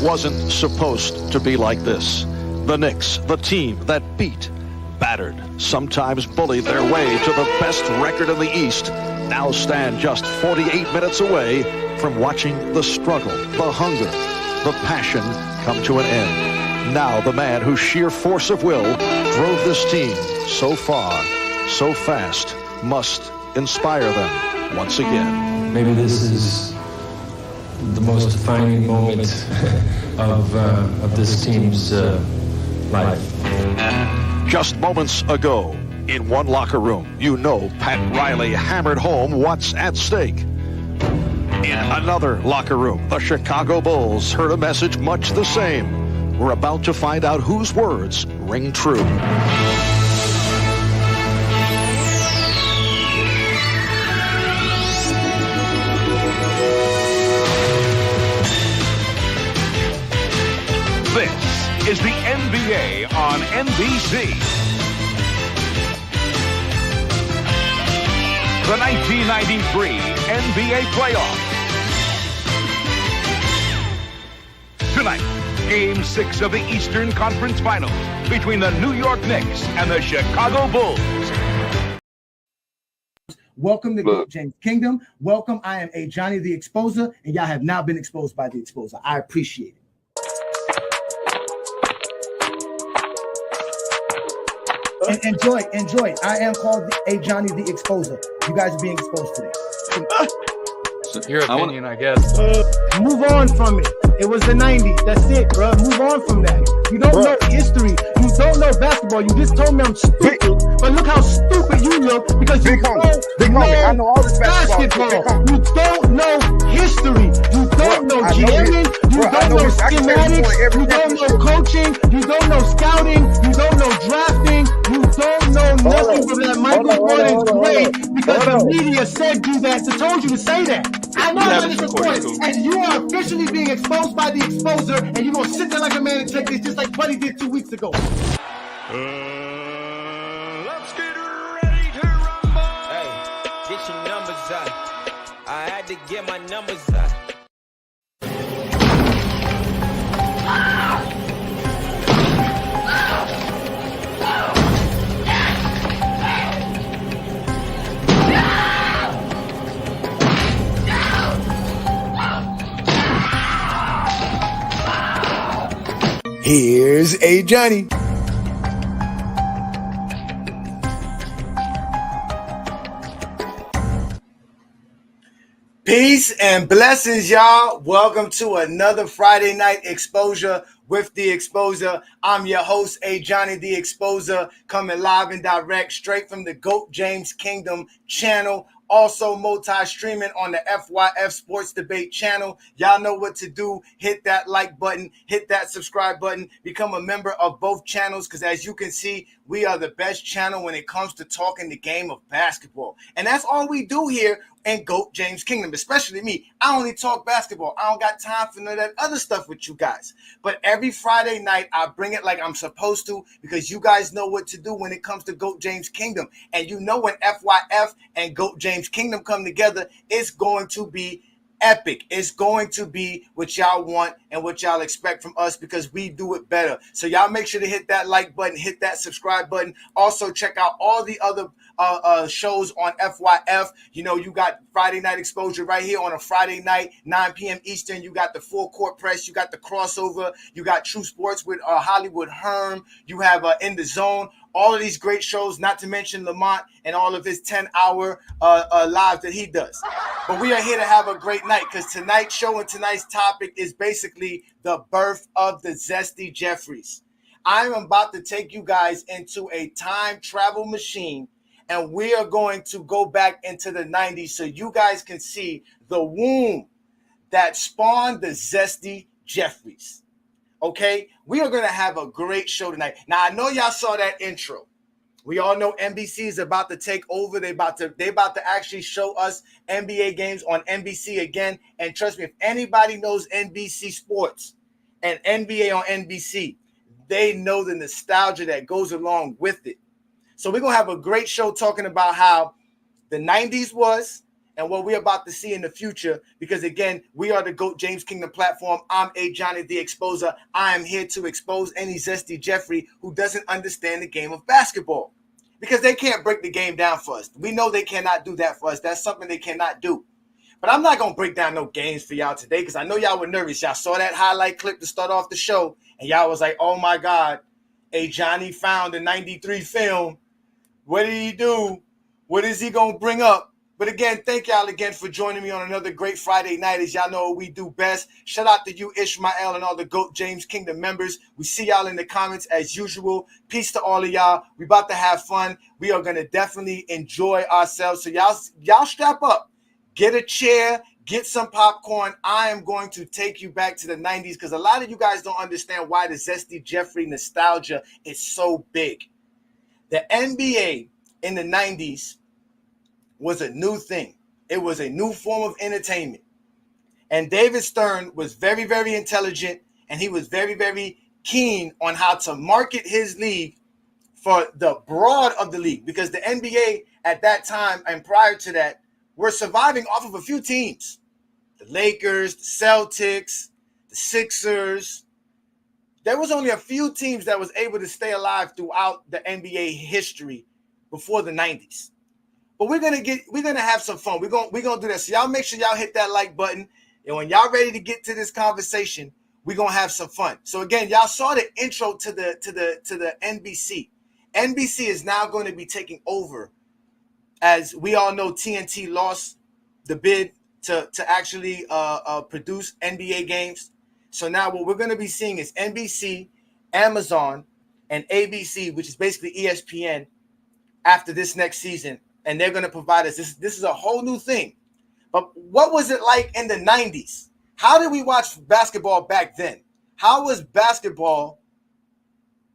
wasn't supposed to be like this. The Knicks, the team that beat, battered, sometimes bullied their way to the best record in the East, now stand just 48 minutes away from watching the struggle, the hunger, the passion come to an end. Now the man whose sheer force of will drove this team so far, so fast, must inspire them once again. Maybe this is the most defining moment of this team's life. Just moments ago, in one locker room, you know Pat Riley hammered home what's at stake. In another locker room, the Chicago Bulls heard a message much the same. We're about to find out whose words ring true. This is the NBA on NBC. The 1993 NBA playoffs. Tonight, Game 6 of the Eastern Conference Finals between the New York Knicks and the Chicago Bulls. Welcome to GOAT James Kingdom. Welcome. I am Ajani the Exposer, and y'all have now been exposed by the Exposer. I appreciate it. And enjoy. I am called Ajani the Exposer. You guys are being exposed today. Your opinion, I guess. Move on from it. It was the 90s. That's it, bro. Move on from that. You don't know history. You don't know basketball. You just told me I'm stupid. But look how stupid you look because you don't know all this basketball. You don't know history. You don't know jamming. You don't know schematics. You don't know coaching. You don't know scouting. You don't know drafting. You don't know nothing from that. Michael Jordan's great because the media said do that. So told you to say that. I know how this recorded, and you are officially being exposed by the Exposer, and you're going to sit there like a man and take this just like Buddy did 2 weeks ago. Let's get ready to rumble. Hey, get your numbers out. I had to get my numbers out. Here's Ajani. Peace and blessings, y'all. Welcome to another Friday night exposure with the Exposer. I'm your host, Ajani the Exposer, coming live and direct straight from the GOAT James Kingdom channel. Also multi-streaming on the FYF Sports Debate channel. Y'all know what to do. Hit that like button, hit that subscribe button, become a member of both channels because as you can see, we are the best channel when it comes to talking the game of basketball. And that's all we do here in GOAT James Kingdom, especially me. I only talk basketball. I don't got time for none of that other stuff with you guys. But every Friday night, I bring it like I'm supposed to because you guys know what to do when it comes to GOAT James Kingdom. And you know when FYF and GOAT James Kingdom come together, it's going to be epic. It's going to be what y'all want and what y'all expect from us because we do it better. So y'all make sure to hit that like button, hit that subscribe button. Also check out all the other shows on FYF. You know, you got Friday Night Exposure right here on a Friday night, 9 p.m. Eastern. You got the Full Court Press. You got the Crossover. You got True Sports with Hollywood Herm. You have In the Zone. All of these great shows, not to mention Lamont and all of his 10-hour lives that he does. But we are here to have a great night because tonight's show and tonight's topic is basically the birth of the Zesty Jeffries. I'm about to take you guys into a time travel machine, and we are going to go back into the 90s so you guys can see the womb that spawned the Zesty Jeffries. Okay, we are going to have a great show tonight. Now, I know y'all saw that intro. We all know NBC is about to take over. They about to actually show us NBA games on NBC again. And trust me, if anybody knows NBC Sports and NBA on NBC, they know the nostalgia that goes along with it. So we're going to have a great show talking about how the 90s was and what we're about to see in the future, because again, we are the GOAT James Kingdom platform. I'm Ajani the Exposer. I am here to expose any Zesty Jeffrey who doesn't understand the game of basketball, because they can't break the game down for us. We know they cannot do that for us. That's something they cannot do. But I'm not going to break down no games for y'all today, because I know y'all were nervous. Y'all saw that highlight clip to start off the show, and y'all was like, oh my God, Ajani found the 93 film. What did he do? What is he going to bring up? But again, thank y'all again for joining me on another great Friday night. As y'all know what we do best. Shout out to you, Ishmael, and all the GOAT James Kingdom members. We see y'all in the comments as usual. Peace to all of y'all. We about to have fun. We are going to definitely enjoy ourselves. So y'all strap up. Get a chair. Get some popcorn. I am going to take you back to the 90s, because a lot of you guys don't understand why the Zesty Jeffrey nostalgia is so big. The NBA in the 90s was a new thing. It was a new form of entertainment. And David Stern was very, very intelligent, and he was very, very keen on how to market his league for the broad of the league, because the NBA at that time and prior to that were surviving off of a few teams. The Lakers, the Celtics, the Sixers. There was only a few teams that was able to stay alive throughout the NBA history before the 90s. But we're gonna have some fun. We're gonna do that. So y'all make sure y'all hit that like button. And when y'all ready to get to this conversation, we're gonna have some fun. So again, y'all saw the intro to the NBC. NBC is now going to be taking over. As we all know, TNT lost the bid to actually produce NBA games. So now what we're gonna be seeing is NBC, Amazon, and ABC, which is basically ESPN, after this next season. And they're going to provide us. This is a whole new thing. But what was it like in the 90s? How did we watch basketball back then? How was basketball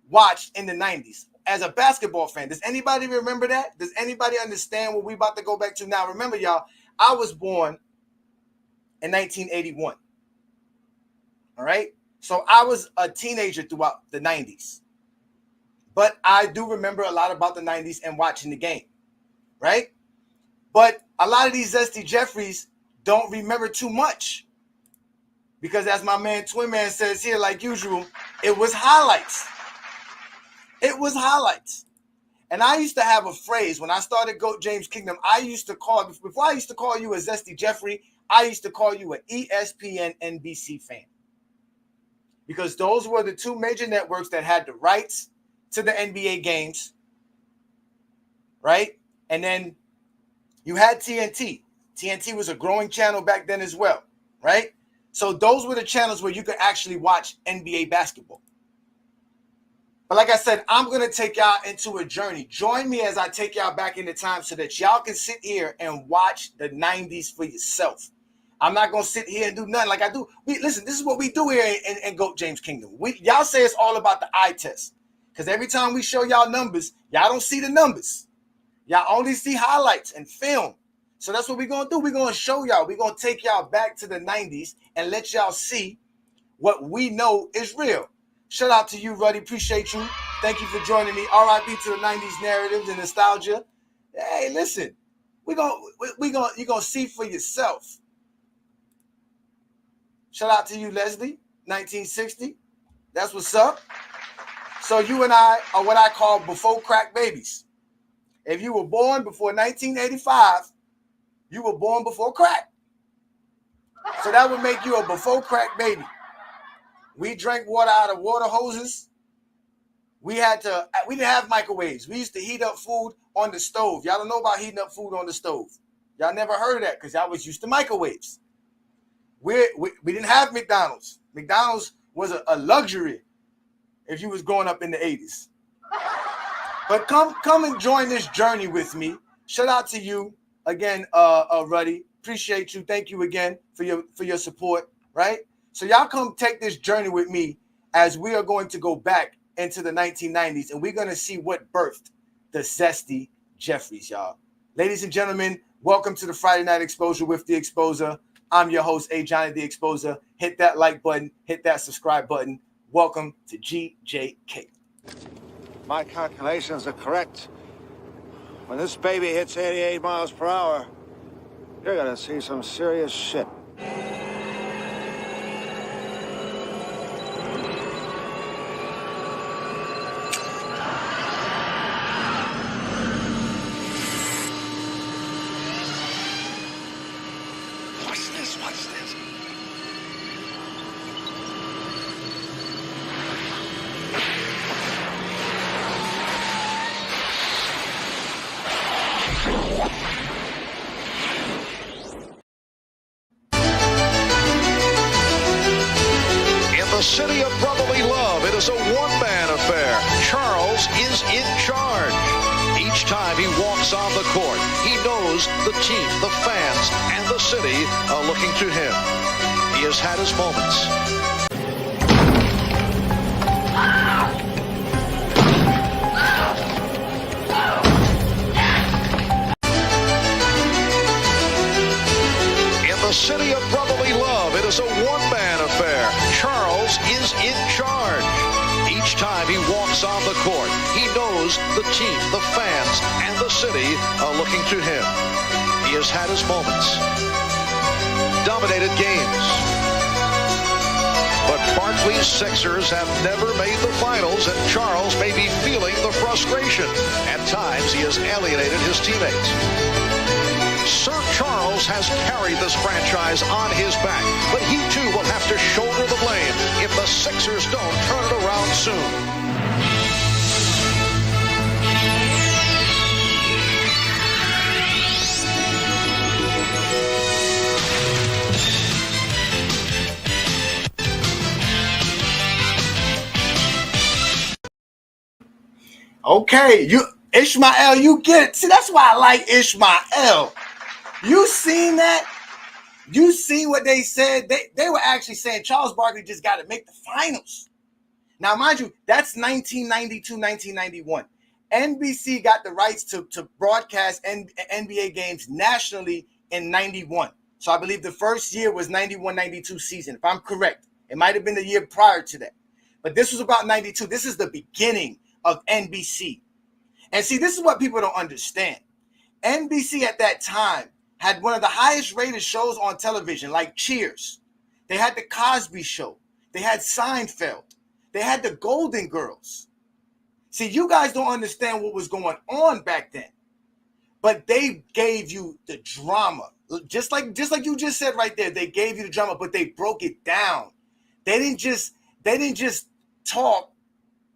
watched in the 90s? As a basketball fan, does anybody remember that? Does anybody understand what we're about to go back to now? Remember, y'all, I was born in 1981. All right? So I was a teenager throughout the 90s. But I do remember a lot about the 90s and watching the game. Right? But a lot of these Zesty Jeffreys don't remember too much, because as my man Twin Man says here, like usual, it was highlights. It was highlights. And I used to have a phrase when I started GOAT James Kingdom. I used to call, before I used to call you a Zesty Jeffrey, I used to call you an ESPN NBC fan, because those were the two major networks that had the rights to the NBA games, right? And then you had TNT. TNT was a growing channel back then as well, right? So those were the channels where you could actually watch NBA basketball. But like I said, I'm going to take y'all into a journey. Join me as I take y'all back into time so that y'all can sit here and watch the 90s for yourself. I'm not going to sit here and do nothing like I do. Listen, this is what we do here in GOAT James Kingdom. Y'all say it's all about the eye test, because every time we show y'all numbers, y'all don't see the numbers. Y'all only see highlights and film. So that's what we're going to do. We're going to show y'all. We're going to take y'all back to the 90s and let y'all see what we know is real. Shout out to you, Ruddy. Appreciate you. Thank you for joining me. RIP to the 90s narratives and nostalgia. Hey, listen. You're going to see for yourself. Shout out to you, Leslie. 1960. That's what's up. So you and I are what I call before crack babies. If you were born before 1985, you were born before crack. So that would make you a before crack baby. We drank water out of water hoses. We didn't have microwaves. We used to heat up food on the stove. Y'all don't know about heating up food on the stove. Y'all never heard of that, because y'all was used to microwaves. We didn't have McDonald's. McDonald's was a luxury if you was growing up in the 80s. But come and join this journey with me. Shout out to you again, Ruddy. Appreciate you. Thank you again for your support. Right? So y'all come take this journey with me as we are going to go back into the 1990s, and we're going to see what birthed the Zesty Jeffreys, y'all. Ladies and gentlemen, welcome to the Friday Night Exposure with the Exposer. I'm your host, Ajani the Exposer. Hit that like button. Hit that subscribe button. Welcome to GJK. My calculations are correct. When this baby hits 88 miles per hour, You're gonna see some serious shit. Watch this, watch this. The city of brotherly love. It is a one-man affair. Charles is in charge. Each time he walks on the court, he knows the team, the fans, and the city are looking to him. He has had his moments. In the city of brotherly love, it is a one-man affair. Charles is in charge. Each time he walks on the court, he knows the team, the fans, and the city are looking to him. He has had his moments. Dominated games. But Barkley's Sixers have never made the finals, and Charles may be feeling the frustration. At times, he has alienated his teammates. Sir Charles has carried this franchise on his back, but he too will have to shoulder the blame if the Sixers don't turn it around soon. Okay, Ishmael, you get it. See, that's why I like Ishmael. You seen that? You seen what they said? They were actually saying Charles Barkley just got to make the finals. Now, mind you, that's 1992, 1991. NBC got the rights to broadcast NBA games nationally in 91. So I believe the first year was 91-92 season, if I'm correct. It might have been the year prior to that. But this was about 92. This is the beginning of NBC. And see, this is what people don't understand. NBC at that time had one of the highest rated shows on television, like Cheers. They had the Cosby Show. They had Seinfeld. They had the Golden Girls. See, you guys don't understand what was going on back then. But they gave you the drama. Just like you just said right there, they gave you the drama, but they broke it down. They didn't just talk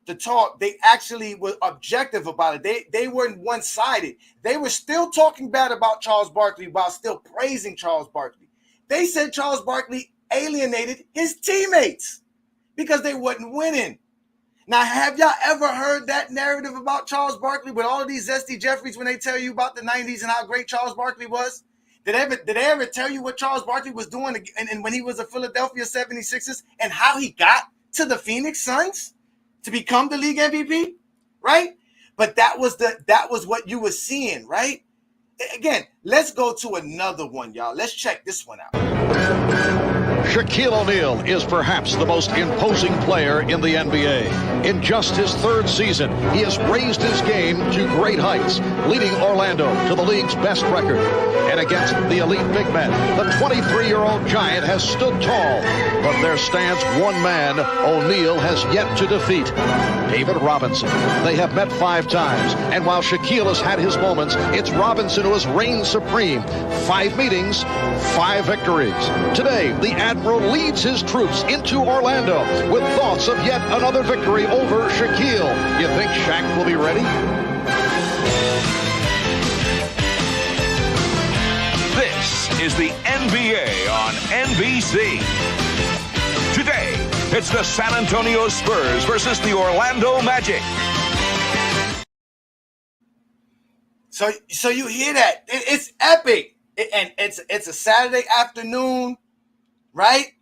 to talk. They actually were objective about it. They weren't one-sided. They were still talking bad about Charles Barkley while still praising Charles Barkley. They said Charles Barkley alienated his teammates because they wasn't winning. Now, have y'all ever heard that narrative about Charles Barkley with all of these Zesty Jeffries when they tell you about the 90s and how great Charles Barkley was? Did they ever tell you what Charles Barkley was doing and when he was a Philadelphia 76ers and how he got to the Phoenix Suns to become the league MVP, right? But that was what you were seeing, right? Again, let's go to another one, y'all. Let's check this one out. Shaquille O'Neal is perhaps the most imposing player in the NBA. In just his third season, he has raised his game to great heights, leading Orlando to the league's best record. And against the elite big men, the 23-year-old giant has stood tall. But there stands one man O'Neal has yet to defeat, David Robinson. They have met 5 times, and while Shaquille has had his moments, it's Robinson who has reigned supreme. 5 meetings, 5 victories. Today, the Admiral leads his troops into Orlando with thoughts of yet another victory over Shaquille. You think Shaq will be ready? This is the NBA on NBC. Today, it's the San Antonio Spurs versus the Orlando Magic. So you hear that? It's epic, and it's a Saturday afternoon, right?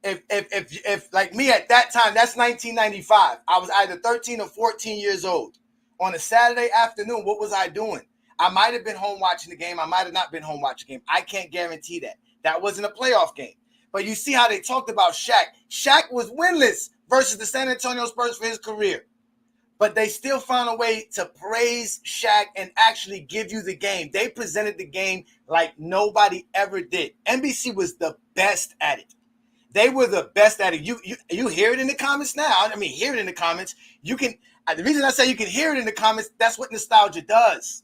If like me at that time, that's 1995. I was either 13 or 14 years old. On a Saturday afternoon, what was I doing? I might have been home watching the game. I might have not been home watching the game. I can't guarantee that. That wasn't a playoff game. But you see how they talked about Shaq. Shaq was winless versus the San Antonio Spurs for his career. but they still found a way to praise Shaq and actually give you the game. They presented the game like nobody ever did. NBC was the best at it. They were the best at it. You hear it in the comments now. I mean, hear it in the comments. You can. The reason I say you can hear it in the comments, that's what nostalgia does.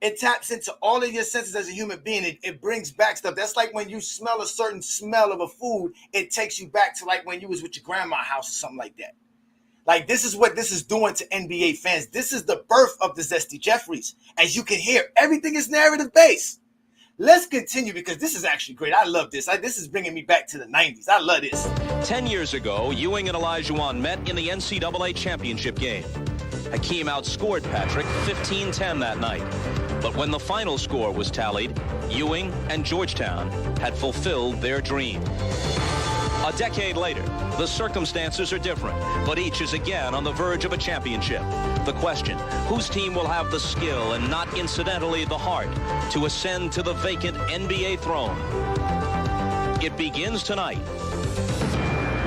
It taps into all of your senses as a human being. It brings back stuff. That's like when you smell a certain smell of a food, it takes you back to like when you was with your grandma's house or something like that. Like, this is what this is doing to NBA fans. This is the birth of the Zesty Jeffries. As you can hear, everything is narrative-based. Let's continue because this is actually great. I love this. This is bringing me back to the 90s. I love this. 10 years ago, Ewing and Olajuwon met in the NCAA championship game. Hakeem outscored Patrick 15-10 that night. But when the final score was tallied, Ewing and Georgetown had fulfilled their dream. A decade later, the circumstances are different, but each is again on the verge of a championship. The question, whose team will have the skill and not incidentally the heart to ascend to the vacant NBA throne? It begins tonight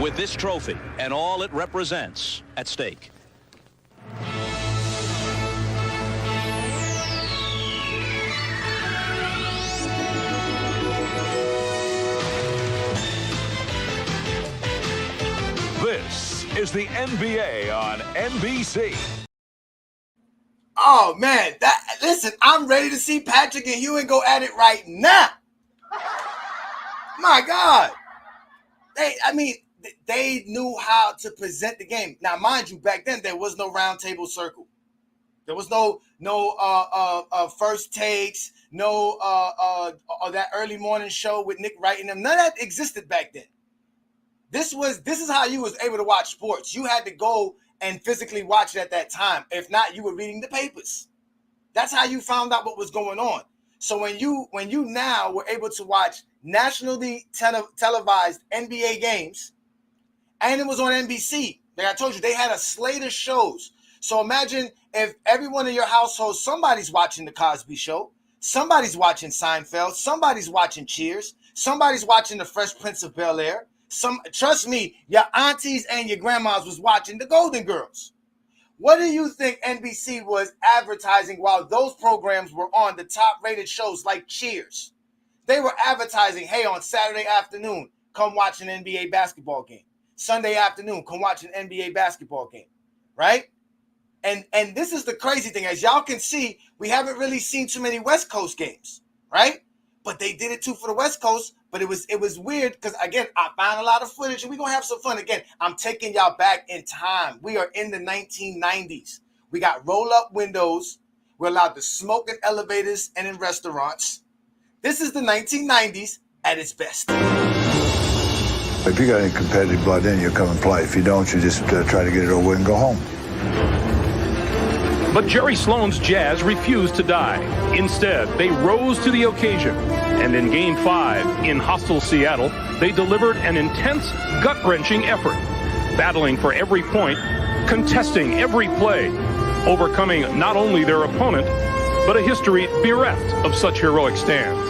with this trophy and all it represents at stake. This is the NBA on NBC. Oh, man. Listen, I'm ready to see Patrick and Ewing go at it right now. My God. They knew how to present the game. Now, mind you, back then, there was no round table circle. There was no first takes, no that early morning show with Nick Wright and them. None of that existed back then. This is how you was able to watch sports. You had to go and physically watch it at that time. If not, you were reading the papers. That's how you found out what was going on. So when you now were able to watch nationally televised NBA games, and it was on NBC, like I told you, they had a slate of shows. So imagine if everyone in your household, somebody's watching The Cosby Show, somebody's watching Seinfeld, somebody's watching Cheers, somebody's watching The Fresh Prince of Bel-Air. Trust me, your aunties and your grandmas was watching the Golden Girls. What do you think NBC was advertising while those programs were on the top-rated shows like Cheers? They were advertising, hey, on Saturday afternoon, come watch an NBA basketball game. Sunday afternoon, come watch an NBA basketball game, right? And this is the crazy thing. As y'all can see, we haven't really seen too many West Coast games, right? But they did it too for the West Coast. But it was weird because, again, I found a lot of footage and we're going to have some fun. Again, I'm taking y'all back in time. We are in the 1990s. We got roll-up windows. We're allowed to smoke in elevators and in restaurants. This is the 1990s at its best. If you got any competitive blood in you, come and play. If you don't, you just try to get it over and go home. But Jerry Sloan's Jazz refused to die. Instead, they rose to the occasion. And in Game 5, in hostile Seattle, they delivered an intense, gut-wrenching effort, battling for every point, contesting every play, overcoming not only their opponent, but a history bereft of such heroic stands.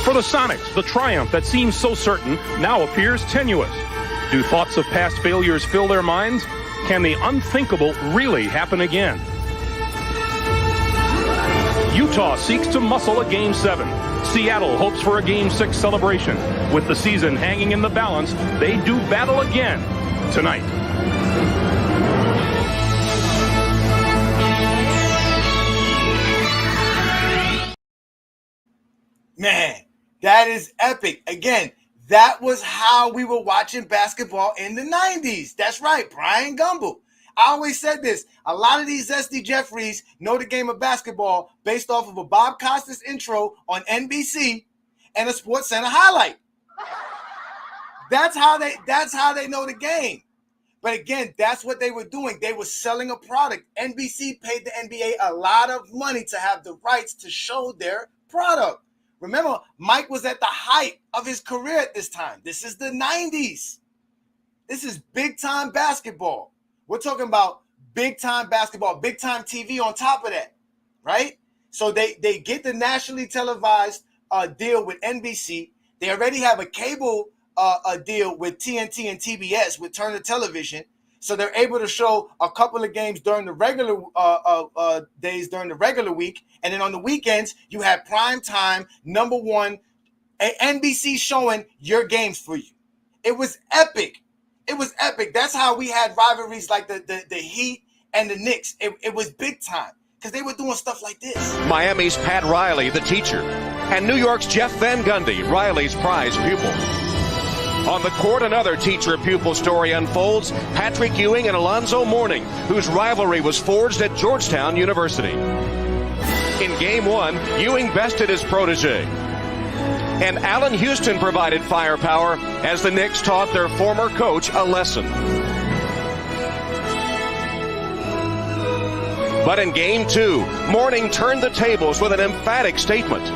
For the Sonics, the triumph that seems so certain now appears tenuous. Do thoughts of past failures fill their minds? Can the unthinkable really happen again? Utah seeks to muscle a Game 7. Seattle hopes for a Game 6 celebration. With the season hanging in the balance, they do battle again tonight. Man, that is epic. Again, that was how we were watching basketball in the 90s. That's right, Brian Gumble. I always said this. A lot of these Zesty Jeffries know the game of basketball based off of a Bob Costas intro on NBC and a Sports Center highlight. That's how they know the game. But again, that's what they were doing. They were selling a product. NBC paid the NBA a lot of money to have the rights to show their product. Remember, Mike was at the height of his career at this time. This is the 90s. This is big-time basketball. We're talking about big-time basketball, big-time TV on top of that, right? So they get the nationally televised deal with NBC. They already have a cable deal with TNT and TBS with Turner Television. So they're able to show a couple of games during the regular days during the regular week. And then on the weekends, you have prime time, number one, NBC showing your games for you. It was epic. It was epic. That's how we had rivalries like the Heat and the Knicks. It was big time because they were doing stuff like this. Miami's Pat Riley, the teacher, and New York's Jeff Van Gundy, Riley's prize pupil. On the court, another teacher-pupil story unfolds. Patrick Ewing and Alonzo Mourning, whose rivalry was forged at Georgetown University. In Game 1, Ewing bested his protege. And Allen Houston provided firepower as the Knicks taught their former coach a lesson. But in Game 2, Mourning turned the tables with an emphatic statement.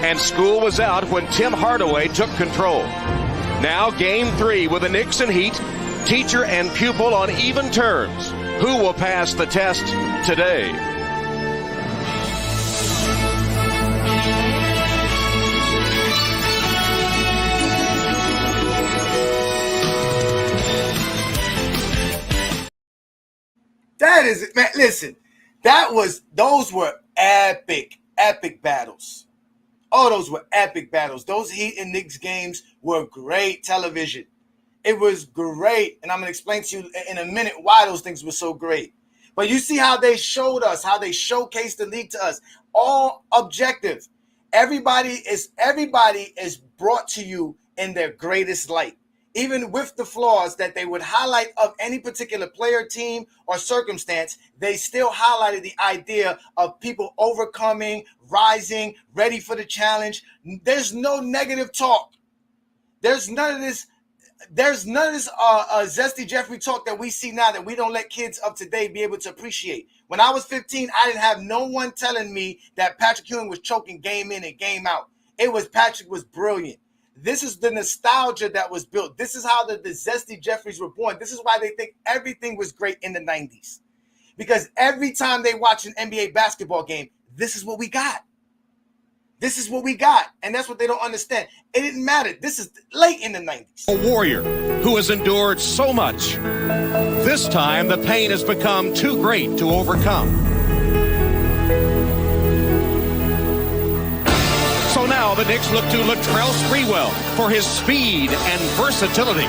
And school was out when Tim Hardaway took control. Now Game 3 with the Knicks and Heat, teacher and pupil on even terms. Who will pass the test today? That is it, man. Listen, those were epic battles. Oh, those were epic battles. Those Heat and Knicks games were great television. It was great. And I'm going to explain to you in a minute why those things were so great. But you see how they showed us, how they showcased the league to us. All objective. Everybody is brought to you in their greatest light. Even with the flaws that they would highlight of any particular player, team, or circumstance, they still highlighted the idea of people overcoming, rising, ready for the challenge. There's no negative talk. There's none of this Zesty Jeffrey talk that we see now that we don't let kids of today be able to appreciate. When I was 15, I didn't have no one telling me that Patrick Ewing was choking game in and game out. Patrick was brilliant. This is the nostalgia that was built. This is how the Zesty Jeffreys were born. This is why they think everything was great in the 90s. Because every time they watch an NBA basketball game, this is what we got. This is what we got. And that's what they don't understand. It didn't matter. This is late in the 90s. A warrior who has endured so much. This time, the pain has become too great to overcome. So now the Knicks look to Latrell Sprewell for his speed and versatility.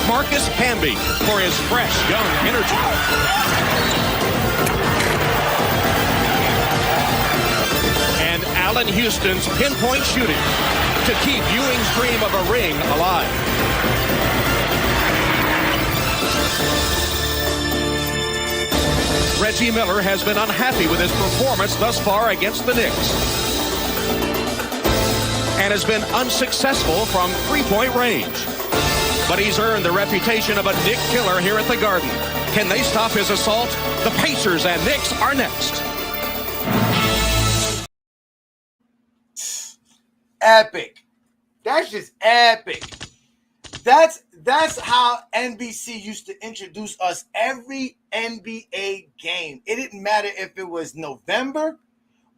Marcus Hamby for his fresh young energy. And Allen Houston's pinpoint shooting to keep Ewing's dream of a ring alive. Reggie Miller has been unhappy with his performance thus far against the Knicks and has been unsuccessful from three-point range. But he's earned the reputation of a Knick killer here at the Garden. Can they stop his assault? The Pacers and Knicks are next. Epic. That's just epic. That's how NBC used to introduce us every NBA game. It didn't matter if it was November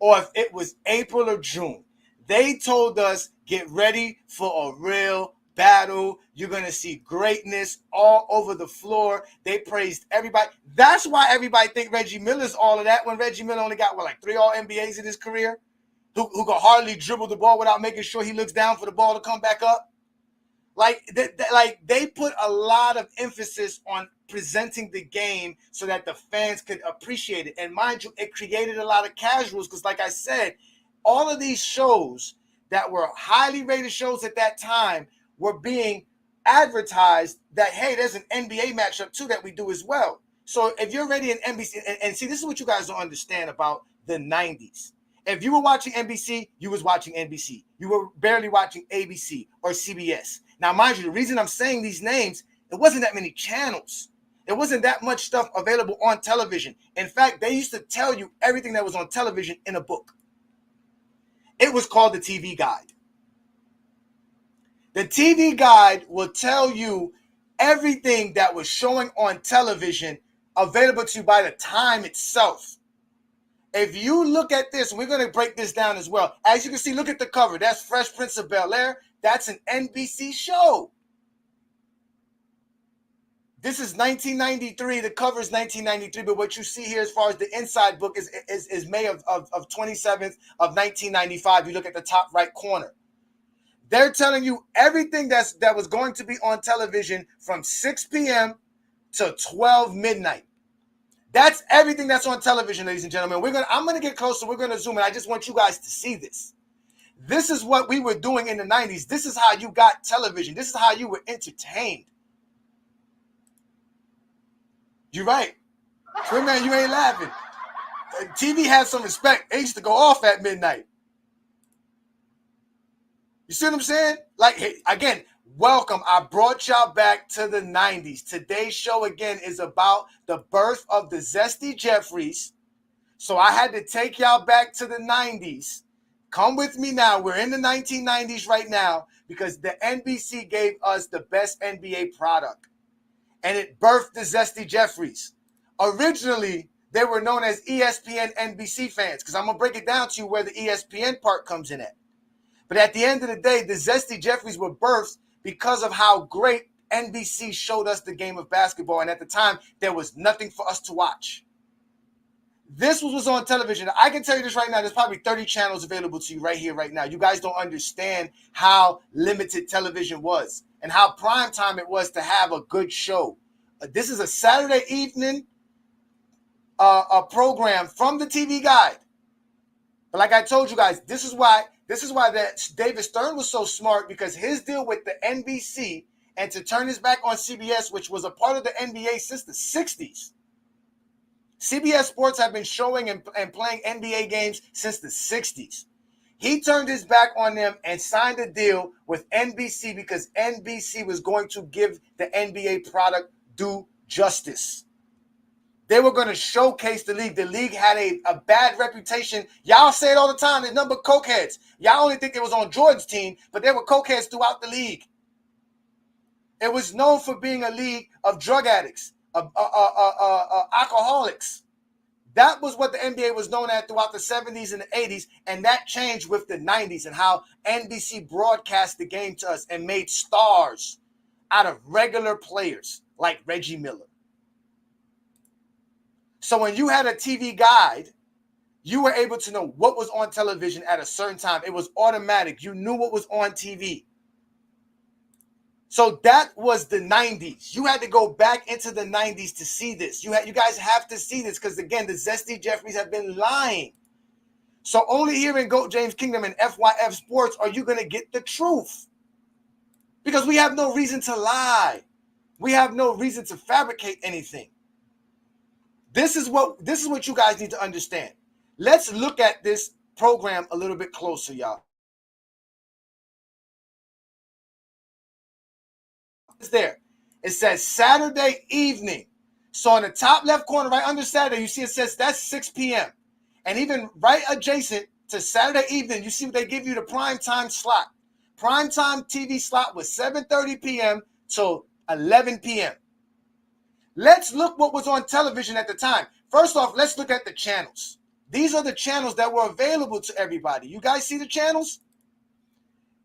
or if it was April or June. They told us, get ready for a real battle. You're going to see greatness all over the floor. They praised everybody. That's why everybody think Reggie Miller's all of that when Reggie Miller only got, like 3 All-NBAs in his career, who could hardly dribble the ball without making sure he looks down for the ball to come back up. They put a lot of emphasis on presenting the game so that the fans could appreciate it. And mind you, it created a lot of casuals because, like I said, all of these shows that were highly rated shows at that time were being advertised that, hey, there's an NBA matchup too that we do as well. So if you're already in NBC, and see, this is what you guys don't understand about the 90s. If you were watching NBC, you was watching NBC. You were barely watching ABC or CBS. Now, mind you, the reason I'm saying these names, it wasn't that many channels. There wasn't that much stuff available on television. In fact, they used to tell you everything that was on television in a book. It was called the TV Guide. The TV Guide will tell you everything that was showing on television available to you by the time itself. If you look at this, we're going to break this down as well. As you can see, look at the cover. That's Fresh Prince of Bel-Air. That's an NBC show. This is 1993. The cover is 1993, but what you see here as far as the inside book is May of 27th of 1995. You look at the top right corner. They're telling you everything that was going to be on television from 6 p.m. to 12 midnight. That's everything that's on television, ladies and gentlemen. I'm gonna get closer. We're gonna zoom in. I just want you guys to see this. This is what we were doing in the 90s. This is how you got television. This is how you were entertained. You're right. Twin man, you ain't laughing. TV had some respect. It used to go off at midnight. You see what I'm saying? Like, hey, again, welcome. I brought y'all back to the 90s. Today's show, again, is about the birth of the Zesty Jeffries. So I had to take y'all back to the 90s. Come with me now. We're in the 1990s right now because the NBC gave us the best NBA product. And it birthed the Zesty Jeffries. Originally, they were known as ESPN NBC Fans because I'm going to break it down to you where the ESPN part comes in at. But at the end of the day, the Zesty Jeffries were birthed because of how great NBC showed us the game of basketball. And at the time, there was nothing for us to watch. This was on television. I can tell you this right now. There's probably 30 channels available to you right here, right now. You guys don't understand how limited television was and how prime time it was to have a good show. This is a Saturday evening a program from the TV Guide. But like I told you guys, this is why that David Stern was so smart, because his deal with the NBC and to turn his back on CBS, which was a part of the NBA since the 60s. CBS Sports have been showing and playing NBA games since the 60s. He turned his back on them and signed a deal with NBC because NBC was going to give the NBA product due justice. They were going to showcase the league. The league had a bad reputation. Y'all say it all the time. There's nothing but cokeheads. Y'all only think it was on Jordan's team, but there were cokeheads throughout the league. It was known for being a league of drug addicts, of alcoholics. That was what the NBA was known at throughout the 70s and the 80s, and that changed with the 90s and how NBC broadcast the game to us and made stars out of regular players like Reggie Miller. So when you had a TV Guide, you were able to know what was on television at a certain time. It was automatic. You knew what was on TV. So that was the 90s. You had to go back into the 90s to see this. You guys have to see this because, again, the Zesty Jeffries have been lying. So only here in GOAT James Kingdom and FYF Sports are you going to get the truth. Because we have no reason to lie. We have no reason to fabricate anything. This is what you guys need to understand. Let's look at this program a little bit closer, y'all. It's there. It says Saturday evening. So on the top left corner, right under Saturday, you see it says that's 6 p.m. And even right adjacent to Saturday evening, you see what they give you the prime time slot. Prime time TV slot was 7:30 p.m. to 11 p.m. Let's look what was on television at the time. First off, let's look at the channels. These are the channels that were available to everybody. You guys see the channels?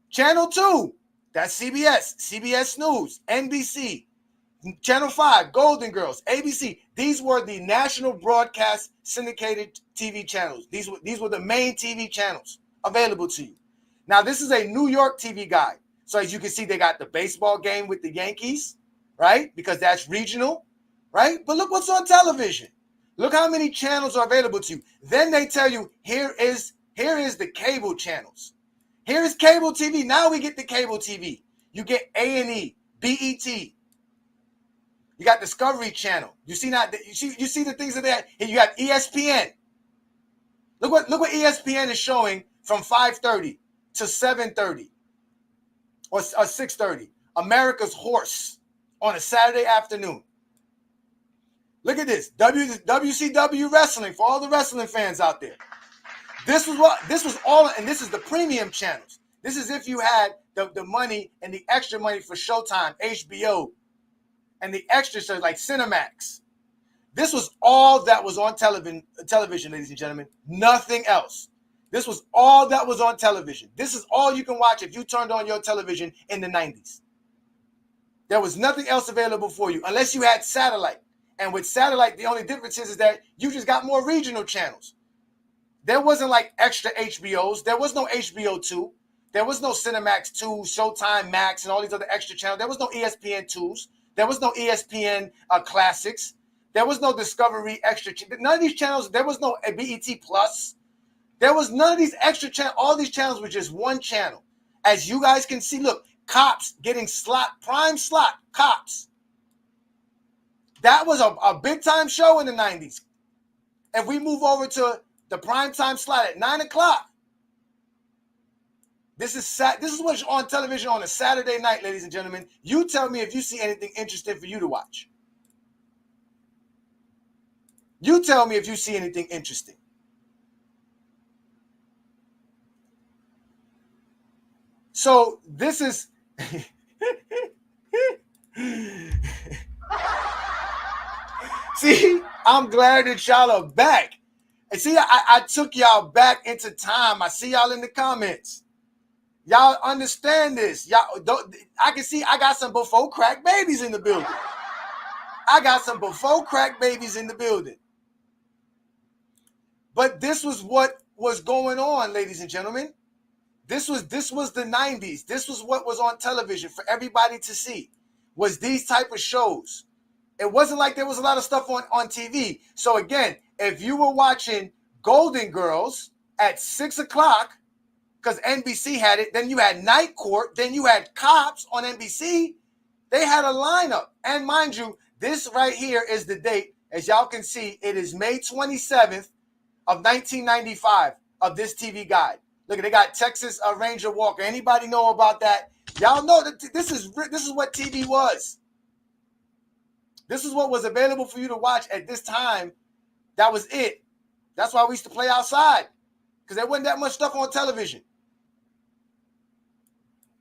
Channel 2, that's CBS, CBS News, NBC, Channel 5, Golden Girls, ABC. These were the national broadcast syndicated TV channels. These were the main TV channels available to you. Now, this is a New York TV Guide. So as you can see, they got the baseball game with the Yankees, right? Because that's regional. Right? But look what's on television. Look how many channels are available to you. Then they tell you, here is the cable channels. Here is cable TV. Now we get the cable TV. You get A&E, BET. You got Discovery Channel. You see that? You see the things that they have. Here you have ESPN. Look what ESPN is showing from 5:30 to 7:30 or 6:30. America's Horse on a Saturday afternoon. Look at this, WCW Wrestling for all the wrestling fans out there. This was all, and this is the premium channels. This is if you had the money and the extra money for Showtime, HBO, and the extra shows like Cinemax. This was all that was on television, ladies and gentlemen. Nothing else. This was all that was on television. This is all you can watch if you turned on your television in the 90s. There was nothing else available for you unless you had satellite. And with satellite, the only difference is that you just got more regional channels. There wasn't like extra HBOs. There was no HBO 2. There was no Cinemax 2, Showtime Max, and all these other extra channels. There was no ESPN 2s. There was no ESPN Classics. There was no Discovery Extra. None of these channels, there was no BET Plus. There was none of these extra channels. All these channels were just one channel. As you guys can see, look, Cops getting prime slot, Cops. That was a big-time show in the 90s. If we move over to the primetime slot at 9 o'clock, this is what's on television on a Saturday night, ladies and gentlemen. You tell me if you see anything interesting for you to watch. You tell me if you see anything interesting. So this is... See, I'm glad that y'all are back. And see, I took y'all back into time. I see y'all in the comments. Y'all understand this. I can see I got some before crack babies in the building. I got some before crack babies in the building. But this was what was going on, ladies and gentlemen. This was the 90s. This was what was on television for everybody to see, was these type of shows. It wasn't like there was a lot of stuff on TV. So again, if you were watching Golden Girls at 6 o'clock, because NBC had it, then you had Night Court, then you had Cops on NBC. They had a lineup. And mind you, this right here is the date. As y'all can see, it is May 27th of 1995 of this TV guide. Look, they got Texas Ranger Walker. Anybody know about that? Y'all know that this is what TV was. This is what was available for you to watch at this time. That was it. That's why we used to play outside, because there wasn't that much stuff on television.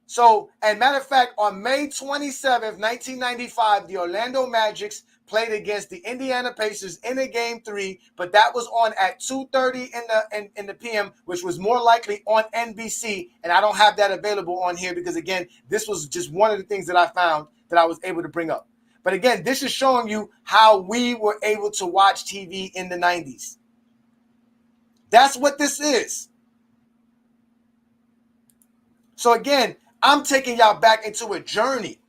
So, and matter of fact, on May 27th, 1995, the Orlando Magic played against the Indiana Pacers in a game 3, but that was on at 2:30 in the PM, which was more likely on NBC, and I don't have that available on here because, again, this was just one of the things that I found that I was able to bring up. But again, this is showing you how we were able to watch TV in the 90s. That's what this is. So again, I'm taking y'all back into a journey.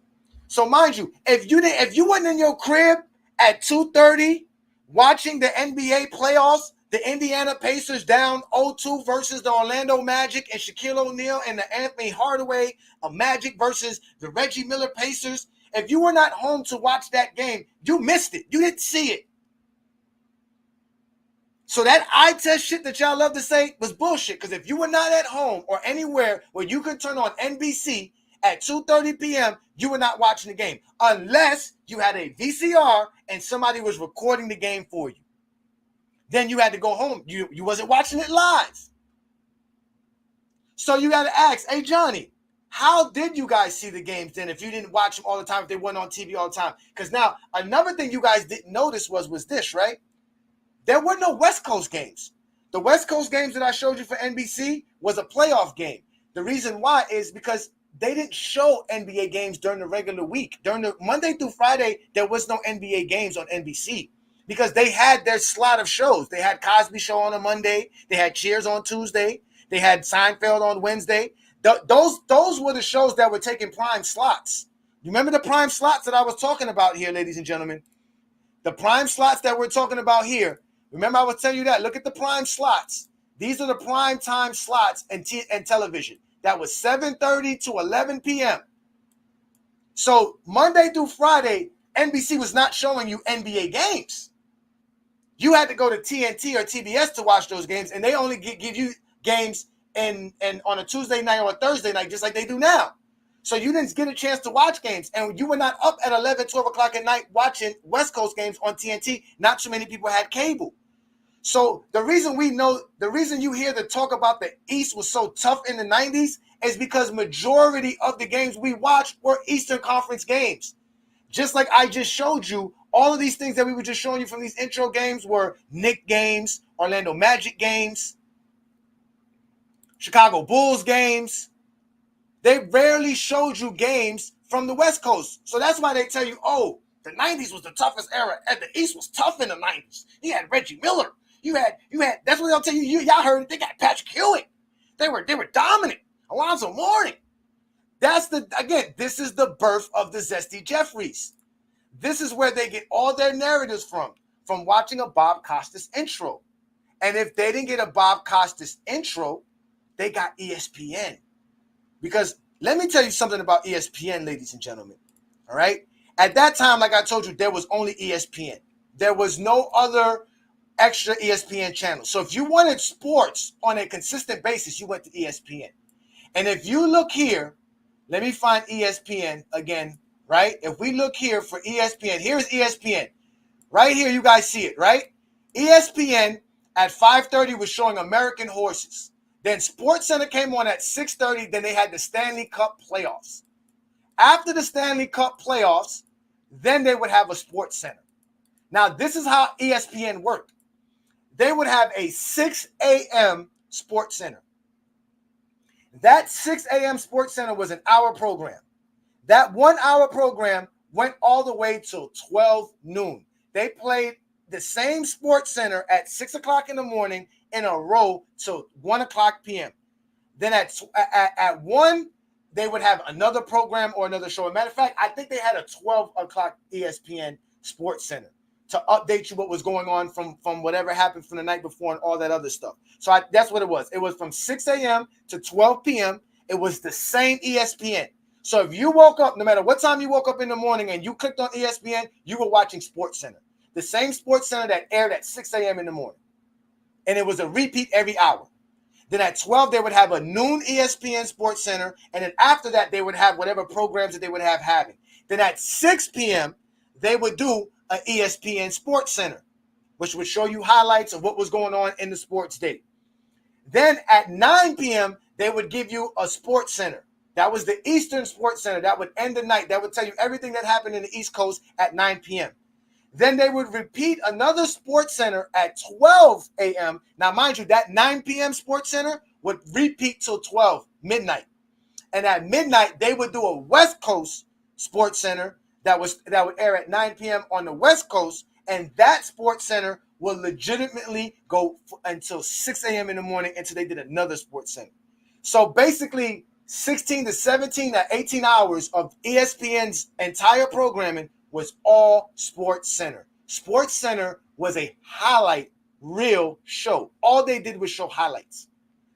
So mind you, if you wasn't in your crib at 2:30 watching the NBA playoffs, the Indiana Pacers down 0-2 versus the Orlando Magic and Shaquille O'Neal and the Anthony Hardaway of Magic versus the Reggie Miller Pacers, if you were not home to watch that game, you missed it. You didn't see it. So that eye test shit that y'all love to say was bullshit. Because if you were not at home or anywhere where you could turn on NBC at 2:30 p.m., you were not watching the game. Unless you had a VCR and somebody was recording the game for you. Then you had to go home. You wasn't watching it live. So you got to ask, hey, Johnny, how did you guys see the games then if you didn't watch them all the time, if they weren't on TV all the time? Because now, another thing you guys didn't notice was this, right? There were no West Coast games. The West Coast games that I showed you for NBC was a playoff game. The reason why is because they didn't show NBA games during the regular week. During the Monday through Friday, there was no NBA games on NBC because they had their slot of shows. They had Cosby Show on a Monday. They had Cheers on Tuesday. They had Seinfeld on Wednesday. Those were the shows that were taking prime slots. You remember the prime slots that I was talking about here, ladies and gentlemen? The prime slots that we're talking about here. Remember, I was telling you that. Look at the prime slots. These are the prime time slots and television. That was 7:30 to 11 p.m. So Monday through Friday, NBC was not showing you NBA games. You had to go to TNT or TBS to watch those games, and they only give you games and on a Tuesday night or a Thursday night, just like they do now. So you didn't get a chance to watch games, and you were not up at 11, 12 o'clock at night watching West Coast games on TNT. Not too many people had cable. So the reason you hear the talk about the East was so tough in the 90s is because majority of the games we watched were Eastern Conference games. Just like I just showed you All of these things that we were just showing you from these intro games were Knicks games, Orlando Magic games, Chicago Bulls games. They rarely showed you games from the West Coast. So that's why they tell you, oh, the 90s was the toughest era, and the East was tough in the 90s. You had Reggie Miller. You had. That's what they'll tell you. Y'all heard it. They got Patrick Ewing. They were dominant. Alonzo Mourning. This is the birth of the Zesty Jeffries. This is where they get all their narratives from watching a Bob Costas intro. And if they didn't get a Bob Costas intro, they got ESPN. Because let me tell you something about ESPN, ladies and gentlemen. All right? At that time, like I told you, there was only ESPN. There was no other extra ESPN channels. So if you wanted sports on a consistent basis, you went to ESPN. And if you look here, let me find ESPN again, right? If we look here for ESPN, here's ESPN. Right here, you guys see it, right? ESPN at 5:30 was showing American horses. Then SportsCenter came on at 6:30. Then they had the Stanley Cup playoffs. After the Stanley Cup playoffs, then they would have a SportsCenter. Now, this is how ESPN worked. They would have a 6 a.m. SportsCenter. That 6 a.m. SportsCenter was an hour program. That 1 hour program went all the way till 12 noon. They played the same SportsCenter at 6 o'clock in the morning in a row till 1 o'clock p.m. Then at 1, they would have another program or another show. As a matter of fact, I think they had a 12 o'clock ESPN SportsCenter to update you what was going on from whatever happened from the night before and all that other stuff. So that's what it was. It was from 6 a.m. to 12 p.m. It was the same ESPN. So if you woke up, no matter what time you woke up in the morning and you clicked on ESPN, you were watching SportsCenter. The same SportsCenter that aired at 6 a.m. in the morning. And it was a repeat every hour. Then at 12, they would have a noon ESPN SportsCenter. And then after that, they would have whatever programs that they would have having. Then at 6 p.m., they would do an ESPN SportsCenter, which would show you highlights of what was going on in the sports day. Then at 9 p.m., they would give you a SportsCenter. That was the Eastern SportsCenter. That would end the night. That would tell you everything that happened in the East Coast at 9 p.m. Then they would repeat another SportsCenter at 12 a.m. Now, mind you, that 9 p.m. SportsCenter would repeat till 12, midnight. And at midnight, they would do a West Coast SportsCenter that would air at 9 p.m. on the West Coast. And that SportsCenter will legitimately go until 6 a.m. in the morning until they did another SportsCenter. So basically, 16 to 17 to 18 hours of ESPN's entire programming was all SportsCenter. SportsCenter was a highlight reel show. All they did was show highlights.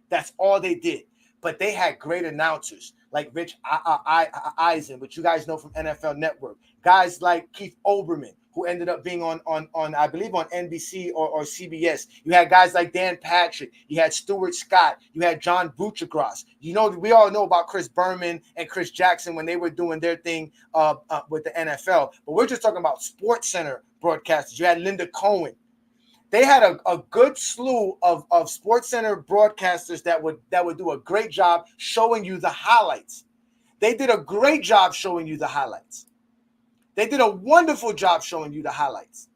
That's all they did. But they had great announcers like Rich Eisen, which you guys know from NFL Network. Guys like Keith Olbermann, who ended up being on I believe on NBC or CBS. You had guys like Dan Patrick. You had Stuart Scott. You had John Buccigross. You know, we all know about Chris Berman and Chris Jackson when they were doing their thing with the NFL. But we're just talking about SportsCenter broadcasters. You had Linda Cohen. They had a good slew of SportsCenter broadcasters that would do a great job showing you the highlights. They did a great job showing you the highlights. They did a wonderful job showing you the highlights,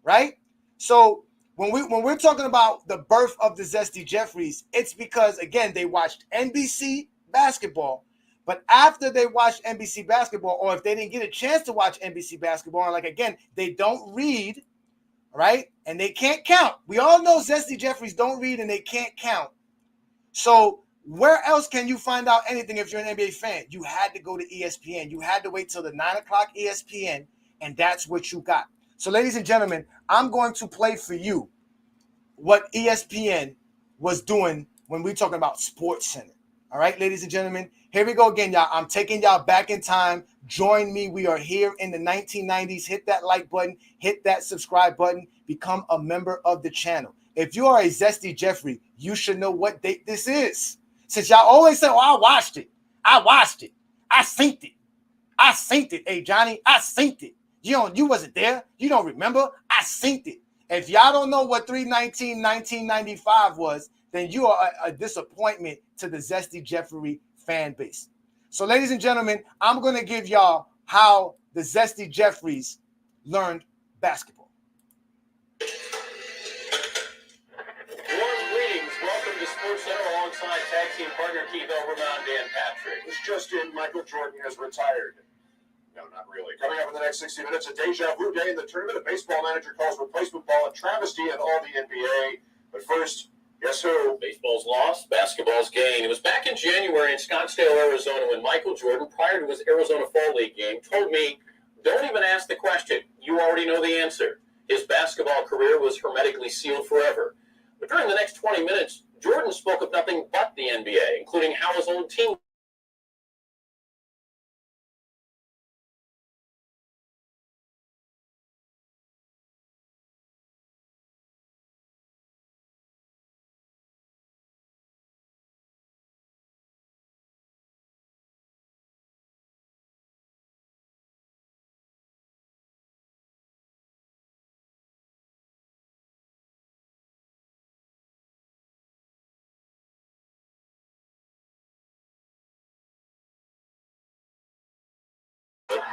right? So when we're talking about the birth of the Zesty Jeffries, it's because, again, they watched NBC basketball. But after they watched NBC basketball, or if they didn't get a chance to watch NBC basketball, like, again, they don't read, right? And they can't count. We all know Zesty Jeffries don't read and they can't count. So where else can you find out anything if you're an NBA fan? You had to go to ESPN. You had to wait till the 9 o'clock ESPN, and that's what you got. So, ladies and gentlemen, I'm going to play for you what ESPN was doing when we're talking about SportsCenter. All right, ladies and gentlemen, here we go again, y'all. I'm taking y'all back in time. Join me. We are here in the 1990s. Hit that like button. Hit that subscribe button. Become a member of the channel. If you are a Zesty Jeffrey, you should know what date this is. Since y'all always say, oh, I watched it. I synced it. Hey, Johnny, I synced it. You wasn't there. You don't remember. I synced it. If y'all don't know what 3/19/1995 was, then you are a disappointment to the Zesty Jeffrey fan base. So, ladies and gentlemen, I'm going to give y'all how the Zesty Jeffries learned basketball. Warm greetings. Welcome to Sports Center alongside tag team partner Keith Overman and Dan Patrick. It's just in, Michael Jordan has retired. No, not really. Coming up in the next 60 minutes, a deja vu day in the tournament. A baseball manager calls replacement ball a travesty in all the NBA. But first, guess who? Baseball's lost, basketball's gained. It was back in January in Scottsdale, Arizona, when Michael Jordan, prior to his Arizona Fall League game, told me, "Don't even ask the question. You already know the answer." His basketball career was hermetically sealed forever. But during the next 20 minutes, Jordan spoke of nothing but the NBA, including how his old team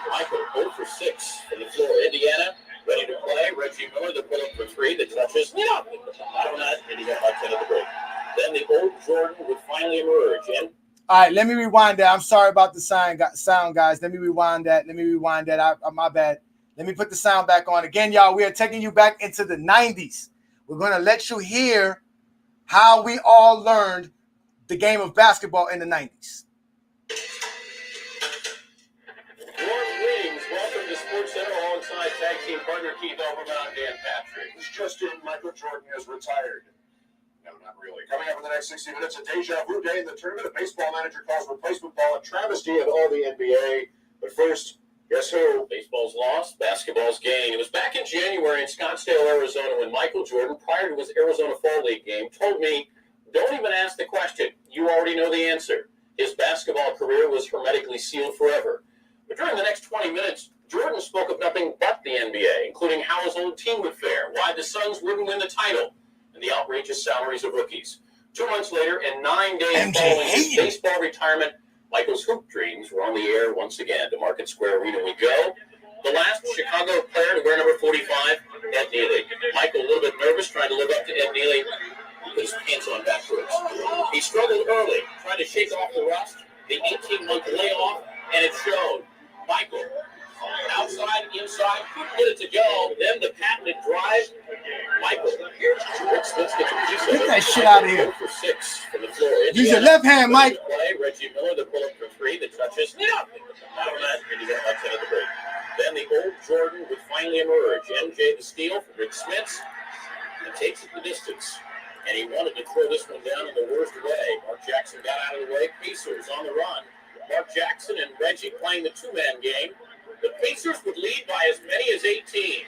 Michael, 0 for 6 from the floor. Indiana, ready to play. Reggie Miller, the pull up for 3. The touches. No! Bottom net, Indiana by 10 at the break. Then the old Jordan would finally emerge. And all right, let me rewind that. I'm sorry about the sound, guys. Let me rewind that. My bad. Let me put the sound back on. Again, y'all, we are taking you back into the 90s. We're going to let you hear how we all learned the game of basketball in the 90s. Welcome to Sports Center alongside tag team partner Keith Overman and Dan Patrick. It's just in, Michael Jordan has retired. No, not really. Coming up in the next 60 minutes, a deja vu day in the tournament. A baseball manager calls replacement ball a travesty in all the NBA. But first, guess who? Baseball's lost, basketball's gained. It was back in January in Scottsdale, Arizona, when Michael Jordan, prior to his Arizona Fall League game, told me, "Don't even ask the question. You already know the answer." His basketball career was hermetically sealed forever. But during the next 20 minutes, Jordan spoke of nothing but the NBA, including how his old team would fare, why the Suns wouldn't win the title, and the outrageous salaries of rookies. 2 months later, and 9 days following his baseball retirement, Michael's hoop dreams were on the air once again. To Market Square Arena we go. The last Chicago player to wear number 45, Ed Neely. Michael, a little bit nervous, trying to live up to Ed Neely. Put his pants on backwards. He struggled early, trying to shake off the rust, the 18-month layoff, and it showed. Michael, outside, inside, get it to go. Then the patented drive. Michael, Rick Smith gets a piece of it. Get that shit out of here. 0 for 6 from the floor. Use your left hand, Mike. Reggie Miller, the pull up for 3. The touches. Yeah. Bottom net, Indiana by 10 at the break. Then the old Jordan would finally emerge. MJ the steal for Rick Smith. And takes it the distance. And he wanted to throw this one down in the worst way. Mark Jackson got out of the way. Pacers on the run. Mark Jackson and Reggie playing the two-man game. The Pacers would lead by as many as 18.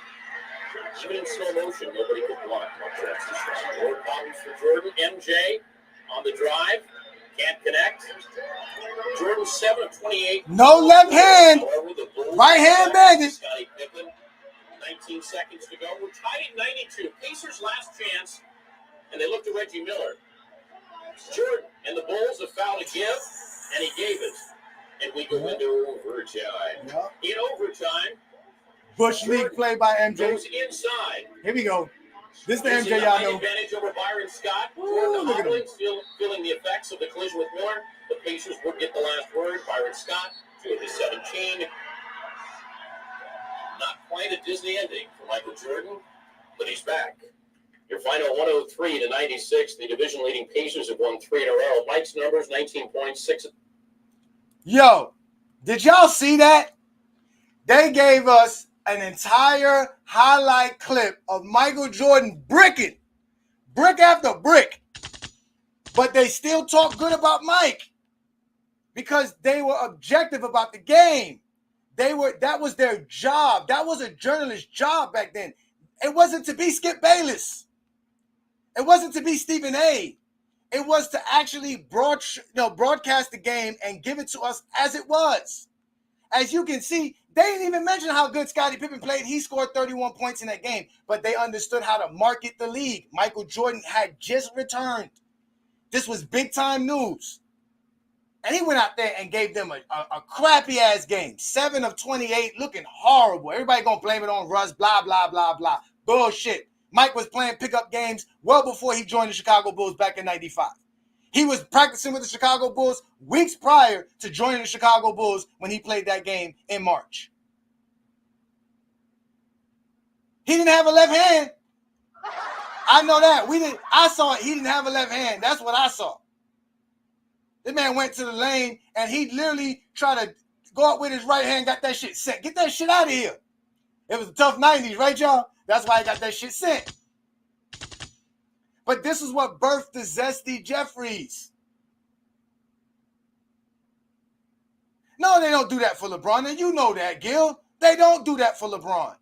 Even in slow motion, nobody could block Mark Jackson's shot. More problems for Jordan. MJ on the drive. Can't connect. Jordan 7 of 28. No left hand. Right hand bandit. Scottie Pippen. 19 seconds to go. We're tied at 92. Pacers last chance. And they look to Reggie Miller. Jordan and the Bulls have fouled a give. And he gave it. And we go into overtime. In overtime, Bush League play by MJ. Goes inside. Here we go. This is the MJ y'all know. Advantage over Byron Scott. Ooh, look at him. Still feeling the effects of the collision with Miller. The Pacers would get the last word. Byron Scott, 2 of his 17. Not quite a Disney ending for Michael Jordan, but he's back. Your final 103 to 96. The division-leading Pacers have won 3 in a row. Mike's numbers, 19 points, 6. Yo, did y'all see that? They gave us an entire highlight clip of Michael Jordan bricking, brick after brick. But they still talk good about Mike because they were objective about the game. That was their job. That was a journalist's job back then. It wasn't to be Skip Bayless. It wasn't to be Stephen A. It was to actually broadcast the game and give it to us as it was. As you can see, they didn't even mention how good Scottie Pippen played. He scored 31 points in that game, but they understood how to market the league. Michael Jordan had just returned. This was big-time news. And he went out there and gave them a crappy-ass game. 7 of 28, looking horrible. Everybody going to blame it on Russ, blah, blah, blah, blah. Bullshit. Mike was playing pickup games well before he joined the Chicago Bulls back in 95. He was practicing with the Chicago Bulls weeks prior to joining the Chicago Bulls when he played that game in March. He didn't have a left hand. I know that. I saw it. He didn't have a left hand. That's what I saw. This man went to the lane and he literally tried to go up with his right hand, got that shit sent. Get that shit out of here. It was a tough 90s, right, y'all? That's why I got that shit sent. But this is what birthed the Zesty Jeffries. No, they don't do that for LeBron. And you know that, Gil. They don't do that for LeBron.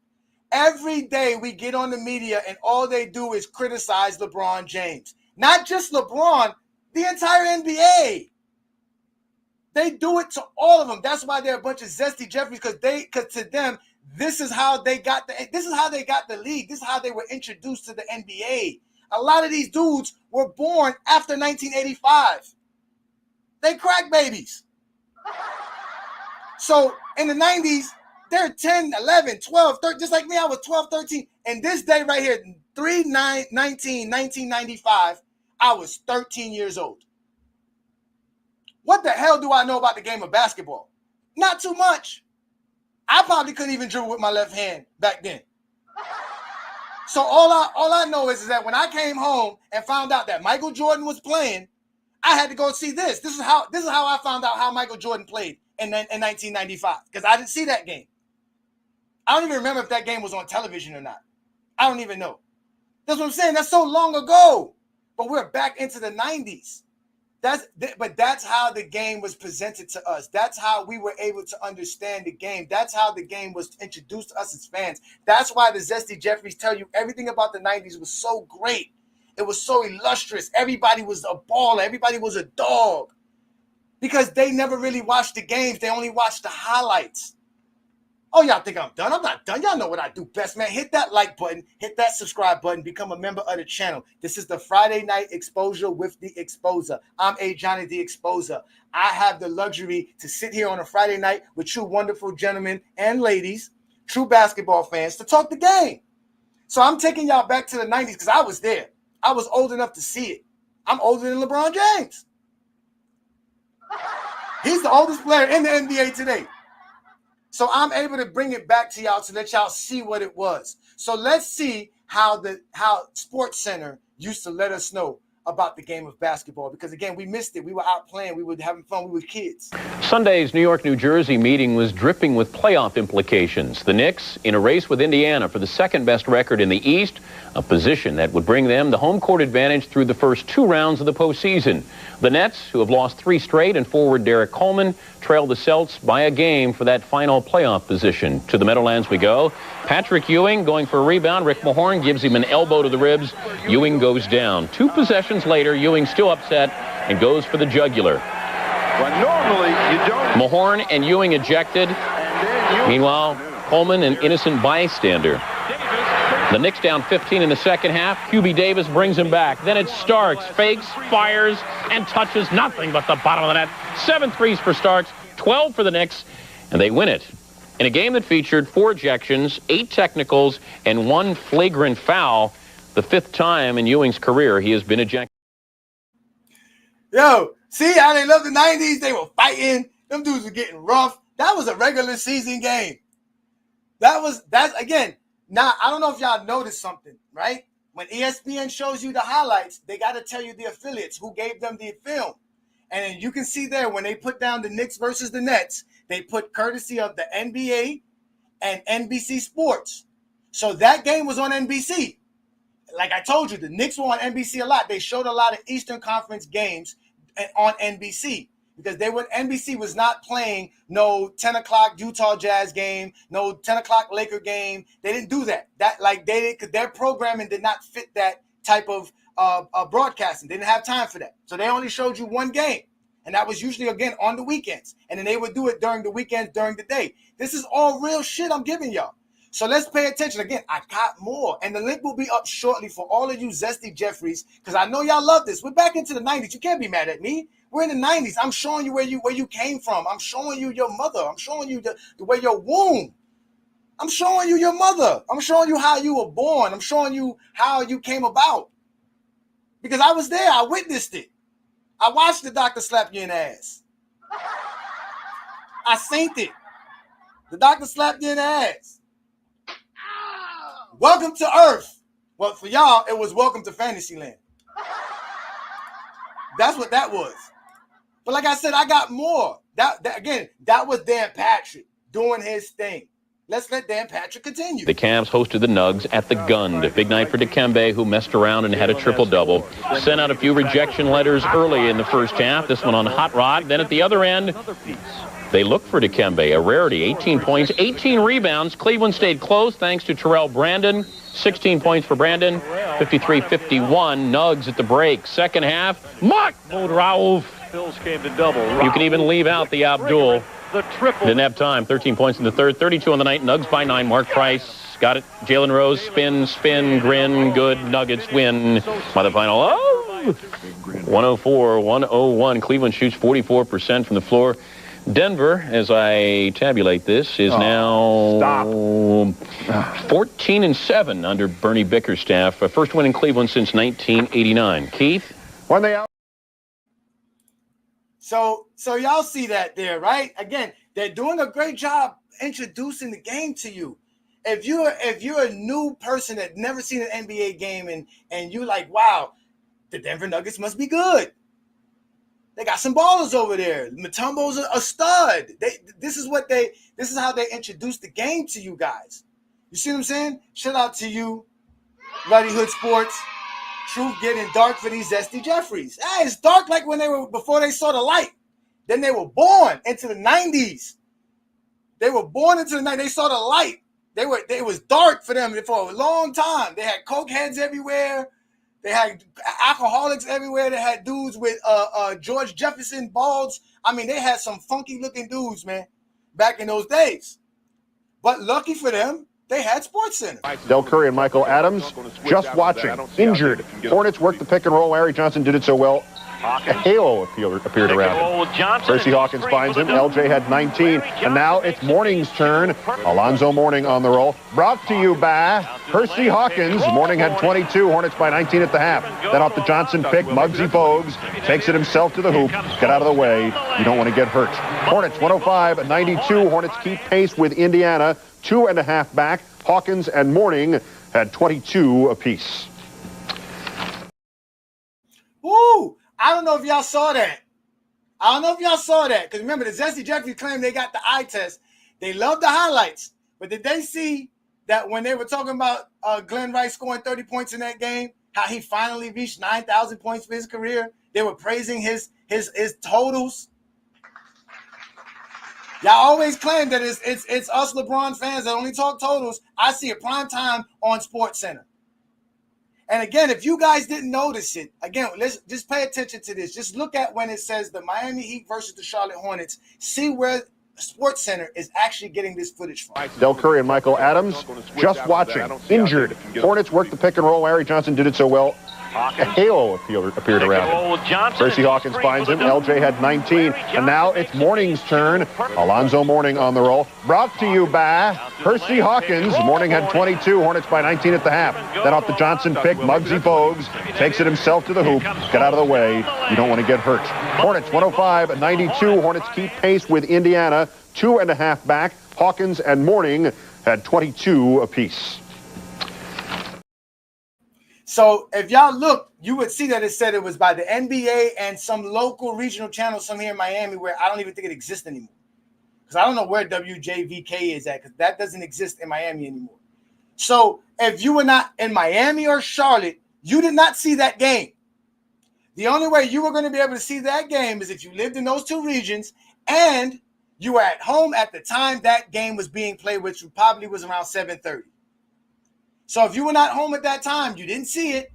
Every day we get on the media and all they do is criticize LeBron James. Not just LeBron, the entire NBA. They do it to all of them. That's why they're a bunch of Zesty Jeffries, because to them, this is how they got the league. This is how they were introduced to the NBA. A lot of these dudes were born after 1985. They crack babies. So in the 90s, they're 10, 11, 12, 13, just like me. I was 12, 13. And this day right here, 1995, I was 13 years old. What the hell do I know about the game of basketball? Not too much. I probably couldn't even dribble with my left hand back then. So all I know is that when I came home and found out that Michael Jordan was playing, I had to go see this. This is how I found out how Michael Jordan played in 1995, because I didn't see that game. I don't even remember if that game was on television or not. I don't even know. That's what I'm saying. That's so long ago. But we're back into the 90s. That's how the game was presented to us. That's how we were able to understand the game. That's how the game was introduced to us as fans. That's why the Zesty Jeffries tell you everything about the 90s was so great. It was so illustrious. Everybody was a baller. Everybody was a dog. Because they never really watched the games. They only watched the highlights. Oh, y'all think I'm done? I'm not done. Y'all know what I do best, man. Hit that like button. Hit that subscribe button. Become a member of the channel. This is the Friday Night Exposure with the Exposer. I'm Ajani the Exposer. I have the luxury to sit here on a Friday night with true wonderful gentlemen and ladies, true basketball fans, to talk the game. So I'm taking y'all back to the 90s because I was there. I was old enough to see it. I'm older than LeBron James. He's the oldest player in the NBA today. So I'm able to bring it back to y'all to let y'all see what it was. So let's see how Sports Center used to let us know about the game of basketball, because again, we missed it. We were out playing. We were having fun. We were kids. Sunday's New York-New Jersey meeting was dripping with playoff implications. The Knicks in a race with Indiana for the second-best record in the East, a position that would bring them the home court advantage through the first 2 rounds of the postseason. The Nets, who have lost 3 straight, and forward Derek Coleman, trailed the Celts by a game for that final playoff position. To the Meadowlands we go. Patrick Ewing going for a rebound. Rick Mahorn gives him an elbow to the ribs. Ewing goes down. 2 possessions later, Ewing still upset and goes for the jugular. Well, normally you don't. Mahorn and Ewing ejected. Meanwhile, Coleman an innocent bystander. The Knicks down 15 in the second half. QB Davis brings him back. Then it's Starks, fakes, fires, and touches nothing but the bottom of the net. 7 threes for Starks, 12 for the Knicks, and they win it. In a game that featured 4 ejections, 8 technicals, and 1 flagrant foul, the 5th time in Ewing's career he has been ejected. Yo, see how they love the 90s? They were fighting. Them dudes were getting rough. That was a regular season game. That's again, now, I don't know if y'all noticed something, right? When ESPN shows you the highlights, they got to tell you the affiliates who gave them the film. And then you can see there when they put down the Knicks versus the Nets, they put courtesy of the NBA and NBC Sports. So that game was on NBC. Like I told you, the Knicks were on NBC a lot. They showed a lot of Eastern Conference games on NBC. Because NBC was not playing no 10 o'clock Utah Jazz game, no 10 o'clock Laker game. They didn't do that. Their programming did not fit that type of broadcasting. They didn't have time for that. So they only showed you 1 game. And that was usually, again, on the weekends. And then they would do it during the weekends, during the day. This is all real shit I'm giving y'all. So let's pay attention. Again, I got more. And the link will be up shortly for all of you Zesty Jeffries, because I know y'all love this. We're back into the 90s. You can't be mad at me. We're in the 90s. I'm showing you where you came from. I'm showing you your mother. I'm showing you the way your womb. I'm showing you your mother. I'm showing you how you were born. I'm showing you how you came about. Because I was there. I witnessed it. I watched the doctor slap you in the ass. I seen it. The doctor slapped you in the ass. Welcome to Earth. Well, for y'all, it was welcome to Fantasyland. That's what that was. But like I said, I got more. That was Dan Patrick doing his thing. Let's let Dan Patrick continue. The Cavs hosted the Nugs at the Gund. Big night for Dikembe, who messed around and had a triple-double. Sent out a few rejection letters early in the first half. This one on Hot Rod. Then at the other end, they looked for Dikembe, a rarity. 18 points, 18 rebounds. Cleveland stayed close thanks to Terrell Brandon. 16 points for Brandon. 53-51. Nugs at the break. Second half, Mark Rauf. Bills came to double. You can even leave out the Abdul. The triple. Didn't have time. 13 points in the third. 32 on the night. Nugs by 9. Mark Price got it. Jalen Rose, spin, grin. Good. Nuggets win by the final. 104-101. Cleveland shoots 44% from the floor. Denver, as I tabulate this, is now 14-7 under Bernie Bickerstaff. First win in Cleveland since 1989. Keith? When they out. So y'all see that there, right? Again, they're doing a great job introducing the game to you. If you're a new person that never seen an NBA game and you're like, wow, the Denver Nuggets must be good. They got some ballers over there. Mutombo's a stud. This is how they introduce the game to you guys. You see what I'm saying? Shout out to you, Ruddy Hood Sports. Truth getting dark for these Zesty Jeffries. It's dark like before they saw the light. Then they were born into the 90s. They were born into the 90s. They saw the light. It was dark for them for a long time. They had coke heads everywhere. They had alcoholics everywhere. They had dudes with George Jefferson balds. I mean, they had some funky looking dudes, man, back in those days. But lucky for them, they had SportsCenter. Del Curry and Michael Adams just watching. Injured. Hornets worked the pick and roll. Larry Johnson did it so well. A halo appeared around him. Percy Hawkins finds him. LJ had 19. And now it's Mourning's turn. Alonzo Mourning on the roll. Brought to you by Percy Hawkins. Mourning had 22. Hornets by 19 at the half. Then off the Johnson pick, Muggsy Bogues takes it himself to the hoop. Get out of the way. You don't want to get hurt. Hornets 105-92. Hornets keep pace with Indiana. 2.5 back. Hawkins and Mourning had 22 apiece. Woo! I don't know if y'all saw that. Because remember, the Zesty Jeffries claimed they got the eye test. They love the highlights. But did they see that when they were talking about Glenn Rice scoring 30 points in that game, how he finally reached 9,000 points for his career? They were praising his totals. Y'all always claim that it's us LeBron fans that only talk totals. I see it prime time on SportsCenter. And again, if you guys didn't notice it, again, let's just pay attention to this. Just look at when it says the Miami Heat versus the Charlotte Hornets. See where SportsCenter is actually getting this footage from. Del Curry and Michael Adams just watching. Injured. Hornets worked the pick and roll. Larry Johnson did it so well. A halo appeared around him. Percy Hawkins finds him. LJ had 19. And now it's Mourning's turn. Alonzo Mourning on the roll. Brought to you by Percy Hawkins. Mourning had 22. Hornets by 19 at the half. Then off the Johnson pick, Muggsy Bogues takes it himself to the hoop. Get out of the way. You don't want to get hurt. Hornets 105-92. Hornets keep pace with Indiana. 2.5 back. Hawkins and Mourning had 22 apiece. So if y'all look, you would see that it said it was by the NBA and some local regional channel, some here in Miami, where I don't even think it exists anymore. Because I don't know where WJVK is at, because that doesn't exist in Miami anymore. So if you were not in Miami or Charlotte, you did not see that game. The only way you were going to be able to see that game is if you lived in those two regions and you were at home at the time that game was being played, which probably was around 7:30. So if you were not home at that time, you didn't see it.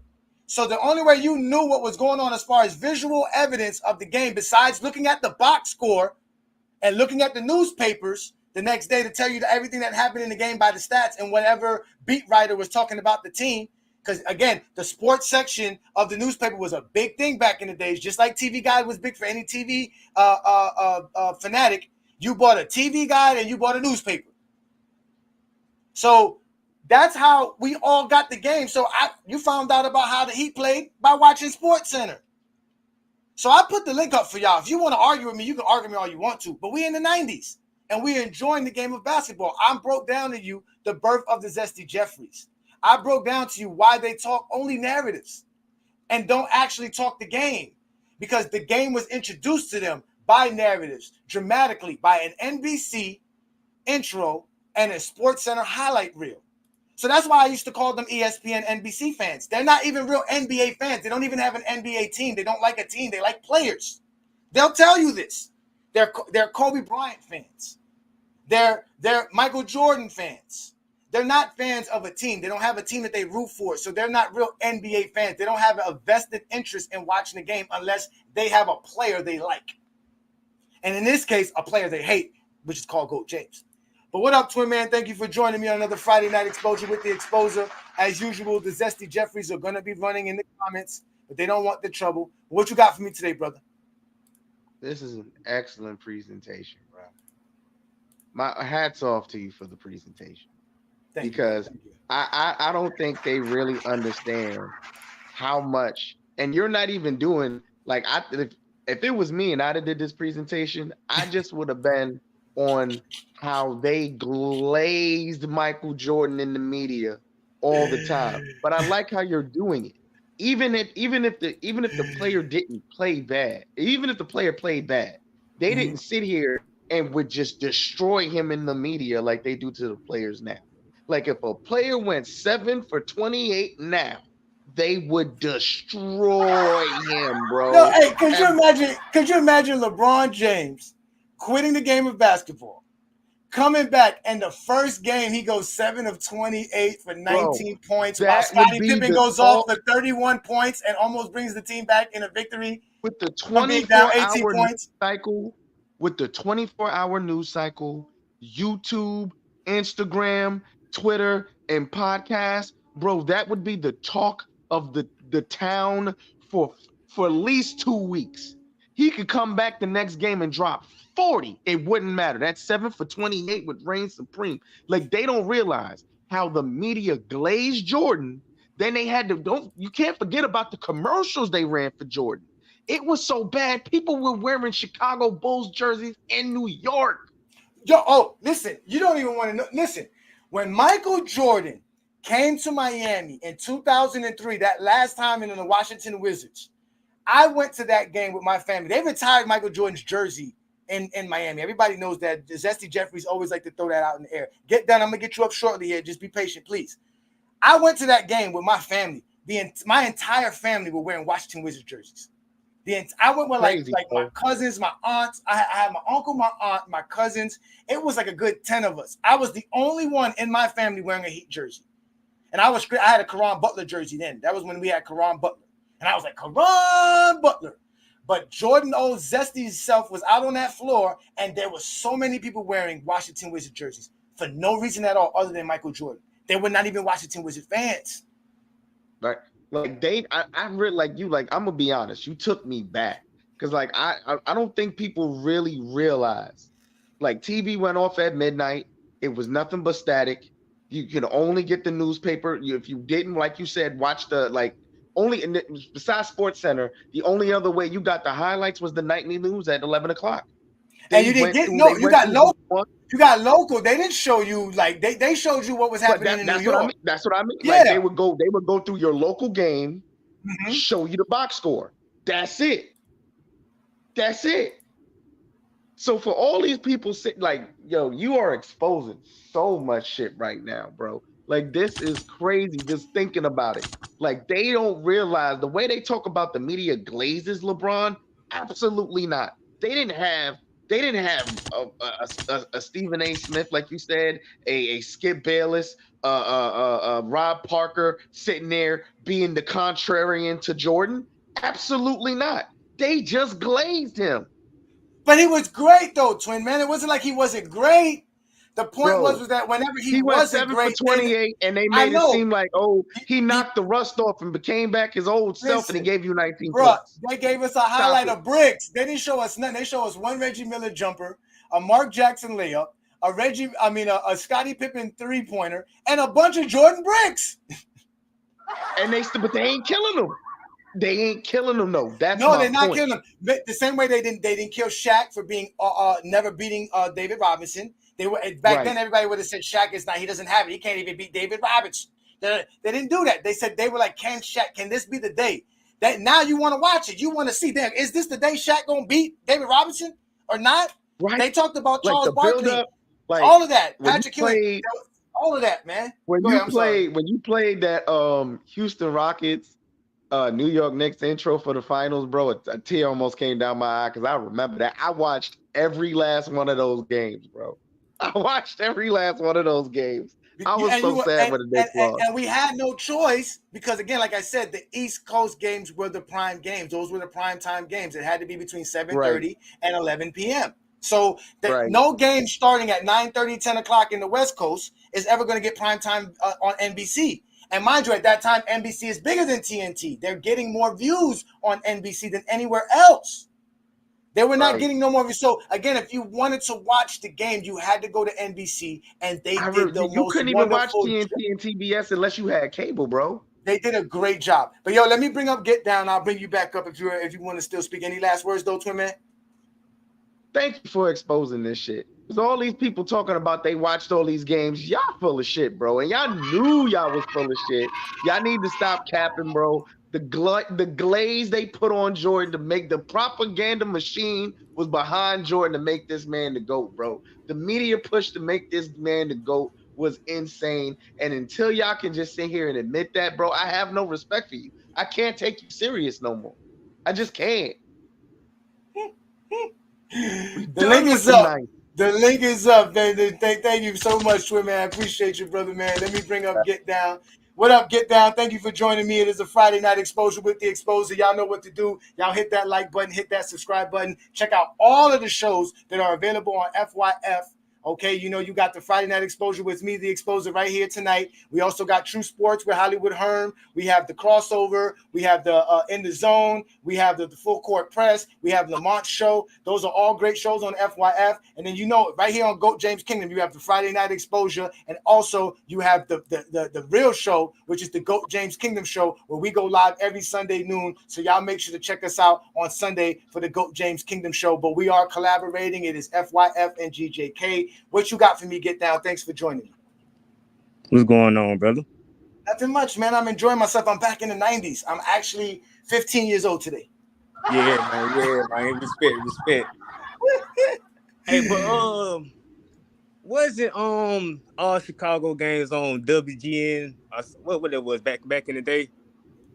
So the only way you knew what was going on as far as visual evidence of the game, besides looking at the box score and looking at the newspapers, the next day to tell you everything that happened in the game by the stats and whatever beat writer was talking about the team. Because, again, the sports section of the newspaper was a big thing back in the days, just like TV Guide was big for any TV fanatic. You bought a TV Guide and you bought a newspaper. So that's how we all got the game. So you found out about how the Heat played by watching SportsCenter. So I put the link up for y'all. If you want to argue with me, you can argue with me all you want to. But we in the 90s, and we're enjoying the game of basketball. I broke down to you the birth of the Zesty Jeffries. I broke down to you why they talk only narratives and don't actually talk the game, because the game was introduced to them by narratives, dramatically, by an NBC intro and a SportsCenter highlight reel. So that's why I used to call them ESPN NBC fans. They're not even real NBA fans. They don't even have an NBA team. They don't like a team. They like players. They'll tell you this. They're Kobe Bryant fans. They're Michael Jordan fans. They're not fans of a team. They don't have a team that they root for. So they're not real NBA fans. They don't have a vested interest in watching the game unless they have a player they like. And in this case, a player they hate, which is called GOAT James. But what up, Twin Man? Thank you for joining me on another Friday Night Exposure with the Exposer. As usual, the Zesty Jeffries are going to be running in the comments, but they don't want the trouble. What you got for me today, brother? This is an excellent presentation, bro. My hats off to you for the presentation. Because I don't think they really understand how much, and you're not even doing, like, if it was me and I did this presentation, I just would have been on how they glazed Michael Jordan in the media all the time. But I like how you're doing it. Even if the player didn't play bad, even if the player played bad, they didn't sit here and would just destroy him in the media like they do to the players now. Like, if a player went 7 for 28 now, they would destroy him, bro. No, hey, could you imagine LeBron James quitting the game of basketball, coming back, and the first game he goes 7 of 28 for 19 points, while Scottie Pippen goes off for 31 points and almost brings the team back in a victory with the 24-hour news cycle, with the 24-hour news cycle, YouTube, Instagram, Twitter, and podcasts, bro. That would be the talk of the town for at least 2 weeks. He could come back the next game and drop 40. It wouldn't matter. That 7 for 28 would reign supreme. Like, they don't realize how the media glazed Jordan. Then they had to, you can't forget about the commercials they ran for Jordan. It was so bad. People were wearing Chicago Bulls jerseys in New York. Listen, you don't even want to know. Listen, when Michael Jordan came to Miami in 2003, that last time in the Washington Wizards, I went to that game with my family. They retired Michael Jordan's jersey in Miami. Everybody knows that. The Zesty Jeffries always like to throw that out in the air. Get done. I'm going to get you up shortly here. Just be patient, please. I went to that game with my family. My entire family were wearing Washington Wizards jerseys. I went with like my cousins, my aunts. I had my uncle, my aunt, my cousins. It was like a good 10 of us. I was the only one in my family wearing a Heat jersey. And I had a Caron Butler jersey then. That was when we had Caron Butler. And I was like, Caron Butler. But Jordan old Zesty's self was out on that floor, and there were so many people wearing Washington Wizards jerseys for no reason at all other than Michael Jordan. They were not even Washington Wizards fans. Like I really, like, you, like, I'm gonna be honest, you took me back. Because, like, I don't think people really realize, like, TV went off at midnight. It was nothing but static. You could only get the newspaper. If you didn't, like you said, watch the, like, only besides SportsCenter, the only other way you got the highlights was the nightly news at 11 o'clock. And you didn't get you got local. You got local. They didn't show you, like, they showed you what was happening in New York. That's what I mean. Yeah. Like, they would go through your local game, show you the box score. That's it. That's it. So for all these people like, yo, you are exposing so much shit right now, bro. Like, this is crazy just thinking about it. Like, they don't realize the way they talk about the media glazes LeBron. Absolutely not. They didn't have a Stephen A. Smith, like you said, a Skip Bayless, Rob Parker sitting there being the contrarian to Jordan. Absolutely not. They just glazed him. But he was great, though, Twin Man. It wasn't like he wasn't great. The point was that whenever he went wasn't 7 great, for 28, and they made it seem like, he knocked the rust off and became back his old self, and he gave you 19 points. They gave us a highlight of bricks. They didn't show us nothing. They showed us one Reggie Miller jumper, a Mark Jackson layup, a Scottie Pippen 3-pointer, and a bunch of Jordan bricks. And but they ain't killing them. They ain't killing them though. They're not killing them. The same way they didn't kill Shaq for being never beating David Robinson. They were then everybody would have said Shaq is not. He doesn't have it. He can't even beat David Robinson. They didn't do that. They said they were like, can this be the day that now you want to watch it? You want to see them? Is this the day Shaq gonna beat David Robinson or not? Right. They talked about Charles Barkley, all of that. Patrick Ewing, all of that, man. When you played that Houston Rockets, New York Knicks intro for the finals, bro, a tear almost came down my eye because I remember that. I watched every last one of those games, bro. I watched every last one of those games. I was so sad when the Knicks lost. And we had no choice because, again, like I said, the East Coast games were the prime games. Those were the prime time games. It had to be between 7:30 and 11 p.m. So no game starting at 9:30, 10 o'clock in the West Coast is ever going to get prime time on NBC. And mind you, at that time, NBC is bigger than TNT. They're getting more views on NBC than anywhere else. They were not getting no more views. So, again, if you wanted to watch the game, you had to go to NBC, and they did the most You couldn't even watch TNT and TBS unless you had cable, bro. They did a great job. But, yo, let me bring up Get Down. I'll bring you back up if you want to still speak. Any last words, though, Twin Man? Thank you for exposing this shit. Because all these people talking about they watched all these games, y'all full of shit, bro. And y'all knew y'all was full of shit. Y'all need to stop capping, bro. The glaze they put on Jordan to make the propaganda machine was behind Jordan to make this man the GOAT, bro. The media push to make this man the GOAT was insane. And until y'all can just sit here and admit that, bro, I have no respect for you. I can't take you serious no more. I just can't. The link is up. The link is up. Thank you so much, Twin Man. I appreciate you, brother, man. Let me bring up Get Down. What up, Get Down? Thank you for joining me. It is a Friday night exposure with the Exposer. Y'all know what to do. Y'all hit that like button, hit that subscribe button. Check out all of the shows that are available on FYF. Okay, you know, you got the Friday Night Exposure with me, the Exposer, right here tonight. We also got True Sports with Hollywood Herm. We have the Crossover. We have the In the Zone. We have the Full Court Press. We have Lamont's Show. Those are all great shows on FYF. And then, you know, right here on GOAT James Kingdom, you have the Friday Night Exposure. And also you have the real show, which is the GOAT James Kingdom Show, where we go live every Sunday noon. So y'all make sure to check us out on Sunday for the GOAT James Kingdom Show. But we are collaborating. It is FYF and GJK. What you got for me, Get Down? Thanks for joining me. What's going on, brother? Nothing much, man. I'm enjoying myself. I'm back in the 90s. I'm actually 15 years old today. Yeah, man. Yeah, man. Respect. Hey, but was it all Chicago games on WGN? What it was back in the day?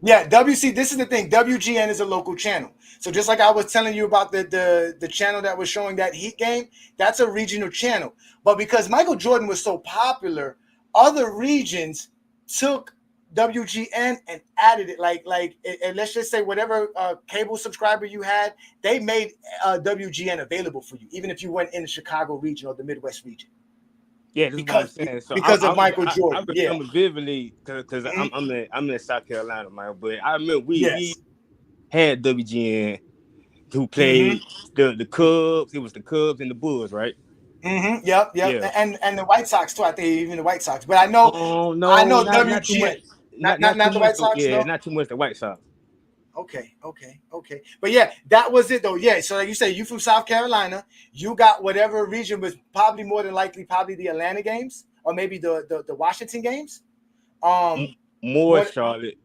Yeah, WC. This is the thing. WGN is a local channel. So just like I was telling you about the channel that was showing that Heat game, that's a regional channel. But because Michael Jordan was so popular, other regions took WGN and added it. Like, and let's just say whatever cable subscriber you had, they made WGN available for you, even if you went in the Chicago region or the Midwest region. Yeah, because of Michael Jordan. I remember vividly because I'm in South Carolina, man. But I remember we had WGN who played the Cubs. It was the Cubs and the Bulls, right? Yep. Yeah. And the White Sox too. I think even the White Sox. But I know. I know WGN. Not the White Sox. Yeah, not too much the White Sox. Okay. But yeah, that was it though. Yeah. So like you say, you from South Carolina, you got whatever region was probably more than likely probably the Atlanta games or maybe the Washington games. More Charlotte.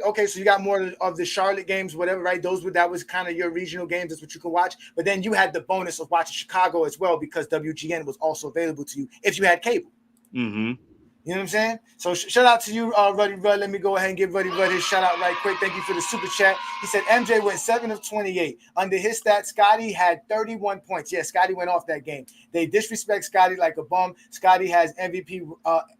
Okay, so you got more of the Charlotte games, whatever, right? That was kind of your regional games. That's what you could watch. But then you had the bonus of watching Chicago as well because WGN was also available to you if you had cable. Mm-hmm. You know what I'm saying? So shout out to you, Ruddy Rudd. Let me go ahead and give Ruddy Rudd his shout out right quick. Thank you for the super chat. He said MJ went 7 of 28. Under his stats, Scotty had 31 points. Yeah, Scotty went off that game. They disrespect Scotty like a bum. Scotty has MVP.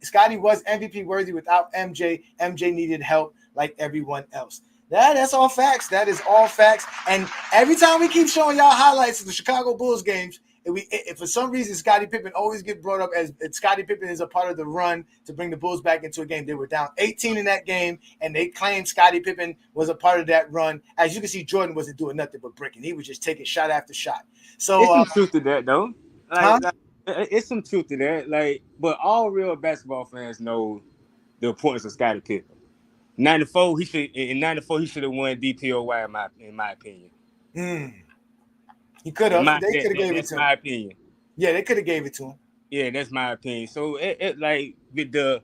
Scotty was MVP worthy without MJ. MJ needed help like everyone else. That's all facts. That is all facts. And every time we keep showing y'all highlights of the Chicago Bulls games, If for some reason Scottie Pippen always get brought up as Scottie Pippen is a part of the run to bring the Bulls back into a game. They were down 18 in that game, and they claimed Scottie Pippen was a part of that run. As you can see, Jordan wasn't doing nothing but bricking. He was just taking shot after shot. So it's some truth to that, though. Like, it's some truth to that. Like, but all real basketball fans know the importance of Scottie Pippen. 94, he should have won DPOY in my opinion. He could have. They could have gave it to him. That's my opinion. Yeah, they could have gave it to him. Yeah, that's my opinion. So it like with the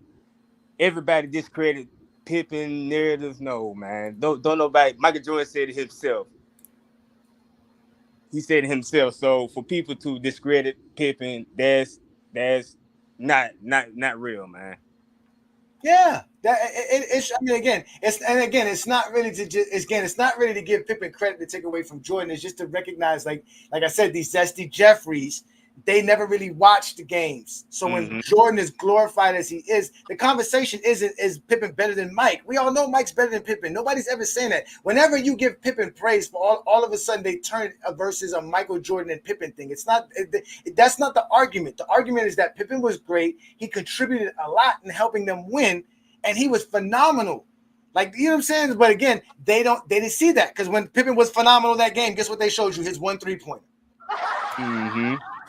everybody discredit Pippen narrative. No, man. Don't nobody. Michael Jordan said it himself. He said it himself. So for people to discredit Pippen, that's not real, man. Yeah, it's. I mean, again, it's not really to just. It's not really to give Pippen credit to take away from Jordan. It's just to recognize, like I said, these Zesty Jeffries, they never really watched the games. So when Jordan is glorified as he is, the conversation isn't is Pippen better than Mike. We all know Mike's better than Pippen. Nobody's ever saying that. Whenever you give Pippen praise, for all of a sudden they turn versus a Michael Jordan and Pippen thing. It's not. That's not the argument. The argument is that Pippen was great. He contributed a lot in helping them win, and he was phenomenal. Like, you know what I'm saying? But again, they didn't see that, because when Pippen was phenomenal that game, guess what they showed you? His 1 3-pointer.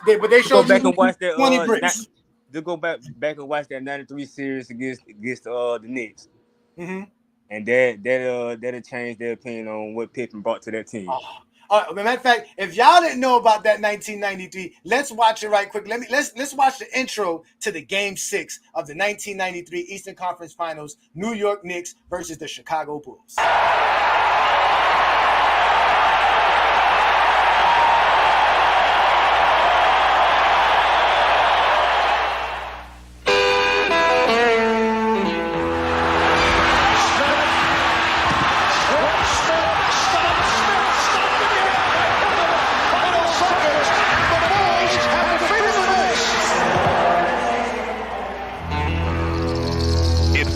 But they showed back and watch that 20 bricks. To go back and watch that 93 series against the Knicks. And that'll change their opinion on what Pippen brought to that team. Matter of fact, if y'all didn't know about that 1993, let's watch it right quick. Let's watch the intro to the Game 6 of the 1993 Eastern Conference Finals, New York Knicks versus the Chicago Bulls.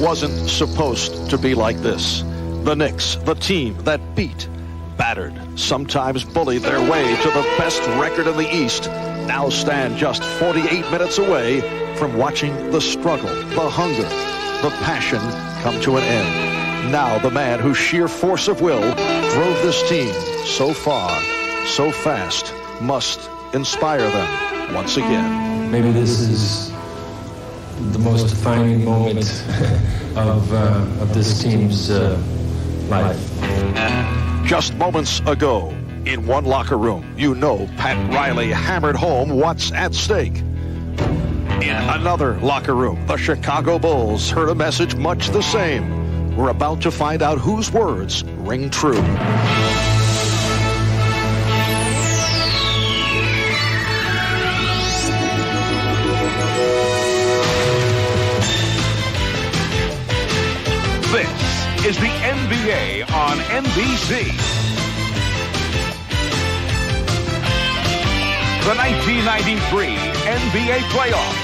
Wasn't supposed to be like this. The Knicks, the team that beat, battered, sometimes bullied their way to the best record in the East, now stand just 48 minutes away from watching the struggle, the hunger, the passion come to an end. Now the man whose sheer force of will drove this team so far, so fast, must inspire them once again. Maybe this is the most defining moment of this team's life. Just moments ago, in one locker room, you know Pat Riley hammered home what's at stake. In another locker room, the Chicago Bulls heard a message much the same. We're about to find out whose words ring true. This is the NBA on NBC. The 1993 NBA playoffs.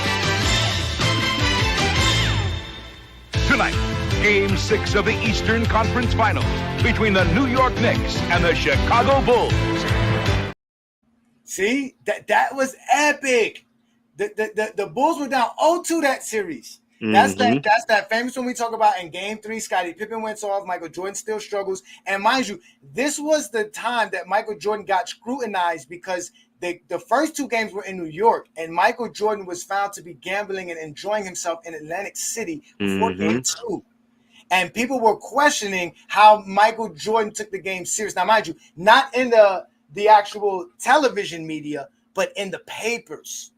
Tonight, Game 6 of the Eastern Conference Finals between the New York Knicks and the Chicago Bulls. See, that was epic. The Bulls were down 0-2 that series. That's that famous one we talk about in Game 3. Scottie Pippen went off. Michael Jordan still struggles. And mind you, this was the time that Michael Jordan got scrutinized because the first 2 games were in New York, and Michael Jordan was found to be gambling and enjoying himself in Atlantic City before Game 2. And people were questioning how Michael Jordan took the game serious. Now, mind you, not in the actual television media, but in the papers.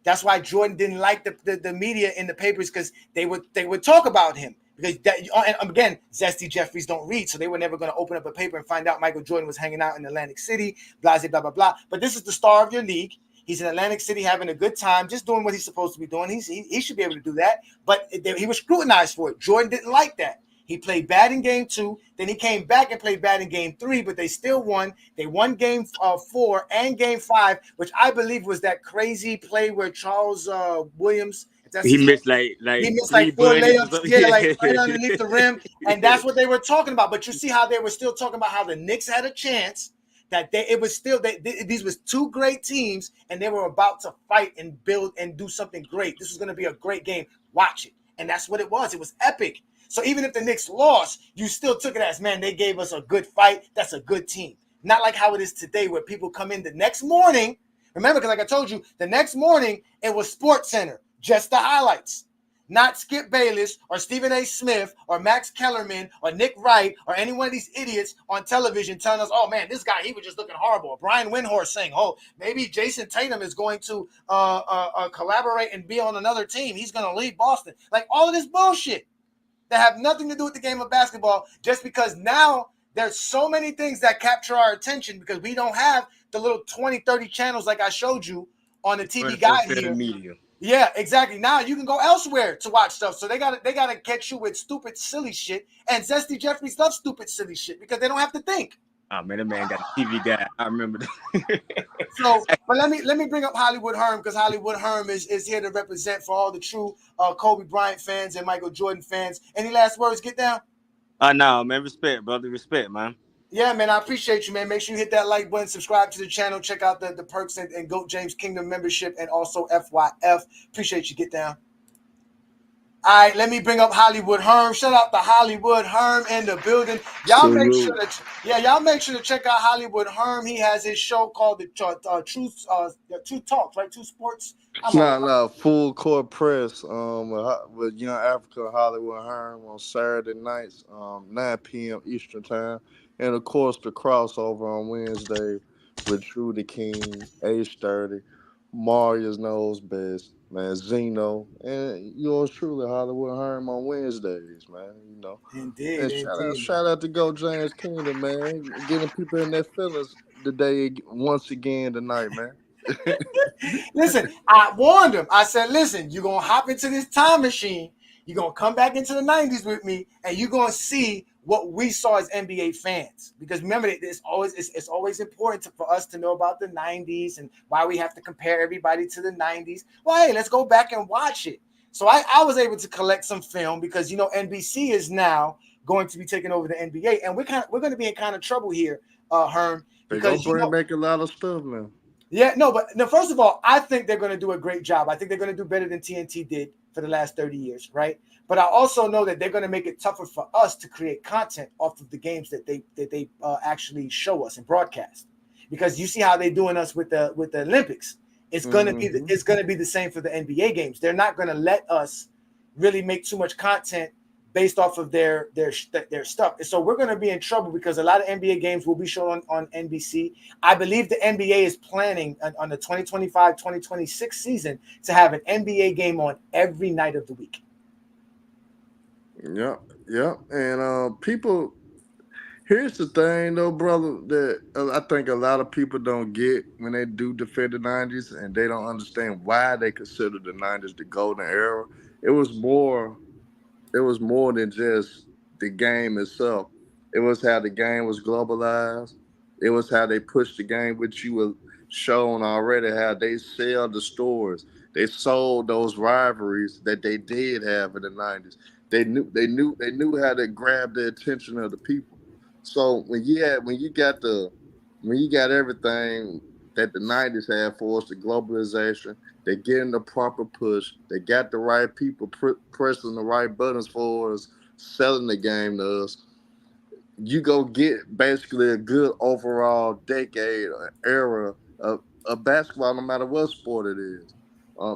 That's why Jordan didn't like the media in the papers, because they would talk about him. Because and again, Zesty Jeffries don't read, so they were never going to open up a paper and find out Michael Jordan was hanging out in Atlantic City, blah, blah, blah, blah. But this is the star of your league. He's in Atlantic City having a good time, just doing what he's supposed to be doing. He should be able to do that. But he was scrutinized for it. Jordan didn't like that. He played bad in Game 2. Then he came back and played bad in Game 3, but they still won. They won Game 4 and Game 5, which I believe was that crazy play where Charles Williams – he missed like 4 layups, like right underneath the rim, and that's what they were talking about. But you see how they were still talking about how the Knicks had a chance. that it was still these was two great teams, and they were about to fight and build and do something great. This was going to be a great game. Watch it, and that's what it was. It was epic. So even if the Knicks lost, you still took it as, man, they gave us a good fight. That's a good team. Not like how it is today, where people come in the next morning. Remember, because like I told you, the next morning it was Sports Center, just the highlights. Not Skip Bayless or Stephen A. Smith or Max Kellerman or Nick Wright or any one of these idiots on television telling us, oh, man, this guy, he was just looking horrible. Or Brian Windhorst saying, oh, maybe Jason Tatum is going to collaborate and be on another team. He's going to leave Boston. Like all of this bullshit that have nothing to do with the game of basketball, just because now there's so many things that capture our attention because we don't have the little 20, 30 channels like I showed you on the TV guide here. Media. Yeah, exactly. Now you can go elsewhere to watch stuff. So they gotta catch you with stupid, silly shit. And Zesty Jeffries loves stupid, silly shit because they don't have to think. Oh man, that man got a TV guy. I remember that. So, but let me bring up Hollywood Herm because Hollywood Herm is here to represent for all the true Kobe Bryant fans and Michael Jordan fans. Any last words? Get down. No, man. Respect, brother. Respect, man. Yeah, man, I appreciate you, man. Make sure you hit that like button, subscribe to the channel, check out the perks and GOAT James Kingdom membership, and also FYF. Appreciate you. Get down. All right, let me bring up Hollywood Herm. Shout out to Hollywood Herm in the building. Y'all make sure to check out Hollywood Herm. He has his show called the Truth Talks, right? Two Sports. Full Court Press with Young Africa Hollywood Herm on Saturday nights, 9 p.m. Eastern Time. And, of course, the crossover on Wednesday with Drew the King, age 30, Marius Knows Best, man, Zeno, and yours truly, Hollywood Herm on Wednesdays, man, you know. Indeed. Shout out to GOAT James Kingdom, man, getting people in their feelings today once again tonight, man. Listen, I warned him. I said, listen, you're going to hop into this time machine. You're going to come back into the 90s with me, and you're going to see what we saw as NBA fans. Because remember, it's always important for us to know about the 90s and why we have to compare everybody to the 90s. Well, hey, let's go back and watch it. So I was able to collect some film because, you know, NBC is now going to be taking over the NBA, and we're going to be in kind of trouble here, Herm. They're going to bring back a lot of stuff now. Yeah, first of all, I think they're going to do a great job. I think they're going to do better than TNT did for the last 30 years, right? But I also know that they're going to make it tougher for us to create content off of the games that they actually show us and broadcast. Because you see how they're doing us with the Olympics. It's going to be the same for the NBA games. They're not going to let us really make too much content based off of their stuff. So we're going to be in trouble because a lot of NBA games will be shown on NBC. I believe the NBA is planning on the 2025-2026 season to have an NBA game on every night of the week. Yeah. And people, here's the thing, though, brother, that I think a lot of people don't get when they do defend the 90s, and they don't understand why they consider the 90s the golden era. It was more than just the game itself. It was how the game was globalized. It was how they pushed the game, which you were shown already, how they sell the stores. They sold those rivalries that they did have in the 90s. They knew how to grab the attention of the people. So when you got everything that the 90s had for us, the globalization, they're getting the proper push. They got the right people pressing the right buttons for us, selling the game to us. You go get basically a good overall decade or era of basketball, no matter what sport it is.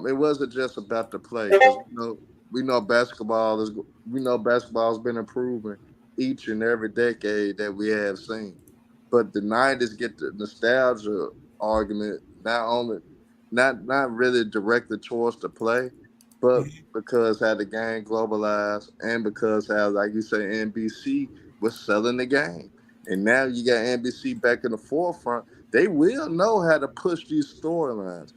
It wasn't just about the play, because we know basketball has been improving each and every decade that we have seen. But the 90s get the nostalgia argument not really directed towards the play, but because how the game globalized and because how, like you say, NBC was selling the game. And now you got NBC back in the forefront. They will know how to push these storylines.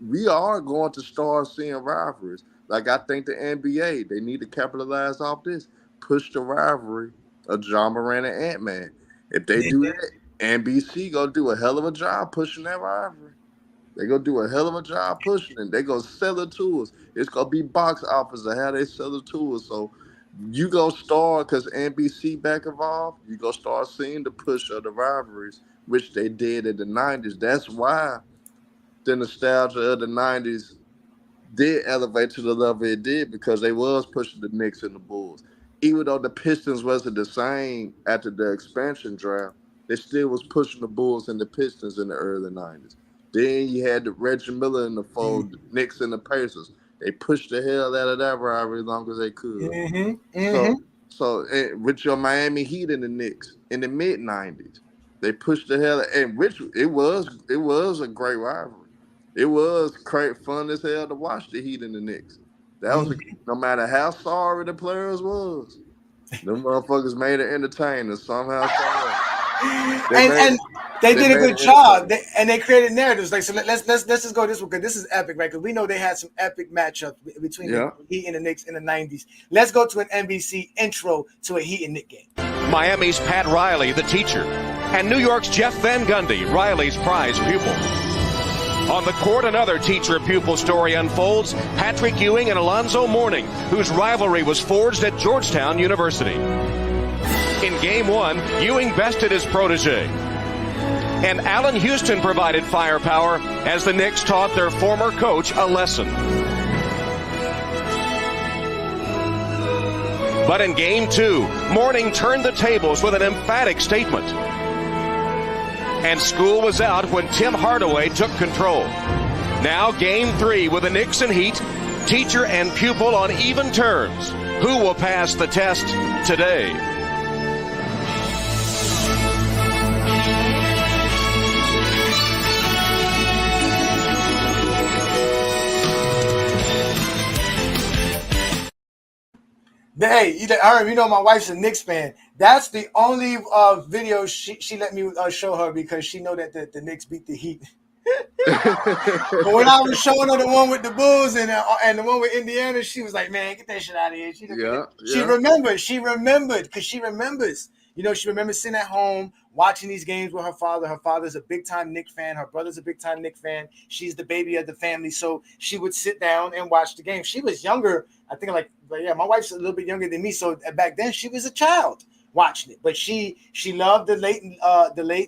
We are going to start seeing rivalries. Like, I think the NBA, they need to capitalize off this. Push the rivalry of John Moran and Ant-Man. If they do that, NBC gonna do a hell of a job pushing that rivalry. They gonna do a hell of a job pushing it. They gonna sell it to us. It's gonna be box office of how they sell it to us. So you gonna start, because NBC back involved, you gonna start seeing the push of the rivalries which they did in the 90s. That's why the nostalgia of the 90s did elevate to the level it did, because they was pushing the Knicks and the Bulls. Even though the Pistons wasn't the same after the expansion draft, they still was pushing the Bulls and the Pistons in the early 90s. Then you had the Reggie Miller in the fold, the Knicks and the Pacers. They pushed the hell out of that rivalry as long as they could. So with your Miami Heat and the Knicks in the mid 90s, they pushed the hell, and which it was a great rivalry. It was great fun as hell to watch the Heat and the Knicks. That was no matter how sorry the players was, them motherfuckers made it entertaining somehow. And they did a good job. They created narratives. Like, so let's just go this way, because this is epic, right? Because we know they had some epic matchups between the Heat and the Knicks in the 90s. Let's go to an NBC intro to a Heat and Knicks game. Miami's Pat Riley, the teacher, and New York's Jeff Van Gundy, Riley's prize pupil. On the court, another teacher-pupil story unfolds. Patrick Ewing and Alonzo Mourning, whose rivalry was forged at Georgetown University. In Game 1, Ewing bested his protege. And Allen Houston provided firepower as the Knicks taught their former coach a lesson. But in Game 2, Mourning turned the tables with an emphatic statement. And school was out when Tim Hardaway took control. Now Game 3 with the Knicks and Heat, teacher and pupil on even terms. Who will pass the test today? Hey, you know my wife's a Knicks fan. That's the only video she let me show her, because she know that the Knicks beat the Heat. But when I was showing her the one with the Bulls and the one with Indiana, she was like, "Man, get that shit out of here." She remembered because she remembers. You know, she remembers sitting at home watching these games with her father. Her father's a big-time Knicks fan. Her brother's a big-time Knicks fan. She's the baby of the family, so she would sit down and watch the game. She was younger, I think, my wife's a little bit younger than me, so back then she was a child watching it. But she loved the late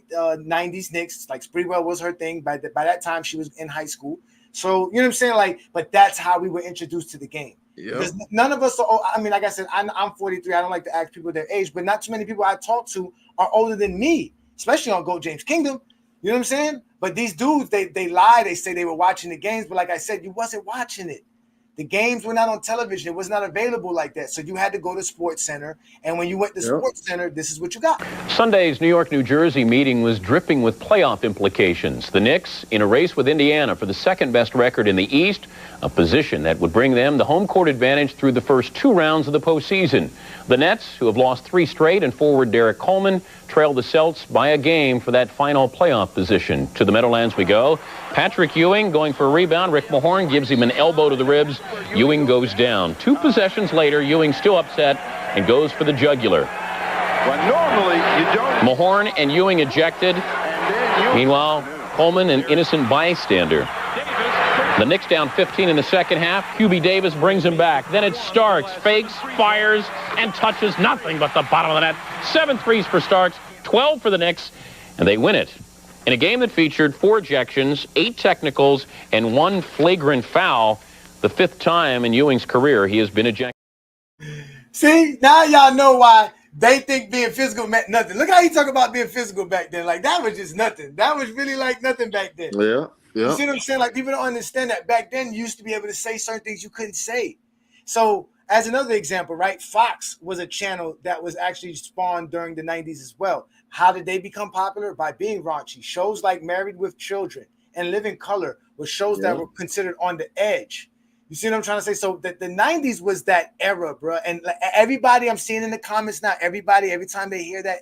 90s Knicks. Like, Sprewell was her thing. By that time, she was in high school. So, you know what I'm saying? Like, but that's how we were introduced to the game. Because none of us are, I mean, like I said, I'm 43. I don't like to ask people their age, but not too many people I talk to are older than me, especially on Go James Kingdom. You know what I'm saying? But these dudes, they lie. They say they were watching the games, but like I said, you wasn't watching it. The games were not on television. It was not available like that. So you had to go to Sports Center. And when you went to Sports Center, this is what you got. Sunday's New York, New Jersey meeting was dripping with playoff implications. The Knicks in a race with Indiana for the second-best record in the East, a position that would bring them the home court advantage through the first 2 rounds of the postseason. The Nets, who have lost 3 straight, and forward Derek Coleman, trailed the Celts by a game for that final playoff position. To the Meadowlands we go. Patrick Ewing going for a rebound. Rick Mahorn gives him an elbow to the ribs. Ewing goes down. 2 possessions later, Ewing still upset and goes for the jugular. Well, normally you don't. Mahorn and Ewing ejected. Meanwhile, Coleman an innocent bystander. The Knicks down 15 in the second half. QB Davis brings him back. Then it's Starks, fakes, fires, and touches nothing but the bottom of the net. 7 threes for Starks, 12 for the Knicks, and they win it. In a game that featured 4 ejections, 8 technicals, and 1 flagrant foul, the 5th time in Ewing's career he has been ejected. See, now y'all know why they think being physical meant nothing. Look how he talk about being physical back then. Like, that was just nothing. That was really like nothing back then. Yeah. You see what I'm saying? Like, people don't understand that back then you used to be able to say certain things you couldn't say. So, as another example, right, Fox was a channel that was actually spawned during the 90s as well. How did they become popular? By being raunchy. Shows like Married with Children and Living Color were shows that were considered on the edge. You see what I'm trying to say? So the 90s was that era, bro. And everybody I'm seeing in the comments now, every time they hear that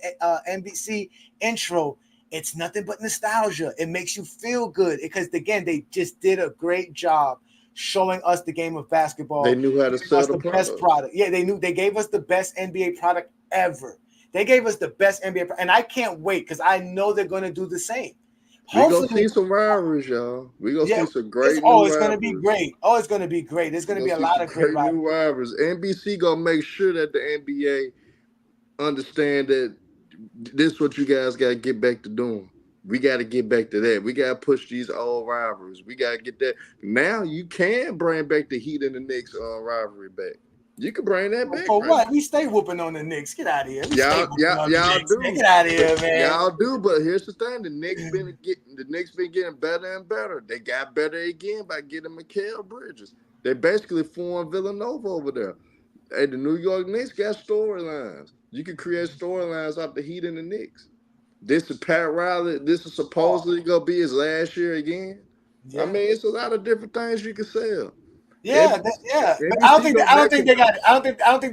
NBC intro, it's nothing but nostalgia. It makes you feel good because, again, they just did a great job showing us the game of basketball. They knew how to sell the best product. Yeah, they knew. They gave us the best NBA product ever. They gave us the best NBA product. And I can't wait because I know they're going to do the same. We're going to see some rivalries, y'all. We're going to see some great it's going to be great. Oh, it's going to be great. There's going to be a lot of great new rivalries. NBC going to make sure that the NBA understand that this is what you guys got to get back to doing. We got to get back to that. We got to push these old rivalries. We got to get that. Now you can bring back the Heat and the Knicks rivalry back. You can bring that back. For what? We stay whooping on the Knicks. Get out of here. Y'all do. Get out of here, man. Y'all do, but here's the thing: the Knicks been getting better and better. They got better again by getting Mikal Bridges. They basically formed Villanova over there. Hey, the New York Knicks got storylines. You can create storylines off the Heat and the Knicks. This is Pat Riley. This is supposedly gonna be his last year again. Yeah. I mean, it's a lot of different things you can sell. Yeah. But I don't think they're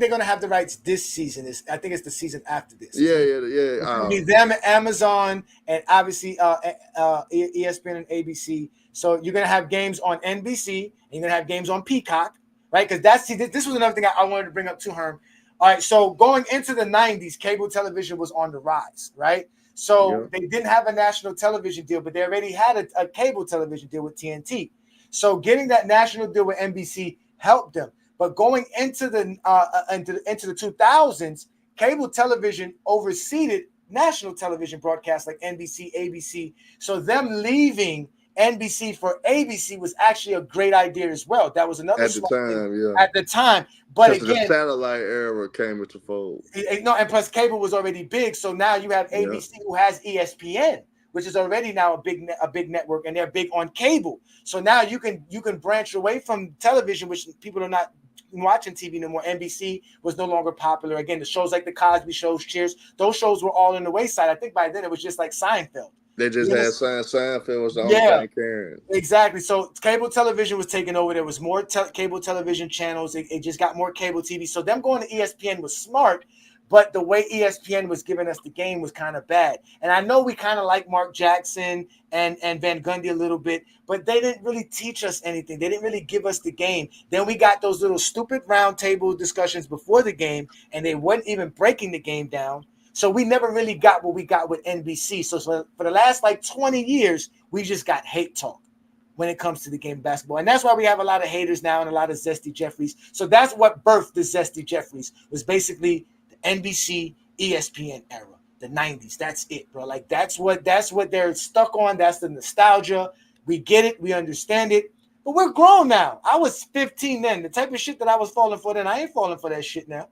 gonna have the rights this season. I think it's the season after this. Yeah. It's gonna be them, Amazon, and obviously ESPN and ABC. So you're gonna have games on NBC and you're gonna have games on Peacock, right? Because this was another thing I wanted to bring up to Herm. All right, so going into the 90s, cable television was on the rise, right? So they didn't have a national television deal, but they already had a cable television deal with TNT. So getting that national deal with NBC helped them. But going into the 2000s, cable television overseeded national television broadcasts like NBC, ABC. So them leaving NBC for ABC was actually a great idea as well. That was another at the time. But again, the satellite era came into fold. No, and plus cable was already big. So now you have ABC who has ESPN, which is already now a big network, and they're big on cable. So now you can branch away from television, which people are not watching TV no more. NBC was no longer popular. Again, the shows like the Cosby Shows, Cheers, those shows were all in the wayside. I think by then it was just like Seinfeld. They just had Seinfeld was the only thing carrying. Exactly. So cable television was taking over. There was more cable television channels. It just got more cable TV. So them going to ESPN was smart, but the way ESPN was giving us the game was kind of bad. And I know we kind of like Mark Jackson and Van Gundy a little bit, but they didn't really teach us anything. They didn't really give us the game. Then we got those little stupid roundtable discussions before the game, and they weren't even breaking the game down. So we never really got what we got with NBC. So for the last 20 years, we just got hate talk when it comes to the game of basketball. And that's why we have a lot of haters now and a lot of Zesty Jeffries. So that's what birthed the Zesty Jeffries, was basically the NBC, ESPN era, the 90s. That's it, bro. That's what they're stuck on. That's the nostalgia. We get it. We understand it. But we're grown now. I was 15 then. The type of shit that I was falling for then, I ain't falling for that shit now.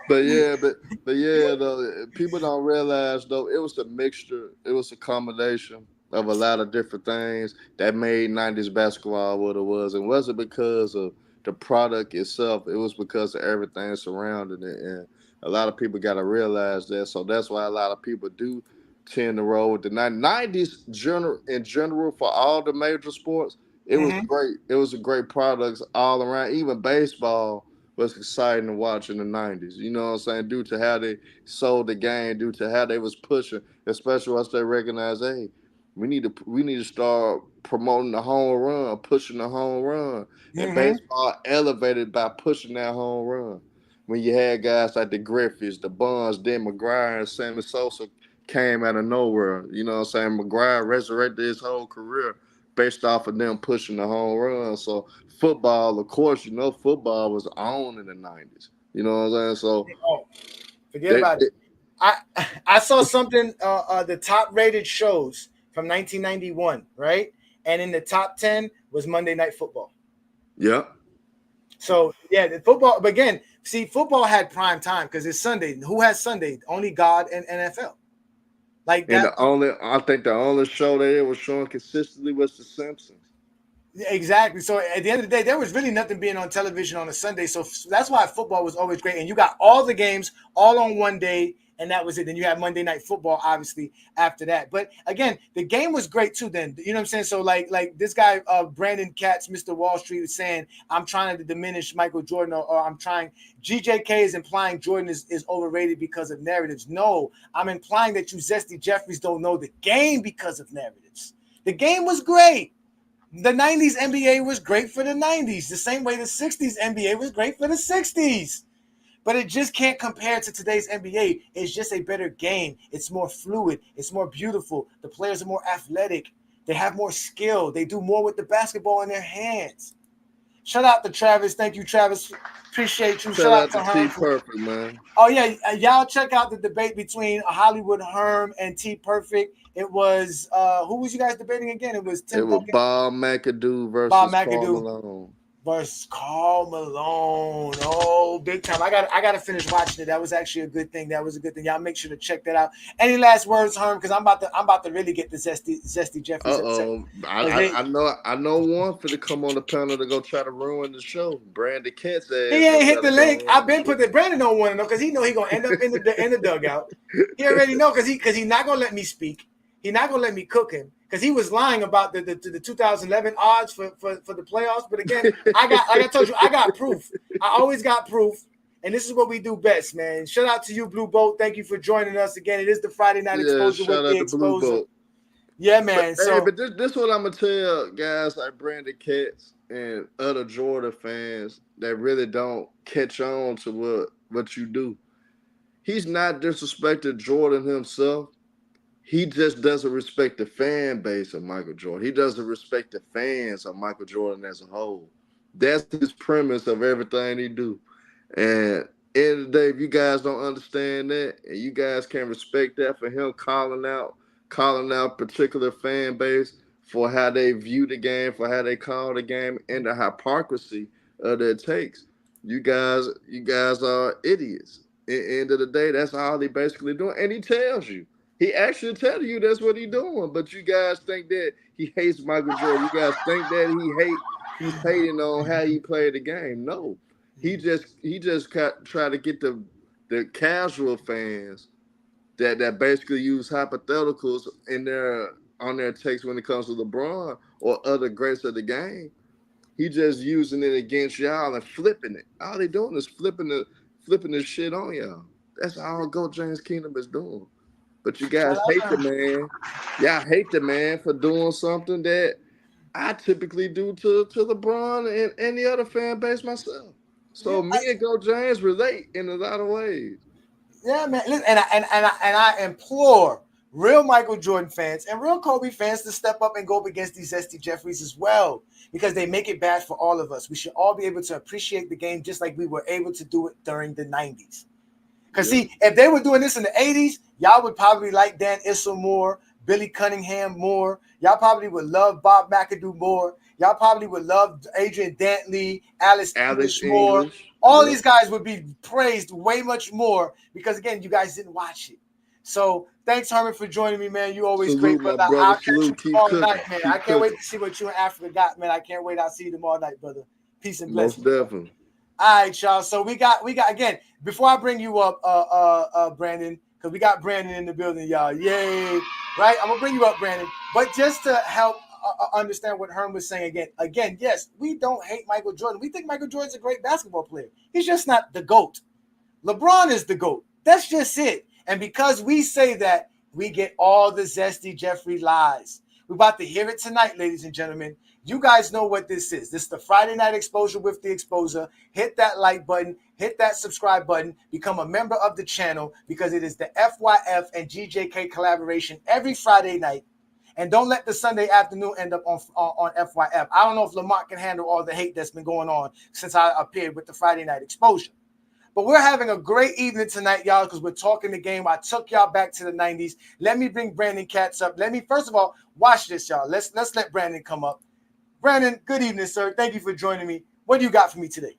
But though, people don't realize though, it was a mixture, it was a combination of a lot of different things that made 90s basketball what it was. It wasn't because of the product itself, it was because of everything surrounding it. And a lot of people got to realize that. So that's why a lot of people do tend to roll with the 90s in general for all the major sports. It was great. It was a great products all around. Even baseball was exciting to watch in the 90s. You know what I'm saying? Due to how they sold the game, due to how they was pushing, especially once they recognized, hey, we need to start promoting the home run, pushing the home run. And baseball elevated by pushing that home run. When you had guys like the Griffiths, the Bonds, Dan McGuire, and Sammy Sosa came out of nowhere. You know what I'm saying? McGuire resurrected his whole career based off of them pushing the home run. So football, of course, football was on in the 90s. You know what I'm saying? So forget about it. I saw something, the top rated shows from 1991, right? And in the top 10 was Monday Night Football. Yeah. So the football, but again, see, football had prime time because it's Sunday. Who has Sunday? Only God and NFL. Like that. And I think the only show that it was showing consistently was The Simpsons. Exactly. So at the end of the day, there was really nothing being on television on a Sunday. So that's why football was always great. And you got all the games all on one day, and that was it. Then you had Monday Night Football, obviously, after that. But again, the game was great too then. You know what I'm saying? So like this guy, Brandon Katz, Mr. Wall Street, was saying, I'm trying to diminish Michael Jordan, or I'm trying. GJK is implying Jordan is overrated because of narratives. No, I'm implying that you Zesty Jeffries don't know the game because of narratives. The game was great. The 90s NBA was great for the 90s, the same way the 60s NBA was great for the 60s. But it just can't compare to today's NBA. It's just a better game. It's more fluid. It's more beautiful. The players are more athletic. They have more skill. They do more with the basketball in their hands. Shout out to Travis. Thank you, Travis. Appreciate you. Shout out to Herm. T Perfect, man. Oh, yeah. Y'all check out the debate between Hollywood Herm and T Perfect. It was, who was you guys debating again? It was Tim Duncan. Bob McAdoo versus Karl Malone. Versus Karl Malone. Oh, big time. I got to finish watching it. That was actually a good thing. Y'all make sure to check that out. Any last words, Herm? Because I'm about to really get the Zesty Jeffries upset. I know one for to come on the panel to go try to ruin the show. Brandon Kent's ass. He ain't hit the link. I've been put that. Brandon don't want to know because he know he gonna end up in the dugout. He already know because he not gonna let me speak. He not gonna let me cook him. Because he was lying about the 2011 odds for the playoffs. But again, like I told you, I got proof. I always got proof. And this is what we do best, man. Shout out to you, Blue Boat. Thank you for joining us again. It is the Friday Night Exposure with the Exposure. Yeah, man. But this what I'm going to tell guys like Brandon Katz and other Jordan fans that really don't catch on to what you do. He's not disrespecting Jordan himself. He just doesn't respect the fan base of Michael Jordan. He doesn't respect the fans of Michael Jordan as a whole. That's his premise of everything he do. And end of the day, if you guys don't understand that, and you guys can't respect that for him calling out particular fan base for how they view the game, for how they call the game, and the hypocrisy that it takes, you guys are idiots. At the end of the day, that's all he basically doing. And he tells you. He actually tells you that's what he's doing, but you guys think that he hates Michael Jordan. You guys think that he's hating on how he played the game. No, he just try to get the casual fans that basically use hypotheticals on their takes when it comes to LeBron or other greats of the game. He just using it against y'all and flipping it. All they doing is flipping the shit on y'all. That's all Goat James Kingdom is doing. But you guys hate the man. Y'all hate the man for doing something that I typically do to LeBron and any other fan base myself. So me and Go James relate in a lot of ways. Yeah, man. Listen, and I implore real Michael Jordan fans and real Kobe fans to step up and go up against these Zesty Jeffries as well, because they make it bad for all of us. We should all be able to appreciate the game just like we were able to do it during the 90s. Because, see, if they were doing this in the 80s, y'all would probably like Dan Issel more, Billy Cunningham more. Y'all probably would love Bob McAdoo more. Y'all probably would love Adrian Dantley, Alice English more. All these guys would be praised way much more because, again, you guys didn't watch it. So thanks, Herman, for joining me, man. You always great, brother. I'll catch you tomorrow night, man. I can't wait to see what you and Africa got, man. I can't wait. I'll see you tomorrow night, brother. Peace and blessings. Most definitely. All right, y'all. So we got again, before I bring you up, Brandon, because we got Brandon in the building, y'all. Yay. Right? I'm going to bring you up, Brandon. But just to help understand what Herm was saying again, yes, we don't hate Michael Jordan. We think Michael Jordan's a great basketball player. He's just not the GOAT. LeBron is the GOAT. That's just it. And because we say that, we get all the Zesty Jeffrey lies. We're about to hear it tonight, ladies and gentlemen. You guys know what this is. This is the Friday Night Exposure with the Exposer. Hit that like button. Hit that subscribe button. Become a member of the channel because it is the FYF and GJK collaboration every Friday night. And don't let the Sunday afternoon end up on FYF. I don't know if Lamont can handle all the hate that's been going on since I appeared with the Friday Night Exposure. But we're having a great evening tonight, y'all, because we're talking the game. I took y'all back to the 90s. Let me bring Brandon Katz up. Let me, first of all, watch this, y'all. Let's let Brandon come up. Brandon, good evening, sir. Thank you for joining me. What do you got for me today?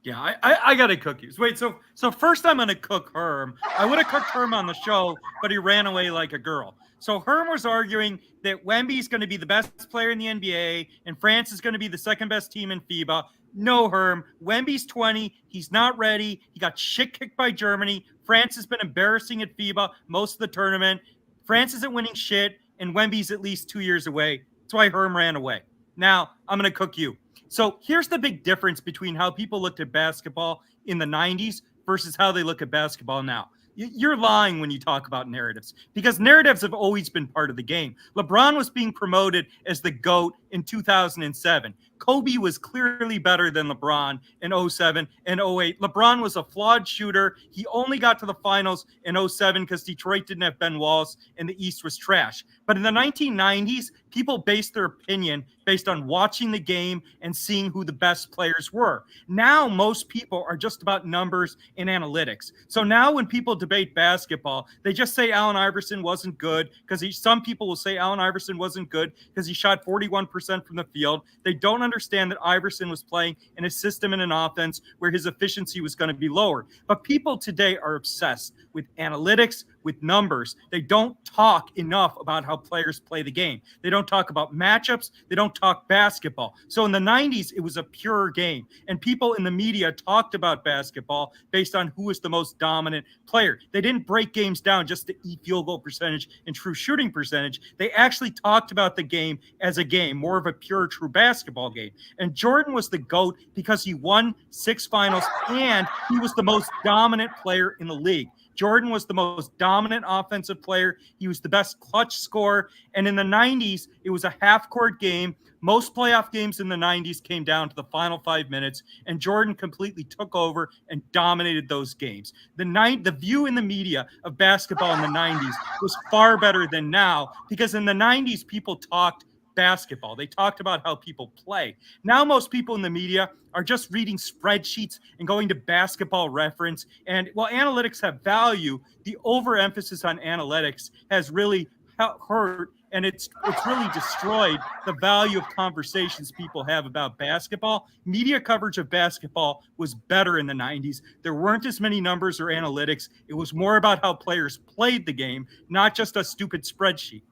Yeah, I got to cook you. Wait, so first I'm going to cook Herm. I would have cooked Herm on the show, but he ran away like a girl. So Herm was arguing that Wemby's going to be the best player in the NBA and France is going to be the second best team in FIBA. No, Herm. Wemby's 20. He's not ready. He got shit kicked by Germany. France has been embarrassing at FIBA most of the tournament. France isn't winning shit, and Wemby's at least 2 years away. That's why Herm ran away. Now, I'm going to cook you. So here's the big difference between how people looked at basketball in the 90s versus how they look at basketball now. You're lying when you talk about narratives because narratives have always been part of the game. LeBron was being promoted as the GOAT in 2007. Kobe was clearly better than LeBron in 07 and 08. LeBron was a flawed shooter. He only got to the finals in 07 because Detroit didn't have Ben Wallace and the East was trash. But in the 1990s, people based their opinion based on watching the game and seeing who the best players were. Now, most people are just about numbers and analytics. So now when people debate basketball, they just say Allen Iverson wasn't good because some people will say Allen Iverson wasn't good because he shot 41% from the field. They don't understand that Iverson was playing in a system and an offense where his efficiency was going to be lower. But people today are obsessed with analytics, with numbers. They don't talk enough about how players play the game. They don't talk about matchups. They don't talk basketball. So in the 90s, it was a pure game. And people in the media talked about basketball based on who was the most dominant player. They didn't break games down just to field goal percentage and true shooting percentage. They actually talked about the game as a game, more of a pure, true basketball game. And Jordan was the GOAT because he won 6 finals and he was the most dominant player in the league. Jordan was the most dominant offensive player. He was the best clutch scorer. And in the 90s, it was a half-court game. Most playoff games in the 90s came down to the final 5 minutes, and Jordan completely took over and dominated those games. The view in the media of basketball in the 90s was far better than now because in the 90s, people talked basketball. They talked about how people play. Now most people in the media are just reading spreadsheets and going to Basketball Reference. And while analytics have value, the overemphasis on analytics has really hurt, and it's really destroyed the value of conversations people have about basketball. Media coverage of basketball was better in the 90s. There weren't as many numbers or analytics. It was more about how players played the game, not just a stupid spreadsheet.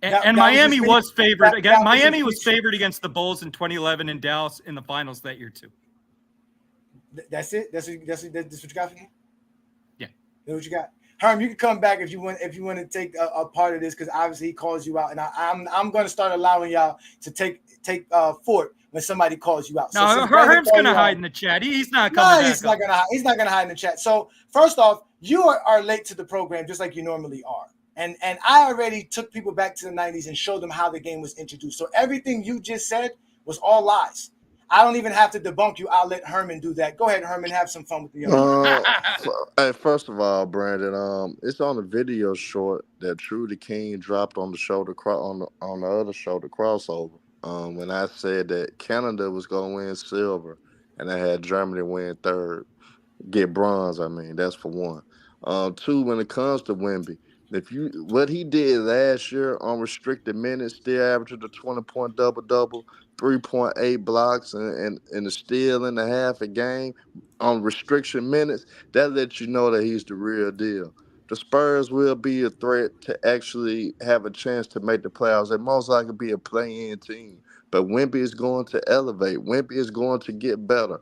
And Miami was favored against Miami was favored against the Bulls in 2011 in Dallas in the finals that year too. That's it. That's what you got for me. Yeah, that's what you got. Herm, you can come back if you want to take a part of this because obviously he calls you out, and I'm going to start allowing y'all to take fort when somebody calls you out. No, Herm's going to hide in the chat. He's not coming back. He's not going to hide in the chat. So first off, you are late to the program just like you normally are. And I already took people back to the 90s and showed them how the game was introduced. So everything you just said was all lies. I don't even have to debunk you. I'll let Herman do that. Go ahead, Herman. Have some fun with the other. Hey, first of all, Brandon, it's on the video short that Trudy King dropped on the shoulder on the other shoulder crossover. When I said that Canada was going to win silver, and I had Germany win third, get bronze. I mean, that's for one. 2, when it comes to Wemby. What he did last year on restricted minutes, still averaging a 20-point double-double, 3.8 blocks, and a steal and a half a game on restriction minutes, that lets you know that he's the real deal. The Spurs will be a threat to actually have a chance to make the playoffs. They most likely be a play-in team. But Wemby is going to elevate. Wemby is going to get better.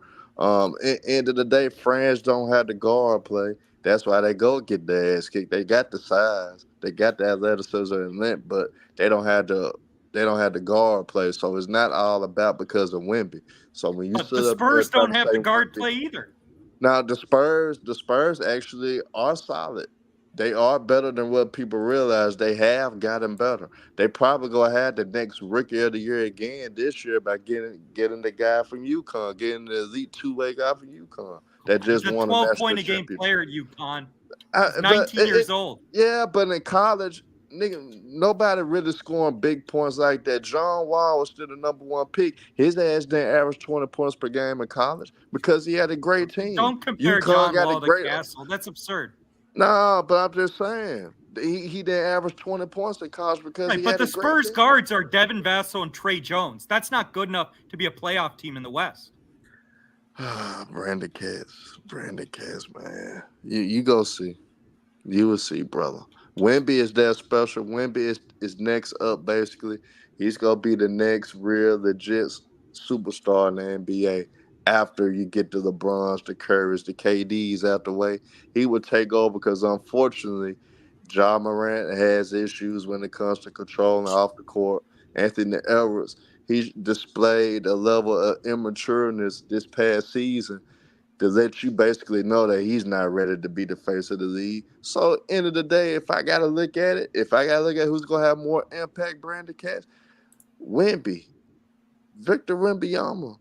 End of the day, France don't have the guard play. That's why they go get their ass kicked. They got the size, they got the athleticism and length, but they don't have the guard play. So it's not all about because of Wemby. So when you the Spurs don't have the guard play either. Now the Spurs actually are solid. They are better than what people realize. They have gotten better. They probably gonna have the next Rookie of the Year again this year by getting the guy from UConn, getting the elite two-way guy from UConn. That just He's a won 12-point-a-game player at UConn. He's 19 years old. Yeah, but in college, nigga, nobody really scoring big points like that. John Wall was still the number 1 pick. His ass didn't average 20 points per game in college because he had a great team. Don't compare John Wall to Castle. That's absurd. No, but I'm just saying. He didn't average 20 points in college because he had a great team. But the Spurs guards are Devin Vassell and Trey Jones. That's not good enough to be a playoff team in the West. Brandon Katz, man. You go see. You will see, brother. Wemby is that special. Wemby is next up, basically. He's going to be the next real, legit superstar in the NBA after you get to the LeBrons, the Currys, the KDs out the way. He would take over because, unfortunately, Ja Morant has issues when it comes to controlling off the court. Anthony Edwards, he displayed a level of immatureness this past season to let you basically know that he's not ready to be the face of the league. So, end of the day, if I got to look at it, if I got to look at who's going to have more impact branded catch, Wemby, Victor Wembanyama.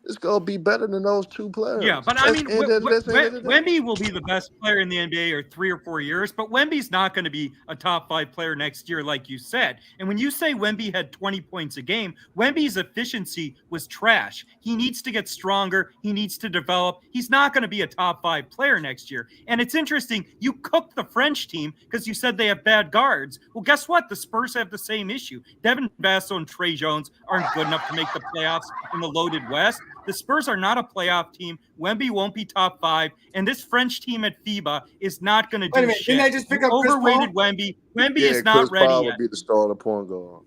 It's going to be better than those two players. Yeah, but I mean, Wemby will be the best player in the NBA or 3 or 4 years, but Wemby's not going to be a top 5 player next year, like you said. And when you say Wemby had 20 points a game, Wemby's efficiency was trash. He needs to get stronger. He needs to develop. He's not going to be a top 5 player next year. And it's interesting, you cooked the French team because you said they have bad guards. Well, guess what? The Spurs have the same issue. Devin Vassell and Trey Jones aren't good enough to make the playoffs in the loaded West. The Spurs are not a playoff team. Wemby won't be top 5, and this French team at FIBA is not going to do shit. Didn't they just pick up overrated Wemby? Wemby is not ready Paul yet. Would be the starter point guard.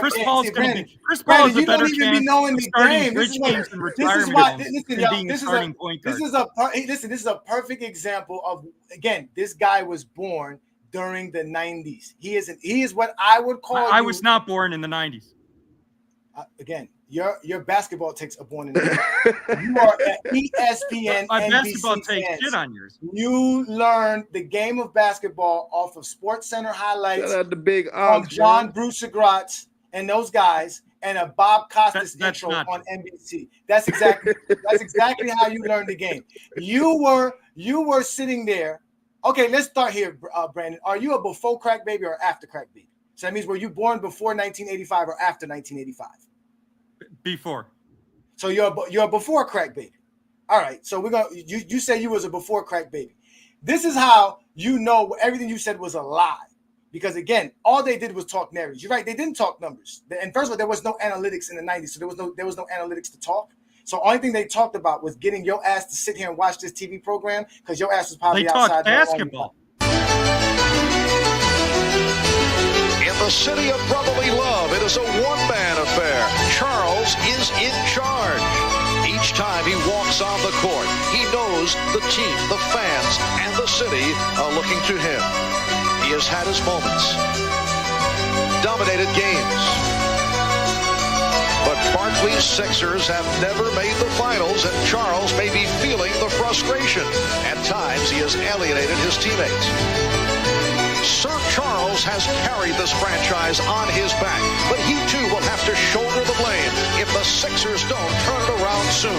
Chris Paul is going to be. Chris Paul is a better chance of starting Rich James in retirement than being a starting point guard. This is a perfect example of, again, this guy was born during the 90s. He is what I would call. I was not born in the 90s. Again. Your basketball takes are born in the You are at ESPN. My NBC basketball takes fans. shit on yours. You learned the game of basketball off of Sports Center highlights. Shout out the big from John Bruce Gratz and those guys, and a Bob Costas intro on NBC. That's exactly how you learned the game. You were sitting there. Okay, let's start here, Brandon. Are you a before crack baby or after crack baby? So that means were you born before 1985 or after 1985? Before. So you're a before crack baby. All right. So you say you was a before crack baby. This is how you know everything you said was a lie. Because again, all they did was talk narratives. You're right, they didn't talk numbers. And first of all, there was no analytics in the 90s, so there was no analytics to talk. So only thing they talked about was getting your ass to sit here and watch this TV program because your ass was probably outside. They talked basketball. In the city of brotherly love, it is a one-man affair. Charles is in charge. Each time he walks on the court, he knows the team, the fans, and the city are looking to him. He has had his moments, dominated games. But Barkley's Sixers have never made the finals, and Charles may be feeling the frustration. At times, he has alienated his teammates. Sir Charles has carried this franchise on his back, but he too will have to shoulder the blame if the Sixers don't turn it around soon.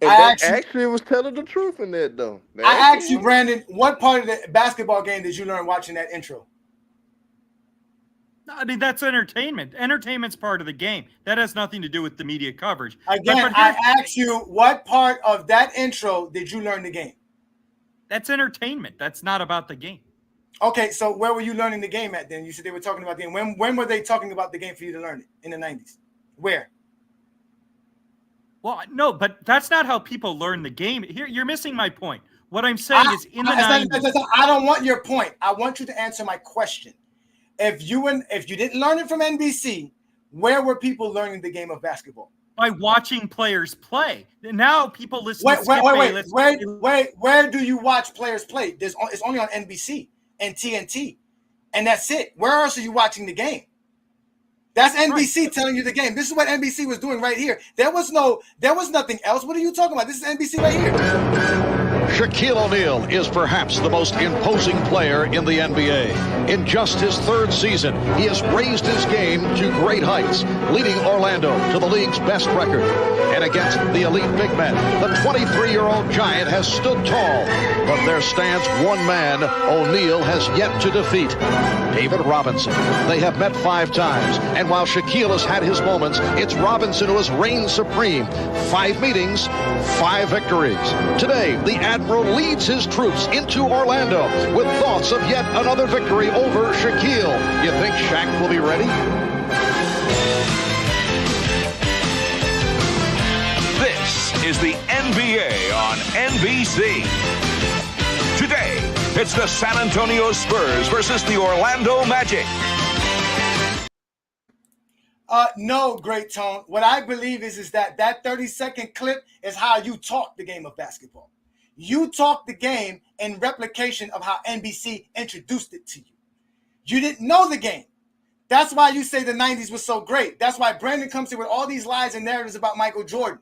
And actually was telling the truth in that, though. I asked you, Brandon, what part of the basketball game did you learn watching that intro? I mean, that's entertainment. Entertainment's part of the game. That has nothing to do with the media coverage. Again, I asked you, what part of that intro did you learn the game? That's entertainment. That's not about the game. Okay, so where were you learning the game at then? You said they were talking about the game. When were they talking about the game for you to learn it? In the 90s? Where? Well, no, but that's not how people learn the game. Here, you're missing my point. What I'm saying is in the 90s. I don't want your point. I want you to answer my question. If you didn't learn it from NBC, where were people learning the game of basketball? By watching players play. Now people listen to Wait. Where do you watch players play? It's only on NBC and TNT. And that's it. Where else are you watching the game? That's NBC telling you the game. This is what NBC was doing right here. There was nothing else. What are you talking about? This is NBC right here. Shaquille O'Neal is perhaps the most imposing player in the NBA. In just his third season, he has raised his game to great heights, leading Orlando to the league's best record. And against the elite big men, the 23-year-old giant has stood tall. But there stands one man O'Neal has yet to defeat, David Robinson. They have met 5 times, and while Shaquille has had his moments, it's Robinson who has reigned supreme. 5 meetings, 5 victories. Today, the Admiral leads his troops into Orlando with thoughts of yet another victory over Shaquille. You think Shaq will be ready? This is the NBA on NBC. Today, it's the San Antonio Spurs versus the Orlando Magic. No, Great Tone. What I believe is that 30-second clip is how you talk the game of basketball. You talk the game in replication of how NBC introduced it to you. You didn't know the game. That's why you say the 90s was so great. That's why Brandon comes in with all these lies and narratives about Michael Jordan.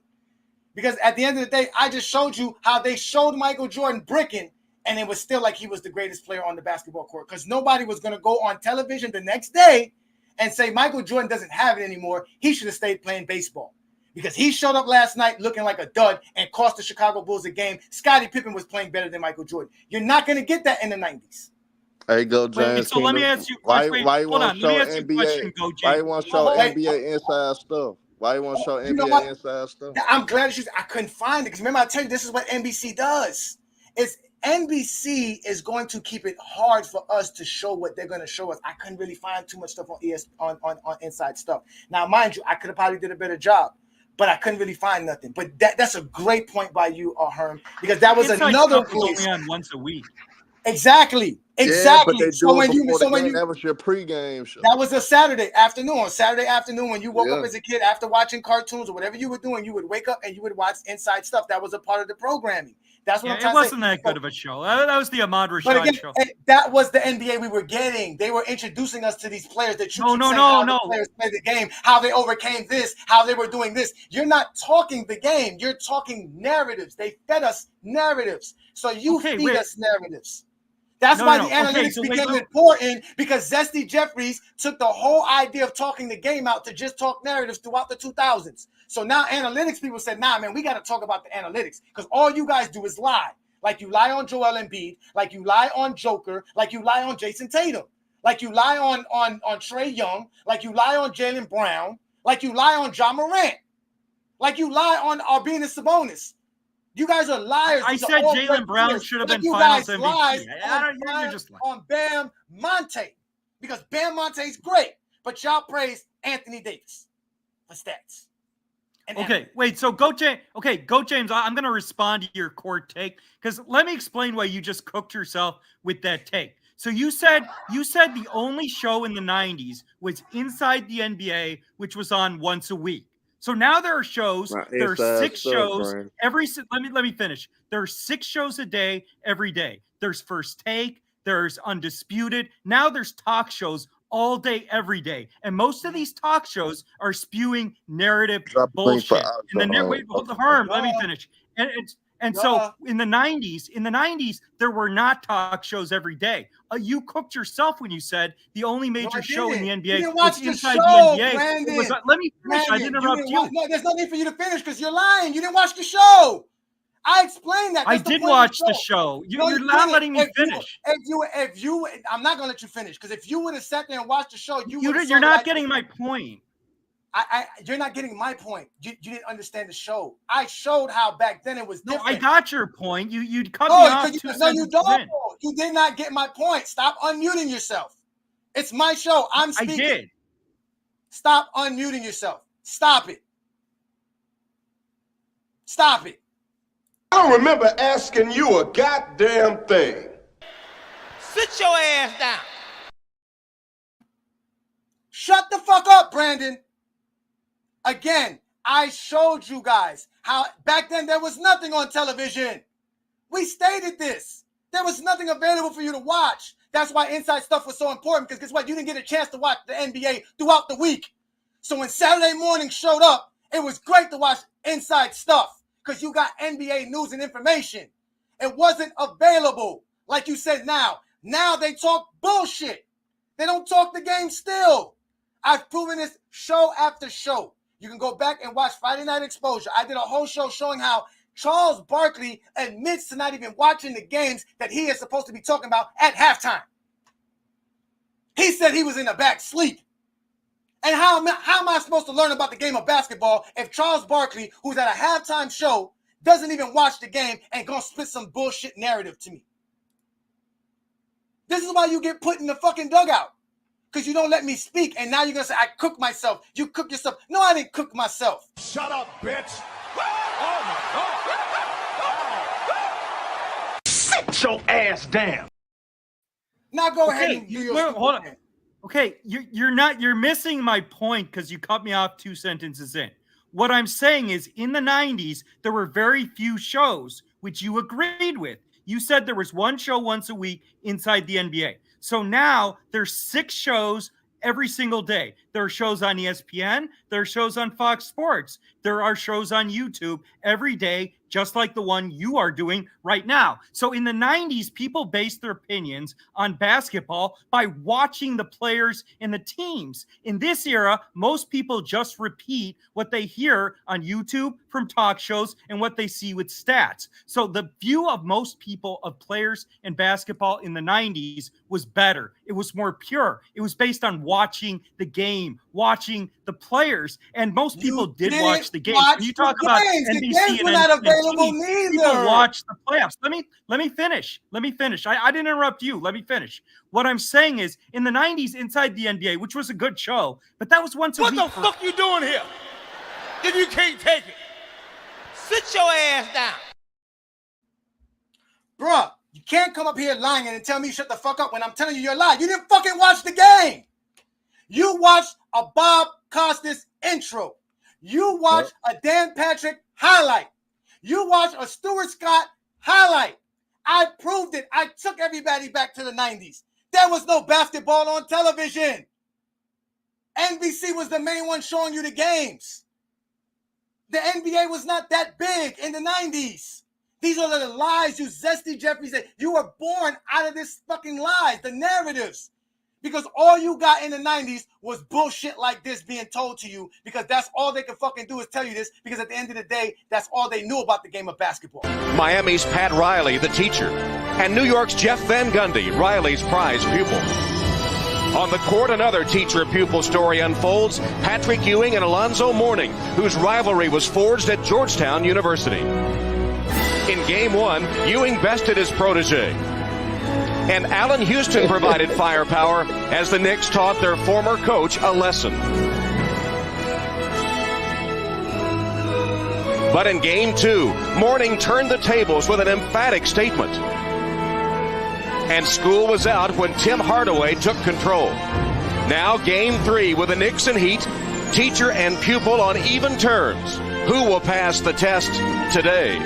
Because at the end of the day, I just showed you how they showed Michael Jordan bricking, and it was still like he was the greatest player on the basketball court. Because nobody was going to go on television the next day and say Michael Jordan doesn't have it anymore. He should have stayed playing baseball. Because he showed up last night looking like a dud and cost the Chicago Bulls a game. Scottie Pippen was playing better than Michael Jordan. You're not going to get that in the 90s. Hey, go James. So let me ask you a question. Why you Hold want on. to Let show me ask you a question, NBA? Go James. Why you want to show NBA inside stuff? Why you want to show NBA inside stuff? I'm glad I couldn't find it because remember I tell you this is what NBC does. It's NBC is going to keep it hard for us to show what they're going to show us. I couldn't really find too much stuff on on inside stuff. Now, mind you, I could have probably did a better job, but I couldn't really find nothing. But that's a great point by you, Herm, because that was Inside another Stuff was place. only on once a week. Exactly. Yeah, but they do it before the game. That was your pregame show. That was a Saturday afternoon. Saturday afternoon when you woke up as a kid after watching cartoons or whatever you were doing, you would wake up and you would watch Inside Stuff. That was a part of the programming. That's what I'm trying to say. It wasn't that good of a show. That was the Ahmad Rashad show. That was the NBA we were getting. They were introducing us to these players that you No. players play the game, how they overcame this, how they were doing this. You're not talking the game. You're talking narratives. They fed us narratives. So you feed us narratives. That's why the analytics became important, because Zesty Jeffries took the whole idea of talking the game out to just talk narratives throughout the 2000s. So now analytics people said, nah, man, we got to talk about the analytics because all you guys do is lie. Like you lie on Joel Embiid, like you lie on Joker, like you lie on Jason Tatum, like you lie on Trae Young, like you lie on Jaylen Brown, like you lie on Ja Morant, like you lie on Arvidas Sabonis. You guys are liars. I said Jaylen Brown should have been Finals MVP. You're just lying. On Bam Monte, because Bam Monte's great, but y'all praise Anthony Davis for stats. Okay, wait. So go James. Okay, go James. I'm going to respond to your court take because let me explain why you just cooked yourself with that take. So you said the only show in the 90s was Inside the NBA, which was on once a week. So now there are shows. There are 6 shows every. Let me finish. There are 6 shows a day every day. There's First Take. There's Undisputed. Now there's talk shows all day, every day, and most of these talk shows are spewing narrative bullshit. Harm. Let me finish. And so in the 90s, there were not talk shows every day. You cooked yourself when you said the only major show in the NBA was Inside the NBA. Let me finish. I didn't interrupt you. No, there's no need for you to finish because you're lying. You didn't watch the show. I explained that. I did watch the show. You're not letting me finish. If you, I'm not gonna let you finish because if you would have sat there and watched the show, you're not getting my point. You're not getting my point. You didn't understand the show. I showed how back then it was different. No, I got your point. You cut me off. No, you don't. You did not get my point. Stop unmuting yourself. It's my show. I'm speaking. I did. Stop unmuting yourself. Stop it. Stop it. I don't remember asking you a goddamn thing. Sit your ass down. Shut the fuck up, Brandon. Again, I showed you guys how back then there was nothing on television. We stated this. There was nothing available for you to watch. That's why Inside Stuff was so important, because guess what? You didn't get a chance to watch the NBA throughout the week. So when Saturday morning showed up, it was great to watch Inside Stuff because you got NBA news and information. It wasn't available like you said now. Now they talk bullshit. They don't talk the game still. I've proven this show after show. You can go back and watch Friday Night Exposure. I did a whole show showing how Charles Barkley admits to not even watching the games that he is supposed to be talking about at halftime. He said he was in the back sleep. And how am I supposed to learn about the game of basketball if Charles Barkley, who's at a halftime show, doesn't even watch the game and gonna spit some bullshit narrative to me? This is why you get put in the fucking dugout. Because you don't let me speak, and now you're going to say, I cook myself. You cook yourself. No, I didn't cook myself. Shut up, bitch. Sit your ass down. Now go ahead and do your hold on. Okay, you're missing my point because you cut me off 2 sentences in. What I'm saying is in the 90s, there were very few shows, which you agreed with. You said there was one show once a week inside the NBA. So now there's 6 shows every single day. There are shows on ESPN. There are shows on Fox Sports. There are shows on YouTube every day, just like the one you are doing right now. So in the 90s, people based their opinions on basketball by watching the players and the teams. In this era, most people just repeat what they hear on YouTube from talk shows and what they see with stats. So the view of most people of players and basketball in the 90s was better. It was more pure. It was based on watching the game, watching the players, and most people did watch the games. When you talk about NBC and NBC, people watch the playoffs. Let me finish. I didn't interrupt you. Let me finish. What I'm saying is, in the 90s, inside the NBA, which was a good show, but that was once a week. What the fuck you doing here? If you can't take it, sit your ass down. Bruh, you can't come up here lying and tell me shut the fuck up when I'm telling you you're lying. You didn't fucking watch the game. You watched a Bob Costas intro. You watched a Dan Patrick highlight. You watched a Stuart Scott highlight. I proved it. I took everybody back to the 90s. There was no basketball on television. NBC was the main one showing you the games. The NBA was not that big in the 90s. These are the lies you Zesty Jeffrey said. You were born out of this fucking lies, the narratives. Because all you got in the 90s was bullshit like this being told to you, because that's all they can fucking do is tell you this, because at the end of the day, that's all they knew about the game of basketball. Miami's Pat Riley, the teacher, and New York's Jeff Van Gundy, Riley's prize pupil. On the court, another teacher-pupil story unfolds. Patrick Ewing and Alonzo Mourning, whose rivalry was forged at Georgetown University. In Game 1, Ewing bested his protege. And Allen Houston provided firepower as the Knicks taught their former coach a lesson. But in Game 2, Mourning turned the tables with an emphatic statement. And school was out when Tim Hardaway took control. Now Game 3 with the Knicks and Heat, teacher and pupil on even terms. Who will pass the test today?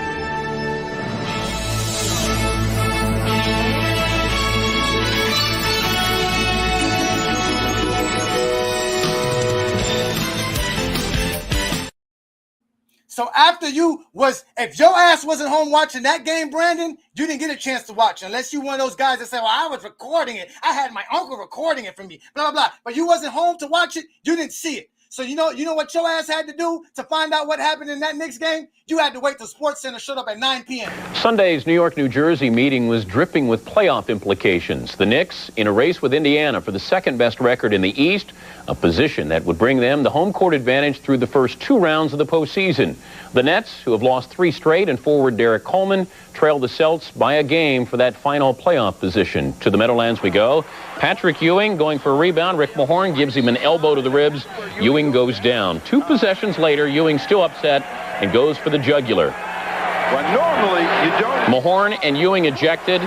So after if your ass wasn't home watching that game, Brandon, you didn't get a chance to watch it, unless you one of those guys that say, well, I was recording it. I had my uncle recording it for me, blah, blah, blah. But you wasn't home to watch it. You didn't see it. So you know what your ass had to do to find out what happened in that Knicks game? You had to wait till SportsCenter showed up at 9 p.m. Sunday's New York-New Jersey meeting was dripping with playoff implications. The Knicks in a race with Indiana for the second-best record in the East, a position that would bring them the home court advantage through the first 2 rounds of the postseason. The Nets, who have lost 3 straight, and forward Derek Coleman, trailed the Celts by a game for that final playoff position. To the Meadowlands we go. Patrick Ewing going for a rebound. Rick Mahorn gives him an elbow to the ribs. Ewing goes down. 2 possessions later, Ewing still upset and goes for the jugular. Well, normally you don't. Mahorn and Ewing ejected.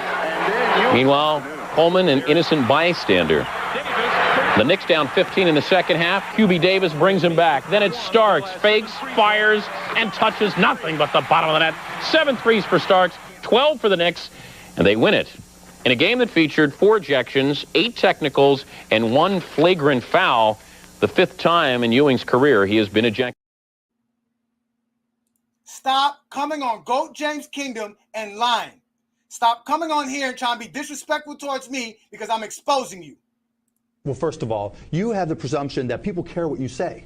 Meanwhile, Coleman an innocent bystander. The Knicks down 15 in the second half. QB Davis brings him back. Then it's Starks, fakes, fires, and touches nothing but the bottom of the net. 7 threes for Starks, 12 for the Knicks, and they win it. In a game that featured 4 ejections, 8 technicals, and 1 flagrant foul, the 5th time in Ewing's career he has been ejected. Stop coming on GOAT James Kingdom and lying. Stop coming on here and trying to be disrespectful towards me because I'm exposing you. Well, first of all, you have the presumption that people care what you say.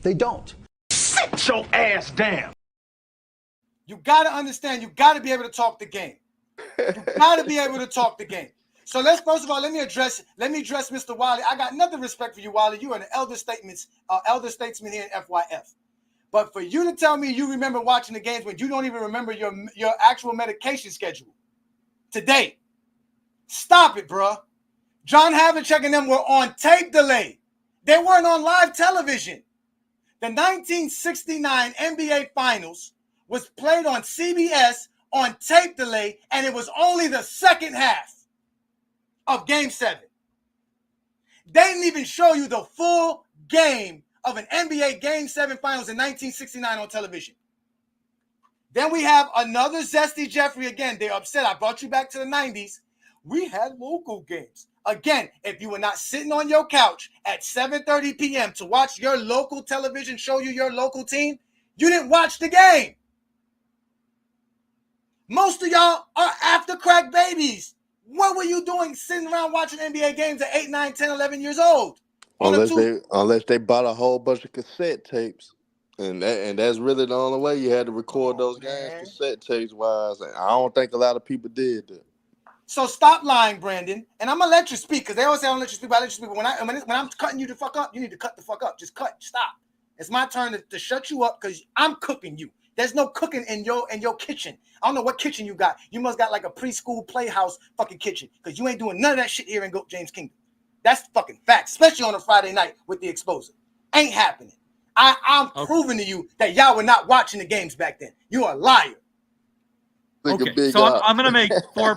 They don't. Sit your ass down. You got to understand, you got to be able to talk the game. You got to be able to talk the game. So first of all, let me address Mr. Wiley. I got nothing respect for you, Wiley. You are an elder statesman here in FYF. But for you to tell me you remember watching the games when you don't even remember your actual medication schedule today, stop it, bruh. John Havlicek and them were on tape delay. They weren't on live television. The 1969 NBA Finals was played on CBS on tape delay, and it was only the second half of Game 7. They didn't even show you the full game of an NBA Game 7 Finals in 1969 on television. Then we have another Zesty Jeffrey again. They're upset. I brought you back to the 90s. We had local games. Again, if you were not sitting on your couch at 7:30 p.m. to watch your local television show you your local team, you didn't watch the game. Most of y'all are after crack babies. What were you doing sitting around watching NBA games at 8, 9, 10, 11 years old? Unless they bought a whole bunch of cassette tapes. And that's really the only way you had to record those games, cassette tapes wise. And I don't think a lot of people did that. So stop lying, Brandon. And I'm gonna let you speak because they always say I don't let you speak. But I let you speak. When I'm cutting you the fuck up, you need to cut the fuck up. Just cut. Stop. It's my turn to shut you up because I'm cooking you. There's no cooking in your kitchen. I don't know what kitchen you got. You must got like a preschool playhouse fucking kitchen because you ain't doing none of that shit here in Goat James Kingdom. That's fucking fact, especially on a Friday night with the exposer. Ain't happening. I'm proving to you that y'all were not watching the games back then. You're a liar. Okay, so I'm going to make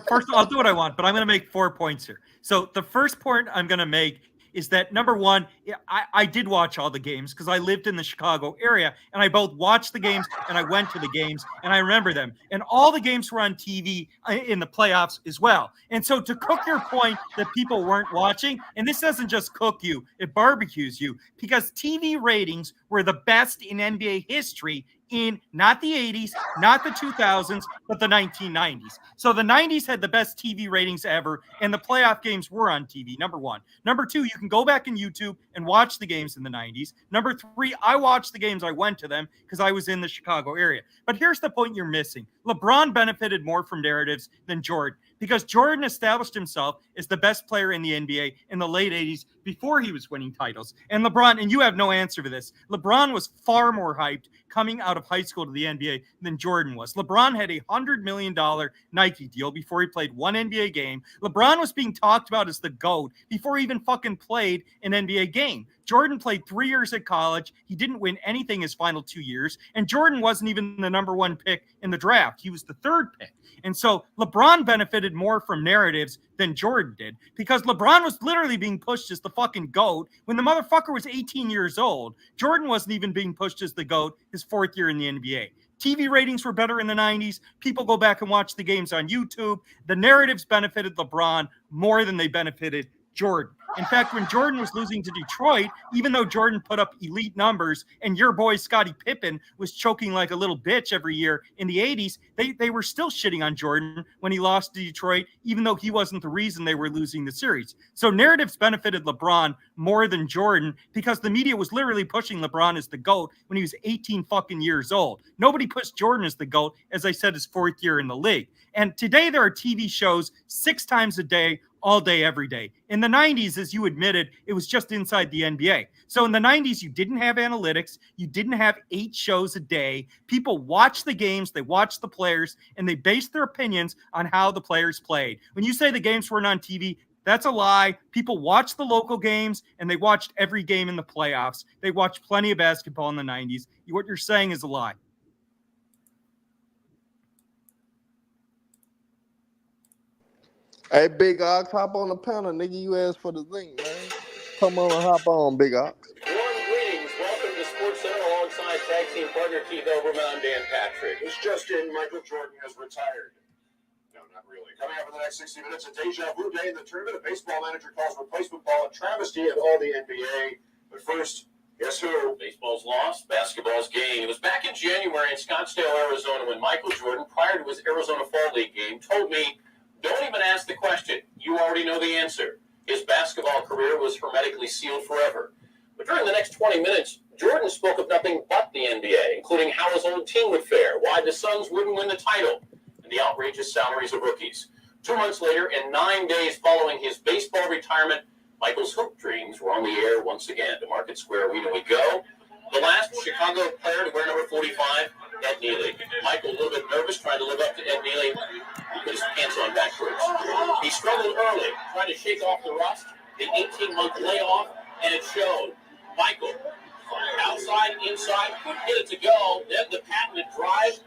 first I'll do what I want, but I'm going to make 4 points here. So the first point I'm going to make is that, number one, I did watch all the games because I lived in the Chicago area, and I both watched the games and I went to the games, and I remember them. And all the games were on TV in the playoffs as well. And so to cook your point that people weren't watching, and this doesn't just cook you, it barbecues you, because TV ratings were the best in NBA history in not the 80s, not the 2000s, but the 1990s. So the 90s had the best TV ratings ever, and the playoff games were on TV, number one. Number two, you can go back in YouTube and watch the games in the 90s. Number three, I watched the games, I went to them because I was in the Chicago area. But here's the point you're missing. LeBron benefited more from narratives than Jordan because Jordan established himself as the best player in the NBA in the late 80s before he was winning titles. And LeBron, and you have no answer for this, LeBron was far more hyped coming out of high school to the NBA than Jordan was. LeBron had a $100 million Nike deal before he played one NBA game. LeBron was being talked about as the GOAT before he even fucking played an NBA game. Jordan played 3 years at college. He didn't win anything his final 2 years. And Jordan wasn't even the number one pick in the draft. He was the third pick. And so LeBron benefited more from narratives than Jordan did because LeBron was literally being pushed as the fucking GOAT when the motherfucker was 18 years old. Jordan wasn't even being pushed as the GOAT his fourth year in the NBA. TV ratings were better in the 90s. People go back and watch the games on YouTube. The narratives benefited LeBron more than they benefited Jordan. In fact, when Jordan was losing to Detroit, even though Jordan put up elite numbers and your boy Scottie Pippen was choking like a little bitch every year in the 80s, they were still shitting on Jordan when he lost to Detroit, even though he wasn't the reason they were losing the series. So narratives benefited LeBron more than Jordan because the media was literally pushing LeBron as the GOAT when he was 18 fucking years old. Nobody pushed Jordan as the GOAT, as I said, his fourth year in the league. And today there are TV shows 6 times a day, all day, every day. In the 90s, as you admitted, it was just inside the NBA. So in the 90s, you didn't have analytics. You didn't have 8 shows a day. People watched the games, they watched the players, and they based their opinions on how the players played. When you say the games weren't on TV, that's a lie. People watched the local games, and they watched every game in the playoffs. They watched plenty of basketball in the 90s. What you're saying is a lie. Hey, Big Ox, hop on the panel, nigga. You asked for the link, man. Come on and hop on, Big Ox. Greetings. Welcome to Sports Center alongside tag team partner Keith Olbermann. I'm Dan Patrick. It's just in. Michael Jordan has retired. No, not really. Coming up in the next 60 minutes, a deja vu day in the tournament. A baseball manager calls replacement ball a travesty of all the NBA. But first, guess who? Baseball's lost, basketball's gained. It was back in January in Scottsdale, Arizona, when Michael Jordan, prior to his Arizona Fall League game, told me, "Don't even ask the question. You already know the answer." His basketball career was hermetically sealed forever. But during the next 20 minutes, Jordan spoke of nothing but the NBA, including how his old team would fare, why the Suns wouldn't win the title, and the outrageous salaries of rookies. 2 months later, and 9 days following his baseball retirement, Michael's hoop dreams were on the air once again. To Market Square Arena we go. The last Chicago player to wear number 45, Ed Neely. Michael, a little bit nervous, trying to live up to Ed Neely. He put his pants on backwards. He struggled early, trying to shake off the rust, the 18-month layoff, and it showed. Michael, outside, inside, couldn't get it to go. Then the patented drive.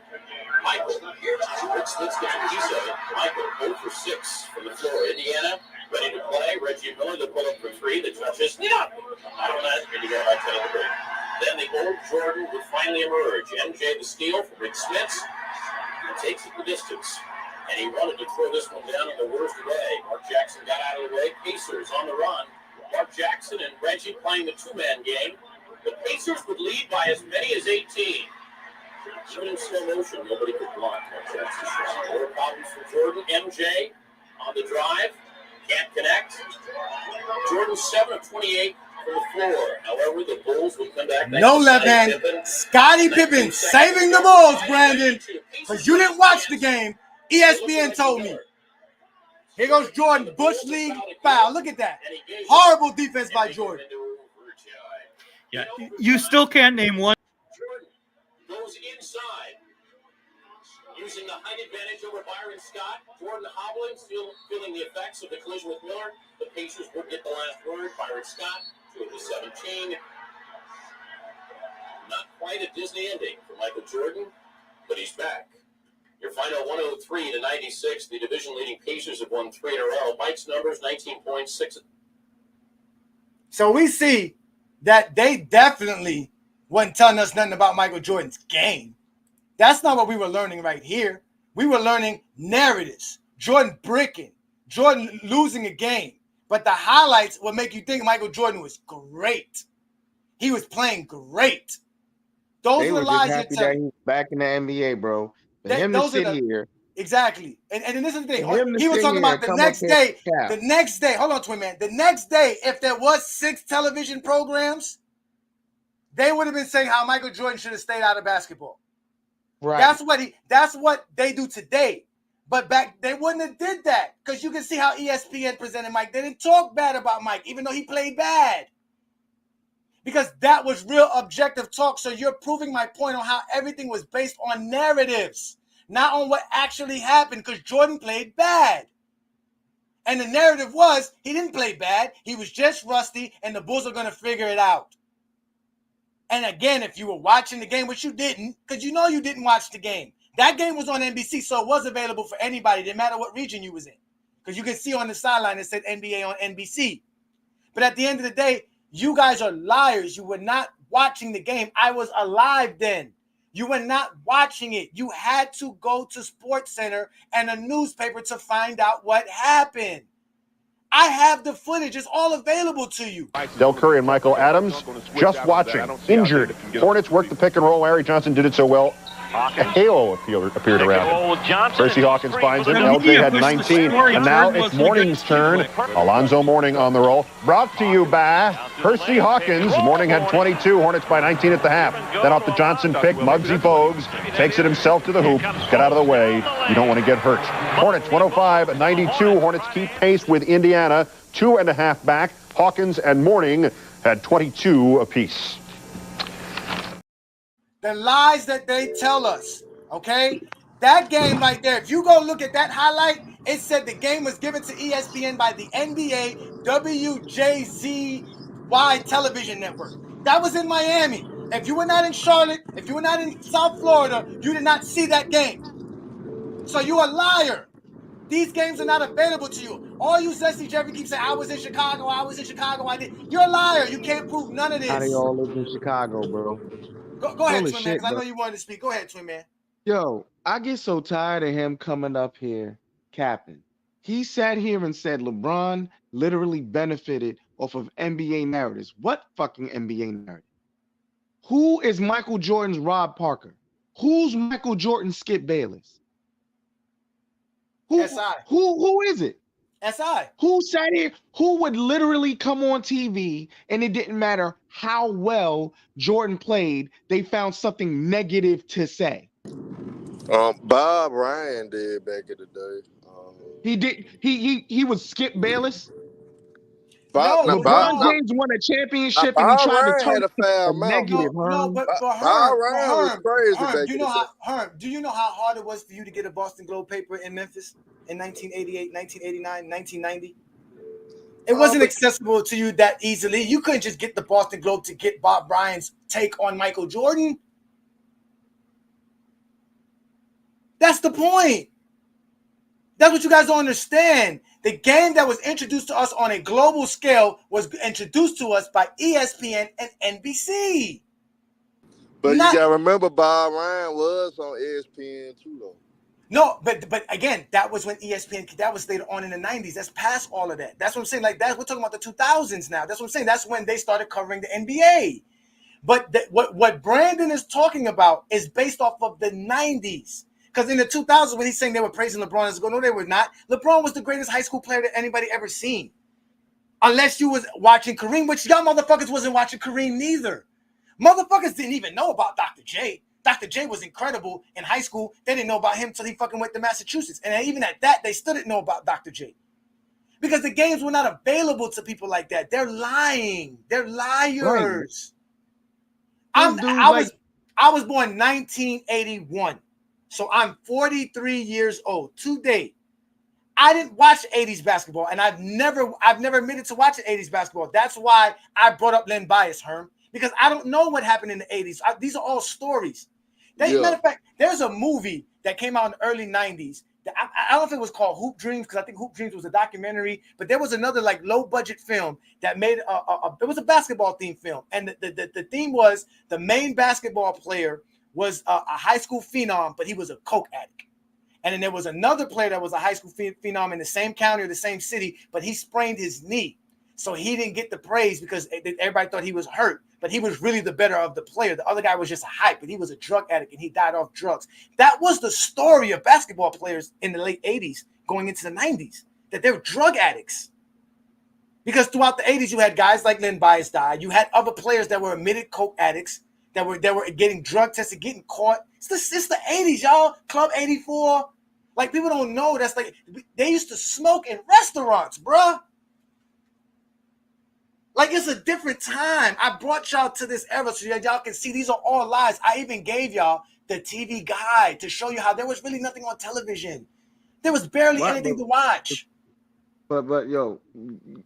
Michael, let's get a piece of it. Michael, 0 for 6 from the floor. Indiana, ready to play. Reggie Miller, the pull up for 3. three. The judges, out on that, and you go back to the break. Then the old Jordan would finally emerge. MJ the steal from Rick Smits. He takes it the distance. And he wanted to throw this one down in the worst way. Mark Jackson got out of the way. Pacers on the run. Mark Jackson and Reggie playing the two-man game. The Pacers would lead by as many as 18. Even in slow motion, nobody could block Mark Jackson's shot. More problems for Jordan. MJ on the drive. Can't connect. Jordan 7 of 28 from the floor. However, the Bulls would come back. No left hand. Scottie Pippen saving the Bulls, Brandon. Because you didn't watch the game. ESPN told me. Here goes Jordan. Bush League foul. Look at that. Horrible defense by Jordan. Yeah, you still can't name one. Jordan goes inside. Using the height advantage over Byron Scott. Jordan hobbling, still feeling the effects of the collision with Miller. The Pacers would get the last word. Byron Scott, 2 of the 17. Not quite a Disney ending for Michael Jordan, but he's back. Your final 103-96. The division-leading Pacers have won 3 in a row. Mike's numbers, 19 points, 6. So we see that they definitely wasn't telling us nothing about Michael Jordan's game. That's not what we were learning right here. We were learning narratives. Jordan bricking, Jordan losing a game. But the highlights will make you think Michael Jordan was great. He was playing great. Those They are were the just lies happy you're that he's back in the NBA, bro. For him to sit here. Exactly. And this is the thing. For him to He was sit talking here about and the come next up here day. and cap. The next day. Hold on, Twin Man. The next day, if there was 6 television programs, they would have been saying how Michael Jordan should have stayed out of basketball. Right. That's what they do today. But back they wouldn't have did that because you can see how ESPN presented Mike. They didn't talk bad about Mike, even though he played bad. Because that was real objective talk. So you're proving my point on how everything was based on narratives, not on what actually happened, because Jordan played bad. And the narrative was he didn't play bad. He was just rusty, and the Bulls are going to figure it out. And again, if you were watching the game, which you didn't, because you know you didn't watch the game. That game was on NBC, so it was available for anybody, didn't matter what region you was in. Because you can see on the sideline it said NBA on NBC. But at the end of the day, you guys are liars. You were not watching the game. I was alive then. You were not watching it. You had to go to SportsCenter and a newspaper to find out what happened. I have the footage. It's all available to you. Del Curry and Michael Adams just watching. Injured. Hornets worked the pick and roll. Larry Johnson did it so well. A halo appeared around him. Tracy Hawkins finds him. LJ had 19. And now it's Mourning's turn. Alonzo Mourning on the roll. Brought to you by Percy Hawkins. Mourning had 22. Hornets by 19 at the half. Then off the Johnson pick, Muggsy Bogues takes it himself to the hoop. Get out of the way. You don't want to get hurt. Hornets 105-92. Hornets keep pace with Indiana. 2.5 back. Hawkins and Mourning had 22 apiece. The lies that they tell us, okay? That game right there, if you go look at that highlight, it said the game was given to ESPN by the NBA WJZY television network. That was in Miami. If you were not in Charlotte, if you were not in South Florida, you did not see that game. So you're a liar. These games are not available to you. All you Zesty Jeffrey keep saying, I was in Chicago, I did. You're a liar. You can't prove none of this. How they all live in Chicago, bro? Go ahead, Twin Man, because I know you wanted to speak. Go ahead, Twin Man. Yo, I get so tired of him coming up here capping. He sat here and said LeBron literally benefited off of NBA narratives. What fucking NBA narrative? Who is Michael Jordan's Rob Parker? Who's Michael Jordan's Skip Bayless? Who is it? SI. Who sat here? Who would literally come on TV and it didn't matter how well Jordan played, they found something negative to say? Bob Ryan did back in the day. He did. He was Skip Bayless. LeBron James won a championship and he tried to turn a negative. But was crazy back do you know how hard it was for you to get a Boston Globe paper in Memphis in 1988, 1989, 1990? It wasn't accessible to you that easily. You couldn't just get the Boston Globe to get Bob Bryant's take on Michael Jordan. That's the point. That's what you guys don't understand. The game that was introduced to us on a global scale was introduced to us by ESPN and NBC. But you gotta remember, Bob Ryan was on ESPN too, though. No, but again, that was when ESPN. That was later on in the 90s. That's past all of that. That's what I'm saying. Like that, we're talking about the 2000s now. That's what I'm saying. That's when they started covering the NBA. But what Brandon is talking about is based off of the 90s. Because in the 2000s, when he's saying they were praising LeBron as a goal, no, they were not. LeBron was the greatest high school player that anybody ever seen. Unless you was watching Kareem, which y'all motherfuckers wasn't watching Kareem neither. Motherfuckers didn't even know about Dr. J. Dr. J was incredible in high school. They didn't know about him until he fucking went to Massachusetts. And even at that, they still didn't know about Dr. J. Because the games were not available to people like that. They're lying. They're liars. Right. I was born 1981. So I'm 43 years old today. I didn't watch 80s basketball, and I've never admitted to watching 80s basketball. That's why I brought up Len Bias, Herm, because I don't know what happened in the 80s. These are all stories. Matter of fact, there's a movie that came out in the early 90s. I don't know if it was called Hoop Dreams, because I think Hoop Dreams was a documentary, but there was another like low-budget film that made it was a basketball-themed film, and the theme was the main basketball player was a high school phenom, but he was a coke addict. And then there was another player that was a high school phenom in the same county or the same city, but he sprained his knee. So he didn't get the praise because everybody thought he was hurt, but he was really the better of the player. The other guy was just a hype, but he was a drug addict and he died off drugs. That was the story of basketball players in the late 80s going into the 90s, that they were drug addicts. Because throughout the 80s, you had guys like Len Bias die. You had other players that were admitted coke addicts, that were getting drug tested, getting caught. It's the 80s, y'all. Club 84. Like, people don't know. That's like, they used to smoke in restaurants, bruh. Like, it's a different time. I brought y'all to this era so that y'all can see these are all lies. I even gave y'all the TV guide to show you how there was really nothing on television. There was barely anything to watch. But yo,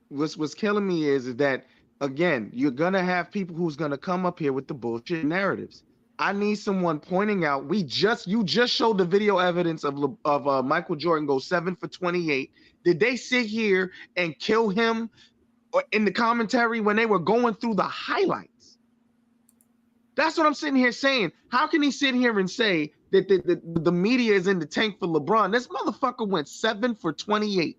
what's killing me is that, again, you're gonna have people who's gonna come up here with the bullshit narratives. I need someone pointing out. You just showed the video evidence of Michael Jordan go 7 for 28. Did they sit here and kill him in the commentary when they were going through the highlights? That's what I'm sitting here saying. How can he sit here and say that the media is in the tank for LeBron? This motherfucker went 7 for 28.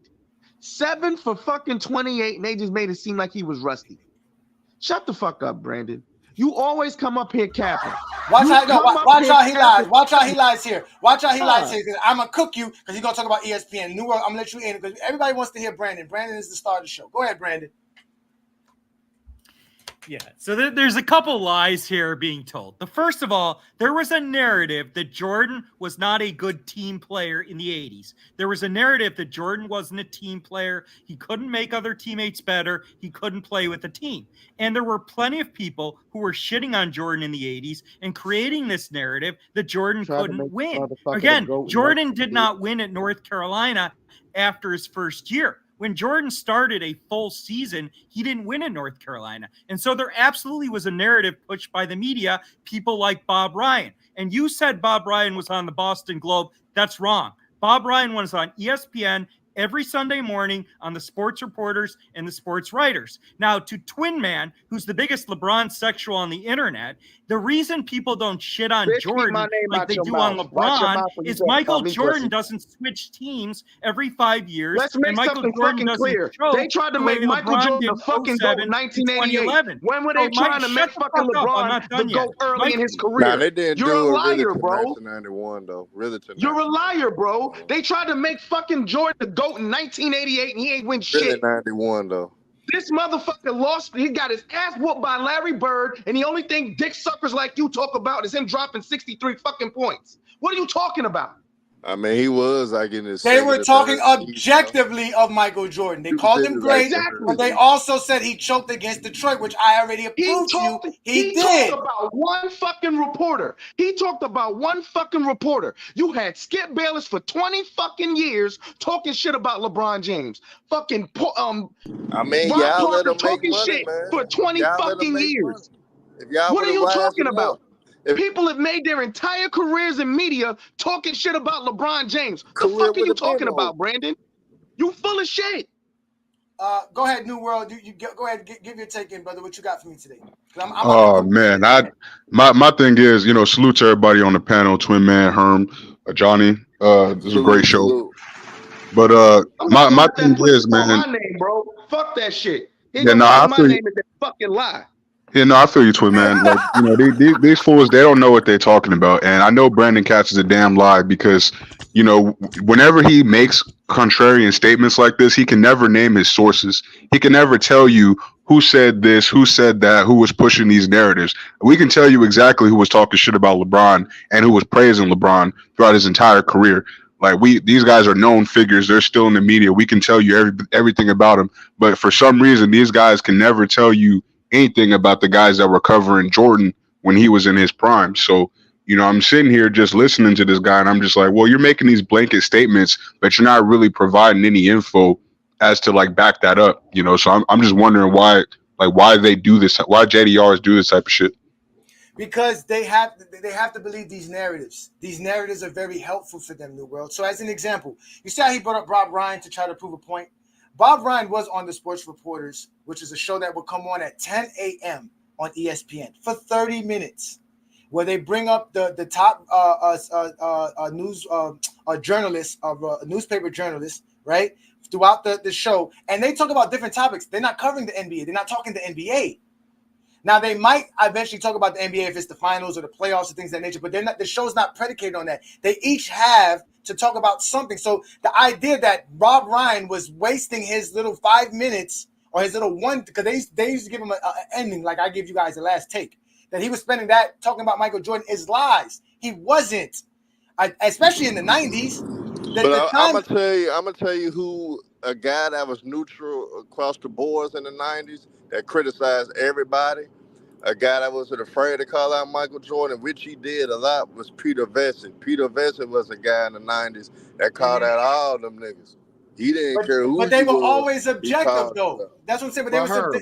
7 for fucking 28, and they just made it seem like he was rusty. Shut the fuck up, Brandon. You always come up here capping. Watch how he lies. Watch how he lies here. Watch how he lies here. I'm going to cook you because he's going to talk about ESPN. New World, I'm going to let you in because everybody wants to hear Brandon. Brandon is the star of the show. Go ahead, Brandon. Yeah, so there's a couple lies here being told. The first of all, there was a narrative that Jordan was not a good team player in the 80s. There was a narrative that Jordan wasn't a team player. He couldn't make other teammates better. He couldn't play with a team. And there were plenty of people who were shitting on Jordan in the 80s and creating this narrative that Jordan couldn't win. Again, Jordan did not win at North Carolina after his first year. When Jordan started a full season, he didn't win in North Carolina. And so there absolutely was a narrative pushed by the media, people like Bob Ryan. And you said Bob Ryan was on the Boston Globe. That's wrong. Bob Ryan was on ESPN every Sunday morning on the sports reporters and the sports writers. Now, to Twin Man, who's the biggest LeBron sexual on the internet, the reason people don't shit on Jordan like they do on LeBron is Michael Jordan doesn't switch teams every 5 years. Let's make something fucking clear. They tried to make Michael Jordan the fucking GOAT in 1988. When were they trying to make fucking LeBron the GOAT early in his career? Nah, they didn't You're a liar, bro. 1991, though. Really to You're a liar, bro. They tried to make fucking Jordan the GOAT in 1988 and he ain't win shit. Really 91, though. This motherfucker lost. He got his ass whooped by Larry Bird, and the only thing dick suckers like you talk about is him dropping 63 fucking points. What are you talking about? I mean, he was like in his. They were talking objectively of Michael Jordan. They called him great, but they also said he choked against Detroit, which I already approved you. He did. Talked about one fucking reporter. He talked about one fucking reporter. You had Skip Bayless for 20 fucking years talking shit about LeBron James. Fucking I mean, Ron y'all let Parker him make talking money, shit man. for 20 fucking years. If y'all What are you talking about? People have made their entire careers in media talking shit about LeBron James. The Career fuck are would you have been talking over. about, Brandon? You full of shit. Go ahead, New World. You go ahead, give your take in, brother. What you got for me today? Oh man, my thing is, salute to everybody on the panel, Twin Man, Herm, Johnny. This is a great show. Salute. But my thing is, man. My name, bro. Fuck that shit. He Yeah, gonna no, I put my feel name in that fucking lie. Yeah, no, I feel you, Twin Man. Like, these fools, they don't know what they're talking about. And I know Brandon Katz is a damn lie because, whenever he makes contrarian statements like this, he can never name his sources. He can never tell you who said this, who said that, who was pushing these narratives. We can tell you exactly who was talking shit about LeBron and who was praising LeBron throughout his entire career. Like, these guys are known figures. They're still in the media. We can tell you everything about them. But for some reason, these guys can never tell you anything about the guys that were covering Jordan when he was in his prime. So, I'm sitting here just listening to this guy and I'm just like, well, you're making these blanket statements, but you're not really providing any info as to like back that up, So I'm just wondering why they do this, why JDRs do this type of shit. Because they have to believe these narratives. These narratives are very helpful for them, New World. So as an example, you see how he brought up Bob Ryan to try to prove a point? Bob Ryan was on the Sports Reporters, which is a show that will come on at 10 a.m. on ESPN for 30 minutes, where they bring up the top news journalists, newspaper journalists, right, throughout the show, and they talk about different topics. They're not covering the NBA. They're not talking the NBA. Now, they might eventually talk about the NBA if it's the finals or the playoffs or things of that nature, but they're not. The show's not predicated on that. They each have to talk about something. So the idea that Bob Ryan was wasting his little 5 minutes or his little one, because they used to give him an ending like I give you guys the last take, that he was spending that talking about Michael Jordan is lies. He wasn't, especially in the 90s. I'm gonna tell you who a guy that was neutral across the boards in the 90s that criticized everybody. A guy that wasn't afraid to call out Michael Jordan, which he did a lot, was Peter Vesey. Peter Vesey was a guy in the 90s that called out all them niggas. He didn't care who. But they were always objective, though. That's what I'm saying. But they were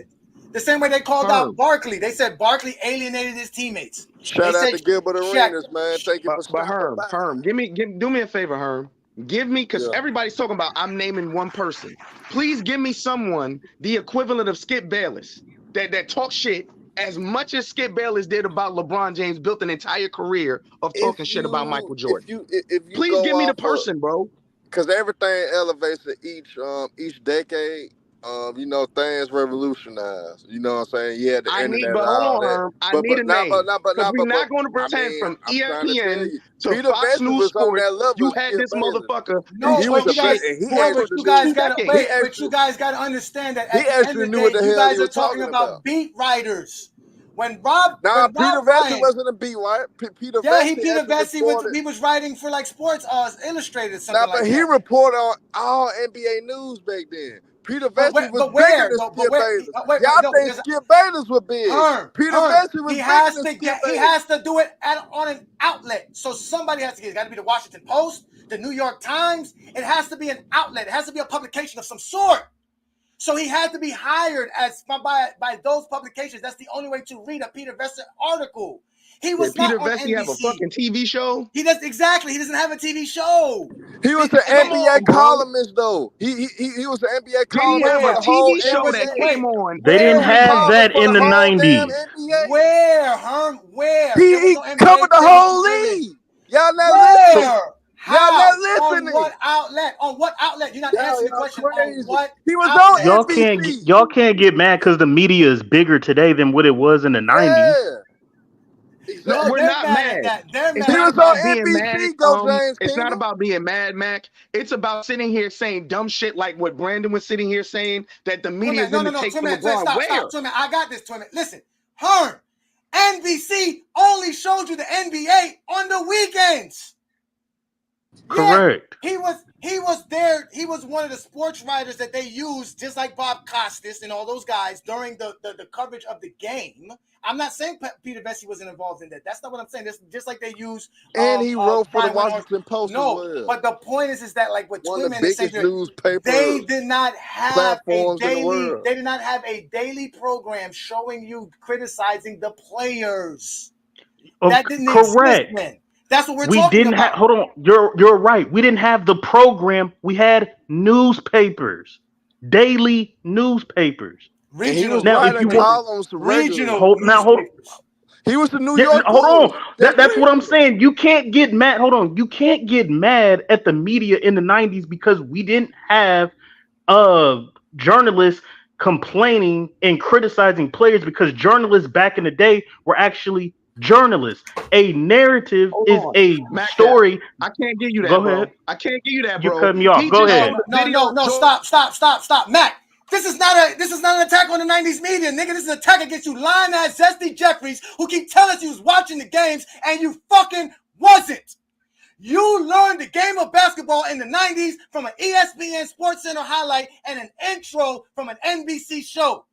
the same way they called out Barkley. They said Barkley alienated his teammates. Shout out to Gilbert Arenas, man. Thank you for Herm, do me a favor, Herm. Give me, because everybody's talking about I'm naming one person. Please give me someone the equivalent of Skip Bayless that talks shit as much as Skip Bayless did about LeBron James, built an entire careir of talking shit about Michael Jordan. If you please give me the person, bro. Because everything elevates at each decade. Things revolutionize. You know what I'm saying? Yeah, the internet. But hold on, Herm. I need a name. Because we're not going to pretend from ESPN to Fox News Sports. You had this motherfucker. No, but you guys got to understand that at the end of the day, you guys are talking about beat writers. When Peter Vesey wasn't a beat writer. Peter Vesey was writing for like Sports Illustrated, something like that. But he reported on all NBA news back then. Peter Vesey was bigger than Skip Bayless. Y'all think Skip Bayless was big. Peter Vesey was bigger than Skip Bayless. He has to do it on an outlet. So somebody has to get it. It's got to be the Washington Post, the New York Times. It has to be an outlet. It has to be a publication of some sort. So he had to be hired by those publications. That's the only way to read a Peter Vesey article. He was not on NBC. Peter Vesey have a fucking TV show? He does exactly. He doesn't have a TV show. He was an NBA columnist, though. He was an NBA columnist. He have a TV show that came on. They didn't have that in the 90s. Where, Herm? Where? He covered the whole league. Y'all not listening. Y'all not listening. On what outlet? You're not answering the question. On what? He was on NBC. Y'all can't get mad because the media is bigger today than what it was in the 90s. Yeah. No, we're not mad. It's not about being mad. It's not about being mad, Mac. It's about sitting here saying dumb shit like what Brandon was sitting here saying, that the media is going to take from LeBron. Stop. I got this, Twin. Listen, Herm, NBC only showed you the NBA on the weekends. Correct. Yeah, he was there. He was one of the sports writers that they used, just like Bob Costas and all those guys, during the coverage of the game. I'm not saying Peter Vesey wasn't involved in that. That's not what I'm saying. That's just like they use. And he wrote for the Washington Post. No, but the point is that like what Twin Man is saying, they did not have a daily program showing you criticizing the players. That didn't correct. exist then. That's what we're We talking didn't about. have. Hold on, you're right. We didn't have the program. We had newspapers, daily newspapers. And he was Now, if writing you want, columns regularly. hold. He was the New Yeah, York hold Post. on. That's what I'm saying. You can't get mad. Hold on. You can't get mad at the media in the 90s because we didn't have journalists complaining and criticizing players, because journalists back in the day were actually journalists. A narrative is a story. I can't give you that, Go bro. ahead. I can't give you that, You bro. cut me off. He Go just ahead. showed the video. No, stop. Mac, this is not an attack on the 90s media, nigga. This is an attack against you lying ass Zesty Jeffries who keep telling us you was watching the games and you fucking wasn't. You learned the game of basketball in the 90s from an ESPN Sports Center highlight and an intro from an NBC show.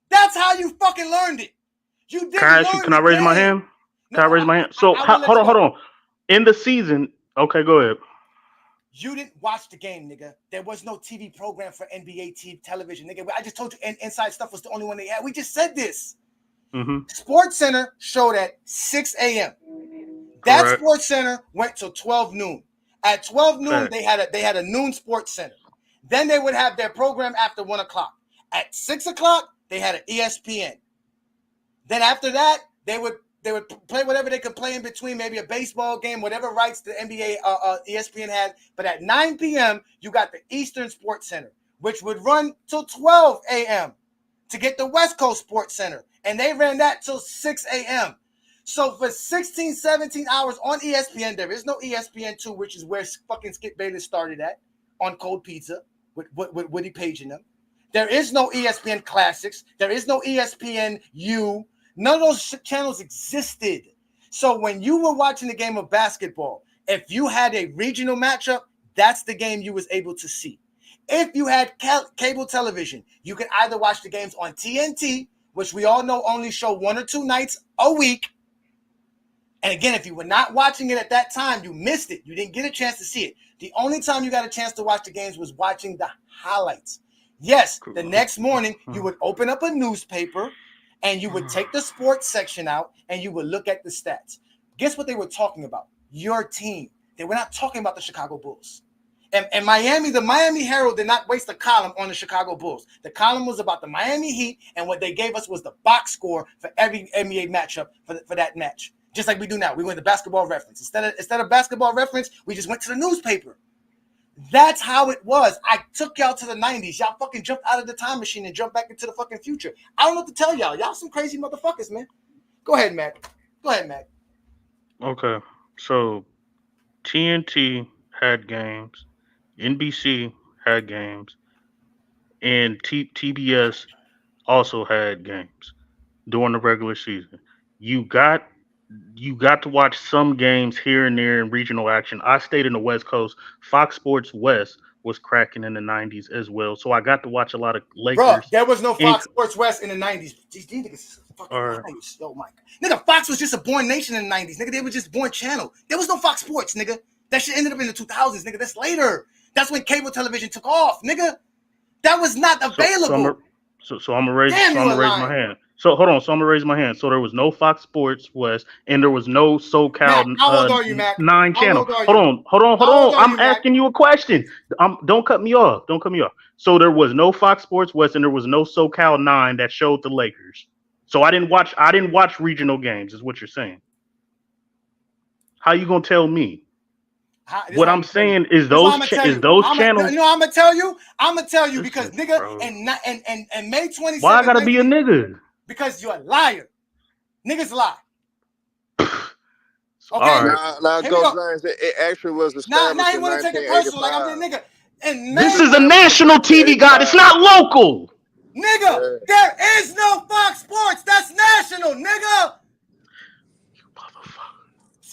That's how you fucking learned it. You didn't Can I raise my hand? Can I raise my hand? So hold on. In the season, okay, go ahead. You didn't watch the game, nigga. There was no TV program for NBA television, nigga. I just told you Inside Stuff was the only one they had. We just said this. Mm-hmm. Sports Center showed at 6 a.m. That Correct. Sports Center went till 12 noon. At 12 noon, Correct. they had a noon Sports Center. Then they would have their program after 1 o'clock. At 6 o'clock, they had an ESPN. Then after that, they would play whatever they could play in between, maybe a baseball game, whatever rights the NBA ESPN had. But at 9 p.m., you got the Eastern Sports Center, which would run till 12 a.m. to get the West Coast Sports Center. And they ran that till 6 a.m. So for 16, 17 hours on ESPN, there is no ESPN2, which is where fucking Skip Bayless started at, on Cold Pizza with Woody Page in them. There is no ESPN Classics. There is no ESPN-U. None of those channels existed. So when you were watching the game of basketball, if you had a regional matchup, that's the game you was able to see. If you had cable television, you could either watch the games on TNT, which we all know only show 1 or 2 nights a week. And again, if you were not watching it at that time, you missed it. You didn't get a chance to see it. The only time you got a chance to watch the games was watching the highlights. Yes, the next morning, you would open up a newspaper and you would take the sports section out and you would look at the stats. Guess what they were talking about? Your team. They were not talking about the Chicago Bulls. And Miami, the Miami Herald did not waste a column on the Chicago Bulls. The column was about the Miami Heat, and what they gave us was the box score for every NBA matchup for that match. Just like we do now. We went to Basketball Reference. Instead of Basketball Reference, we just went to the newspaper. That's how it was. I took y'all to the 90s. Y'all fucking jumped out of the time machine and jumped back into the fucking future. I don't know what to tell y'all. Y'all some crazy motherfuckers, man. Go ahead, Mac. Okay, so TNT had games, NBC had games, and TBS also had games during the regular season. You got to watch some games here and there in regional action. I stayed in the West Coast. Fox Sports West was cracking in the 90s as well, so I got to watch a lot of Lakers. Bro, there was no Fox Sports West in the 90s. These niggas fucking liars. Yo, Mike. Nigga, Fox was just a born nation in the 90s. Nigga, they were just born channel. There was no Fox Sports, nigga. That shit ended up in the 2000s, nigga. That's later. That's when cable television took off, nigga. That was not available. So I'm gonna raise my hand. So hold on. So I'm gonna raise my hand. So there was no Fox Sports West, and there was no SoCal Mac, how old are you, Mac? 9 channel. Hold on. I'm asking you a question. Don't cut me off. So there was no Fox Sports West, and there was no SoCal 9 that showed the Lakers. So I didn't watch regional games. Is what you're saying? How you gonna tell me? What I'm saying is those channels. You know, I'm gonna tell you because nigga, and May 27th. Why I gotta be a nigga? Because you're a liar. Niggas lie. Okay. Now Coach James, it actually was established. Now he want to take it personal, like I'm the nigga. And this is a national TV guy. It's not local. Nigga, there is no Fox Sports. That's national, nigga.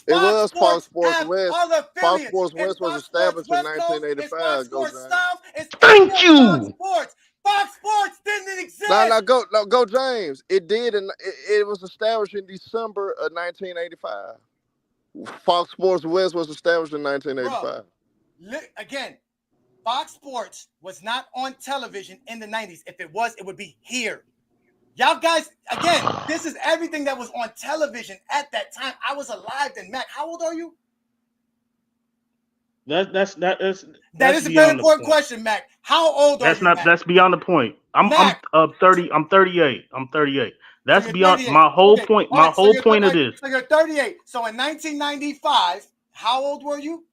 It was Fox Sports West. Fox Sports West was established in 1985. Thank you. Fox Sports didn't exist. No, go, James. It did, and it was established in December of 1985. Fox Sports West was established in 1985. Bro, again, Fox Sports was not on television in the 90s. If it was, it would be here. Y'all guys, again, this is everything that was on television at that time. I was alive then. Mac, how old are you? That is a very important question, Mac. How old are you, Mac? That's beyond the point. I'm 30. I'm 38. I'm 38. That's beyond 38. my whole point. All My right, whole point of this. So you're 38. So in 1995, how old were you?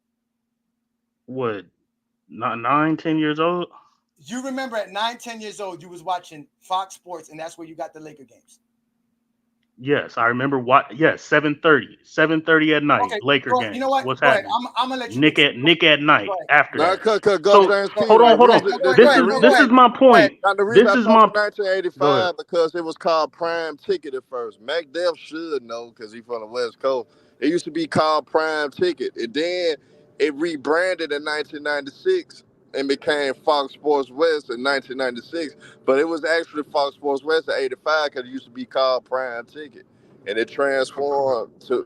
What? Not 9, 10 years old? You remember at 9, 10 years old, you was watching Fox Sports, and that's where you got the Laker games. Yes, I remember what. Yes, 7:30 at night. Okay, Laker games. You know what? What's Go ahead. happening? I'm gonna let you. Nick at night after that. Hold on. This is my point. The reason This I is told my. you 1985 because it was called Prime Ticket at first. Mac Def should know because he's from the West Coast. It used to be called Prime Ticket, and then it rebranded in 1996 and became Fox Sports West in 1996. But it was actually Fox Sports West in '85 because it used to be called Prime Ticket, and it transformed to.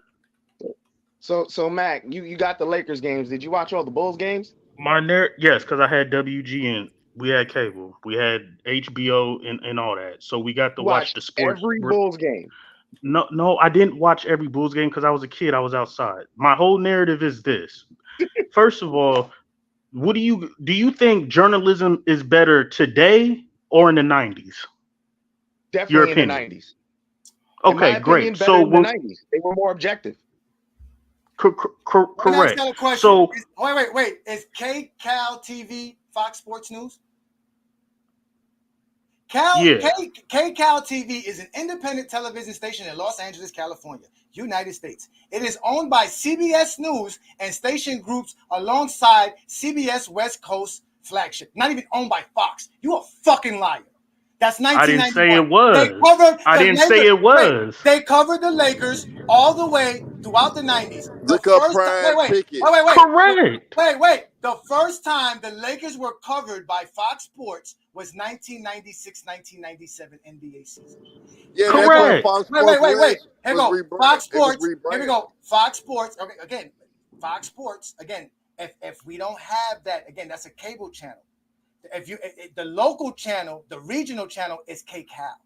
So Mac, you got the Lakers games. Did you watch all the Bulls games? Yes, because I had WGN. We had cable. We had HBO and all that. So we got to watch the sports. Every Bulls game. No, I didn't watch every Bulls game because I was a kid. I was outside. My whole narrative is this. First of all, do you think journalism is better today or in the 90s? Definitely in the 90s. Okay, great. So in the 90s, they were more objective. Correct. So wait. Is KCAL TV Fox Sports News? KCAL TV is an independent television station in Los Angeles, California, United States. It is owned by CBS News and station groups alongside CBS West Coast flagship. Not even owned by Fox. You a fucking liar. That's 1991. I didn't say it was. I didn't say it was. They covered the Lakers all the way throughout the 90s. Look up Prime Ticket. Correct. Wait. The first time the Lakers were covered by Fox Sports was 1996-1997 NBA season. Yeah, correct. Wait. Here we go. Fox Sports. Here we go. Fox Sports. Okay, again, Fox Sports. Again, if we don't have that, again, that's a cable channel. The local channel, the regional channel is KCAL.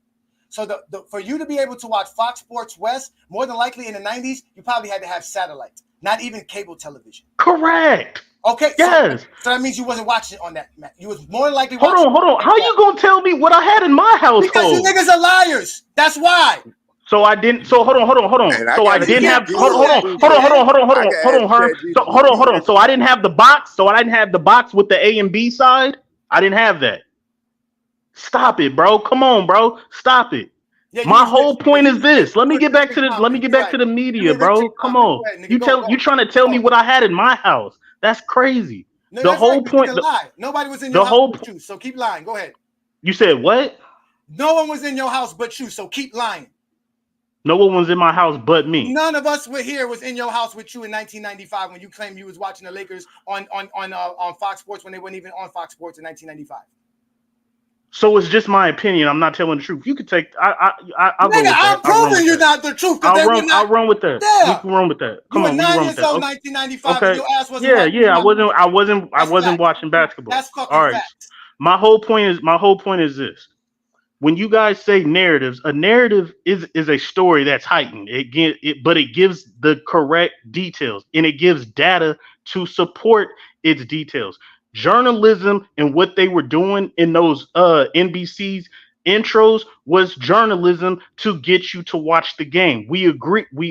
So for you to be able to watch Fox Sports West, more than likely in the 90s, you probably had to have satellite, not even cable television. Correct. Okay. Yes. So that means you wasn't watching on that, Matt. You was more likely Hold on. How you gonna tell me what I had in my household? Because you niggas are liars. That's why. So I didn't. So hold on. Man, so I didn't have. Hold on, Herb. So hold on. So I didn't have the box. So I didn't have the box with the A and B side. I didn't have that. Stop it, bro. Come on, bro. Stop it. Yeah, my whole point is this. Let me get back to the media, bro. Come on. You trying to tell me what I had in my house? That's crazy. No, the whole point. Nobody was in your house but you, so keep lying. Go ahead. You said what? No one was in your house but you, so keep lying. No one was in my house but me. None of us were here was in your house with you in 1995 when you claimed you was watching the Lakers on Fox Sports when they weren't even on Fox Sports in 1995. So it's just my opinion. I'm not telling the truth. You could take. I'll go with that. I'm proving you're not the truth. I'll run with that. Yeah. We can run with that. Come on, you were 9 years old, 1995. Okay. And your ass wasn't I wasn't watching basketball. That's fucking all right. facts. My whole point is this. When you guys say narratives, a narrative is a story that's heightened. But it gives the correct details and it gives data to support its details. Journalism and what they were doing in those NBC's intros was journalism to get you to watch the game. We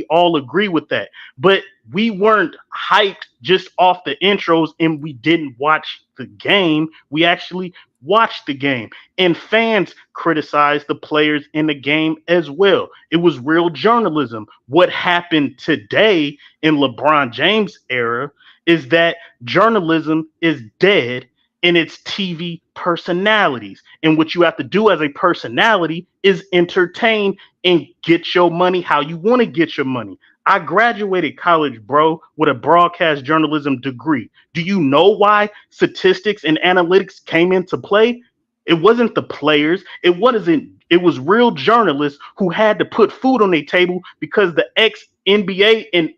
all agree with that. But we weren't hyped just off the intros and we didn't watch the game. We actually watched the game, and fans criticized the players in the game as well. It was real journalism. What happened today in LeBron James' era is that journalism is dead and it's TV personalities. And what you have to do as a personality is entertain and get your money how you want to get your money. I graduated college, bro, with a broadcast journalism degree. Do you know why statistics and analytics came into play? It wasn't the players. It was real journalists who had to put food on their table because the ex-NBA and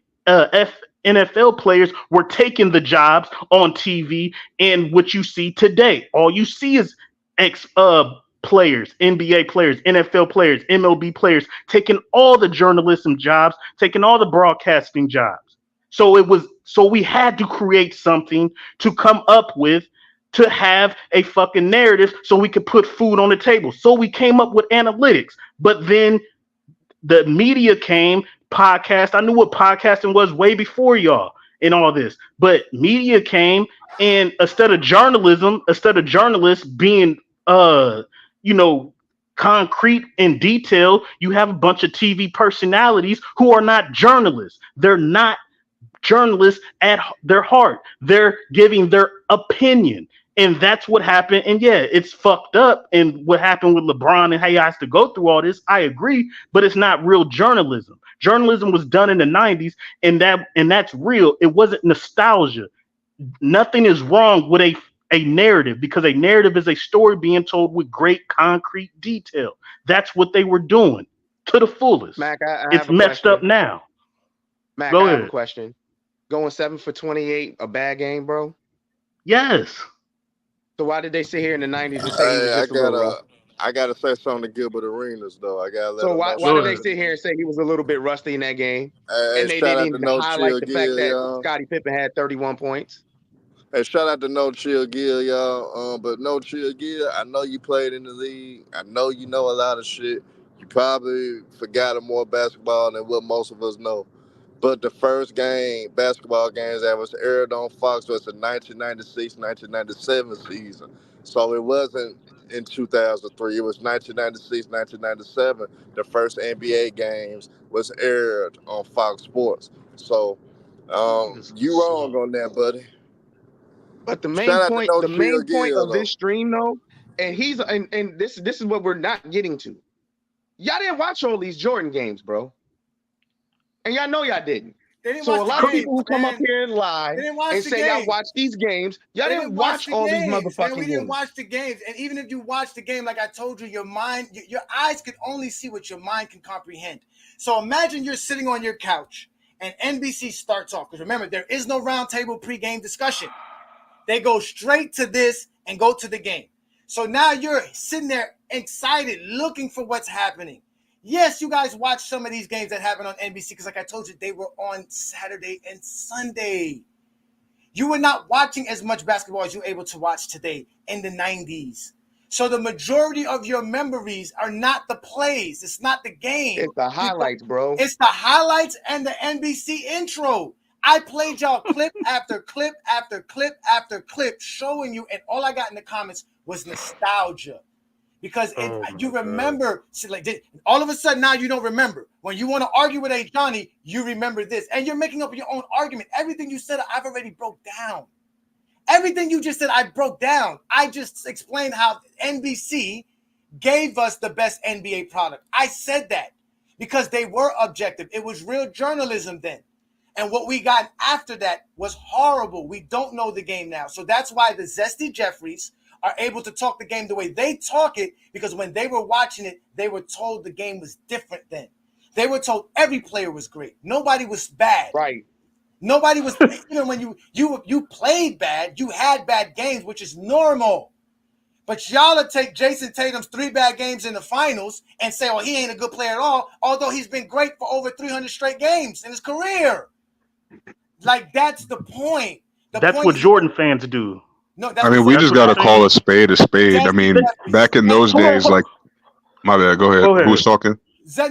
NFL players were taking the jobs on TV and what you see today. All you see is players, NBA players, NFL players, MLB players, taking all the journalism jobs, taking all the broadcasting jobs. So we had to create something to come up with to have a fucking narrative so we could put food on the table. So we came up with analytics. But then the media came, podcast. I knew what podcasting was way before y'all and all this. But media came, and instead of journalists being concrete and detailed, you have a bunch of TV personalities who are not journalists. They're not journalists at their heart. They're giving their opinion. And that's what happened. And yeah, it's fucked up. And what happened with LeBron and how he has to go through all this, I agree, but it's not real journalism. Journalism was done in the 90s, and that's real. It wasn't nostalgia. Nothing is wrong with a narrative, because a narrative is a story being told with great concrete detail. That's what they were doing to the fullest. Mac, it's messed up now. Mac, Go I ahead. have a question. Going 7 for 28, a bad game, bro? Yes. So why did they sit here in the 90s and say he was just a little rough? I gotta say something to Gilbert Arenas though. I gotta let So him why know. did they sit here and say he was a little bit rusty in that game? And they shout didn't out even to No highlight Chill the fact Gill, that y'all. Scottie Pippen had 31 points. Hey, shout out to No Chill Gill, y'all. But No Chill Gill, I know you played in the league. I know you know a lot of shit. You probably forgot more basketball than what most of us know. But the first basketball games that was aired on Fox was the 1996-1997 season. So it wasn't in 2003. It was 1996-1997. The first NBA games was aired on Fox Sports. So you wrong on that, buddy. But the main point of this stream, though, and this is what we're not getting to. Y'all didn't watch all these Jordan games, bro. And y'all know y'all didn't. So a lot of people who come up here and lie and say y'all watch these games, y'all didn't watch all these motherfucking we didn't games. watch the games. And even if you watch the game, like I told you, your eyes can only see what your mind can comprehend. So imagine you're sitting on your couch and NBC starts off. Because remember, there is no roundtable pregame discussion. They go straight to this and go to the game. So now you're sitting there excited, looking for what's happening. Yes, you guys watch some of these games that happen on NBC because, like I told you, they were on Saturday and Sunday. You were not watching as much basketball as you're able to watch today in the 90s. So the majority of your memories are not the plays. It's not the game. It's the highlights, bro. It's the highlights and the NBC intro. I played y'all clip after clip after clip after clip showing you, and all I got in the comments was nostalgia. Because you remember, all of a sudden now you don't remember. When you want to argue with Ajani, you remember this. And you're making up your own argument. Everything you said, I've already broke down. Everything you just said, I broke down. I just explained how NBC gave us the best NBA product. I said that because they were objective. It was real journalism then. And what we got after that was horrible. We don't know the game now. So that's why the Zesty Jeffries are able to talk the game the way they talk it, because when they were watching it, they were told the game was different then. They were told every player was great. Nobody was bad. Right. Nobody was, even when you played bad, you had bad games, which is normal. But y'all will take Jason Tatum's 3 bad games in the finals and say, well, he ain't a good player at all, although he's been great for over 300 straight games in his career. Like, that's the point. That's what Jordan fans do. No, I mean, we just got to call a spade a spade. I mean, back in those days, like, my bad. Go ahead. Who's talking? I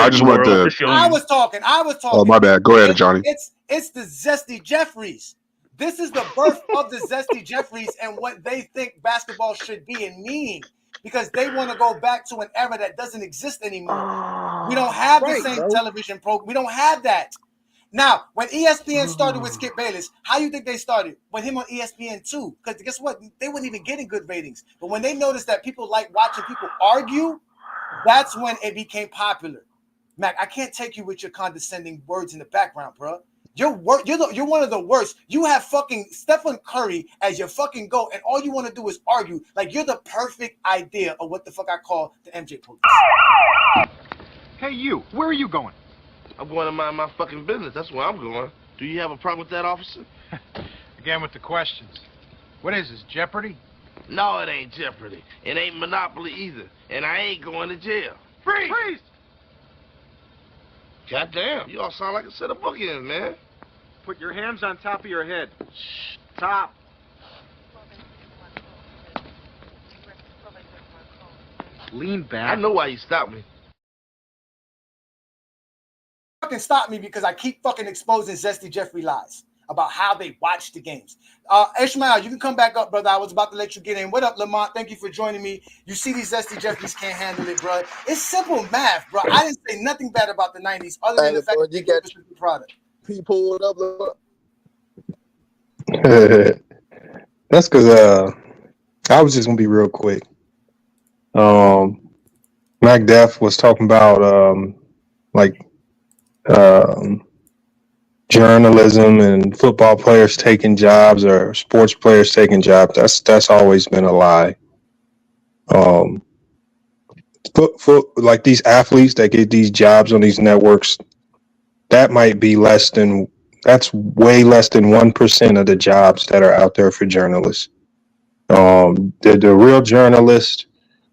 just wanted to. I was talking. Oh, my bad. Go ahead, Johnny. It's the Zesty Jeffries. This is the birth of the Zesty Jeffries and what they think basketball should be and mean, because they want to go back to an era that doesn't exist anymore. We don't have the same television program. We don't have that. Now, when ESPN started with Skip Bayless, how you think they started? With him on ESPN too. Because guess what? They weren't even getting good ratings. But when they noticed that people like watching people argue, that's when it became popular. Mac, I can't take you with your condescending words in the background, bro. You're one of the worst. You have fucking Stephen Curry as your fucking GOAT, and all you want to do is argue. Like, you're the perfect idea of what the fuck I call the MJ police. Hey, you. Where are you going? I'm going to mind my fucking business. That's where I'm going. Do you have a problem with that, officer? Again with the questions. What is this, Jeopardy? No, it ain't Jeopardy. It ain't Monopoly either. And I ain't going to jail. Freeze! Freeze! Goddamn, you all sound like a set of bookends, man. Put your hands on top of your head. Shh. Top. Lean back. I know why you stopped me. Fucking stop me because I keep fucking exposing Zesty Jeffrey lies about how they watch the games. Ishmael, you can come back up, brother. I was about to let you get in. What up, Lamont? Thank you for joining me. You see these Zesty Jeffreys can't handle it, bro. It's simple math, bro. I didn't say nothing bad about the 90s other than the fact that you got the product. He pulled up. That's because I was just gonna be real quick. Mac Def was talking about journalism and football players taking jobs or sports players taking jobs. That's always been a lie. Like these athletes that get these jobs on these networks, that's way less than 1% of the jobs that are out there for journalists. The real journalists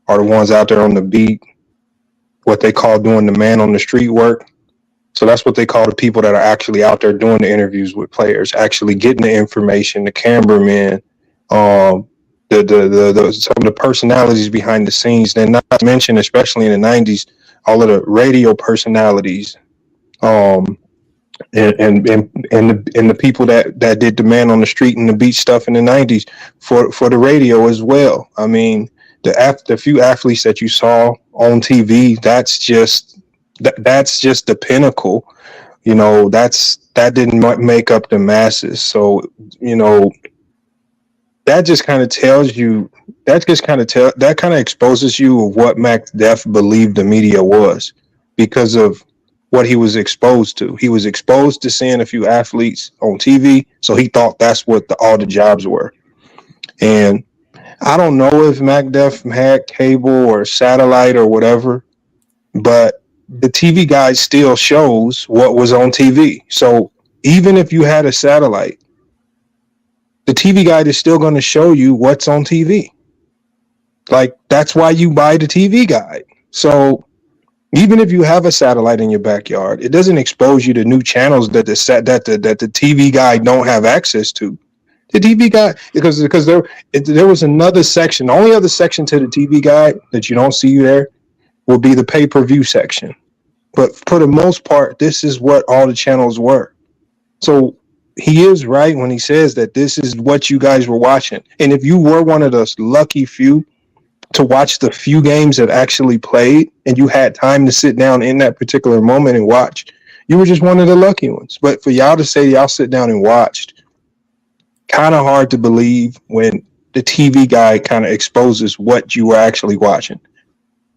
are the ones out there on the beat, what they call doing the man on the street work. So that's what they call the people that are actually out there doing the interviews with players, actually getting the information, the cameraman, some of the personalities behind the scenes. Then not to mention, especially in the 90s, all of the radio personalities, and the people that did the man on the street and the beat stuff in the 90s for the radio as well. I mean, the few athletes that you saw on TV, that's just the pinnacle. You know, that didn't make up the masses. So, you know, that just kind of tells you, that kind of exposes you of what Mac Def believed the media was because of what he was exposed to. He was exposed to seeing a few athletes on TV, so he thought that's what all the jobs were. And I don't know if Mac Def had cable or satellite or whatever, but the TV guide still shows what was on TV. So even if you had a satellite, the TV guide is still going to show you what's on TV. Like, that's why you buy the TV guide. So even if you have a satellite in your backyard, it doesn't expose you to new channels that the TV guide don't have access to. The TV guide, because there was another section. The only other section to the TV guide that you don't see there will be the pay-per-view section. But for the most part, this is what all the channels were. So he is right when he says that this is what you guys were watching. And if you were one of those lucky few to watch the few games that actually played and you had time to sit down in that particular moment and watch, you were just one of the lucky ones. But for y'all to say y'all sit down and watched, kind of hard to believe when the TV guy kind of exposes what you were actually watching.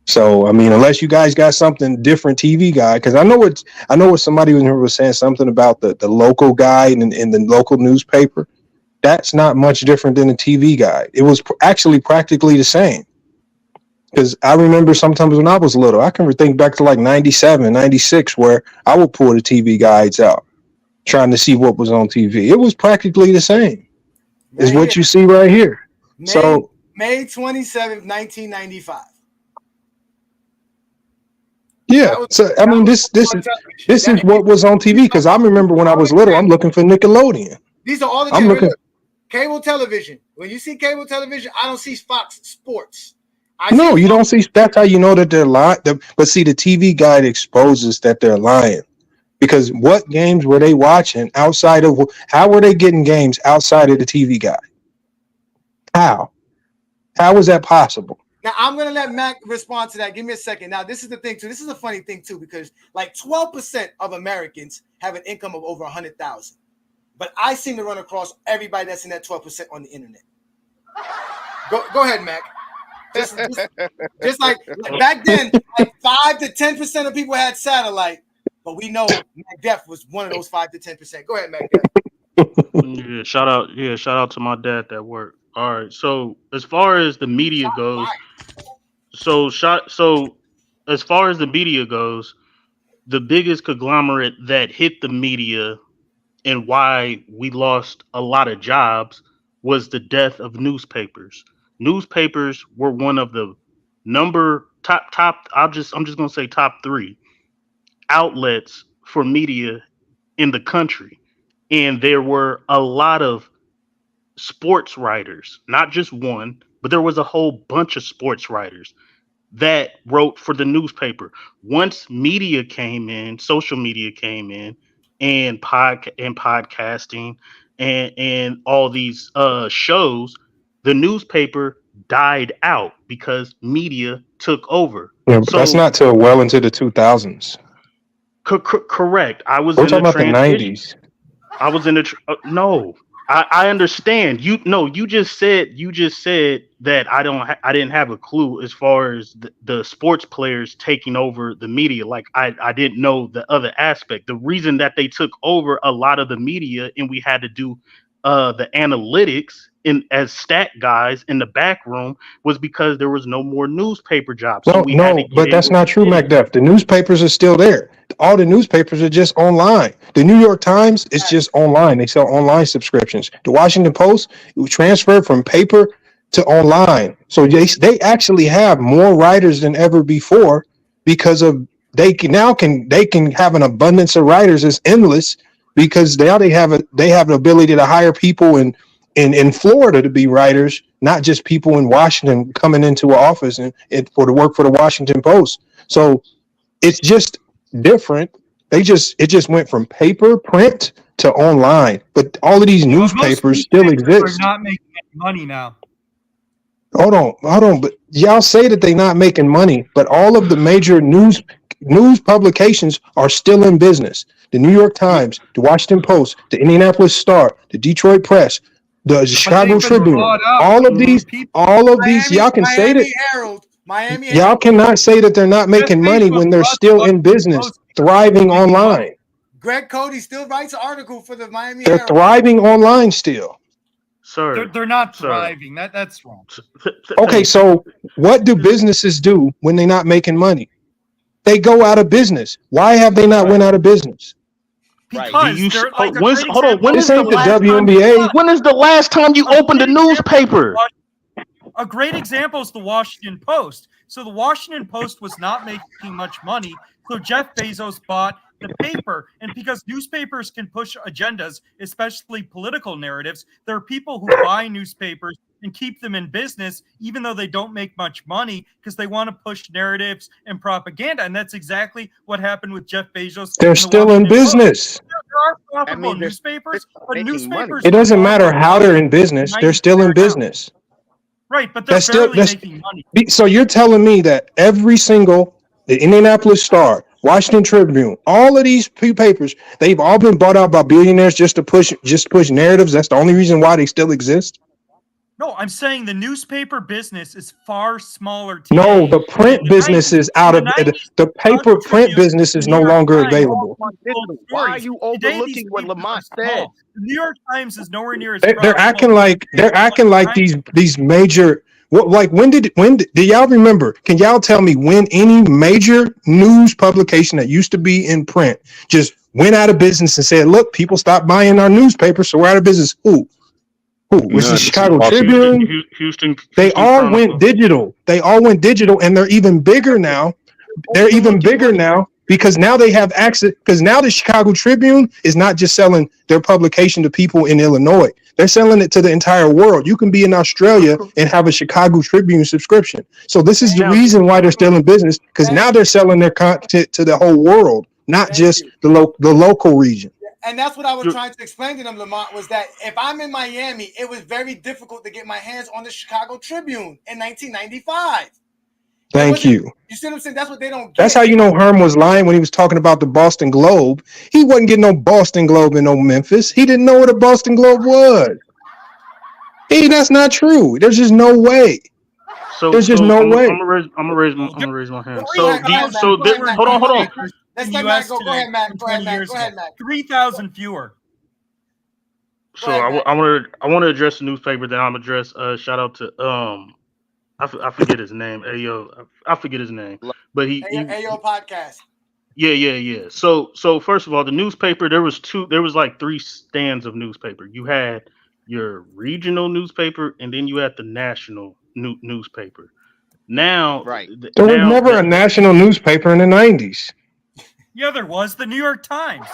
So, I mean, unless you guys got something different TV guide, because I know what somebody was saying something about the local guide in the local newspaper. That's not much different than a TV guide. It was actually practically the same. Because I remember sometimes when I was little, I can think back to like 97, 96, where I would pull the TV guides out, trying to see what was on TV. It was practically the same as what you see right here. May 27th, 1995. Yeah, so I mean, this is what was on TV, because I remember when I was little, I'm looking for Nickelodeon. These are all the I'm looking cable television. When you see cable television, I don't see Fox Sports. No, you don't see. That's how you know that they're lying. But see, the TV guide exposes that they're lying, because what games were they watching outside of? How were they getting games outside of the TV guide? How was that possible? Now, I'm going to let Mac respond to that. Give me a second. Now, this is the thing, too. This is a funny thing, too, because like 12% of Americans have an income of over 100,000. But I seem to run across everybody that's in that 12% on the internet. Go ahead, Mac. Just like back then, like 5 to 10% of people had satellite, but we know Mac Def was one of those 5 to 10%. Go ahead, Mac Def. Yeah, shout out to my dad that worked. All right, so as far as the media goes, as far as the media goes, the biggest conglomerate that hit the media and why we lost a lot of jobs was the death of newspapers. newspapers were one of the top. I'm just gonna say top 3 outlets for media in the country, and there were a lot of sports writers, not just one, but there was a whole bunch of sports writers that wrote for the newspaper. Once media came in, social media came in, and podcasting and all these shows, the newspaper died out because media took over. Yeah, but that's not till well into the 2000s. Correct. I was We're in the talking about the transition. 90s. I was in the no. I understand. You just said that I didn't have a clue as far as the sports players taking over the media. Like I didn't know the other aspect. The reason that they took over a lot of the media and we had to do the analytics as stat guys in the back room was because there was no more newspaper jobs. So we had to get But that's into not true, MacDuff. The newspapers are still there. All the newspapers are just online. The New York Times is just online. They sell online subscriptions. The Washington Post, it was transferred from paper to online. So they actually have more writers than ever before because of they can have an abundance of writers. It's endless because now they have the ability to hire people in Florida to be writers, not just people in Washington coming into an office and for the work for the Washington Post. So it's just different. It just went from paper, print to online. But all of these newspapers still exist. Are not making any money now. Hold on. But y'all say that they're not making money, but all of the major news publications are still in business. The New York Times, the Washington Post, the Indianapolis Star, the Detroit Press, the Chicago Tribune, all of these, y'all can say that. Y'all cannot say that they're not making money when they're still in business, thriving online. Greg Cody still writes an article for the Miami They're Herald. thriving online still. Sir, they're not thriving. That's wrong. Okay, so what do businesses do when they're not making money? They go out of business. Why have they not went out of business? Right. When When is the last time you opened a newspaper? A great example is the Washington Post. So the Washington Post was not making much money. So Jeff Bezos bought the paper. And because newspapers can push agendas, especially political narratives, there are people who buy newspapers and keep them in business, even though they don't make much money, because they want to push narratives and propaganda. And that's exactly what happened with Jeff Bezos. They're still in business. There are profitable newspapers, but newspapers. It doesn't matter how they're in business. They're still in business. Right, but they're barely making money. So you're telling me that every single, the Indianapolis Star, Washington Tribune, all of these papers, they've all been bought out by billionaires just to push narratives. That's the only reason why they still exist. No, I'm saying the newspaper business is far smaller today. No, the print business is out of the paper print business is no longer available. Why are you overlooking what Lamont said? The New York Times is nowhere near as They're acting like these major. When did y'all remember? Can y'all tell me when any major news publication that used to be in print just went out of business and said, "Look, people stopped buying our newspaper, so we're out of business"? Who? Was the Chicago Tribune? They all went digital. And they're even bigger now. They're even bigger now because now they have access. Because now the Chicago Tribune is not just selling their publication to people in Illinois. They're selling it to the entire world. You can be in Australia and have a Chicago Tribune subscription. So this is the reason why they're still in business, because now they're selling their content to the whole world, not just the local region. And that's what I was trying to explain to them, Lamont, was that if I'm in Miami, it was very difficult to get my hands on the Chicago Tribune in 1995. Thank you. You see what I'm saying? That's what they don't get. That's how you know Herm was lying when he was talking about the Boston Globe. He wasn't getting no Boston Globe in no Memphis. He didn't know what a Boston Globe was. Hey, that's not true. There's just no way. There's just no way. I'm gonna raise my hand. Hold on. Let's let Matt go. Go ahead, Matt. Go ahead, Matt. 3,000 fewer. So I want to address the newspaper. Then I'm gonna address shout out to I forget his name. I forget his name. But Ayo podcast. Yeah. So first of all, the newspaper, there was like 3 stands of newspaper. You had your regional newspaper, and then you had the national newspaper. Now, right. There was never a national newspaper in the 90s. Yeah, there was the New York Times.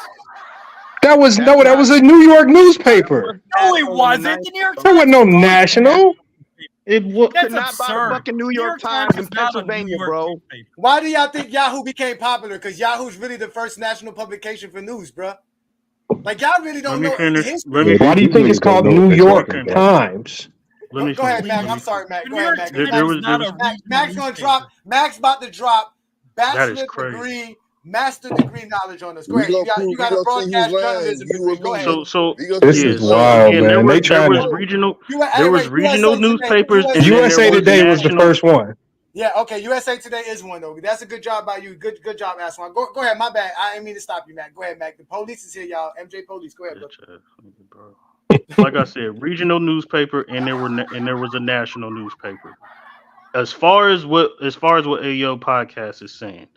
That was that was a New York newspaper. No, it wasn't. The New York Times. There was no national. It was That's not by the absurd. fucking New York Times in Pennsylvania, bro. Why do y'all think Yahoo became popular? Because Yahoo's really the first national publication for news, bro. Like y'all really don't know history. Why do you think it's called New York Times? Go ahead, Mac. I'm sorry, Mac. Go ahead, Mac. Mac's gonna drop. Mac's about to drop bachelor degree, master degree knowledge on us. Go ahead. You got a broadcast journalism degree. Go ahead. So this is wild, man. There was regional newspapers. And USA Today was the first one. Yeah, okay. USA Today is one though. That's a good job by you. Good job, Aswan. Go ahead. My bad. I didn't mean to stop you, Mac. Go ahead, Mac. The police is here, y'all. MJ Police. Go ahead, bro. Like I said, regional newspaper, and there was a national newspaper. As far as what AO podcast is saying,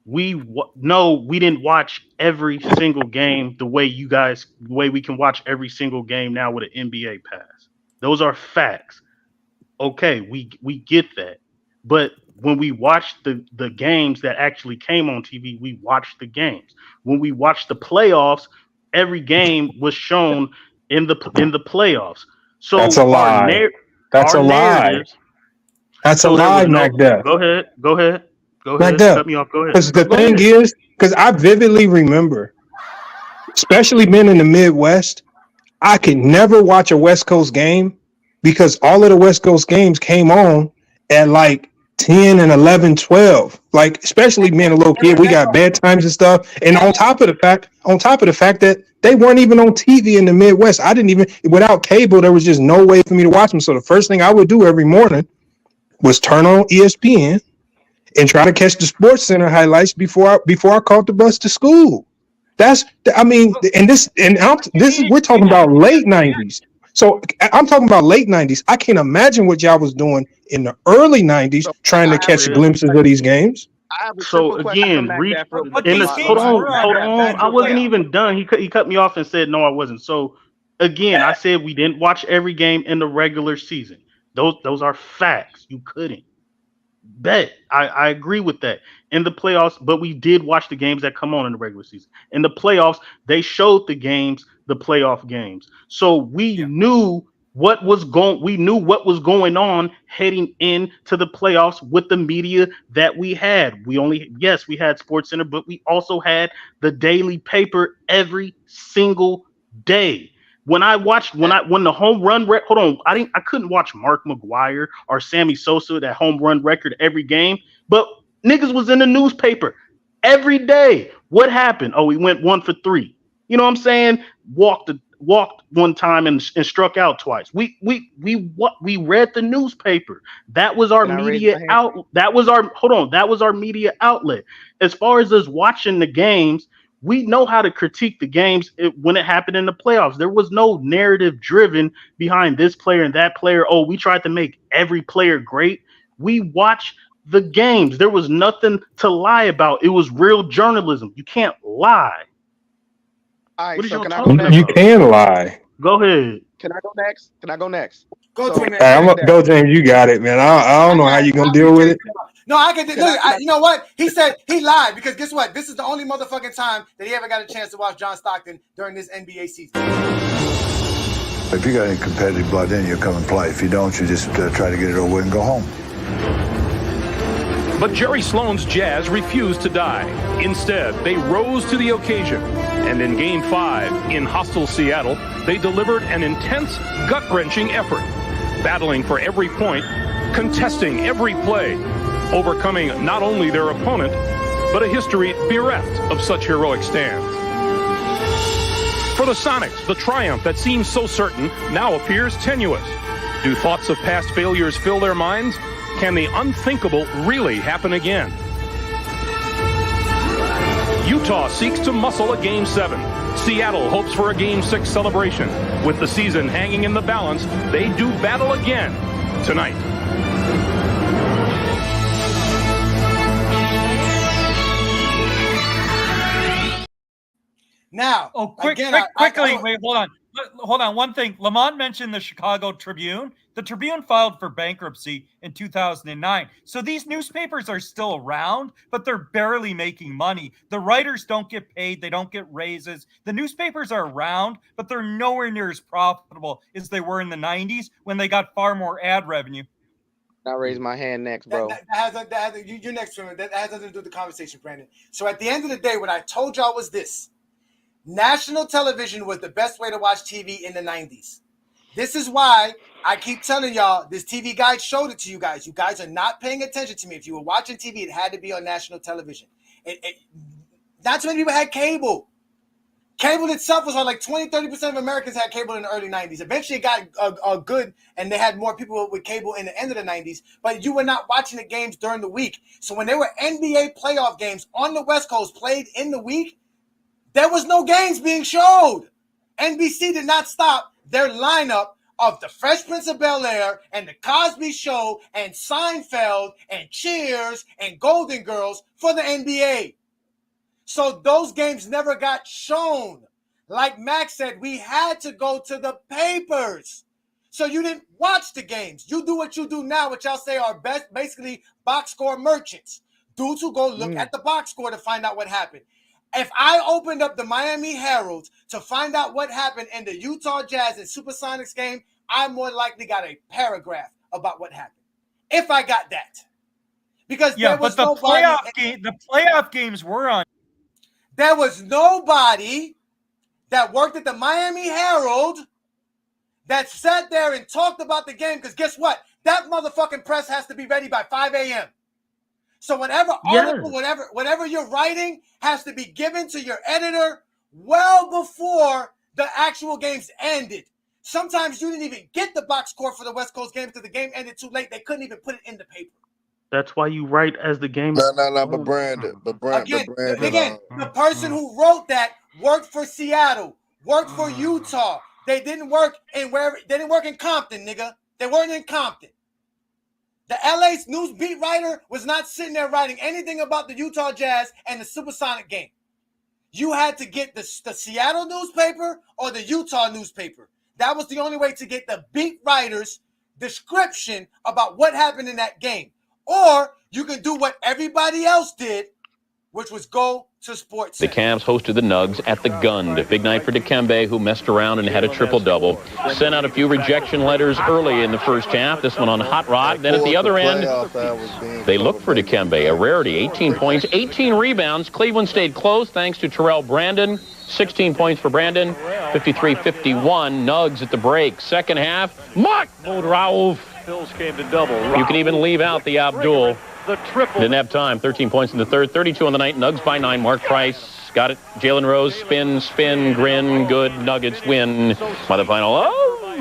we didn't watch every single game the way we can watch every single game now with an NBA pass. Those are facts. Okay, we get that. But when we watched the games that actually came on TV, we watched the games. When we watched the playoffs, every game was shown in the playoffs. So that's a lie. That's a lie. That's a lie, MacDuff. Go ahead. MacDuff. Cut me off. Go ahead. Because the thing is, because I vividly remember, especially being in the Midwest, I could never watch a West Coast game because all of the West Coast games came on at like 10 and 11, 12. Like, especially being a little kid, we got bedtimes and stuff. And on top of the fact that they weren't even on TV in the Midwest. Without cable, there was just no way for me to watch them. So the first thing I would do every morning was turn on ESPN and try to catch the Sports Center highlights before I caught the bus to school. We're talking about late 90s. So I'm talking about late 90s. I can't imagine what y'all was doing in the early 90s trying to catch glimpses of these games. So again, hold on. I wasn't even done. He cut me off and said no, I wasn't. So again, I said we didn't watch every game in the regular season. Those are facts. You couldn't. Bet. I agree with that. In the playoffs, but we did watch the games that come on in the regular season. In the playoffs, they showed the playoff games. So we knew what was going on heading into the playoffs with the media that we had. We had Sports Center, but we also had the daily paper every single day. When the home run I couldn't watch Mark McGwire or Sammy Sosa, that home run record every game, but niggas was in the newspaper every day. What happened? Oh, he went 1 for 3. You know what I'm saying? Walked one time and struck out twice. We read the newspaper. That was our media out. That was our media outlet. As far as us watching the games, we know how to critique the games when it happened in the playoffs. There was no narrative driven behind this player and that player. Oh, we tried to make every player great. We watched the games. There was nothing to lie about. It was real journalism. You can't lie. All right, so you can lie. Go ahead. Can I go next? Go to it, man. Go, James. You got it, man. I don't know how you're gonna deal with it. No, I can. You know what? He said he lied because guess what? This is the only motherfucking time that he ever got a chance to watch John Stockton during this NBA season. If you got any competitive blood in you, come and play. If you don't, you just try to get it over with and go home. But Jerry Sloan's Jazz refused to die. Instead, they rose to the occasion. And in Game 5 in hostile Seattle, they delivered an intense, gut-wrenching effort, battling for every point, contesting every play, overcoming not only their opponent, but a history bereft of such heroic stands. For the Sonics, the triumph that seems so certain now appears tenuous. Do thoughts of past failures fill their minds? Can the unthinkable really happen again? Utah seeks to muscle a Game 7. Seattle hopes for a Game 6 celebration. With the season hanging in the balance, they do battle again tonight. Now, quickly, wait, hold on. hold on. One thing. Lamont mentioned the Chicago Tribune. The Tribune filed for bankruptcy in 2009. So these newspapers are still around, but they're barely making money. The writers don't get paid. They don't get raises. The newspapers are around, but they're nowhere near as profitable as they were in the 90s when they got far more ad revenue. I raise my hand next, bro. You're next to him. That has nothing to do with the conversation, Brandon. So at the end of the day, what I told y'all was this. National television was the best way to watch TV in the 90s. This is why I keep telling y'all, this TV guide showed it to you guys. You guys are not paying attention to me. If you were watching TV, it had to be on national television. Not too many people had cable. Cable itself was on like 20-30% of Americans had cable in the early 90s. Eventually it got good, and they had more people with cable in the end of the 90s, but you were not watching the games during the week. So when there were NBA playoff games on the West Coast played in the week, there was no games being showed. NBC did not stop their lineup of The Fresh Prince of Bel-Air and The Cosby Show and Seinfeld and Cheers and Golden Girls for the NBA. So those games never got shown. Like Max said, we had to go to the papers. So you didn't watch the games. You do what you do now, which y'all say are basically box score merchants. Dudes who go look at the box score to find out what happened. If I opened up the Miami Herald to find out what happened in the Utah Jazz and Supersonics game, I more likely got a paragraph about what happened. If I got that. Because there was the playoff games were on. There was nobody that worked at the Miami Herald that sat there and talked about the game, because guess what? That motherfucking press has to be ready by 5 a.m. So whatever article, whatever you're writing has to be given to your editor well before the actual games ended. Sometimes you didn't even get the box score for the West Coast game because the game ended too late. They couldn't even put it in the paper. That's why you write as the game. But Brandon, Again, the person who wrote that worked for Seattle, worked for Utah. They didn't work in Compton, nigga. They weren't in Compton. The LA news beat writer was not sitting there writing anything about the Utah Jazz and the Supersonic game. You had to get the Seattle newspaper or the Utah newspaper. That was the only way to get the beat writer's description about what happened in that game. Or you can do what everybody else did, which was go to Sports The Cavs hosted the Nugs at the Gund. Big night for Dikembe, who messed around and had a triple-double. Sent out a few rejection letters early in the first half. This one on Hot Rod. Then at the other end, they looked for Dikembe. A rarity, 18 points, 18 rebounds. Cleveland stayed close thanks to Terrell Brandon. 16 points for Brandon, 53-51. Nugs at the break. Second half, Mark Rauf. Came to double. You can even leave out the Abdul. The triple. Didn't have time. 13 points in the third, 32 on the night. Nugs by 9. Mark Price got it. Jalen Rose, spin, grin, good. Nuggets win by the final.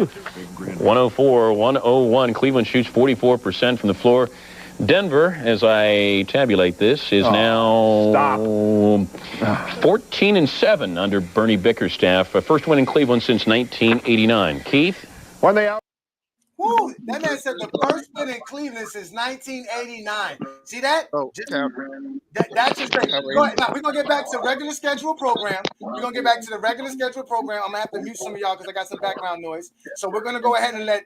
104-101. Cleveland shoots 44% from the floor. Denver, as I tabulate this, is now 14-7 under Bernie Bickerstaff. First win in Cleveland since 1989. Keith? When they out. Woo, that man said the first win in Cleveland since 1989. See that? That's just great. Now, we're going to get back to regular schedule program. I'm going to have to mute some of y'all because I got some background noise. So we're going to go ahead and let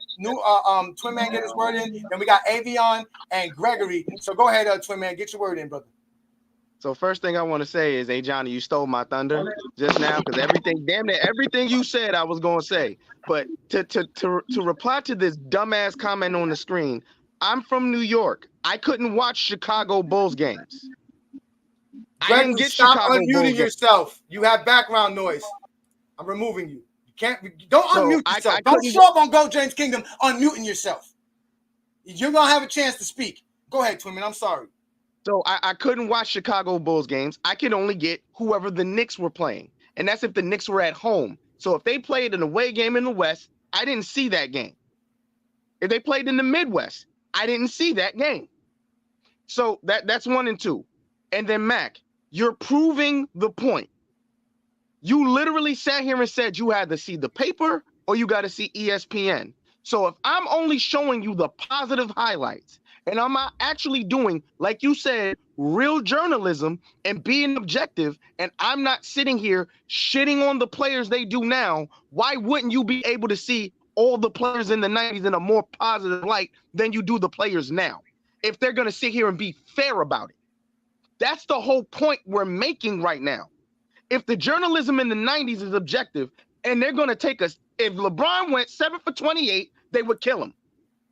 Twin Man get his word in. Then we got Avion and Gregory. So go ahead, Twin Man, get your word in, brother. So first thing I want to say is, hey, Johnny, you stole my thunder just now because everything you said I was going to say. But to reply to this dumbass comment on the screen, I'm from New York. I couldn't watch Chicago Bulls games. I didn't get stop Chicago unmuting yourself. You have background noise. I'm removing you. Don't unmute yourself. Don't show up on Go James Kingdom unmuting yourself. You're going to have a chance to speak. Go ahead, Twinman. I'm sorry. So I couldn't watch Chicago Bulls games. I could only get whoever the Knicks were playing. And that's if the Knicks were at home. So if they played an away game in the West, I didn't see that game. If they played in the Midwest, I didn't see that game. So that's 1 and 2. And then Mac, you're proving the point. You literally sat here and said you had to see the paper or you got to see ESPN. So if I'm only showing you the positive highlights and I'm not actually doing, like you said, real journalism and being objective, and I'm not sitting here shitting on the players they do now, why wouldn't you be able to see all the players in the 90s in a more positive light than you do the players now? If they're going to sit here and be fair about it. That's the whole point we're making right now. If the journalism in the 90s is objective and they're going to take us, if LeBron went 7 for 28, they would kill him.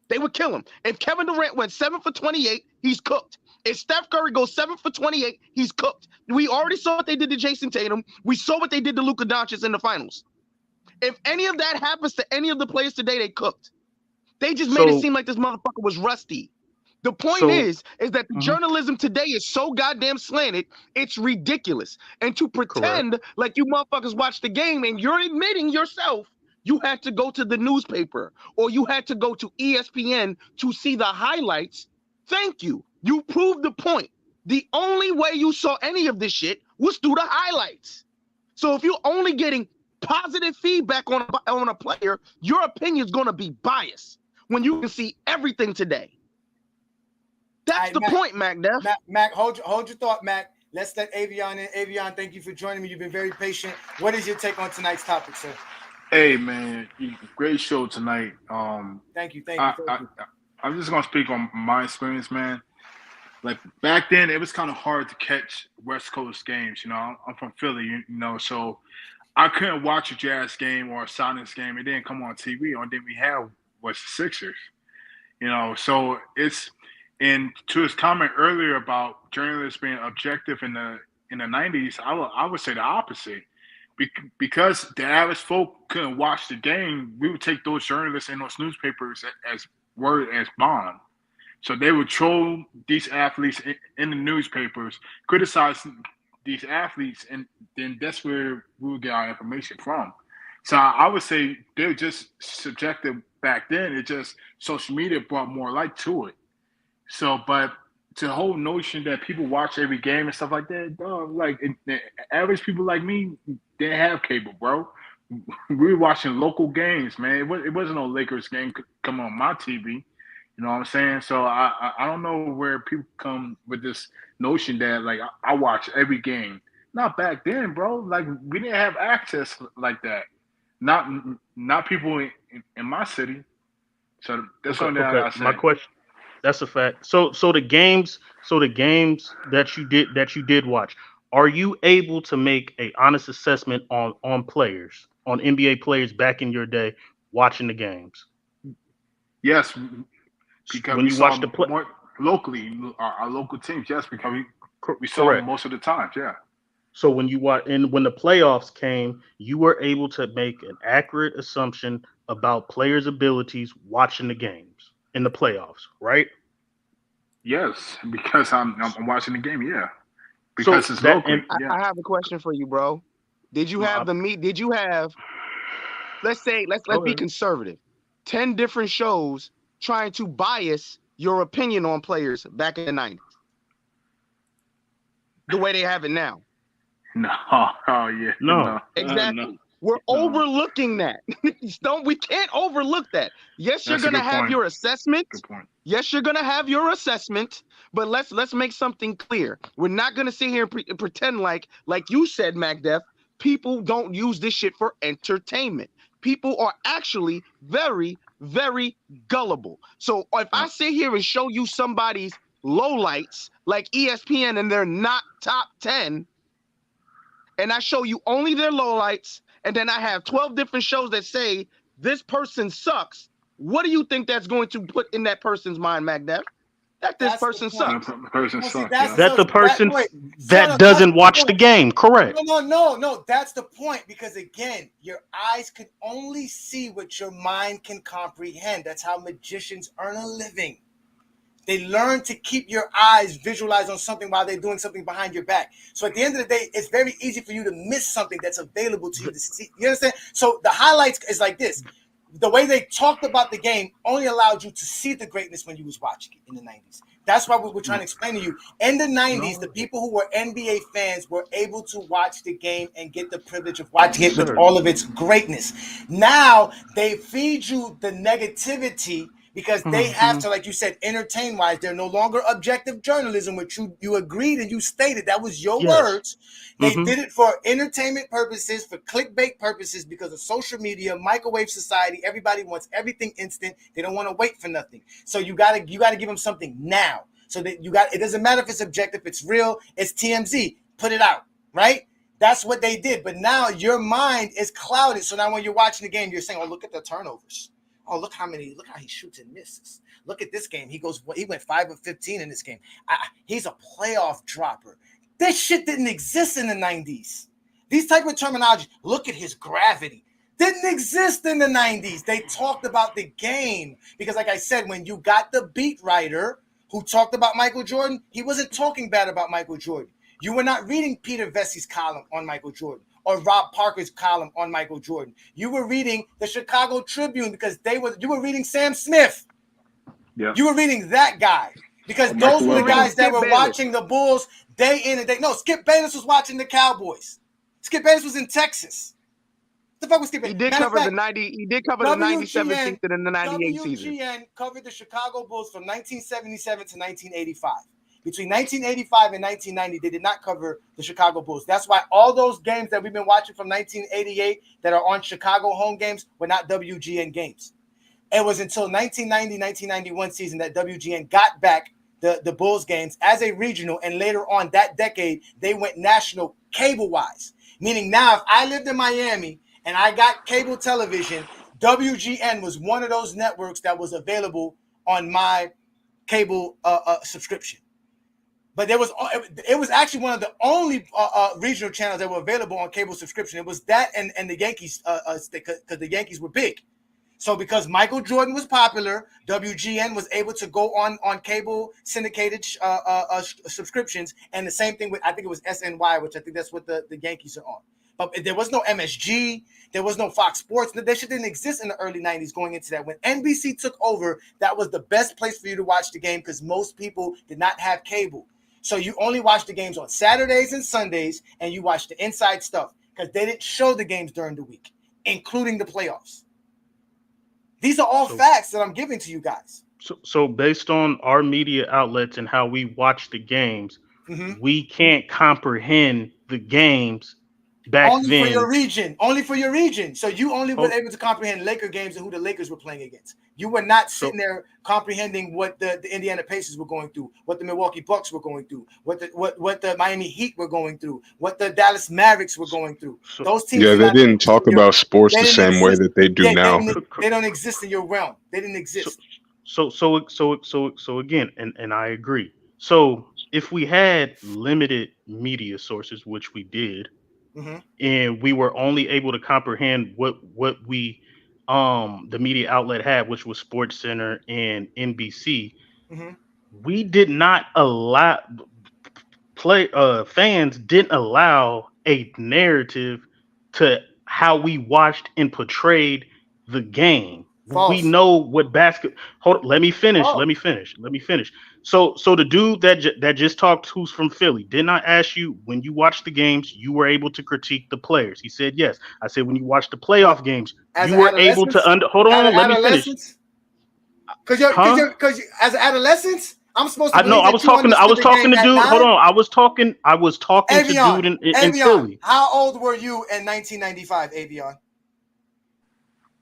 They would kill him. If Kevin Durant went 7 for 28, he's cooked. If Steph Curry goes 7 for 28, he's cooked. We already saw what they did to Jason Tatum. We saw what they did to Luka Doncic in the finals. If any of that happens to any of the players today, they cooked. They just made it seem like this motherfucker was rusty. The point is that the journalism today is so goddamn slanted, it's ridiculous. And to pretend like you motherfuckers watch the game and you're admitting yourself you had to go to the newspaper or you had to go to ESPN to see the highlights. Thank you. You proved the point. The only way you saw any of this shit was through the highlights. So if you're only getting positive feedback on a player, your opinion is going to be biased when you can see everything today. That's the point, Mac. Mac, hold your thought, Mac. Let's let Avion in. Avion, thank you for joining me. You've been very patient. What is your take on tonight's topic, sir? Hey, man, great show tonight. Thank you. I'm just gonna speak on my experience, man. Like back then, it was kind of hard to catch West Coast games. You know, I'm from Philly, you know, so I couldn't watch a Jazz game or a Sonics game. It didn't come on TV. Only thing we had was the Sixers. You know, so it's. And to his comment earlier about journalists being objective in the 90s, I would say the opposite. Because the average folk couldn't watch the game, we would take those journalists and those newspapers as word as bond. So they would troll these athletes in the newspapers, criticize these athletes, and then that's where we would get our information from. So I would say they were just subjective back then. It just social media brought more light to it. So, but the whole notion that people watch every game and stuff like that, dog, like average people like me, they have cable, bro. We were watching local games, man. It wasn't no Lakers game come on my TV. You know what I'm saying? So I don't know where people come with this notion that like I watch every game. Not back then, bro. Like we didn't have access like that. Not people in my city. So that's what I said. My question. That's a fact. So the games that you did watch, are you able to make a honest assessment on players, on NBA players back in your day watching the games? Yes, because when you watch the play more locally, our local teams, yes, because we saw them most of the times, yeah. So when you watch and when the playoffs came, you were able to make an accurate assumption about players' abilities watching the games in the playoffs, right? Yes, because I'm watching the game, yeah. Because so it's local. I have a question for you, bro. Did you have Did you have? Let's be conservative. 10 different shows trying to bias your opinion on players back in the 90s, the way they have it now. No, Exactly. No. We're overlooking that. We can't overlook that. Yes, you're going to have your assessment. Good point. Yes, you're going to have your assessment, but let's make something clear. We're not going to sit here and pretend like you said, MacDef, people don't use this shit for entertainment. People are actually very, very gullible. So if I sit here and show you somebody's lowlights like ESPN and they're not top 10, and I show you only their lowlights, and then I have 12 different shows that say this person sucks, what do you think that's going to put in that person's mind, MacDef? That this person sucks. That the person that doesn't watch the game, correct? No. That's the point, because again, your eyes can only see what your mind can comprehend. That's how magicians earn a living. They learn to keep your eyes visualized on something while they're doing something behind your back. So at the end of the day, it's very easy for you to miss something that's available to you to see. You understand? So the highlights is like this. The way they talked about the game only allowed you to see the greatness when you was watching it in the 90s. That's why we were trying to explain to you. In the 90s, the people who were NBA fans were able to watch the game and get the privilege of watching it with all of its greatness. Now, they feed you the negativity because they have to, like you said, entertain wise. They're no longer objective journalism, which you agreed and you stated. That was your words. They did it for entertainment purposes, for clickbait purposes, because of social media, microwave society. Everybody wants everything instant. They don't want to wait for nothing. So you gotta give them something now. So that it doesn't matter if it's objective, it's real, it's TMZ. Put it out, right? That's what they did. But now your mind is clouded. So now when you're watching the game, you're saying, oh, look at the turnovers. Oh, look how he shoots and misses. Look at this game. He went 5 of 15 in this game. He's a playoff dropper. This shit didn't exist in the 90s. These type of terminology, look at his gravity, didn't exist in the 90s. They talked about the game because, like I said, when you got the beat writer who talked about Michael Jordan, he wasn't talking bad about Michael Jordan. You were not reading Peter Vessey's column on Michael Jordan or Rob Parker's column on Michael Jordan. You were reading the Chicago Tribune because you were reading Sam Smith. Yeah. You were reading that guy because those were the guys that were watching the Bulls day in and day. No, Skip Bayless was watching the Cowboys. Skip Bayless was in Texas. What the fuck was Skip Bayless? He did cover the 97 season and the 98 season. WGN covered the Chicago Bulls from 1977 to 1985. Between 1985 and 1990, they did not cover the Chicago Bulls. That's why all those games that we've been watching from 1988 that are on Chicago home games were not WGN games. It was until 1990-1991 season that WGN got back the Bulls games as a regional, and later on that decade, they went national cable-wise. Meaning now, if I lived in Miami and I got cable television, WGN was one of those networks that was available on my cable subscription. But it was actually one of the only regional channels that were available on cable subscription. It was that and the Yankees, because the Yankees were big. So because Michael Jordan was popular, WGN was able to go on cable syndicated subscriptions. And the same thing with, I think it was SNY, which I think that's what the Yankees are on. But there was no MSG. There was no Fox Sports. That shit didn't exist in the early 90s going into that. When NBC took over, that was the best place for you to watch the game because most people did not have cable. So you only watch the games on Saturdays and Sundays, and you watch the inside stuff because they didn't show the games during the week, including the playoffs. These are all facts that I'm giving to you guys. So based on our media outlets and how we watch the games, we can't comprehend the games back only then. Only for your region. So you only were able to comprehend Laker games and who the Lakers were playing against. You were not sitting there comprehending what the Indiana Pacers were going through, what the Milwaukee Bucks were going through, what the Miami Heat were going through, what the Dallas Mavericks were going through. Those teams. Yeah, they didn't talk about sports the same way that they do now. They don't exist in your realm. They didn't exist. So again, and I agree. So if we had limited media sources, which we did, and we were only able to comprehend what we the media outlet had, which was Sports Center and NBC, we did not allow fans didn't allow a narrative to how we watched and portrayed the game. False. We know what hold on, let me finish. So the dude that just talked, who's from Philly, didn't I ask you when you watched the games, you were able to critique the players? He said yes. I said when you watched the playoff games, you were able to hold on, let me finish. Because as an adolescent, I'm supposed to. I was talking to dude. Hold on, I was talking to dude in Philly. How old were you in 1995, Avion?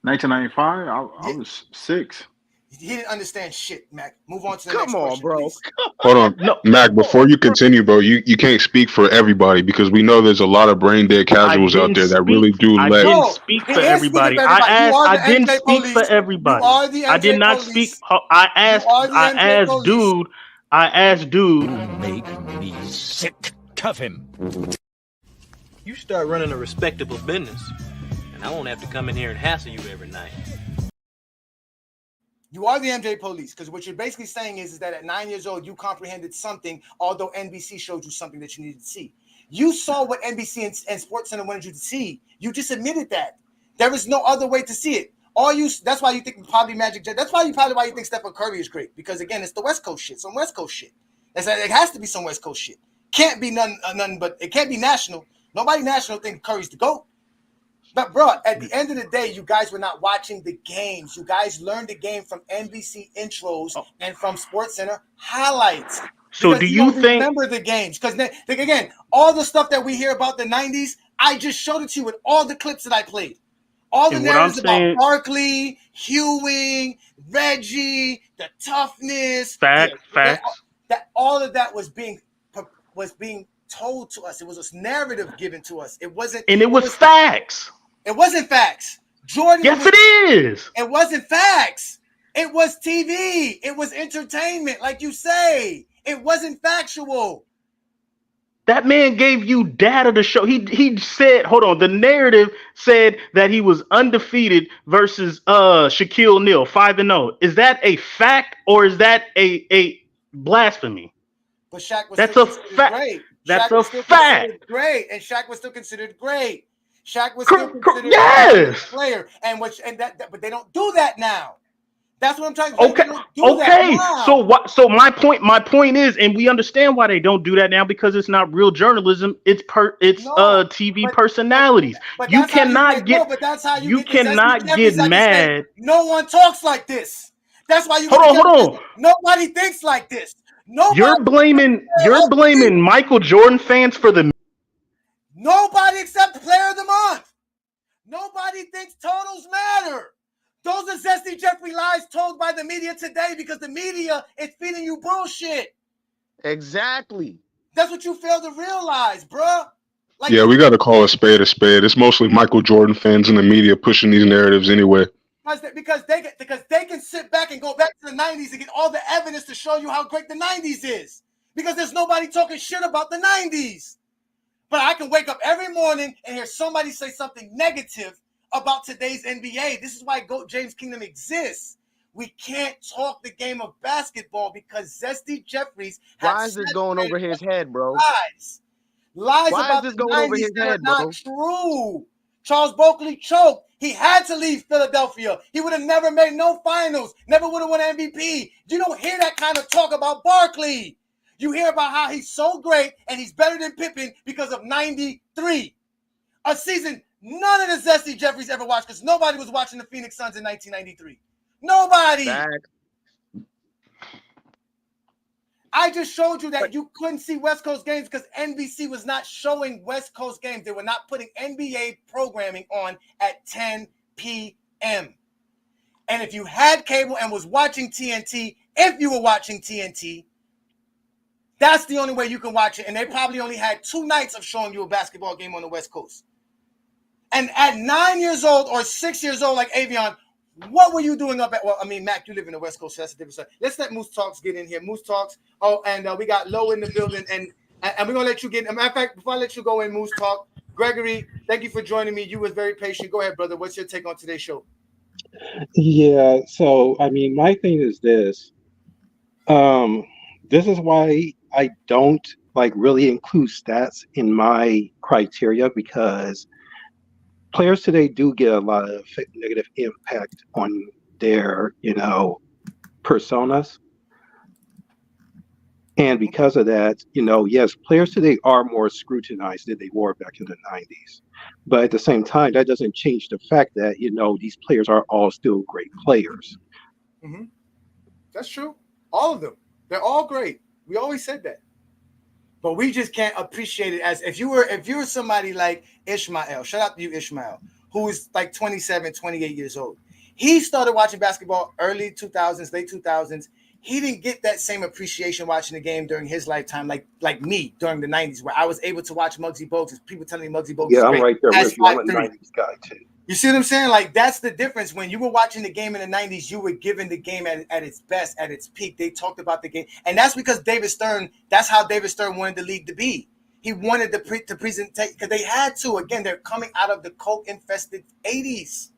1995, I was 6. He didn't understand shit, Mac. Move on to the next question, bro. please. Hold on, Mac. Before you continue, bro, you can't speak for everybody because we know there's a lot of brain dead casuals out there that really do let. I didn't speak for everybody. I didn't speak for everybody. I did not speak. I asked dude. You make me sick. Cuff him. You start running a respectable business, and I won't have to come in here and hassle you every night. You are the MJ police, because what you're basically saying is that at 9 years old, you comprehended something, although NBC showed you something that you needed to see. You saw what NBC and Sports Center wanted you to see. You just admitted that. There is no other way to see it. That's why you think probably Magic. That's why you think Stephen Curry is great, because again, it's the West Coast shit, some West Coast shit. It has to be some West Coast shit. Can't be none, but it can't be national. Nobody national think Curry's the GOAT. But bro, at the end of the day, you guys were not watching the games. You guys learned the game from NBC intros and from SportsCenter highlights. So Because do you don't think? remember the games? Because again, all the stuff that we hear about the '90s, I just showed it to you with all the clips that I played. All the And what I'm narratives about saying- Barkley, Hewing, Reggie, the toughness, Facts. that all of that was being told to us. It was a narrative given to us. It wasn't. And it was facts. It wasn't facts. Jordan. Yes, it is. It wasn't facts. It was TV. It was entertainment, like you say. It wasn't factual. That man gave you data to show. He said, hold on. The narrative said that he was undefeated versus Shaquille O'Neal, 5-0. Is that a fact or is that a blasphemy? But Shaq was That's still a considered fact. great. That's Shaq a was still fact. considered great, and Shaq was still considered great. Shaq was still considered yes. a player, but they don't do that now. That's what I'm trying to say. Okay. They don't do that now. So what? So my point is, and we understand why they don't do that now because it's not real journalism. It's TV personalities. But You that's how cannot get. but that's how You get the cannot Zesty get Jeffries, like you said. mad. No one talks like this. That's why you Hold on. Nobody thinks like this. Nobody. You're blaming Michael Jordan fans for the. Nobody except Player of the Month. Nobody thinks totals matter. Those are Zesty Jeffrey lies told by the media today because the media is feeding you bullshit. Exactly. That's what you fail to realize, bruh. Like, yeah, we got to call a spade a spade. It's mostly Michael Jordan fans in the media pushing these narratives anyway. Because they can sit back and go back to the 90s and get all the evidence to show you how great the 90s is. Because there's nobody talking shit about the 90s. But I can wake up every morning and hear somebody say something negative about today's NBA. This is why GOAT James Kingdom exists. We can't talk the game of basketball because Zesty Jeffries Why is this going over his head, bro? Lies Why about is this the going over 90s his that head, are not bro? true. Charles Barkley choked. He had to leave Philadelphia. He would have never made no finals, never would have won MVP. You don't hear that kind of talk about Barkley. You hear about how he's so great and he's better than Pippen because of 93. A season none of the Zesty Jeffries ever watched because nobody was watching the Phoenix Suns in 1993. Nobody. I just showed you that you couldn't see West Coast games because NBC was not showing West Coast games. They were not putting NBA programming on at 10 p.m. And if you had cable and was watching TNT, if you were watching TNT, that's the only way you can watch it. And they probably only had 2 nights of showing you a basketball game on the West Coast. And at 9 years old or 6 years old, like Avion, what were you doing up at? Well, I mean, Mac, you live in the West Coast, so that's a different story. Let's let Moose Talks get in here. Moose Talks. Oh, and we got Low in the building, and we're gonna let you get. As a matter of fact, before I let you go in, Moose Talk, Gregory, thank you for joining me. You was very patient. Go ahead, brother. What's your take on today's show? Yeah. So, I mean, my thing is this. This is why I don't really include stats in my criteria because players today do get a lot of negative impact on their, personas. And because of that, yes, players today are more scrutinized than they were back in the 90s. But at the same time, that doesn't change the fact that, these players are all still great players. Mm-hmm. That's true. All of them. They're all great. We always said that. But we just can't appreciate it as if you were somebody like Ishmael. Shout out to you, Ishmael, who is like 27, 28 years old. He started watching basketball early 2000s, late 2000s. He didn't get that same appreciation watching the game during his lifetime, like me during the 90s, where I was able to watch Muggsy Bogues. People telling me Muggsy Bogues. Yeah, I'm right there with you. I'm a 90s guy too. You see what I'm saying? Like, that's the difference. When you were watching the game in the 90s, you were given the game at its best, at its peak. They talked about the game. And that's because David Stern, that's how David Stern wanted the league to be. He wanted to present, because they had to. Again, they're coming out of the coke-infested 80s.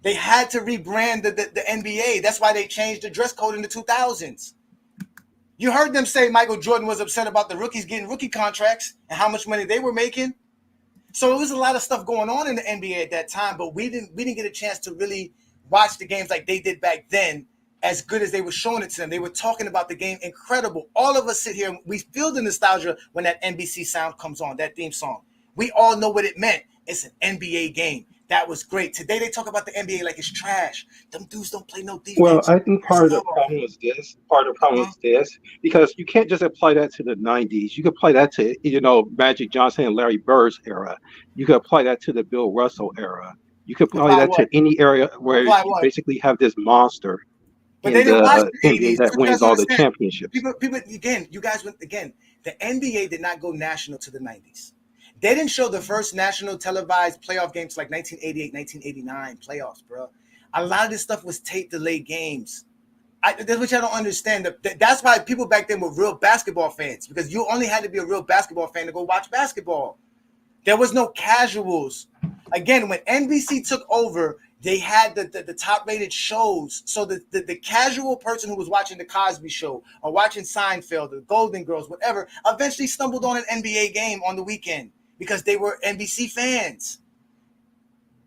They had to rebrand the NBA. That's why they changed the dress code in the 2000s. You heard them say Michael Jordan was upset about the rookies getting rookie contracts and how much money they were making. So it was a lot of stuff going on in the NBA at that time, but we didn't get a chance to really watch the games like they did back then, as good as they were showing it to them. They were talking about the game incredible. All of us sit here, we feel the nostalgia when that NBC sound comes on, that theme song. We all know what it meant. It's an NBA game. That was great. Today they talk about the NBA like it's trash. Them dudes don't play no defense. Well, I think part of the problem is this. Part of the problem is this, because you can't just apply that to the 90s. You could apply that to, Magic Johnson and Larry Bird's era. You could apply that to the Bill Russell era. You could apply that to any area where you basically have this monster But in they didn't watch the the NBA 80s. that You wins guys all the understand. championships. People, again, you guys went again. The NBA did not go national to the 90s. They didn't show the first national televised playoff games like 1988, 1989 playoffs, bro. A lot of this stuff was tape delayed games. That's what I don't understand. That's why people back then were real basketball fans, because you only had to be a real basketball fan to go watch basketball. There was no casuals. Again, when NBC took over, they had the top-rated shows. So the casual person who was watching The Cosby Show or watching Seinfeld or Golden Girls, whatever, eventually stumbled on an NBA game on the weekend because they were NBC fans.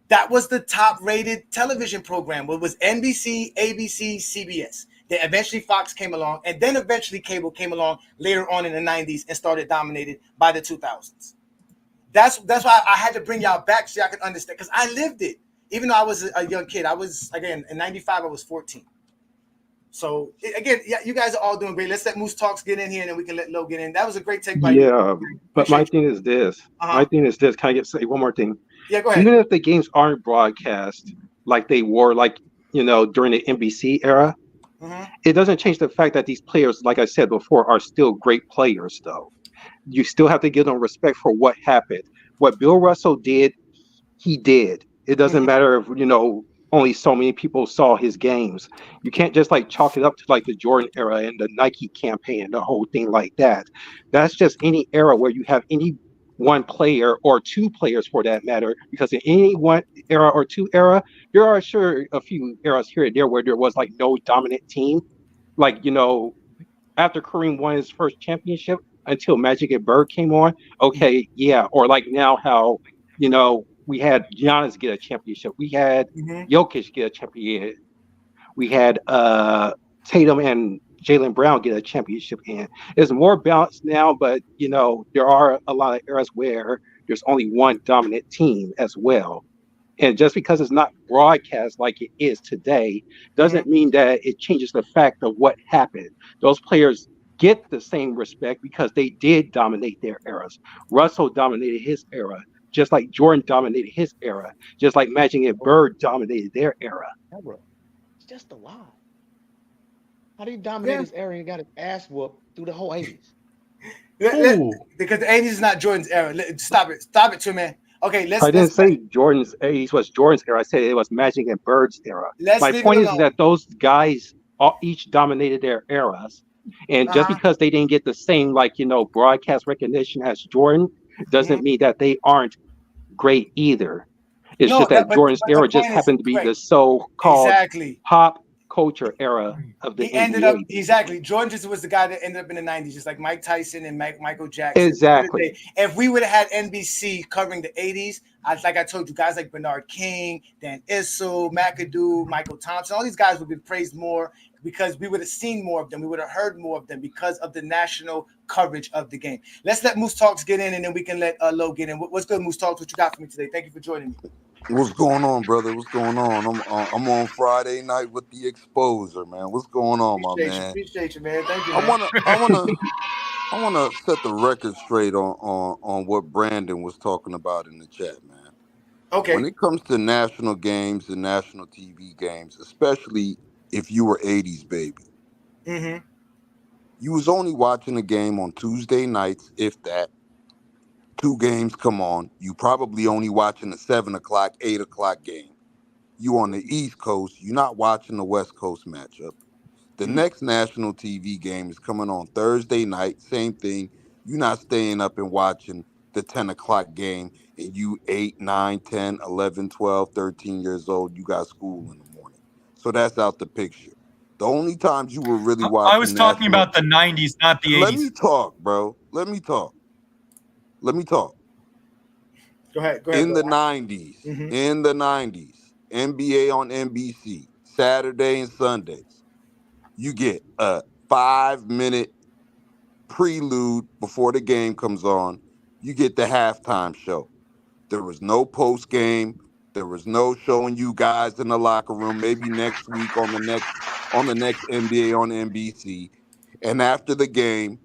That was the top-rated television program. It was NBC, ABC, CBS. Then eventually Fox came along, and then eventually cable came along later on in the 90s and started dominated by the 2000s. That's why I had to bring y'all back so y'all can understand, because I lived it. Even though I was a young kid, I was, again, in 95, I was 14. So, again, yeah, you guys are all doing great. Let's let Moose Talks get in here, and then we can let Lo get in. That was a great take by you. Yeah, but my thing is this. My thing is this. Can I say one more thing? Yeah, go ahead. Even if the games aren't broadcast like they were, during the NBC era, it doesn't change the fact that these players, like I said before, are still great players, though. You still have to give them respect for what happened. What Bill Russell did, he did. It doesn't matter if, only so many people saw his games. You can't just chalk it up to the Jordan era and the Nike campaign and the whole thing like that. That's just any era where you have any one player or two players for that matter, because in any one era or two era, there are sure a few eras here and there where there was no dominant team. After Kareem won his first championship until Magic and Bird came on, okay, yeah. Or now how, we had Giannis get a championship. We had Jokic get a championship. We had Tatum and Jaylen Brown get a championship. And it's more balanced now, but there are a lot of eras where there's only one dominant team as well. And just because it's not broadcast like it is today doesn't mean that it changes the fact of what happened. Those players get the same respect because they did dominate their eras. Russell dominated his era, just like Jordan dominated his era, just like Magic and Bird dominated their era. It's just a lie. How do you dominate his era and got his ass whooped through the whole 80s? Because the 80s is not Jordan's era. Stop it, too, man. Okay, I didn't say Jordan's 80s was Jordan's era. I said it was Magic and Bird's era. My point is that those guys each dominated their eras. And just because they didn't get the same, broadcast recognition as Jordan, doesn't mean that they aren't great either. It's just that Jordan's era just happened to be the so-called pop culture era of the NBA. Jordan just was the guy that ended up in the 90s, just like Mike Tyson and Michael Jackson. Exactly. If we would have had NBC covering the 80s, like I told you, guys like Bernard King, Dan Issel, McAdoo, Michael Thompson, all these guys would be praised more because we would have seen more of them. We would have heard more of them because of the national coverage of the game. Let's let Moose Talks get in, and then we can let Lo get in. What's good, Moose Talks? What you got for me today? Thank you for joining me. What's going on, brother? What's going on? I'm on Friday night with the Exposer, man. What's going on, man? Appreciate you, man. Thank you. I wanna set the record straight on what Brandon was talking about in the chat, man. Okay. When it comes to national games and national TV games, especially if you were 80s baby, you was only watching a game on Tuesday nights, if that. 2 games come on, you probably only watching a 7 o'clock, 8 o'clock game. You on the East Coast, you're not watching the West Coast matchup. The next national TV game is coming on Thursday night, same thing. You're not staying up and watching the 10 o'clock game, and you 8, 9, 10, 11, 12, 13 years old, you got school in the morning. So that's out the picture. The only times you were really watching I was talking about the 90s, not the 80s. Let me talk, bro. Let me talk. Go ahead. In the 90s, NBA on NBC, Saturday and Sundays, you get a 5-minute prelude before the game comes on. You get the halftime show. There was no post game. There was no showing you guys in the locker room. Maybe next week on the next NBA on NBC. And after the game,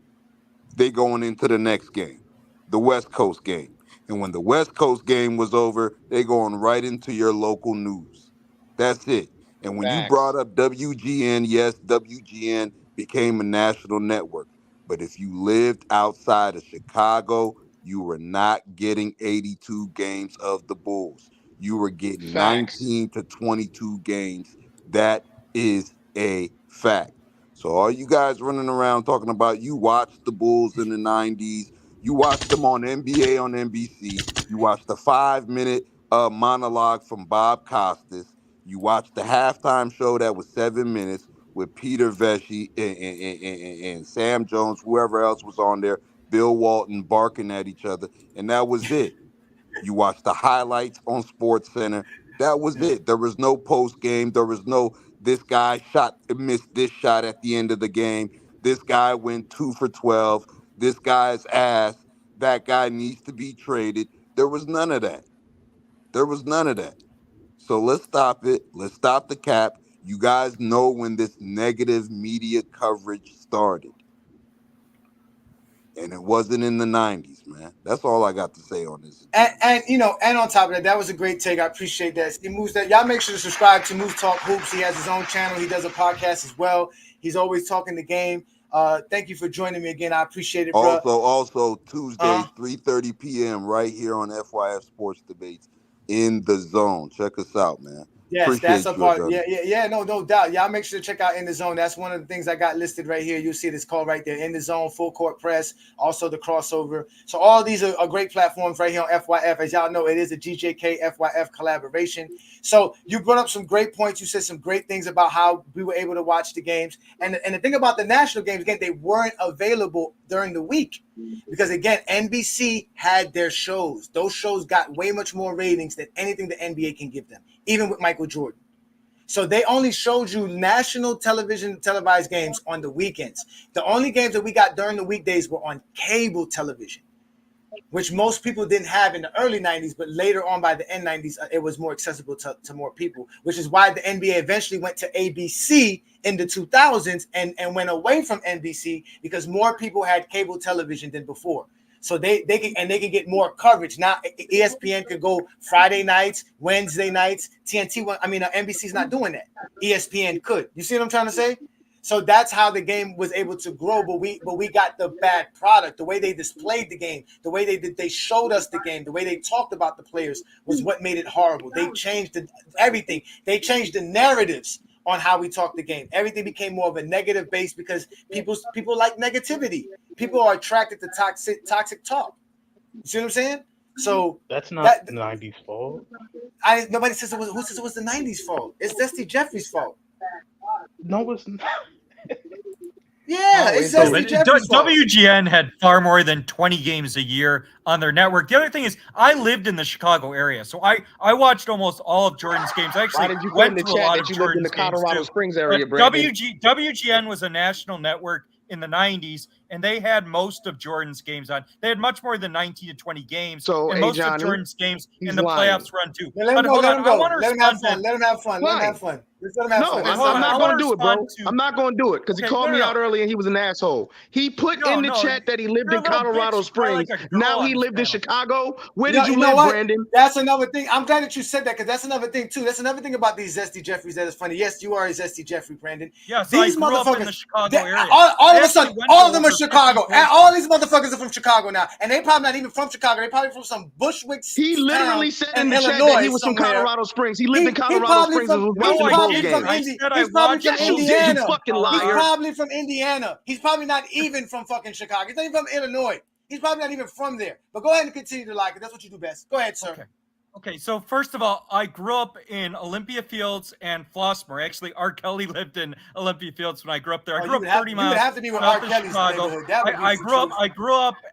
they going into the next game, the West Coast game. And when the West Coast game was over, they going right into your local news. That's it. And when you brought up WGN, yes, WGN became a national network. But if you lived outside of Chicago, you were not getting 82 games of the Bulls. You were getting 19 to 22 games. That is a fact. So all you guys running around talking about you watched the Bulls in the 90s, you watched them on NBA on NBC, you watched the 5-minute monologue from Bob Costas, you watched the halftime show that was 7 minutes with Peter Vesey and Sam Jones, whoever else was on there, Bill Walton barking at each other, and that was it. You watched the highlights on SportsCenter. That was it. There was no post game. There was no this guy missed this shot at the end of the game. This guy went 2 for 12. This guy's ass. That guy needs to be traded. There was none of that. There was none of that. So let's stop it. Let's stop the cap. You guys know when this negative media coverage started. And it wasn't in the 90s, man. That's all I got to say on this. And on top of that was a great take. I appreciate that. He moves that. Y'all make sure to subscribe to Moves Talk Hoops. He has his own channel. He does a podcast as well. He's always talking the game. Thank you for joining me again. I appreciate it, bro. Also Tuesdays, 3:30 p.m. right here on FYF Sports Debates in the Zone. Check us out, man. Yes, Appreciate that's a you, part. brother. Yeah, no doubt. Y'all make sure to check out In the Zone. That's one of the things I got listed right here. You'll see this call right there. In the Zone, Full Court Press, also the crossover. So all these are great platforms right here on FYF. As y'all know, it is a GJK FYF collaboration. So you brought up some great points. You said some great things about how we were able to watch the games. And the thing about the national games, again, they weren't available during the week. Because, again, NBC had their shows. Those shows got way much more ratings than anything the NBA can give them, even with Michael Jordan. So they only showed you national television televised games on the weekends. The only games that we got during the weekdays were on cable television, which most people didn't have in the early 90s, but later on by the end 90s, it was more accessible to more people, which is why the NBA eventually went to ABC in the 2000s and went away from NBC because more people had cable television than before. So they can get more coverage. Now ESPN could go Friday nights, Wednesday nights, NBC's not doing that. ESPN could. You see what I'm trying to say? So that's how the game was able to grow, but we got the bad product. The way they displayed the game, the way they showed us the game, the way they talked about the players was what made it horrible. They changed everything. They changed the narratives on how we talk the game. Everything became more of a negative base because people like negativity. People are attracted to toxic talk. You see what I'm saying? So that's not the 90s fault. Nobody says who says it was the 90s fault. It's Zesty Jeffrey's fault. No, it's not. Yeah, it's Zesty Jeffrey's fault. WGN had far more than 20 games a year on their network. The other thing is, I lived in the Chicago area, so I watched almost all of Jordan's games. I actually went to a lot of Jordan's games Colorado too. Springs area, But Brandon. WGN was a national network in the 90s, and they had most of Jordan's games on. They had much more than 19 to 20 games, and most of Jordan's games in the playoffs run too. Let him go. Let him go. Let him have fun. Let him have fun. Let him have fun. No, I'm not going to do it, bro. I'm not going to do it because he called me out earlier and he was an asshole. He put in the chat that he lived in Colorado Springs. Now he lived in Chicago. Where did you live, Brandon? That's another thing. I'm glad that you said that because that's another thing too. That's another thing about these Zesty Jeffreys that is funny. Yes, you are a Zesty Jeffrey, Brandon. Yeah, so these I grew up in the motherfuckers, Chicago area. all of a sudden, all of them are Chicago. And all these motherfuckers are from Chicago now, and they probably not even from Chicago. They probably from some Bushwick. He literally said in the chat that he was from Colorado Springs. He lived in Colorado Springs and was watching Bulls games. He's probably from Indiana. You fucking liar. He's probably from Indiana. He's probably not even from fucking Chicago. He's not even from Illinois. He's probably not even from there. But go ahead and continue to like it. That's what you do best. Go ahead, sir. Okay, so first of all, I grew up in Olympia Fields and Flossmoor. Actually, R. Kelly lived in Olympia Fields when I grew up there. I grew up 30 miles. You would have to be with south R. of Kelly's Chicago. neighborhood. That would be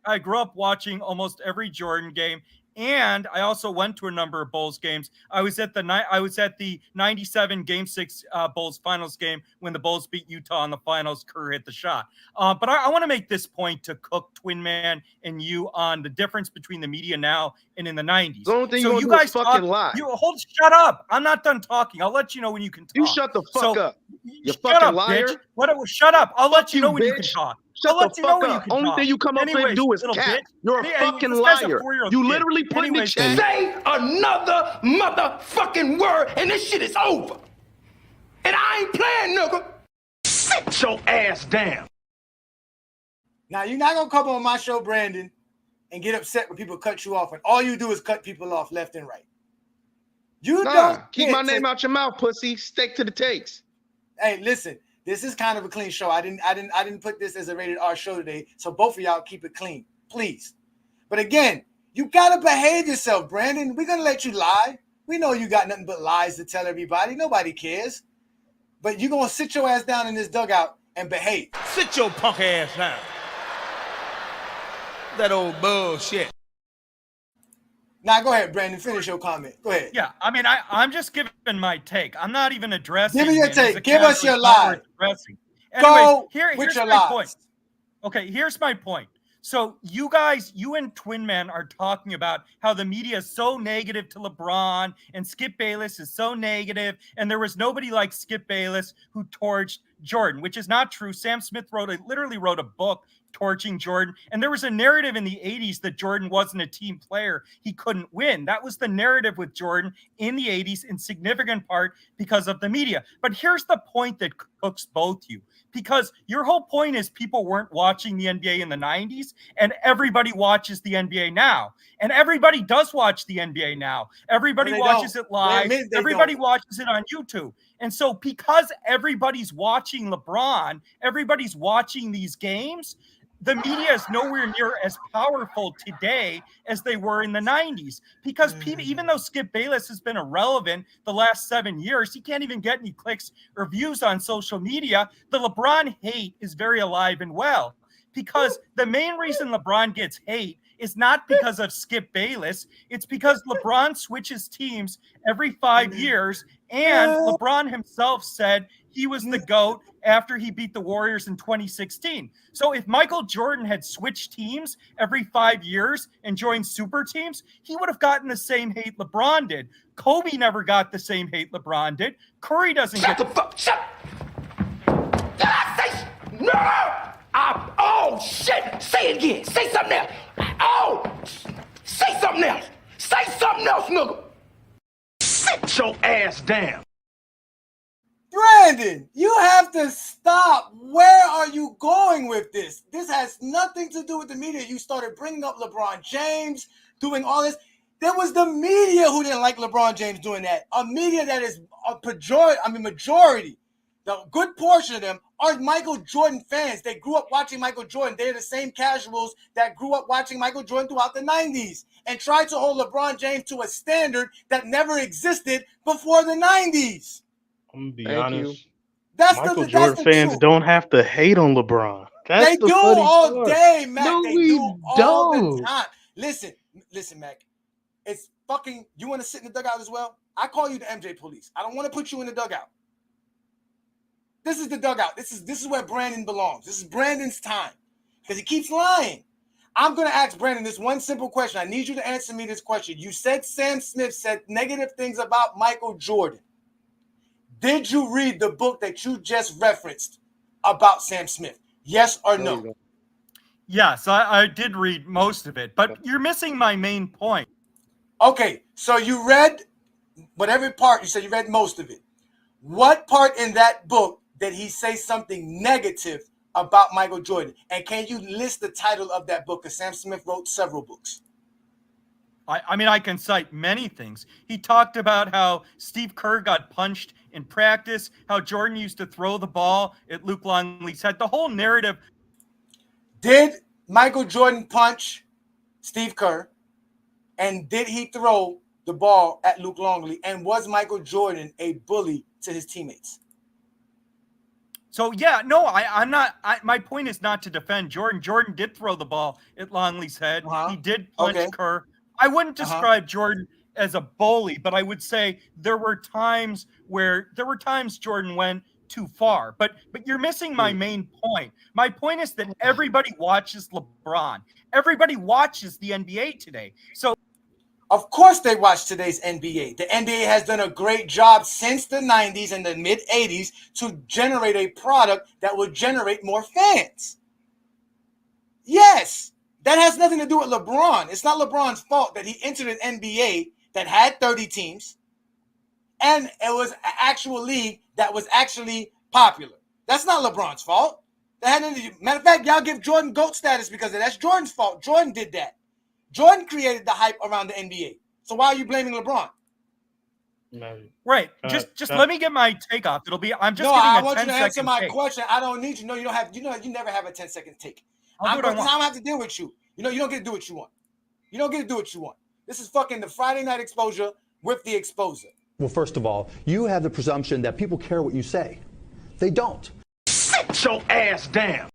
I grew up watching almost every Jordan game, And I also went to a number of Bulls games. I was at the 97 Game 6 Bulls finals game when the Bulls beat Utah in the finals. Kerr hit the shot. But I want to make this point to Cook, Twin Man, and you on the difference between the media now and in the 90s. The only thing so you guys fucking lie. Shut up. I'm not done talking. I'll let you know when you can talk. You shut the fuck up. You shut fucking up, liar. Bitch. Shut up. I'll let you know when you can bitch. talk. Shut the fuck up. Only thing you come up and do is cap. You're a fucking liar. You literally put in the chat. Say another motherfucking word and this shit is over. And I ain't playing, nigga. Sit your ass down. Now, you're not going to come on my show, Brandon, and get upset when people cut you off. And all you do is cut people off left and right. You don't keep my name out your mouth, pussy. Stick to the takes. Hey, listen. This is kind of a clean show. I didn't put this as a rated R show today. So both of y'all keep it clean, please. But again, you got to behave yourself, Brandon. We're going to let you lie. We know you got nothing but lies to tell everybody. Nobody cares. But you're going to sit your ass down in this dugout and behave. Sit your punk ass down. That old bullshit. Now, go ahead, Brandon. Finish your comment. Go ahead. Yeah, I mean, I'm just giving my take. I'm not even addressing. Give me your take. Give us your lie. Anyways, here's with your my lies. point. Okay, here's my point. So you guys, you and Twin Man are talking about how the media is so negative to LeBron and Skip Bayless is so negative, and there was nobody like Skip Bayless who torched Jordan, which is not true. Sam Smith literally wrote a book torching Jordan, and there was a narrative in the 80s that Jordan wasn't a team player. He couldn't win. That was the narrative with Jordan in the 80s in significant part because of the media. But here's the point that cooks both you, because your whole point is people weren't watching the NBA in the 90s, and everybody watches the NBA now. And everybody does watch the NBA now. Everybody watches it live. Everybody watches it on YouTube. And so because everybody's watching LeBron, everybody's watching these games, the media is nowhere near as powerful today as they were in the 90s. Because people, even though Skip Bayless has been irrelevant the last 7 years, he can't even get any clicks or views on social media. The LeBron hate is very alive and well. Because the main reason LeBron gets hate is not because of Skip Bayless. It's because LeBron switches teams every 5 years. And LeBron himself said he was the GOAT after he beat the Warriors in 2016. So if Michael Jordan had switched teams every 5 years and joined super teams, he would have gotten the same hate LeBron did. Kobe never got the same hate LeBron did. Curry doesn't get the fuck. Shut. Did I say no? Oh shit! Say it again. Say something else. Oh, say something else. Say something else, nigga. Sit your ass down. Brandon, you have to stop. Where are you going with this? This has nothing to do with the media. You started bringing up LeBron James, doing all this. There was the media who didn't like LeBron James doing that. A media that is majority. The good portion of them are Michael Jordan fans. They grew up watching Michael Jordan. They're the same casuals that grew up watching Michael Jordan throughout the 90s and tried to hold LeBron James to a standard that never existed before the 90s. I'm gonna be honest. Michael Jordan fans don't have to hate on LeBron. They do all day, Mac. They do all the time. Listen, Mac. It's fucking. You want to sit in the dugout as well? I call you the MJ police. I don't want to put you in the dugout. This is the dugout. This is where Brandon belongs. This is Brandon's time because he keeps lying. I'm going to ask Brandon this one simple question. I need you to answer me this question. You said Sam Smith said negative things about Michael Jordan. Did you read the book that you just referenced about Sam Smith? Yes or no? Yes, I did read most of it, but you're missing my main point. Okay, so you read whatever part, you said you read most of it. What part in that book did he say something negative about Michael Jordan? And can you list the title of that book? Because Sam Smith wrote several books. I mean, I can cite many things. He talked about how Steve Kerr got punched in practice, how Jordan used to throw the ball at Luke Longley's head. The whole narrative. Did Michael Jordan punch Steve Kerr? And did he throw the ball at Luke Longley? And was Michael Jordan a bully to his teammates? So, yeah, no, I'm not. My point is not to defend Jordan. Jordan did throw the ball at Longley's head. He did punch Kerr. I wouldn't describe Jordan as a bully, but I would say there were times Jordan went too far. But you're missing my main point. My point is that everybody watches LeBron. Everybody watches the NBA today. So of course they watch today's NBA. The NBA has done a great job since the 90s and the mid 80s to generate a product that will generate more fans. Yes, that has nothing to do with LeBron. It's not LeBron's fault that he entered an NBA that had 30 teams and it was an actual league that was actually popular. That's not LeBron's fault. That had matter of fact, y'all give Jordan GOAT status because that's Jordan's fault. Jordan did that. Jordan created the hype around the NBA. So why are you blaming LeBron? Right. Just let me get my take off. It'll be I want you to answer my question. I don't need you. No, you don't have you never have a 10-second take. I don't have to deal with you. You don't get to do what you want. You don't get to do what you want. This is fucking the Friday Night Exposure with the Exposer. Well, first of all, you have the presumption that people care what you say. They don't. Sit your ass down.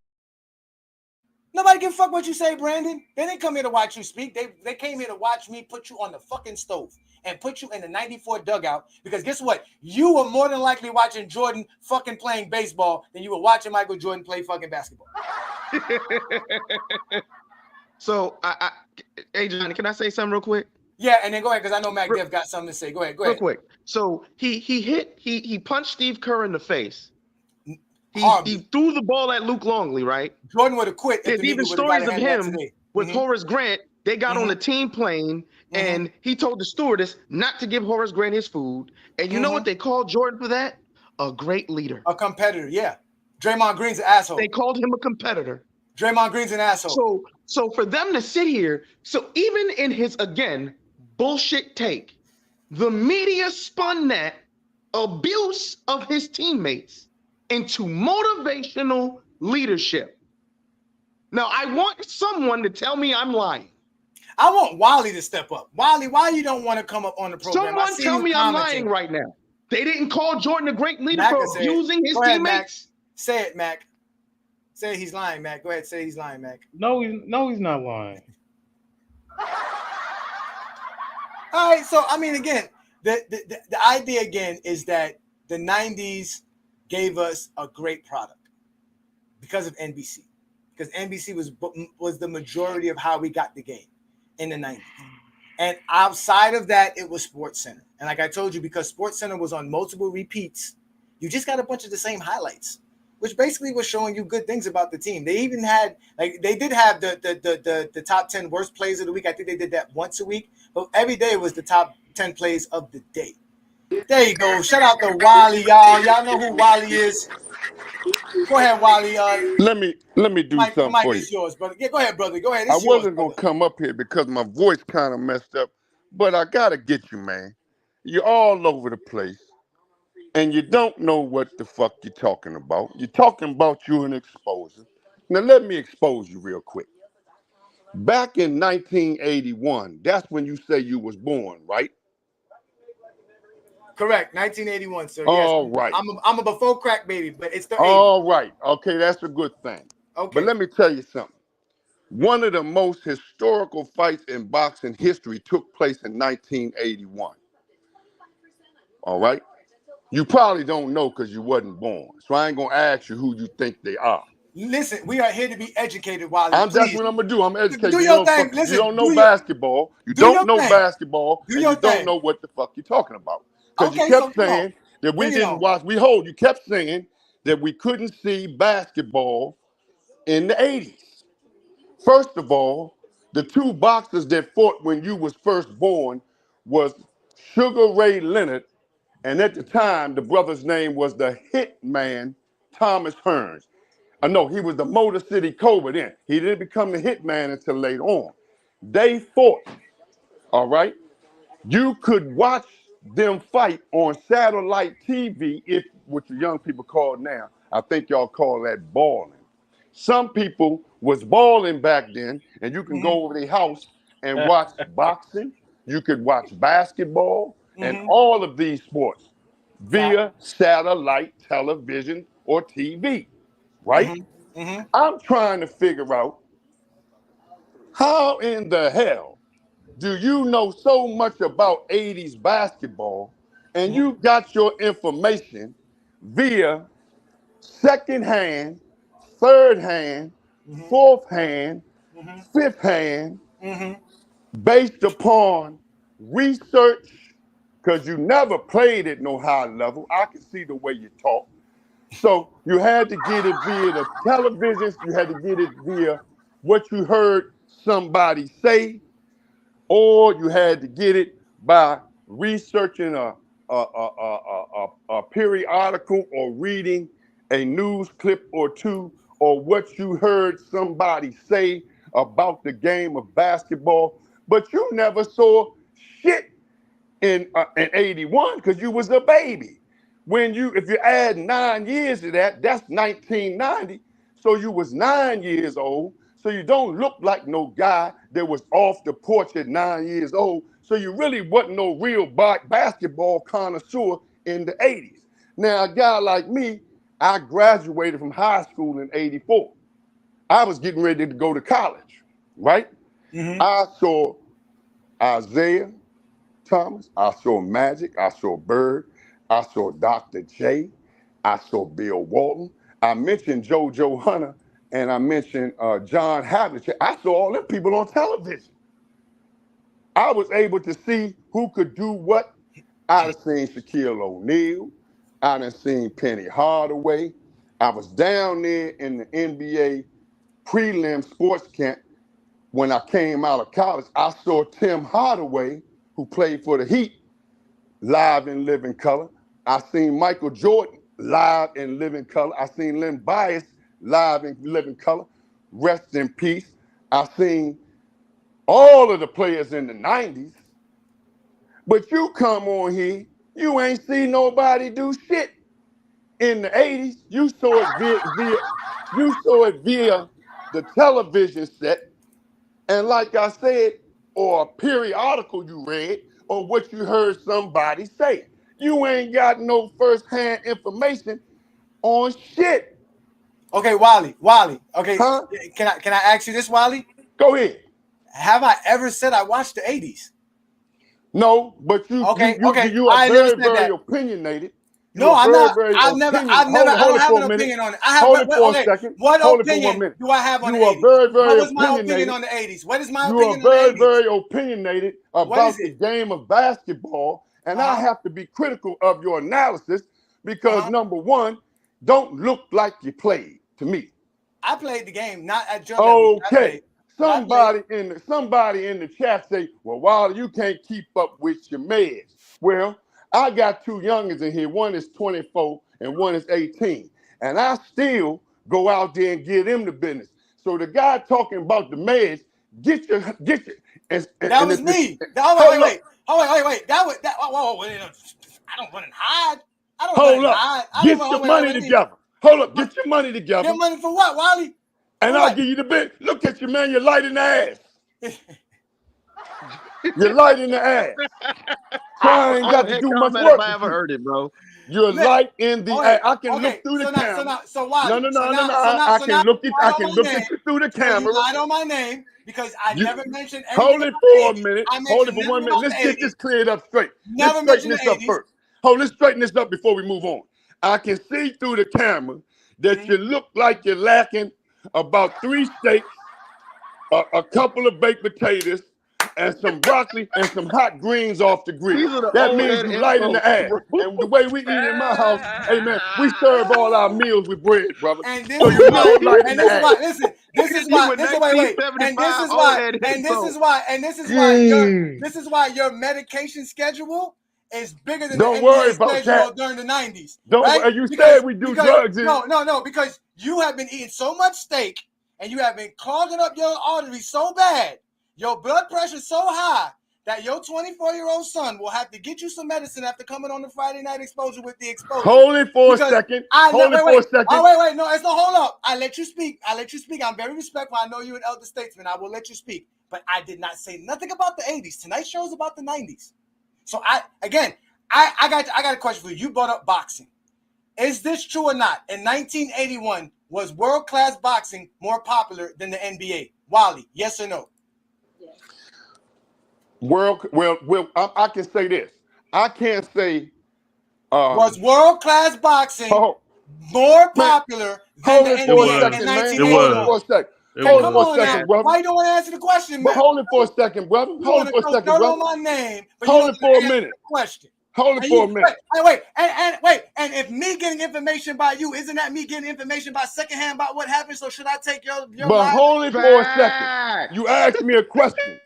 Nobody give a fuck what you say, Brandon. They didn't come here to watch you speak. They came here to watch me put you on the fucking stove and put you in the 94 dugout because guess what? You were more than likely watching Jordan fucking playing baseball than you were watching Michael Jordan play fucking basketball. So, hey, Johnny, can I say something real quick? Yeah, and then go ahead because I know Mac Dev got something to say. Go ahead. Real quick. So, he punched Steve Kerr in the face. He threw the ball at Luke Longley, right? Jordan would have quit. There's even stories of him with Horace Grant. They got on the team plane, and he told the stewardess not to give Horace Grant his food. And you know what they called Jordan for that? A great leader. A competitor, yeah. Draymond Green's an asshole. They called him a competitor. Draymond Green's an asshole. So for them to sit here, so even in his, again, bullshit take, the media spun that abuse of his teammates into motivational leadership. Now, I want someone to tell me I'm lying. I want Wally to step up. Wally, why you don't want to come up on the program? Someone tell me I'm lying right now. They didn't call Jordan a great leader for abusing his teammates. Mac. Say it, Mac. Say he's lying, Mac. Go ahead, say he's lying, Mac. No, he's not lying. All right, so I mean, again, the idea again is that the 90s gave us a great product because of NBC. Because NBC was the majority of how we got the game in the 90s. And outside of that, it was SportsCenter. And like I told you, because SportsCenter was on multiple repeats, you just got a bunch of the same highlights, which basically was showing you good things about the team. They even had, they did have the top 10 worst plays of the week. I think they did that once a week, but every day was the top 10 plays of the day. There you go. Shout out to Wally, y'all. Y'all know who Wally is. Go ahead, Wally. Let me do something Mike for is you. yours, brother. Yeah, go ahead, brother. Go ahead. I wasn't gonna come up here because my voice kind of messed up, but I gotta get you, man. You're all over the place, and you don't know what the fuck you're talking about. You're talking about you an exposure. Now let me expose you real quick. Back in 1981, that's when you say you was born, right? Correct, 1981, sir. All yes. right. I'm a before crack baby, but it's the 80s. All right. Okay, that's a good thing. Okay. But let me tell you something. One of the most historical fights in boxing history took place in 1981. All right? You probably don't know because you wasn't born. So I ain't going to ask you who you think they are. Listen, we are here to be educated, Wally. That's what I'm going to do. I'm educated. Do your thing. Listen, you don't know basketball. You don't know basketball. And you don't know what the fuck you're talking about. Because you kept saying that we didn't watch. You kept saying that we couldn't see basketball in the 80s. First of all, the two boxers that fought when you was first born was Sugar Ray Leonard, and at the time, the brother's name was the Hitman Thomas Hearns. No, he was the Motor City Cobra then. He didn't become the Hitman until later on. They fought, all right? You could watch them fight on satellite TV, if what you young people call now. I think y'all call that balling. Some people was balling back then, and you can go over their house and watch boxing. You could watch basketball and all of these sports via satellite television or TV, right? I'm trying to figure out how in the hell do you know so much about 80s basketball and you got your information via second hand, third hand, fourth hand, fifth hand, based upon research, because you never played at no high level. I can see the way you talk. So you had to get it via the televisions, you had to get it via what you heard somebody say, or you had to get it by researching a periodical or reading a news clip or two, or what you heard somebody say about the game of basketball. But you never saw shit in 81 because you was a baby. If you add 9 years to that, that's 1990. So you was 9 years old. So you don't look like no guy that was off the porch at 9 years old. So you really wasn't no real basketball connoisseur in the 80s. Now, a guy like me, I graduated from high school in 84. I was getting ready to go to college, right? I saw Isaiah Thomas, I saw Magic, I saw Bird, I saw Dr. J, I saw Bill Walton. I mentioned JoJo Hunter, and I mentioned John Havlicek. I saw all them people on television. I was able to see who could do what. I'd have seen Shaquille O'Neal. I'd have seen Penny Hardaway. I was down there in the NBA prelim sports camp when I came out of college. I saw Tim Hardaway, who played for the Heat, live in living color. I seen Michael Jordan live in living color. I seen Len Bias live in living color. Rest in peace. I seen all of the players in the 90s. But you come on here, you ain't seen nobody do shit in the 80s. You saw it via the television set. And like I said, or a periodical you read, or what you heard somebody say. You ain't got no first-hand information on shit. Okay, Wally. Okay, can I ask you this, Wally? Go ahead. Have I ever said I watched the 80s? No, but you are very opinionated. No, I'm not. I don't have an opinion on it. Hold it for a second. What opinion do I have on the 80s? You are very What was my opinion on the 80s? What is my opinion on the 80s? You are very opinionated about the game of basketball, and I have to be critical of your analysis because number one, don't look like you played to me. I played the game, not at your level. Okay. Somebody in the chat say, well, Wilder, you can't keep up with your meds. Well, I got two youngins in here. One is 24 and one is 18. And I still go out there and give them the business. So the guy talking about the meds, get your. That was me. Wait. Whoa. I don't run and hide. I don't run and hide. Get your money together. Hold up. Get your money together. Get money for what, Wally? And I'll give you the bit. Look at you, man. You're light in the ass. You're light in the ass. So I ain't got to do much work. I haven't heard it, bro. You're light in the ass. I can look through the camera. So why? No. I can look at you through the camera. You lied on my name because I never mentioned anything. Hold it for a minute. Hold it for 1 minute. Let's get this cleared up straight. Let's straighten this up first. Let's straighten this up before we move on. I can see through the camera that you look like you're lacking about 3 steaks, a couple of baked potatoes, and some broccoli and some hot greens off the grill. That means you light in the ass. And the way we eat in my house, hey man, we serve all our meals with bread, brother. And this is why. And this is why. Listen, this is why. This is why your medication schedule is bigger than the NBA schedule during the 90s. You said we do drugs. No, because you have been eating so much steak and you have been clogging up your arteries so bad, your blood pressure so high that your 24-year-old son will have to get you some medicine after coming on the Friday Night Exposure with the Exposure. Hold it for a second. Hold it for a second. Oh, wait. No, it's no hold up. I let you speak. I'm very respectful. I know you're an elder statesman. I will let you speak. But I did not say nothing about the 80s. Tonight's show is about the 90s. So I got a question for you. You brought up boxing. Is this true or not? In 1981, was world-class boxing more popular than the NBA? Wally, yes or no? Well, I can say this. I can't say. Was world-class boxing more popular than Hold the it for a NBA second, in man. 1981? Hold it for a second. Hey, Hold it come for a on second, now. brother. Why you don't want to answer the question, But man? hold it for a second, brother. You Hold want it to for a throw second, dirt brother. on my name, but you Hold don't it for a answer minute. the question. Hold it for a minute. Wait, and if me getting information by you, isn't that me getting information by secondhand about what happened? So should I take your But life? hold it for a second. You asked me a question.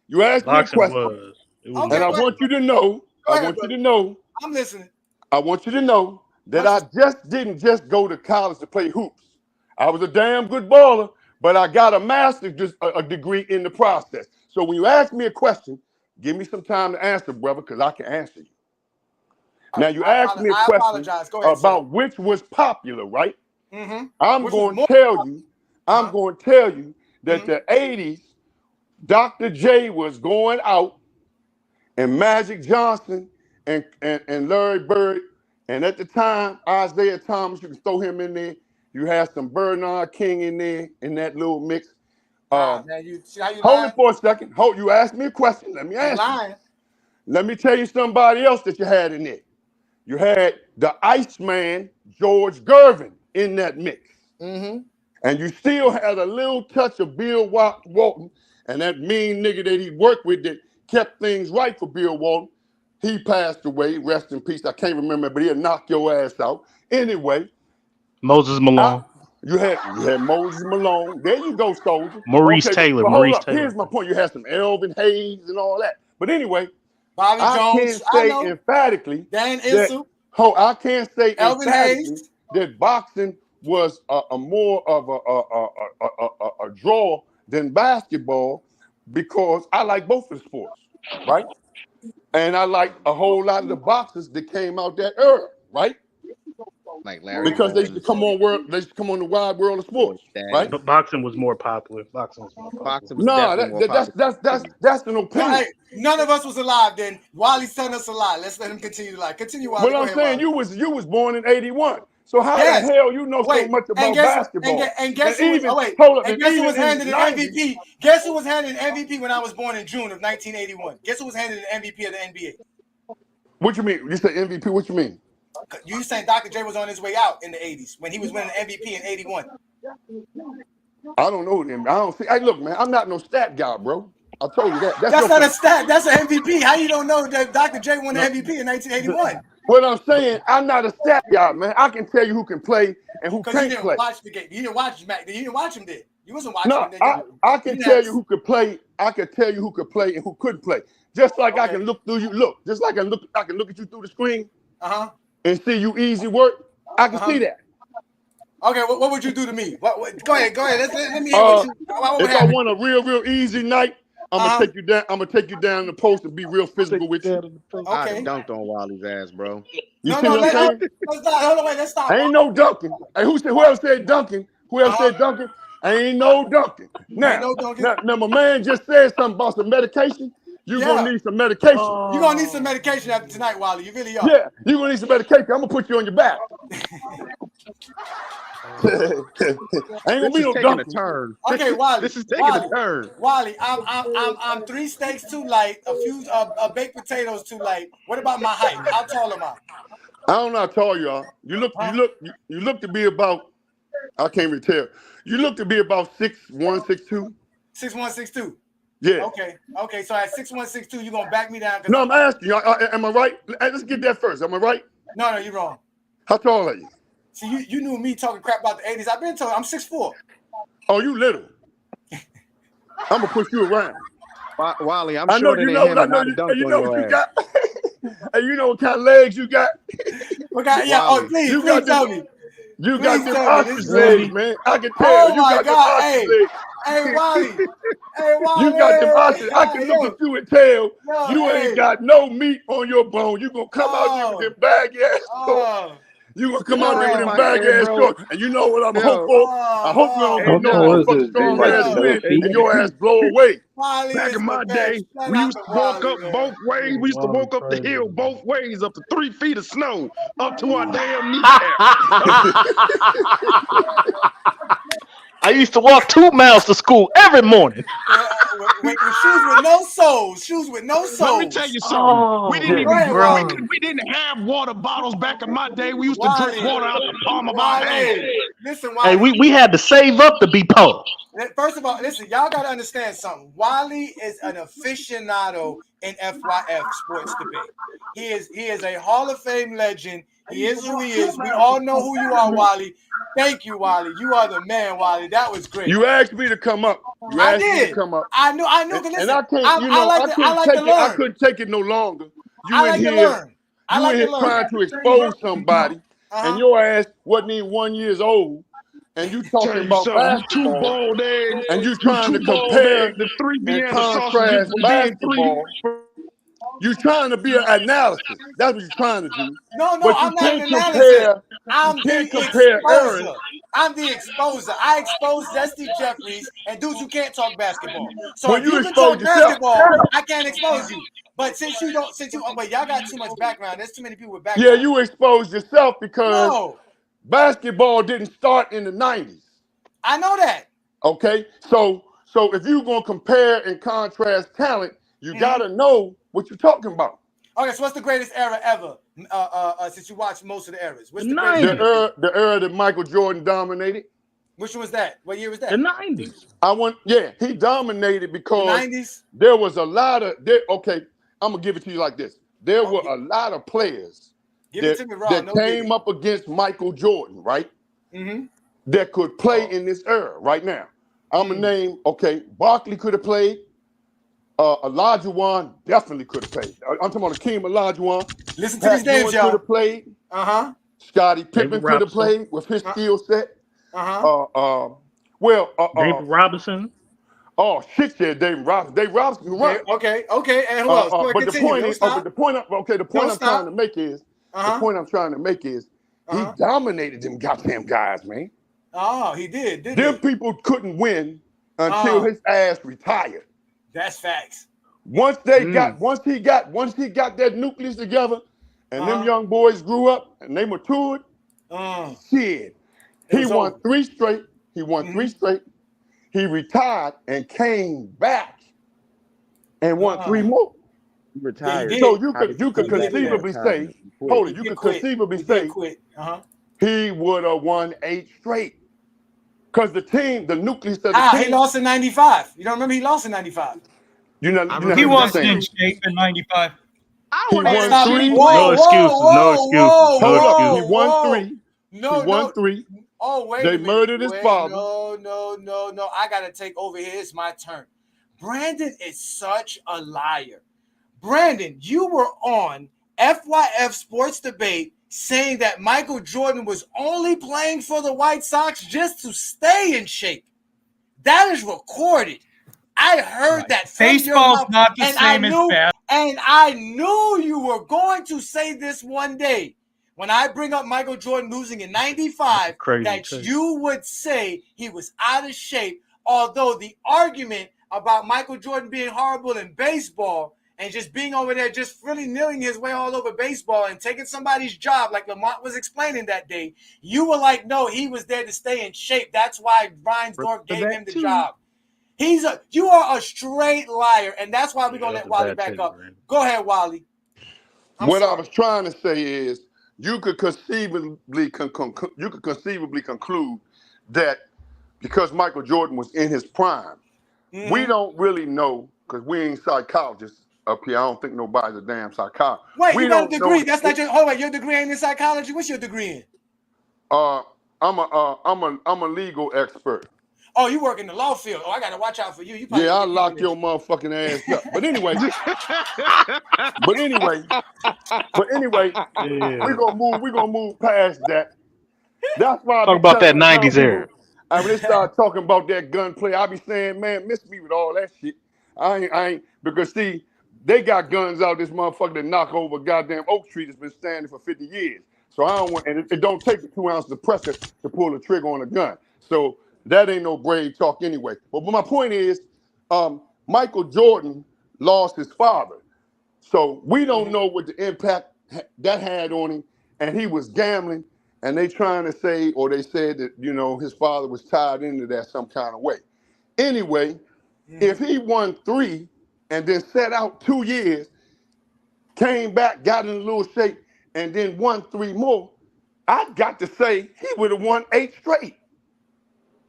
You asked me a Boxing question. was. It was Okay, And I more want you to know. Go I ahead, want you brother. to know. I'm listening. I want you to know that I didn't just go to college to play hoops. I was a damn good baller, but I got a master's degree in the process. So when you ask me a question, give me some time to answer, brother, because I can answer you. Now you asked me a I question apologize. Go ahead, about which was popular, right? Mm-hmm. I'm going to tell you that the 80s, Dr. J was going out, and Magic Johnson and Larry Bird, and at the time, Isaiah Thomas, you can throw him in there. You had some Bernard King in there in that little mix. Man, you see how you Hold lying? it for a second. You asked me a question. Let me You answer. lying. Let me tell you somebody else that you had in there. You had the Iceman, George Gervin, in that mix. Mm-hmm. And you still had a little touch of Bill Walton and that mean nigga that he worked with that kept things right for Bill Walton. He passed away, rest in peace. I can't remember, but he'll knock your ass out. Anyway. Moses Malone. You had Moses Malone. There you go, soldier. Maurice Okay, Taylor. but Maurice hold up. Taylor. Here's my point. You had some Elvin Hayes and all that. But anyway, Bobby I Jones. can't say emphatically Dan that. Issel. I can't say Elvin emphatically Hayes. that boxing was a more of a draw than basketball because I like both of the sports, right? And I like a whole lot of the boxers that came out that era, right? Like Larry Because they used Bird. to come on the wide world of sports, right? But boxing was more popular. Boxing was more popular. Boxing was No, definitely more popular. that's an opinion. Hey, none of us was alive then. Wally's telling us a lie. Let's let him continue to lie. Continue, Wally. What I'm saying, you was born in '81. So how the hell you know so much about basketball? And guess who was, and guess who was handed an MVP? Guess who was handed an MVP when I was born in June of 1981? Guess who was handed an MVP of the NBA? What you mean? You say MVP? What you mean? You saying Dr. J was on his way out in the 80s when he was winning the MVP in 81? I don't know them. I don't see. Hey, look, man, I'm not no stat guy, bro. I told you that. That's not a stat. That's an MVP. How you don't know that Dr. J won the MVP in 1981? What I'm saying, I'm not a stat guy, man. I can tell you who can play and who can't play. Because you didn't watch the game. You didn't watch Mac. You didn't watch him, did you? Wasn't watching him. I can tell you who could play. I can tell you who could play and who couldn't play. Just like I can look through you. Look, just like I can look at you through the screen. And see you easy work. I can see that. Okay, what would you do to me? Go ahead. Let me hear what you. If I want a real easy night, I'm gonna take you down. I'm gonna take you down the post and be real physical with you. I dunked on Wally's ass, bro. You see what I'm saying? Let's stop. Hold on, wait. Let's stop. Ain't no dunking. Hey, whoever said dunking? Whoever said dunking? Ain't no dunking. Now, my man just said something about some medication. You're gonna need some medication. You're gonna need some medication after tonight, Wally. You really are. Yeah, you're gonna need some medication. I'm gonna put you on your back. Ain't gonna be no dunking. Turn. Okay, Wally. This is taking a turn. Wally, I'm 3 steaks too light, a few baked potatoes too light. What about my height? How tall am I? I don't know how tall you are. You look to be about. I can't even tell. You look to be about 6'1", 6'2". 6'1", 6'2". Yeah. Okay. So at 6'1", 6'2", you gonna back me down? No, I'm asking you. Am I right? Let's get that first. Am I right? No, you're wrong. How tall are you? See, you knew me talking crap about the 80s. I've been told I'm 6'4". Oh, you little. I'm gonna push you around. Wally, I'm sure that him and I dunked on your ass. Hey, you know what kind of legs you got? Please tell me. You got them ostrich legs, man. I can tell. You got them ostrich legs. Hey, Wally. You got them ostrich. I can look at you and tell you ain't got no meat on your bone. You gonna come out there with them baggy ass shorts. You gonna come out there with them baggy ass shorts. And you know what I'm hoping for? I hope you don't get no motherfucking strong ass men and your ass blow away. Back in my day, we used to walk up both ways. We used to walk up the hill both ways, up to 3 feet of snow, up to our damn kneecaps. I used to walk 2 miles to school every morning. with shoes with no soles. Shoes with no soles. Let me tell you something. We didn't Wally. we didn't have water bottles back in my day. We used to Wally. drink water out the palm of our hand. Listen, Wally. Hey, we had to save up to be poor. First of all, listen, y'all got to understand something. Wally is an aficionado in FYF sports debate. He is a Hall of Fame legend. He is who he is. We all know who you are, Wally. Thank you, Wally. You are the man, Wally. That was great. You asked me to come up. I did. I knew. And I can't, you know, I couldn't take it no longer. You in here trying to expose somebody, and your ass wasn't even 1 year old, and you talking about basketball, and you trying to compare the 3 and contrast basketball. You're trying to be an analysis. That's what you're trying to do. No, but I'm not an analysis. I'm the exposer. I'm the exposer. I expose Zesty Jeffries and dudes who can't talk basketball. So when if you can talk basketball, I can't expose you. But since you don't, but y'all got too much background. There's too many people with background. Yeah, you exposed yourself because basketball didn't start in the 90s. I know that. Okay, so if you're gonna compare and contrast talent, you gotta know what you're talking about. Okay, so what's the greatest era ever? Since you watched most of the eras, what's the greatest? The era that Michael Jordan dominated. Which one was that? What year was that? The 90s. He dominated because the 90s? There was a lot of okay. I'm gonna give it to you like this. There were a lot of players that came up against Michael Jordan, right? Mm-hmm. That could play in this era right now. I'm gonna name. Okay, Barkley could have played. Olajuwon definitely could have played. I'm talking about Akeem Olajuwon. Listen to these names, y'all. Could have played. Scottie Pippen could have played with his skill set. David Robinson. Oh shit, yeah, David Robinson. David Robinson can run. Okay. And who else? But the point is, the point I'm trying to make is, he dominated them goddamn guys, man. Oh, he did. Them people couldn't win until his ass retired. That's facts. Once he got that nucleus together, and them young boys grew up and they matured, shit. He won 3 straight. He retired and came back and won 3 more. He retired. So you could conceivably say, he would have won 8 straight. Because the nucleus of the team. He lost in 95. You don't remember he lost in 95? He wasn't in shape in 95. He won 3. No excuses. He won 3. He won 3. Oh, wait. They murdered his father. No. I got to take over here. It's my turn. Brandon is such a liar. Brandon, you were on FYF Sports Debate saying that Michael Jordan was only playing for the White Sox just to stay in shape. That is recorded. I heard that from your mouth, not the same as basketball. And I knew you were going to say this one day. When I bring up Michael Jordan losing in 95, you would say he was out of shape, although the argument about Michael Jordan being horrible in baseball and just being over there, just really kneeling his way all over baseball and taking somebody's job, like Lamont was explaining that day, you were like, no, he was there to stay in shape. That's why Reinsdorf gave him the job. You are a straight liar, and that's why we're going to let Wally back up. Go ahead, Wally. I was trying to say is, you could conceivably conclude that because Michael Jordan was in his prime, we don't really know, because we ain't psychologists up here. I don't think nobody's a damn psychologist. Wait, you got a degree? That's not your. Hold on, your degree ain't in psychology. What's your degree in? I'm a legal expert. Oh, you work in the law field. Oh, I gotta watch out for you. I'll lock your motherfucking ass up. But anyway, we're gonna move past that. That's why talk about that 90s era. When they start talking about that gunplay, I be saying, man, miss me with all that shit. I ain't because see, they got guns out this motherfucker that knock over a goddamn oak tree that's been standing for 50 years. So I don't want, and it don't take 2 ounces of pressure to pull the trigger on a gun. So that ain't no brave talk anyway. But my point is, Michael Jordan lost his father. So we don't know what the impact that had on him. And he was gambling. And they trying to say, or they said that, his father was tied into that some kind of way. Anyway, If he won 3 and then sat out 2 years, came back, got in a little shape, and then won 3 more, I've got to say he would have won 8 straight.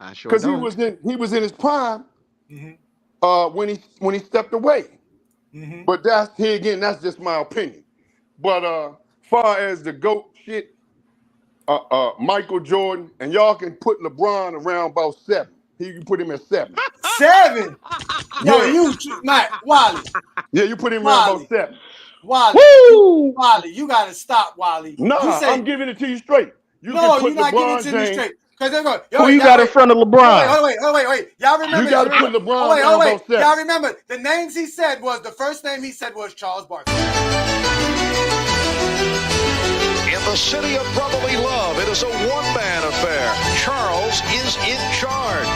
I sure Because don't. he was in his prime when he stepped away. But that's just my opinion. But far as the GOAT shit, Michael Jordan, and y'all can put LeBron around about 7. You can put him at 7. 7? No, you, Mike, Wally. Yeah, you put him around about 7. Wally, Wally, you gotta stop, Wally. Nah, I'm giving it to you straight. You're not giving it to me straight. Because they're going, who you got in front of LeBron? Wait. Y'all remember? You got to put LeBron down about 7. Y'all remember the names he said was the first name he said was Charles Barkley. In the city of brotherly love, it is a one-man affair. Charles is in charge.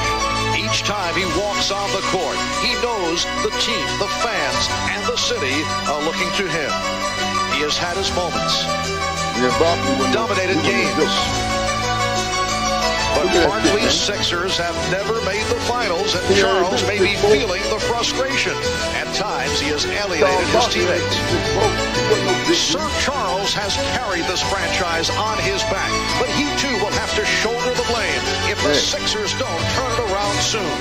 Each time he walks on the court, he knows the team, the fans, and the city are looking to him. He has had his moments. Dominated games. But Barkley's Sixers have never made the finals, and Charles may be feeling the frustration. At times, he has alienated his teammates. Sir Charles has carried this franchise on his back, but he too will have to shoulder the blame if the Sixers don't turn it around soon.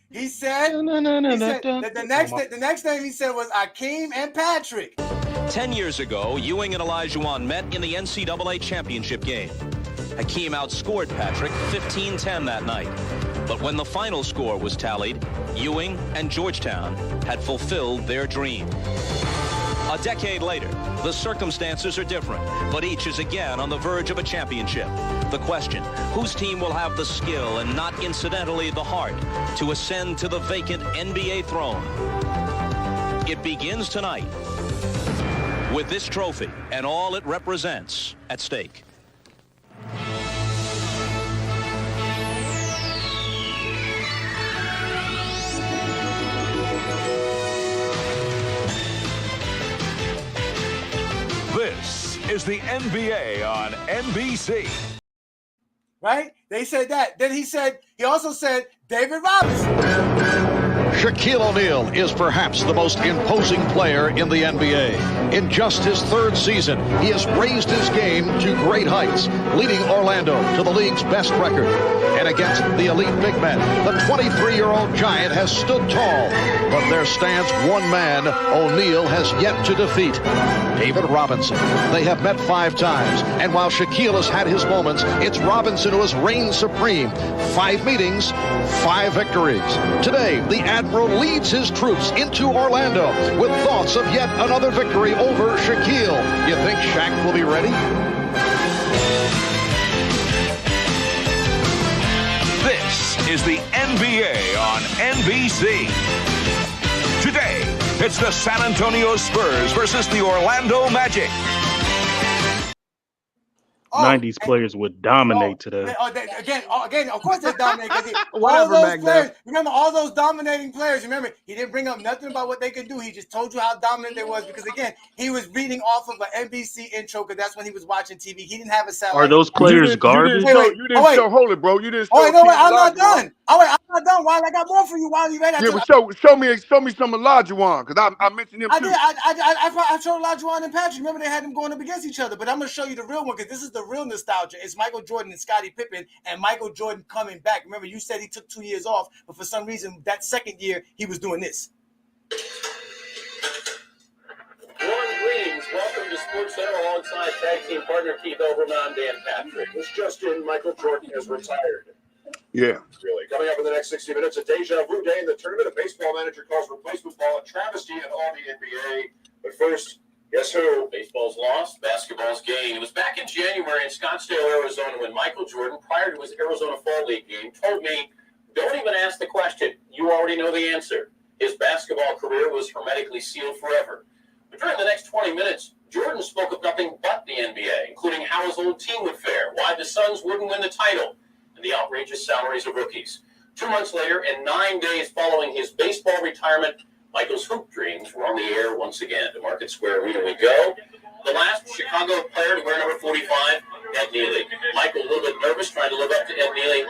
He said the next name he said was Akeem and Patrick. 10 years ago, Ewing and Olajuwon met in the NCAA championship game. Hakeem outscored Patrick 15-10 that night. But when the final score was tallied, Ewing and Georgetown had fulfilled their dream. A decade later, the circumstances are different, but each is again on the verge of a championship. The question, whose team will have the skill and not incidentally the heart to ascend to the vacant NBA throne? It begins tonight with this trophy and all it represents at stake. This is the NBA on NBC. Right? They said that. Then he also said David Robinson. Shaquille O'Neal is perhaps the most imposing player in the NBA. In just his 3rd season, he has raised his game to great heights, leading Orlando to the league's best record. And against the elite big men, the 23-year-old giant has stood tall. But there stands one man O'Neal has yet to defeat, David Robinson. They have met 5 times, and while Shaquille has had his moments, it's Robinson who has reigned supreme. 5 meetings, 5 victories. Today, the Admiral leads his troops into Orlando with thoughts of yet another victory over Shaquille. You think Shaq will be ready? This is the NBA on NBC. Today, it's the San Antonio Spurs versus the Orlando Magic. 90s players would dominate today. Again, of course they dominate. Whatever, all those back players, then. remember all those dominating players. Remember, he didn't bring up nothing about what they could do. He just told you how dominant they was because again, he was reading off of an NBC intro because that's when he was watching TV. He didn't have a satellite. Are those players garbage? You didn't show Holy, bro. You didn't show. I'm not done. I'm not done. Why? I got more for you. Why you ready? Yeah, but show me some Olajuwon because I mentioned him too. I showed Olajuwon and Patrick. Remember they had them going up against each other. But I'm gonna show you the real one because this is the real nostalgia. It's Michael Jordan and Scottie Pippen, and Michael Jordan coming back. Remember, you said he took 2 years off, but for some reason that second year he was doing this. Greetings. Welcome to SportsCenter alongside tag team partner Keith Olbermann. I'm Dan Patrick. This just in, Michael Jordan has retired. Yeah. Really. Coming up in the next 60 minutes, a deja vu day in the tournament. A baseball manager calls replacement ball a travesty in all the NBA. But first, guess who? Baseball's lost, basketball's gained. It was back in January in Scottsdale, Arizona, when Michael Jordan, prior to his Arizona Fall League game, told me, don't even ask the question. You already know the answer. His basketball career was hermetically sealed forever. But during the next 20 minutes, Jordan spoke of nothing but the NBA, including how his old team would fare, why the Suns wouldn't win the title, and the outrageous salaries of rookies. 2 months later, and 9 days following his baseball retirement, Michael's hoop dreams were on the air once again. To Market Square Arena we go. The last Chicago player to wear number 45, Ed Neely. Michael, a little bit nervous, trying to live up to Ed Neely.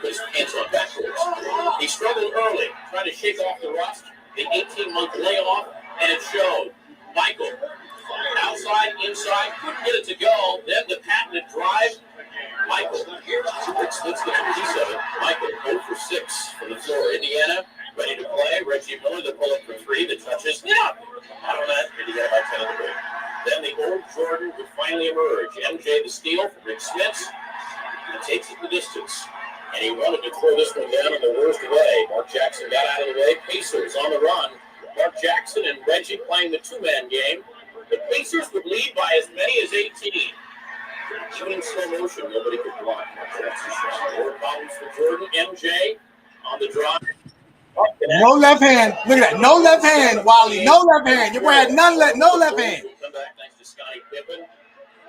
Put his hands on backwards. He struggled early, trying to shake off the rust, the 18-month layoff, and it showed. Michael, outside, inside, couldn't get it to go. Then the patented drive. Michael, let's get a piece of it. Michael, 0 for 6 from the floor. Indiana, ready to play. Reggie Miller, the pull-up for 3. The touches. Yeah! Out of that, and he got about 10 of the break. Then the old Jordan would finally emerge. MJ the steal for Rick Smits. He takes it the distance. And he wanted to throw this one down in the worst way. Mark Jackson got out of the way. Pacers on the run. Mark Jackson and Reggie playing the two-man game. The Pacers would lead by as many as 18. Even in slow motion, nobody could block. More problems for Jordan. MJ on the drive. No left hand. Look at that. No left hand, Wally. No left hand. Your boy had no left hand. Come back thanks to Scottie Pippen.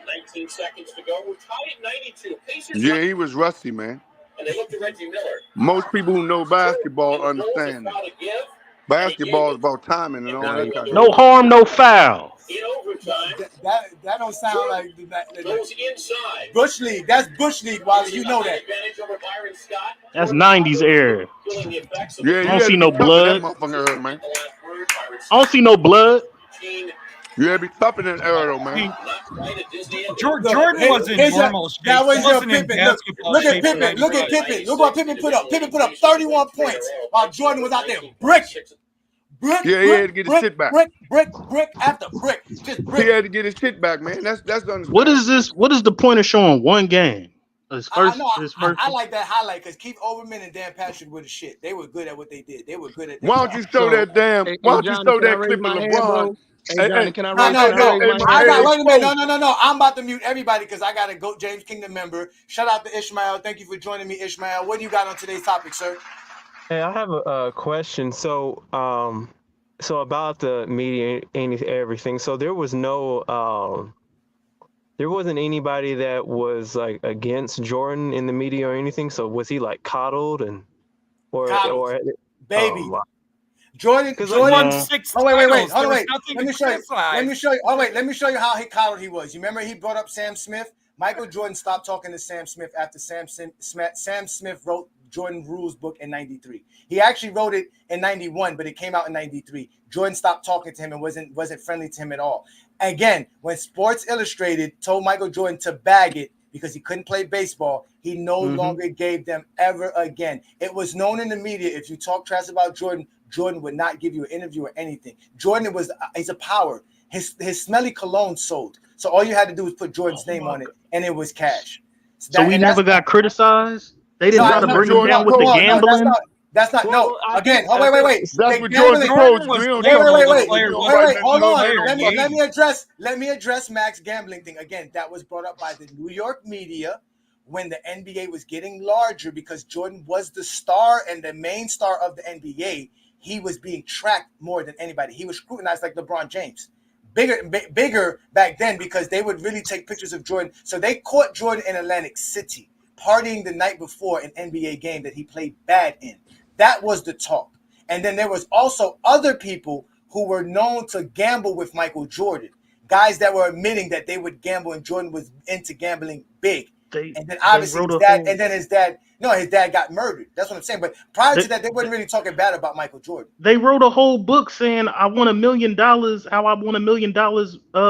19 seconds to go. We're tied at 92. Pacers. Yeah, he was rusty, man. And they looked at Reggie Miller. Most people who know basketball understand that. Basketball is about timing and all that kind of No harm, no foul. In overtime. That don't sound like Goes inside. Bush League. That's Bush League, Wally. You know that. Advantage over Byron Scott. That's 90s era. Yeah, I don't see no blood. Man. I don't see no blood. You had to be tougher than era, though, man. Jordan was in normal shape. That was He your wasn't in Pippen. basketball Look at shape Pippen. for Look at 95. Pippen. Look what Pippen put up. Pippen put up 31 points while Jordan was out there bricking. Brick, Yeah, he had to get his shit back. brick after brick. Just brick. He had to get his shit back, man. That's What is this? What is the point of showing one game? His first. I like that highlight because Keith Overman and Dan Patrick were the shit. They were good at what they did. They were good at that. Why don't you show that damn? Why don't you show that clip of LeBron? Hey, Johnny, can I No. raise I got wait a minute. No. I'm about to mute everybody because I got a GOAT James Kingdom member. Shout out to Ishmael. Thank you for joining me, Ishmael. What do you got on today's topic, sir? Hey, I have a question. So about the media and everything. So there was no there wasn't anybody that was like against Jordan in the media or anything. So was he like coddled or baby? Wow. Jordan won 6 Oh wait. titles. Hold on, There was wait. nothing Let me to show you. criticize. Let me show you how coddled he was. You remember he brought up Sam Smith? Michael Jordan stopped talking to Sam Smith after Sam Smith wrote Jordan Rules book in 93. He actually wrote it in 91, but it came out in 93. Jordan stopped talking to him and wasn't friendly to him at all. Again, when Sports Illustrated told Michael Jordan to bag it because he couldn't play baseball, he no longer gave them ever again. It was known in the media, if you talk trash about Jordan, Jordan would not give you an interview or anything. Jordan he's a power. His smelly cologne sold. So all you had to do was put Jordan's name on it, and it was cash. So we never got criticized? They didn't try to bring him down with the gambling? That's not no. Again, wait. That's what Jordan supposed to do. Wait. Hold on. Let me address Mac's gambling thing. Again, that was brought up by the New York media when the NBA was getting larger because Jordan was the star and the main star of the NBA. He was being tracked more than anybody. He was scrutinized like LeBron James. Bigger back then because they would really take pictures of Jordan. So they caught Jordan in Atlantic City partying the night before an NBA game that he played bad in. That was the talk. And then there was also other people who were known to gamble with Michael Jordan. Guys that were admitting that they would gamble and Jordan was into gambling big. And then obviously his dad got murdered. That's what I'm saying. But prior to that, they weren't really talking bad about Michael Jordan. They wrote a whole book saying I won $1 million, how I won $1 million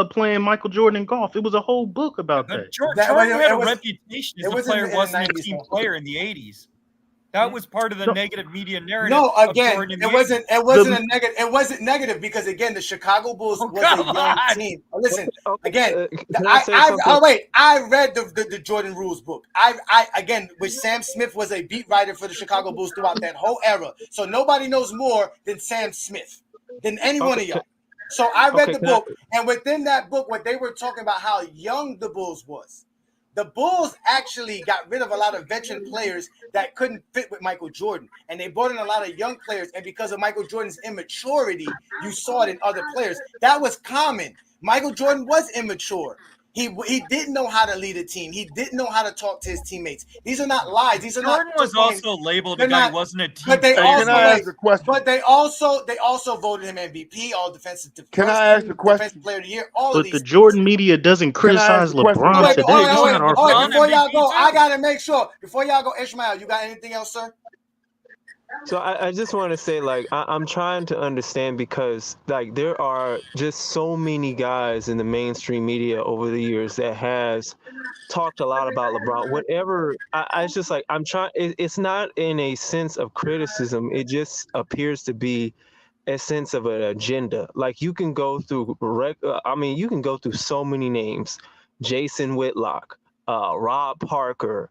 playing Michael Jordan in golf. It was a whole book about that. Jordan had a reputation as a player wasn't a team player in the 80s. That was part of the negative media narrative. No, again, it wasn't a negative. It wasn't negative because again, the Chicago Bulls was a young team. Listen, again, I read the Jordan Rules book. Which Sam Smith was a beat writer for the Chicago Bulls throughout that whole era. So nobody knows more than Sam Smith, than any one of y'all. So I read the book, and within that book, what they were talking about how young the Bulls was. The Bulls actually got rid of a lot of veteran players that couldn't fit with Michael Jordan. And they brought in a lot of young players. And because of Michael Jordan's immaturity, you saw it in other players. That was common. Michael Jordan was immature. He didn't know how to lead a team. He didn't know how to talk to his teammates. These are not lies. These are Jordan not. was also labeled a guy who wasn't a team. But they player. also voted him MVP, all defensive. Can I ask a question? Defensive player of the year. All But of these. the Jordan media doesn't criticize LeBron today. It's not our fault. Before y'all go, I gotta make sure. Before y'all go, Ishmael, you got anything else, sir? So I just want to say, like, I'm trying to understand because, like, there are just so many guys in the mainstream media over the years that has talked a lot about LeBron. Whatever, it's just like I'm trying. It's not in a sense of criticism. It just appears to be a sense of an agenda. Like you can go through, you can go through so many names: Jason Whitlock, Rob Parker.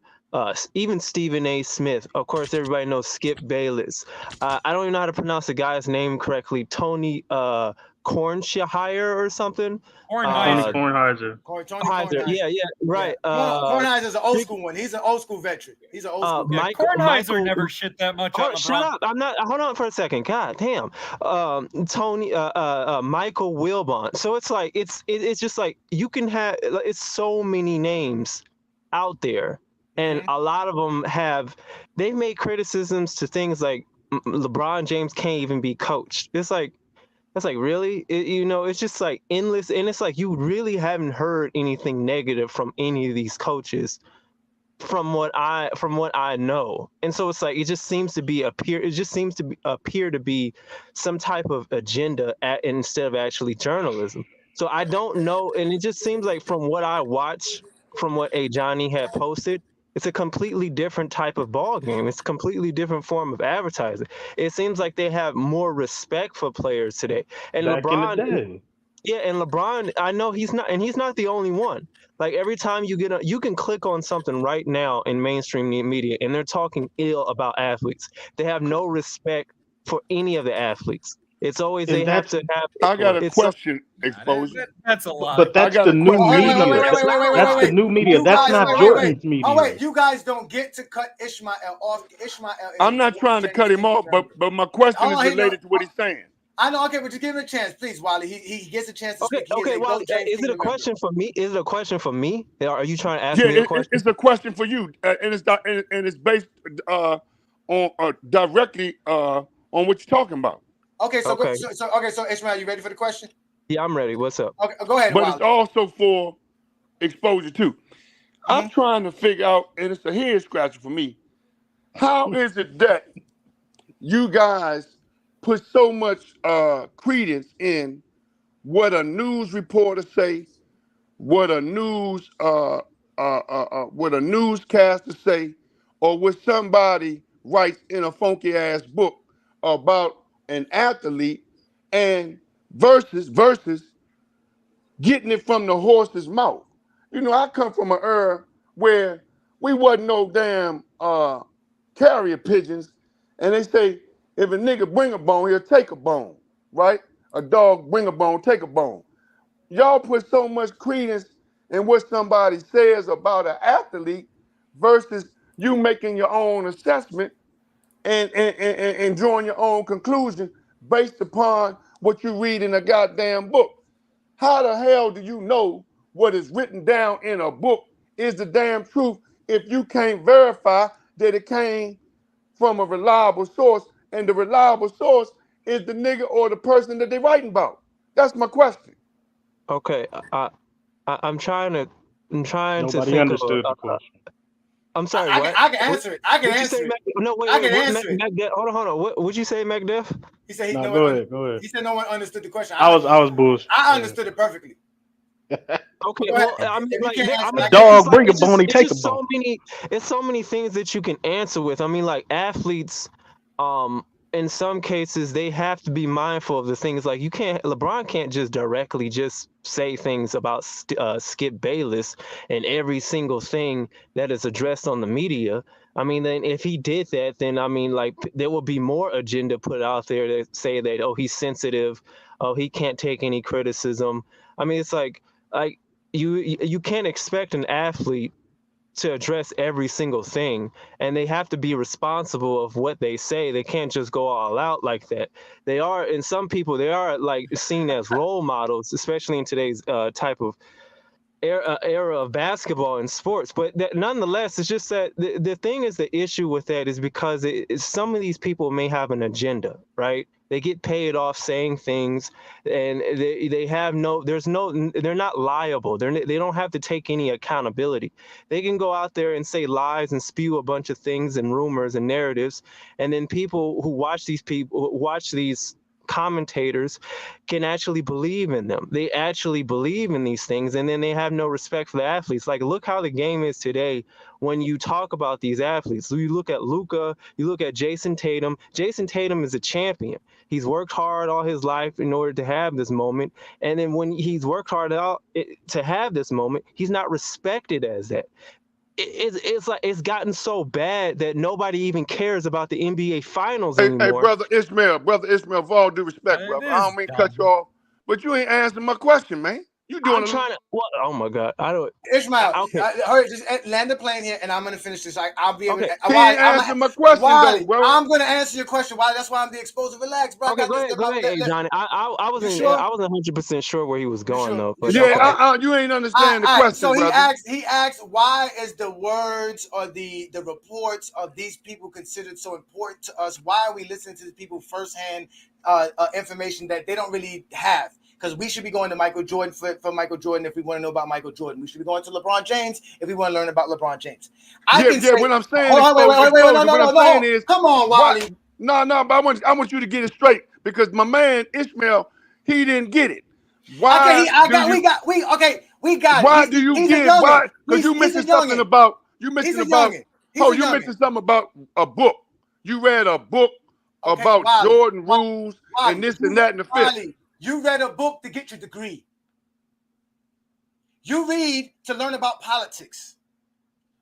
Even Stephen A. Smith. Of course, everybody knows Skip Bayless. I don't even know how to pronounce the guy's name correctly. Tony Kornheiser or something. Kornheiser. Kornheiser. Yeah, right. Kornheiser's an old school one. He's an old school veteran. He's an old school veteran. Kornheiser never shit that much on LeBron. Shut up. I'm not. Hold on for a second. God damn. Tony. Michael Wilbon. So it's like it's just like you can have. It's so many names out there. And a lot of them they've made criticisms to things like LeBron James can't even be coached. It's like really, it's just like endless. And it's like, you really haven't heard anything negative from any of these coaches from what I know. And so it's like, it just seems to appear to be some type of agenda instead of actually journalism. So I don't know. And it just seems like from what I watch, from what Ajani had posted, it's a completely different type of ball game. It's a completely different form of advertising. It seems like they have more respect for players today. And Back LeBron, in the day. yeah, and LeBron, I know he's not the only one. Like every time you can click on something right now in mainstream media, and they're talking ill about athletes. They have no respect for any of the athletes. It's always And they have to have. I got a question, Exposure. That's a lot. But that's the new media. That's the new media. That's not Jordan's media. Oh wait, you guys don't get to cut Ishmael off. Ishmael. I'm not trying to cut him off, but my question is related to what he's saying. I know. Okay, but just give him a chance, please, Wally. He gets a chance to speak. Okay, Wally. Is it a question for me? Is it a question for me? Are you trying to ask me a question? It's a question for you, and it's based on directly on what you're talking about. Okay, so Ishmael, you ready for the question? Yeah, I'm ready. What's up? Okay, go ahead. But Wally. it's also for Exposure too. I'm trying to figure out, and it's a head scratcher for me. How is it that you guys put so much credence in what a news reporter say, what a newscaster say, or what somebody writes in a funky ass book about an athlete, and versus getting it from the horse's mouth? I come from an era where we wasn't no damn carrier pigeons, and they say if a nigga bring a bone, he'll take a bone, right? A dog bring a bone, take a bone. Y'all put so much credence in what somebody says about an athlete versus you making your own assessment and drawing your own conclusion based upon what you read in a goddamn book. How the hell do you know what is written down in a book is the damn truth if you can't verify that it came from a reliable source, and the reliable source is the nigga or the person that they're writing about? That's my question. Okay, I'm trying to Nobody think understood of the question. I'm sorry. I can answer it. I can answer it. No, wait. I can answer it. Hold on. What would you say, MacDeff? He said Go ahead. He said no one understood the question. I was bullshit. I understood it perfectly. Okay, well, I mean, a dog bring a bone, he take a bone. It's so many things that you can answer with. I mean, like athletes, in some cases they have to be mindful of the things like LeBron can't just directly just say things about Skip Bayless and every single thing that is addressed on the media. I mean, then if he did that, then I mean, like there will be more agenda put out there that say that, oh, he's sensitive, oh, he can't take any criticism. I mean, it's like you can't expect an athlete to address every single thing, and they have to be responsible of what they say. They can't just go all out like that. They are, and some people, they are like seen as role models, especially in today's type of era of basketball and sports. But nonetheless, it's just that the thing is, the issue with that is because some of these people may have an agenda, right? They get paid off saying things, and they have they're not liable. They don't have to take any accountability. They can go out there and say lies and spew a bunch of things and rumors and narratives, and then people who watch these commentators can actually believe in them. They actually believe in these things, and then they have no respect for the athletes. Like, look how the game is today when you talk about these athletes. So you look at Luka, you look at Jason Tatum. Jason Tatum is a champion. He's worked hard all his life in order to have this moment, and then when he's worked hard to have this moment, he's not respected as that. It's like it's gotten so bad that nobody even cares about the NBA Finals anymore. Hey, brother Ishmael, with all due respect, brother, I don't mean to cut you off, but you ain't answering my question, man. You doing? I'm trying to. What? Oh my God! I don't. Ishmael, Okay. hurry, just land the plane here, and I'm gonna finish this. I'll be able to. He ain't answer my question, though, bro. I'm gonna answer your question. Why? That's why I'm the exposer. Relax, bro. Okay, go ahead, hey, Johnny. I wasn't. Sure? I wasn't 100% sure where he was going though. But yeah, you ain't understand the question, so brother. He asked, why is the words or the reports of these people considered so important to us? Why are we listening to the people firsthand information that they don't really have? Because we should be going to Michael Jordan for Michael Jordan if we want to know about Michael Jordan. We should be going to LeBron James if we want to learn about LeBron James. What I'm saying is, come on, Wally. No, but I want you to get it straight, because my man Ishmael, he didn't get it. Why? We got. Why do you get it? Why? Because you mentioned something about something about a book. You read a book about Jordan rules and this and that and the fifth. You read a book to get your degree. You read to learn about politics.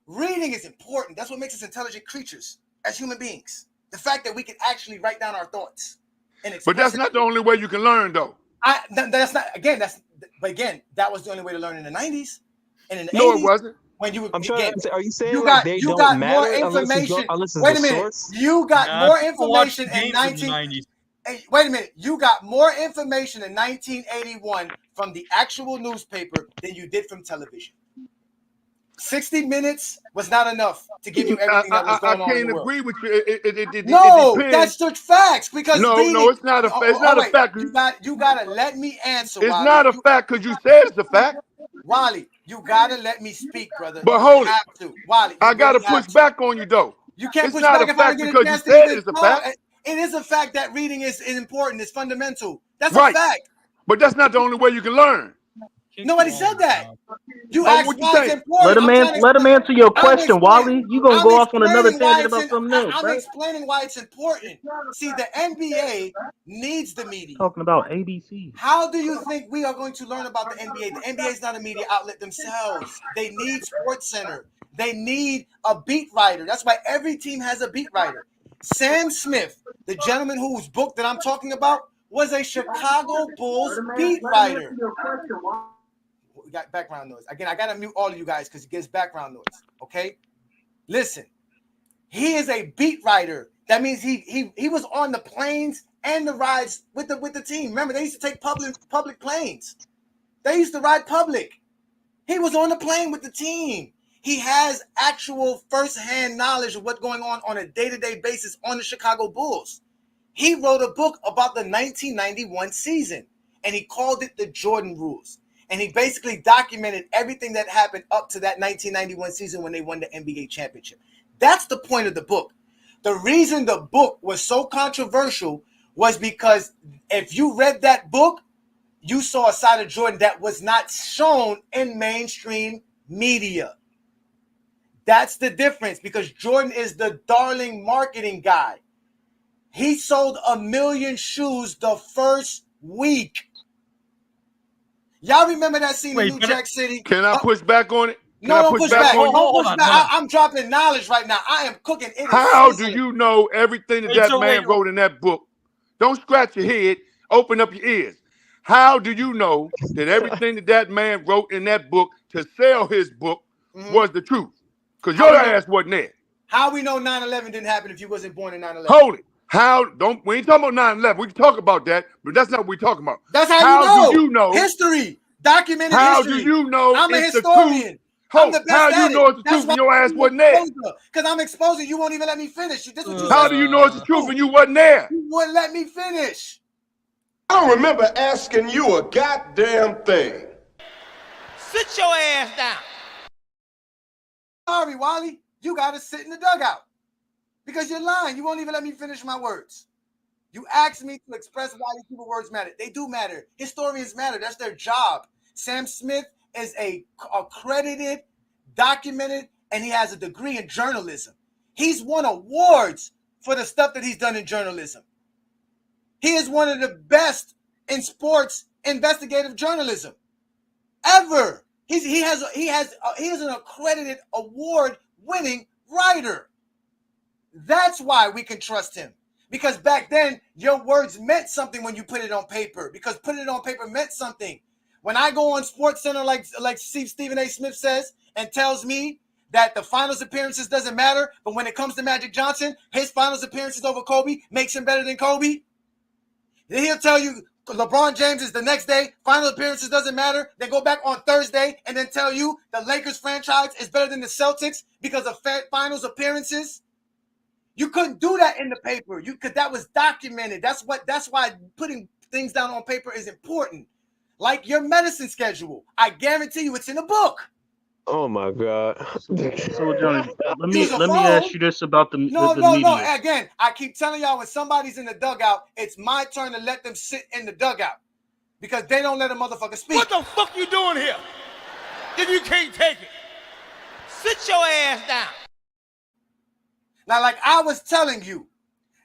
Reading is important. That's what makes us intelligent creatures as human beings. The fact that we can actually write down our thoughts. But that's not the only way you can learn, though. That's not. Again, that was the only way to learn in the 90s and in the 80s. No, it wasn't. When you, I'm trying to say, are you saying you like got, they you don't got matter more information? Wait a minute. Source? You got more information in 1990s. Wait a minute. You got more information in 1981 from the actual newspaper than you did from television. 60 minutes was not enough to give you everything that was going on in the world. I can't agree with you. It that's the facts. Because no, it's not a fact. It's not a fact. You gotta let me answer. It's not a fact because you said it's a fact. Wally, you gotta let me speak, brother. But hold it. Wally, I gotta push back on you though. You can't it's push not back a if I fact get because you said it's a fact. It is a fact that reading is important. It's fundamental. That's right. a fact. But that's not the only way you can learn. Nobody said that. You asked why it's important. Let him answer your question, Wally. You gonna go off on another tangent about something else, I'm right? explaining why it's important. See, the NBA needs the media. Talking about ABC. How do you think we are going to learn about the NBA? The NBA is not a media outlet themselves. They need Sports Center. They need a beat writer. That's why every team has a beat writer. Sam Smith, the gentleman whose book that I'm talking about, was a Chicago Bulls beat writer. We got background noise. Again, I got to mute all of you guys because it gives background noise, okay? Listen, he is a beat writer. That means he was on the planes and the rides with the team. Remember, they used to take public planes. They used to ride public. He was on the plane with the team. He has actual firsthand knowledge of what's going on a day-to-day basis on the Chicago Bulls. He wrote a book about the 1991 season, and he called it The Jordan Rules. And he basically documented everything that happened up to that 1991 season when they won the NBA championship. That's the point of the book. The reason the book was so controversial was because if you read that book, you saw a side of Jordan that was not shown in mainstream media. That's the difference, because Jordan is the darling marketing guy. He sold 1 million shoes the first week. Y'all remember that scene in New Jack City? Can I push back on it? Don't push back. I'm dropping knowledge right now. I am cooking. How do you know everything that man wrote in that book? Don't scratch your head. Open up your ears. How do you know that everything that man wrote in that book to sell his book was the truth? Because your ass wasn't there. How we know 9/11 didn't happen if you wasn't born in 9/11? Hold it. We ain't talking about 9/11. We can talk about that, but that's not what we're talking about. That's how you know. Do you know? History. Documented How history. do you know I'm a it's the historian. truth? I'm the best How do you at know it. it's the That's truth why when your ass wasn't there? Because I'm exposing. You won't even let me finish. This is what you How said. do you know it's the truth when you wasn't there? You wouldn't let me finish. I don't remember asking you a goddamn thing. Sit your ass down. Sorry, Wally. You got to sit in the dugout because you're lying. You won't even let me finish my words. You asked me to express why these people's words matter. They do matter. Historians matter. That's their job. Sam Smith is a accredited, documented, and he has a degree in journalism. He's won awards for the stuff that he's done in journalism. He is one of the best in sports investigative journalism ever. He is an accredited, award-winning writer. That's why we can trust him. Because back then, your words meant something when you put it on paper. Because putting it on paper meant something. When I go on SportsCenter, like Stephen A. Smith says, and tells me that the finals appearances doesn't matter, but when it comes to Magic Johnson, his finals appearances over Kobe makes him better than Kobe. Then he'll tell you LeBron James is the next day, final appearances doesn't matter. Then go back on Thursday and then tell you the Lakers franchise is better than the Celtics because of finals appearances. You couldn't do that in the paper. That was documented. That's why putting things down on paper is important. Like your medicine schedule. I guarantee you it's in a book. Oh my God. So Johnny, let me ask you this about the No. media. Again, I keep telling y'all when somebody's in the dugout, it's my turn to let them sit in the dugout. Because they don't let a motherfucker speak. What the fuck you doing here? If you can't take it, sit your ass down. Now, like I was telling you,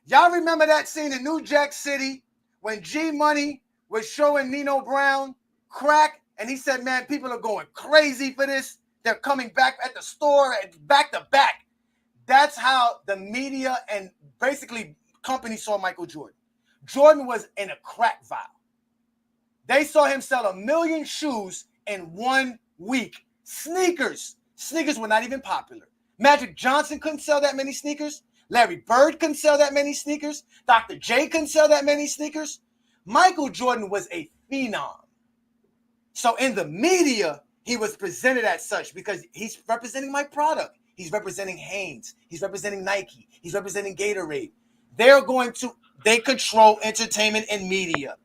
y'all remember that scene in New Jack City when G Money was showing Nino Brown crack, and he said, man, people are going crazy for this. They're coming back at the store and back to back. That's how the media and basically companies saw Michael Jordan. Jordan was in a crack vial. They saw him sell 1 million shoes in 1 week. Sneakers were not even popular. Magic Johnson couldn't sell that many sneakers. Larry Bird couldn't sell that many sneakers. Dr. J couldn't sell that many sneakers. Michael Jordan was a phenom. So in the media, he was presented as such because he's representing my product. He's representing Hanes. He's representing Nike. He's representing Gatorade. They control entertainment and media.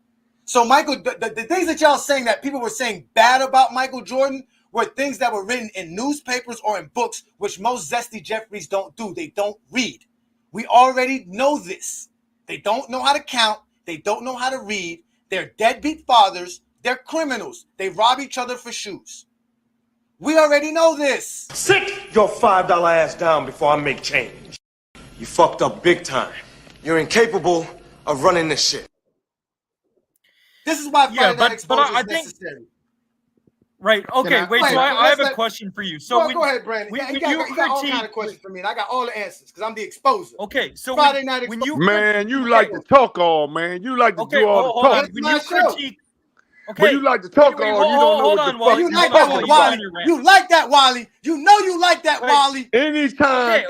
So Michael, the things that y'all saying that people were saying bad about Michael Jordan were things that were written in newspapers or in books, which most Zesty Jeffries don't do. They don't read. We already know this. They don't know how to count. They don't know how to read. They're deadbeat fathers. They're criminals. They rob each other for shoes. We already know this. Sit your $5 ass down before I make change. You fucked up big time. You're incapable of running this shit. This is why Friday Night Exposure is necessary. Right. Okay. Wait. So I have a question for you. So go ahead, Brandon. You got all kind of questions for me, and I got all the answers because I'm the exposer. Okay. So Friday Night Exposure. Man, you like to talk all, man. You like to do all the talking. When you critique, when you like to talk all, you don't know what the fuck you like that, Wally. You like that, Wally. You know you like that, Wally. Anytime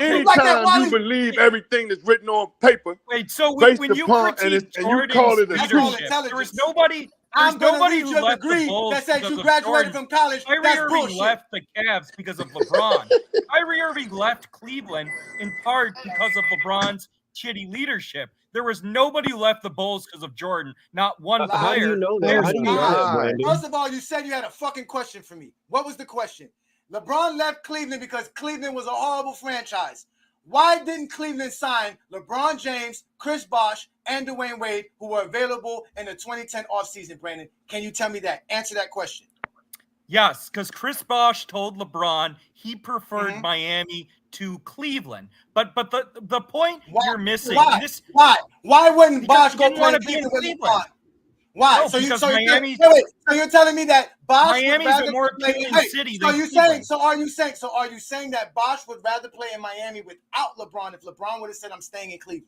you believe everything that's written on paper. Wait. So when you critique and you call it a leadership, there was nobody. I'm going to read who your left degree the Bulls that says because you of graduated Jordan. from college. Kyrie That's Irving bullshit. left the Cavs because of LeBron. Kyrie Irving left Cleveland in part because of LeBron's shitty leadership. There was nobody who left the Bulls because of Jordan. Not one player. How do you know that? How do you know that, Brandon? First of all, you said you had a fucking question for me. What was the question? LeBron left Cleveland because Cleveland was a horrible franchise. Why didn't Cleveland sign LeBron James, Chris Bosh, and Dwayne Wade, who were available in the 2010 offseason, Brandon? Can you tell me that? Answer that question. Yes, because Chris Bosh told LeBron he preferred Miami to Cleveland. But the point you're missing. Why wouldn't Bosh go play in Cleveland with Cleveland? LeBron? Why? No, so you're telling me that Bosh Miami's would rather a more play appealing city than Cleveland. Are you saying that Bosh would rather play in Miami without LeBron if LeBron would have said I'm staying in Cleveland?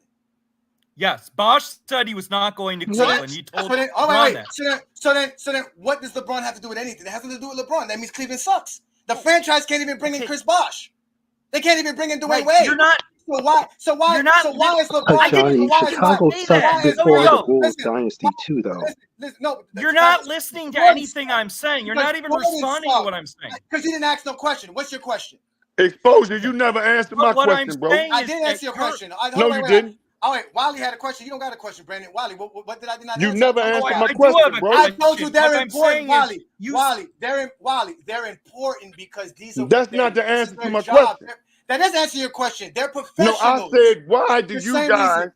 Yes, Bosh said he was not going to Cleveland. He told LeBron that. So then, what does LeBron have to do with anything? It has nothing to do with LeBron. That means Cleveland sucks. The franchise can't even bring in Chris Bosh. They can't even bring in Dwayne Wade. You're not, why is LeBron? Johnny, Chicago sucked before the Bulls dynasty too, though. You're not listening to anything I'm saying. You're not even responding to what I'm saying. Because you didn't ask no question. What's your question? Exposure, you never answered my question, bro. I did answer your question. No, you didn't. Oh, wait, Wally had a question. You don't got a question, Brandon. Wally, what did I not answer? You never answered my I question, bro. I told you they're important, Wally. Wally, they're important because these are. That's not the answer to my question. That doesn't answer your question. They're professionals. No, I said, why do you guys?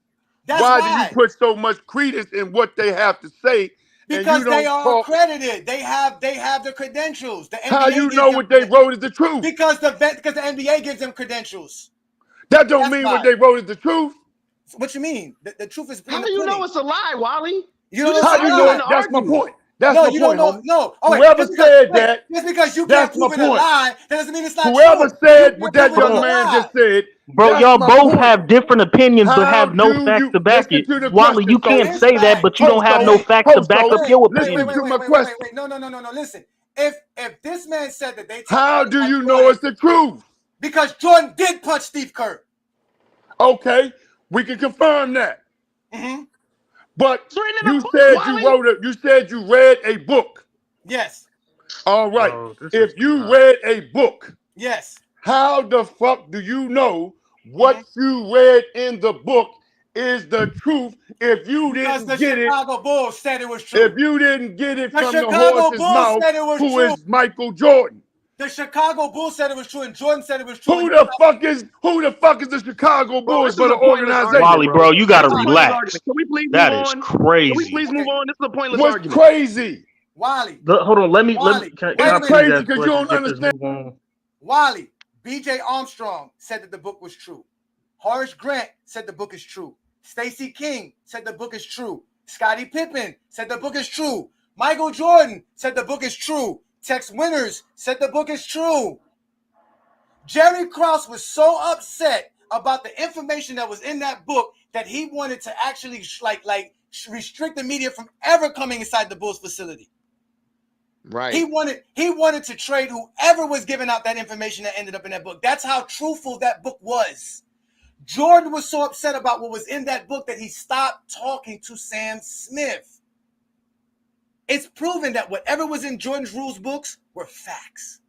Why do you put so much credence in what they have to say? Because they are accredited. They have the credentials. The NBA How you know what they wrote is the truth? Because the NBA gives them credentials. That don't mean what they wrote is the truth. What you mean? The truth is. How do you know it's a lie, Wally? You don't how you know? That's my point. That's my you point. don't know. No. Oh, wait, whoever said that, just because you can't prove it a lie, that doesn't mean it's not whoever true. said what that young man just said, bro, y'all both have different opinions, but have no facts to back it. Wally, you can't say that, but you don't have no facts to back up your opinion. Wait. No. Listen. If this man said that they. How do you know it's the truth? Because Jordan did punch Steve Kerr. Okay, we can confirm that. Mm-hmm. But you said you wrote it. You said you read a book. Yes. All right. If you read a book, yes. How the fuck do you know what you read in the book is the truth if you didn't get it? Because the Chicago Bulls said it was true. If you didn't get it from the Chicago horse's Bulls mouth, said it was who true. is Michael Jordan? The Chicago Bulls said it was true, and Jordan said it was true. Who the fuck is the Chicago Bulls for the organization? Wally, bro, you gotta relax. Can we please that move is on? crazy. Can we please move on? This is a pointless What's argument. crazy? Wally. Hold on, let me. Can I It's please crazy ask because you don't understand. Wally, B.J. Armstrong said that the book was true. Horace Grant said the book is true. Stacey King said the book is true. Scottie Pippen said the book is true. Michael Jordan said the book is true. Tex Winters said the book is true. Jerry Krause was so upset about the information that was in that book that he wanted to actually restrict the media from ever coming inside the Bulls facility. Right. He wanted to trade whoever was giving out that information that ended up in that book. That's how truthful that book was. Jordan was so upset about what was in that book that he stopped talking to Sam Smith. It's proven that whatever was in Jordan's rules books were facts.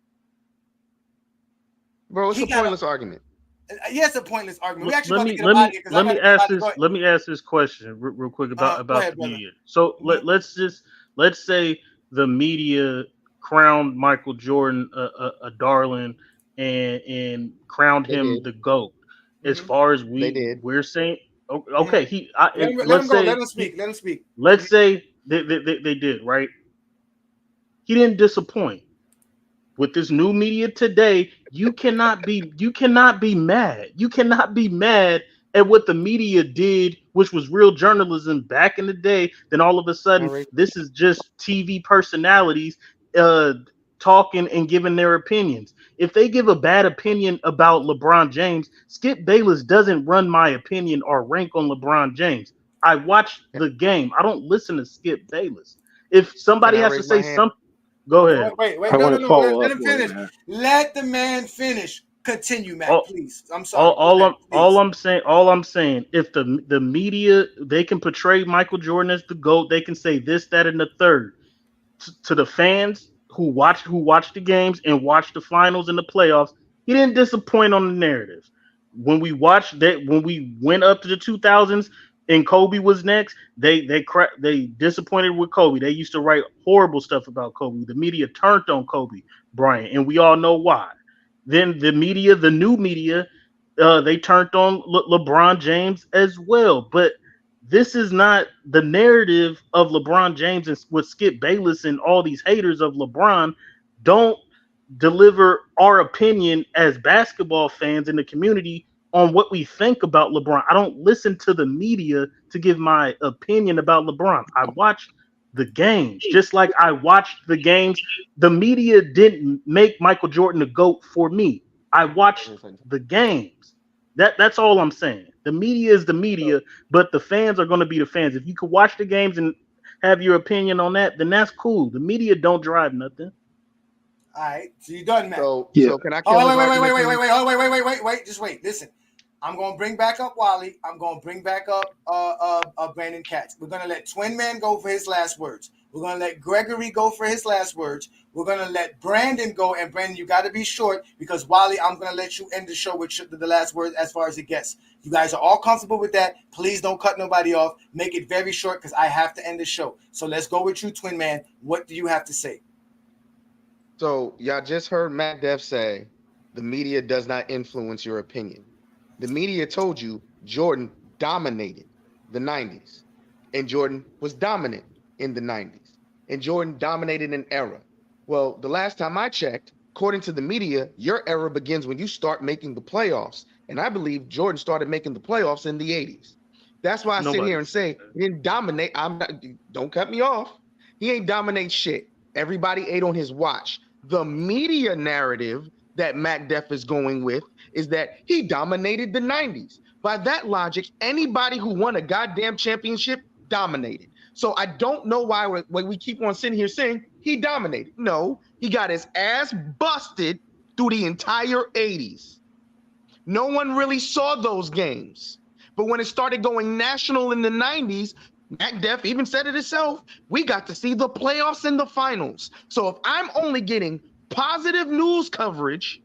Bro, it's a pointless argument. Yes, a pointless argument. We actually let me ask this question real quick about the media. So let's say the media crowned Michael Jordan a darling and crowned him the GOAT. As far as we're saying, okay, let him speak. Let's say they did, right? He didn't disappoint. With this new media today, you cannot be mad. You cannot be mad at what the media did, which was real journalism back in the day. Then all of a sudden, this is just TV personalities talking and giving their opinions. If they give a bad opinion about LeBron James, Skip Bayless doesn't run my opinion or rank on LeBron James. I watch the game. I don't listen to Skip Bayless. If somebody has to say something, go ahead. Wait. No. Let him finish. Let the man finish. Continue, Matt, please. I'm sorry. All I'm saying, if the media, they can portray Michael Jordan as the GOAT, they can say this, that, and the third. To the fans who watched the games and watched the finals and the playoffs, he didn't disappoint on the narrative. When we went up to the 2000s and Kobe was next, they disappointed with Kobe. They used to write horrible stuff about Kobe. The media turned on Kobe Bryant, and we all know why. Then the new media, they turned on LeBron James as well. But this is not the narrative of LeBron James, and with Skip Bayless and all these haters of LeBron don't deliver our opinion as basketball fans in the community on what we think about LeBron. I don't listen to the media to give my opinion about LeBron. I watch the games, just like I watched the games. The media didn't make Michael Jordan the GOAT for me. I watched the games. That's all I'm saying. The media is the media, but the fans are going to be the fans. If you could watch the games and have your opinion on that, then that's cool. The media don't drive nothing. All right, so you done, Matt? So can I? Wait. Just wait. Listen, I'm going to bring back up Wally. I'm going to bring back up Brandon Katz. We're going to let Twin Man go for his last words. We're going to let Gregory go for his last words. We're going to let Brandon go. And Brandon, you got to be short because Wally, I'm going to let you end the show with the last words as far as it gets. You guys are all comfortable with that. Please don't cut nobody off. Make it very short because I have to end the show. So let's go with you, Twin Man. What do you have to say? So y'all just heard Matt Def say the media does not influence your opinion. The media told you Jordan dominated the 90s, and Jordan was dominant in the 90s, and Jordan dominated an era. Well, the last time I checked, according to the media, your era begins when you start making the playoffs, and I believe Jordan started making the playoffs in the 80s. That's why I sit here and say he didn't dominate. Don't cut me off. He ain't dominate shit. Everybody ate on his watch. The media narrative that Mac Def is going with is that he dominated the 90s. By that logic, anybody who won a goddamn championship dominated. So I don't know why when we keep on sitting here saying he dominated. No, he got his ass busted through the entire 80s. No one really saw those games. But when it started going national in the 90s, Mac Def even said it himself, we got to see the playoffs and the finals. So if I'm only getting positive news coverage,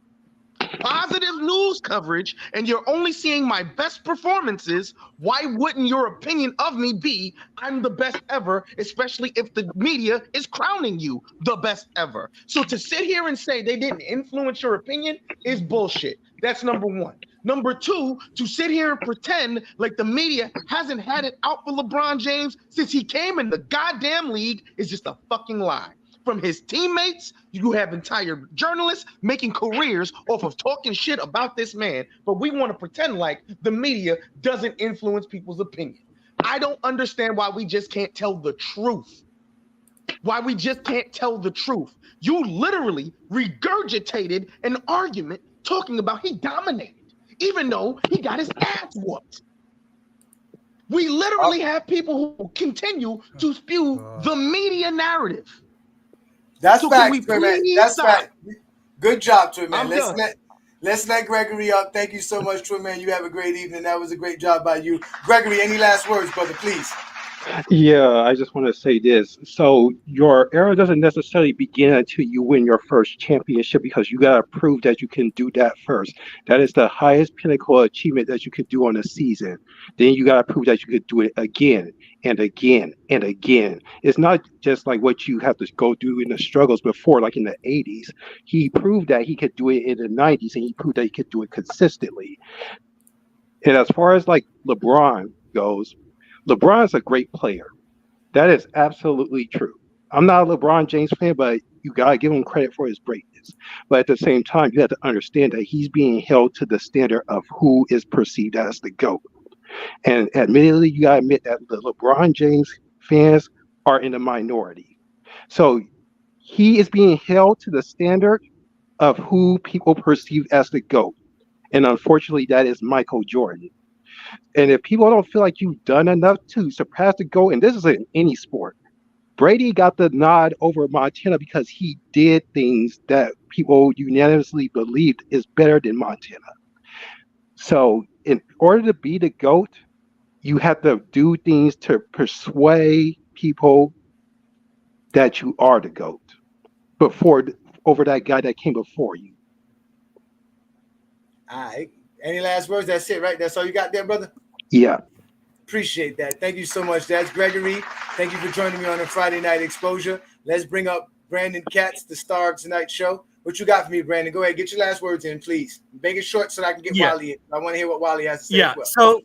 and you're only seeing my best performances, why wouldn't your opinion of me be I'm the best ever, especially if the media is crowning you the best ever? So to sit here and say they didn't influence your opinion is bullshit. That's number one. Number two, to sit here and pretend like the media hasn't had it out for LeBron James since he came in the goddamn league is just a fucking lie. From his teammates, you have entire journalists making careers off of talking shit about this man, but we want to pretend like the media doesn't influence people's opinion. I don't understand why we just can't tell the truth. You literally regurgitated an argument talking about he dominated, even though he got his ass whooped. We literally have people who continue to spew the media narrative. That's facts, Twin Man. That's fact. Good job, Twin Man. Let's let Gregory up. Thank you so much, Twin Man. You have a great evening. That was a great job by you. Gregory, any last words, brother, please? Yeah, I just want to say this. So your era doesn't necessarily begin until you win your first championship because you got to prove that you can do that first. That is the highest pinnacle achievement that you could do on a season. Then you got to prove that you could do it again and again and again. It's not just like what you have to go through in the struggles before, like in the 80s. He proved that he could do it in the 90s, and he proved that he could do it consistently. And as far as like LeBron goes, LeBron's a great player. That is absolutely true. I'm not a LeBron James fan, but you got to give him credit for his greatness. But at the same time, you have to understand that he's being held to the standard of who is perceived as the GOAT. And admittedly, you got to admit that the LeBron James fans are in the minority. So he is being held to the standard of who people perceive as the GOAT. And unfortunately, that is Michael Jordan. And if people don't feel like you've done enough to surpass the GOAT, and this is in any sport, Brady got the nod over Montana because he did things that people unanimously believed is better than Montana. So in order to be the GOAT, you have to do things to persuade people that you are the GOAT over that guy that came before you. All right. Any last words? That's it, right? That's all you got there, brother? Yeah. Appreciate that. Thank you so much. That's Gregory. Thank you for joining me on a Friday Night Exposure. Let's bring up Brandon Katz, the star of tonight's show. What you got for me, Brandon? Go ahead. Get your last words in, please. Make it short so that I can get Wally in. I want to hear what Wally has to say as well. So,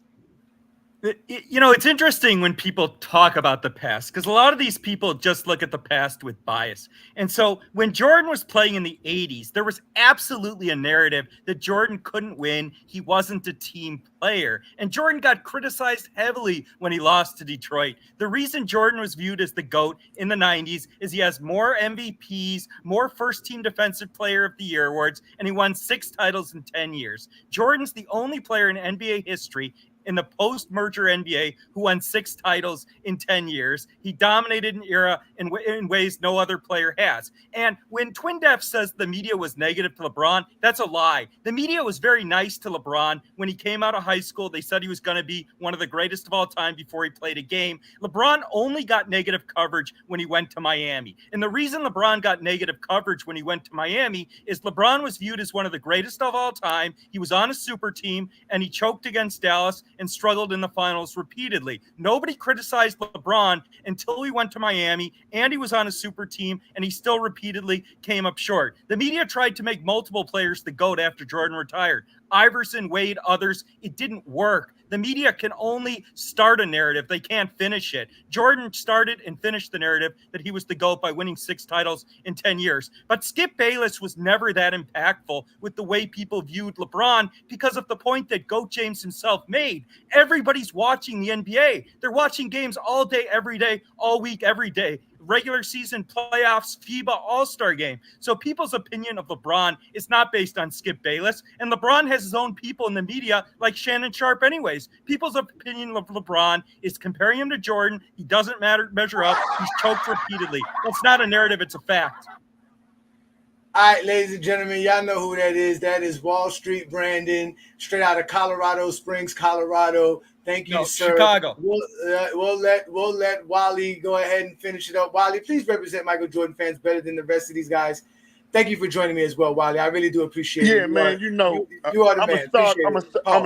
it's interesting when people talk about the past because a lot of these people just look at the past with bias. And so when Jordan was playing in the 80s, there was absolutely a narrative that Jordan couldn't win. He wasn't a team player. And Jordan got criticized heavily when he lost to Detroit. The reason Jordan was viewed as the GOAT in the 90s is he has more MVPs, more first-team Defensive Player of the Year awards, and he won 6 titles in 10 years. Jordan's the only player in NBA history in the post-merger NBA who won 6 titles in 10 years. He dominated an era in ways no other player has. And when Twin Def says the media was negative to LeBron, that's a lie. The media was very nice to LeBron when he came out of high school. They said he was going to be one of the greatest of all time before he played a game. LeBron only got negative coverage when he went to Miami. And the reason LeBron got negative coverage when he went to Miami is LeBron was viewed as one of the greatest of all time. He was on a super team, and he choked against Dallas and struggled in the finals repeatedly. Nobody criticized LeBron until he went to Miami, and he was on a super team, and he still repeatedly came up short. The media tried to make multiple players the GOAT after Jordan retired. Iverson, Wade, others. It didn't work. The media can only start a narrative. They can't finish it. Jordan started and finished the narrative that he was the GOAT by winning 6 titles in 10 years. But Skip Bayless was never that impactful with the way people viewed LeBron because of the point that GOAT James himself made. Everybody's watching the NBA. They're watching games all day, every day, all week, every day. Regular season, playoffs, FIBA, All-Star game. So people's opinion of LeBron is not based on Skip Bayless. And LeBron has his own people in the media like Shannon Sharpe anyways. People's opinion of LeBron is comparing him to Jordan. He doesn't measure up. He's choked repeatedly. That's not a narrative. It's a fact. All right, ladies and gentlemen, y'all know who that is. That is Wall Street Brandon, straight out of Colorado Springs, Colorado. Thank you, sir. Chicago. We'll let Wally go ahead and finish it up. Wally, please represent Michael Jordan fans better than the rest of these guys. Thank you for joining me as well, Wally. I really do appreciate it. Yeah, man. You are the man. I'm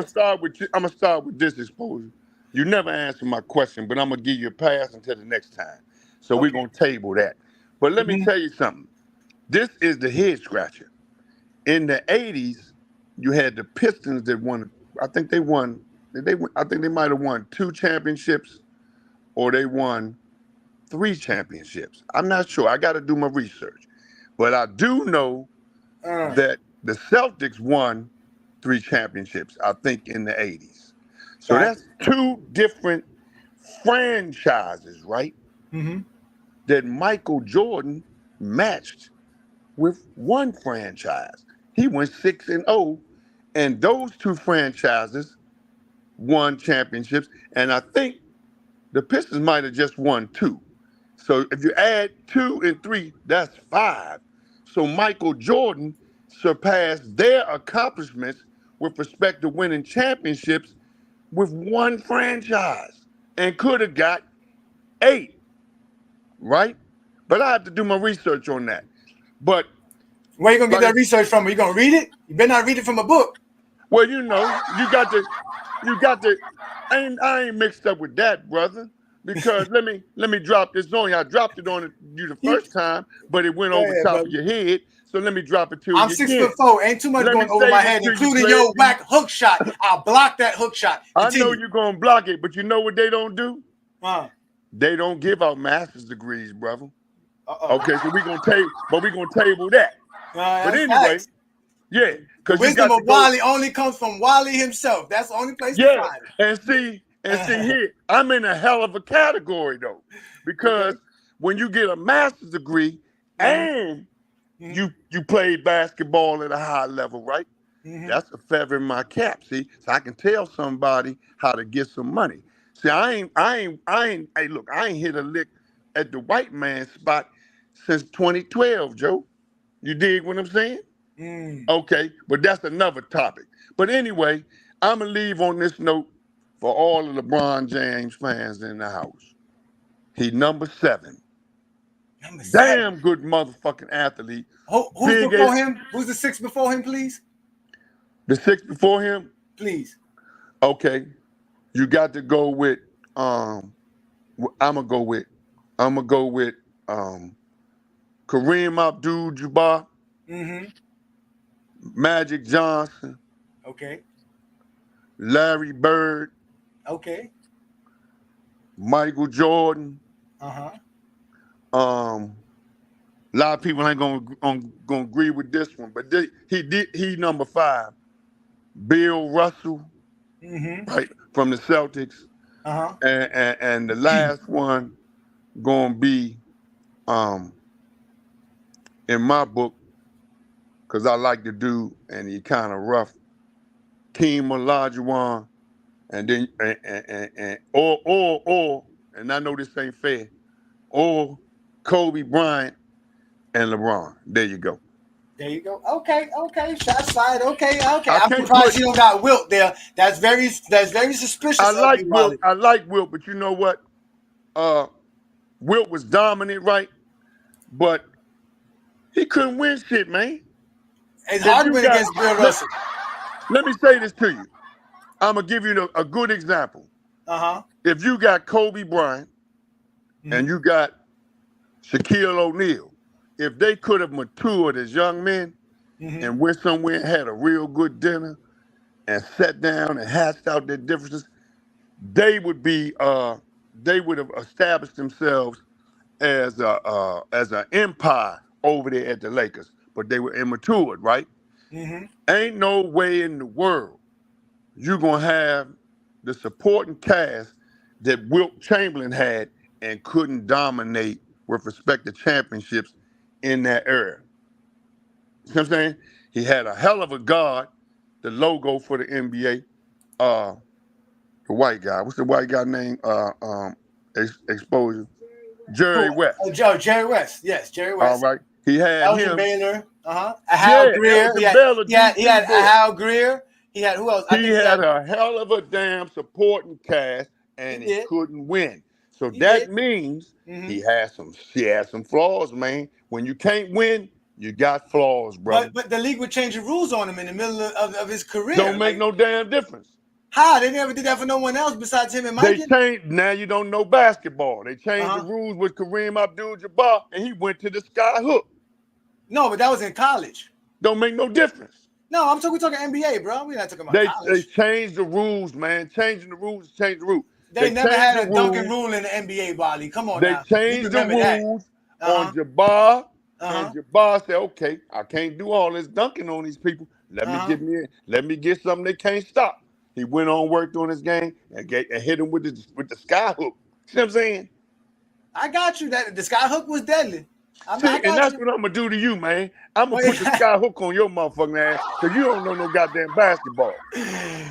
gonna start with this exposure. You never answered my question, but I'm gonna give you a pass until the next time. So we're gonna table that. But let me tell you something. This is the head scratcher. In the 80s, you had the Pistons that won. I think they won. I think they might have won 2 championships, or they won 3 championships. I'm not sure. I got to do my research. But I do know that the Celtics won 3 championships, I think, in the 80s. So that's 2 different franchises, right? Mm-hmm. That Michael Jordan matched with 1 franchise. He went 6-0, and those 2 franchises won championships, and I think the Pistons might have just won 2. So if you add 2 and 3, that's 5. So Michael Jordan surpassed their accomplishments with respect to winning championships with 1 franchise and could have got 8, right? But I have to do my research on that. But where you gonna get that research from? Are you gonna read it? You better not read it from a book. Well, you got to. I ain't mixed up with that, brother. Because let me drop this on you. I dropped it on you the first time, but it went over top of your head. So let me drop it to you. I'm 6'4". Ain't too much going over my head, including your whack hook shot. I'll block that hook shot. Continue. I know you're gonna block it, but you know what they don't do? They don't give out master's degrees, brother. Okay, so we're gonna table that. But anyway, yeah, because wisdom of Wally only comes from Wally himself. That's the only place to find it. And see here, I'm in a hell of a category though, because when you get a master's degree and you played basketball at a high level, right? That's a feather in my cap. See, so I can tell somebody how to get some money. See, I ain't. Hey, look, I ain't hit a lick at the white man spot since 2012, Joe. You dig what I'm saying? Okay, but that's another topic. But anyway, I'm gonna leave on this note for all of the LeBron James fans in the house. He number 7. Damn good motherfucking athlete. Who's before him? Who's the 6 before him, please? The 6 before him? Please. Okay. You got to go with I'm gonna go with Kareem Abdul-Jabbar, Magic Johnson, Larry Bird, Michael Jordan. A lot of people ain't gonna agree with this one, but he number 5. Bill Russell, right, from the Celtics, and the last one gonna be in my book, because I like the dude and he kind of rough, Keem Olajuwon, and then or and I know this ain't fair, or Kobe Bryant and LeBron. There you go. There you go. Okay. Shots fired. Okay. I I'm can't surprised put- you don't got Wilt there. That's very suspicious. I like of you, Wilt. Wally. I like Wilt, but you know what? Wilt was dominant, right? But he couldn't win shit, man. It's hard to win against Bill Russell. Let me say this to you. I'm gonna give you a good example. If you got Kobe Bryant and you got Shaquille O'Neal, if they could have matured as young men and went somewhere and had a real good dinner and sat down and hashed out their differences, they would have established themselves as an empire over there at the Lakers. But they were immature, right? Ain't no way in the world you're gonna have the supporting cast that Wilt Chamberlain had and couldn't dominate with respect to championships in that era. You know what I'm saying? He had a hell of a guard, the logo for the NBA, the white guy. What's the white guy name? Exposure. Jerry West. Jerry West. Yes, Jerry West. All right. He had Elgin him. Baylor. Hal Greer. Elgin He had, Baylor, he had DC boy. Hal Greer. He had who else? He had a hell of a damn supporting cast, and he couldn't win. So that means he had some flaws, man. When you can't win, you got flaws, brother. But the league would change the rules on him in the middle of his career. Don't make no damn difference. How? They never did that for no one else besides him and Mike. They changed. Now you don't know basketball. They changed the rules with Kareem Abdul-Jabbar, and he went to the sky hook. No, but that was in college. Don't make no difference. No, we're talking NBA, bro. We're not talking about They college. changed the rules, man. Changing the rules, change the rules. They never changed had the a dunking rules. rule in the NBA, Wally. Come on They now. changed the rules on Jabbar, and Jabbar said, "Okay, I can't do all this dunking on these people. Let me get something they can't stop." He went on, worked on his game, and hit him with the sky hook. See what I'm saying? I got you. That the sky hook was deadly. And that's what I'm gonna do to you, man. I'm gonna put the sky hook on your motherfucking ass because you don't know no goddamn basketball.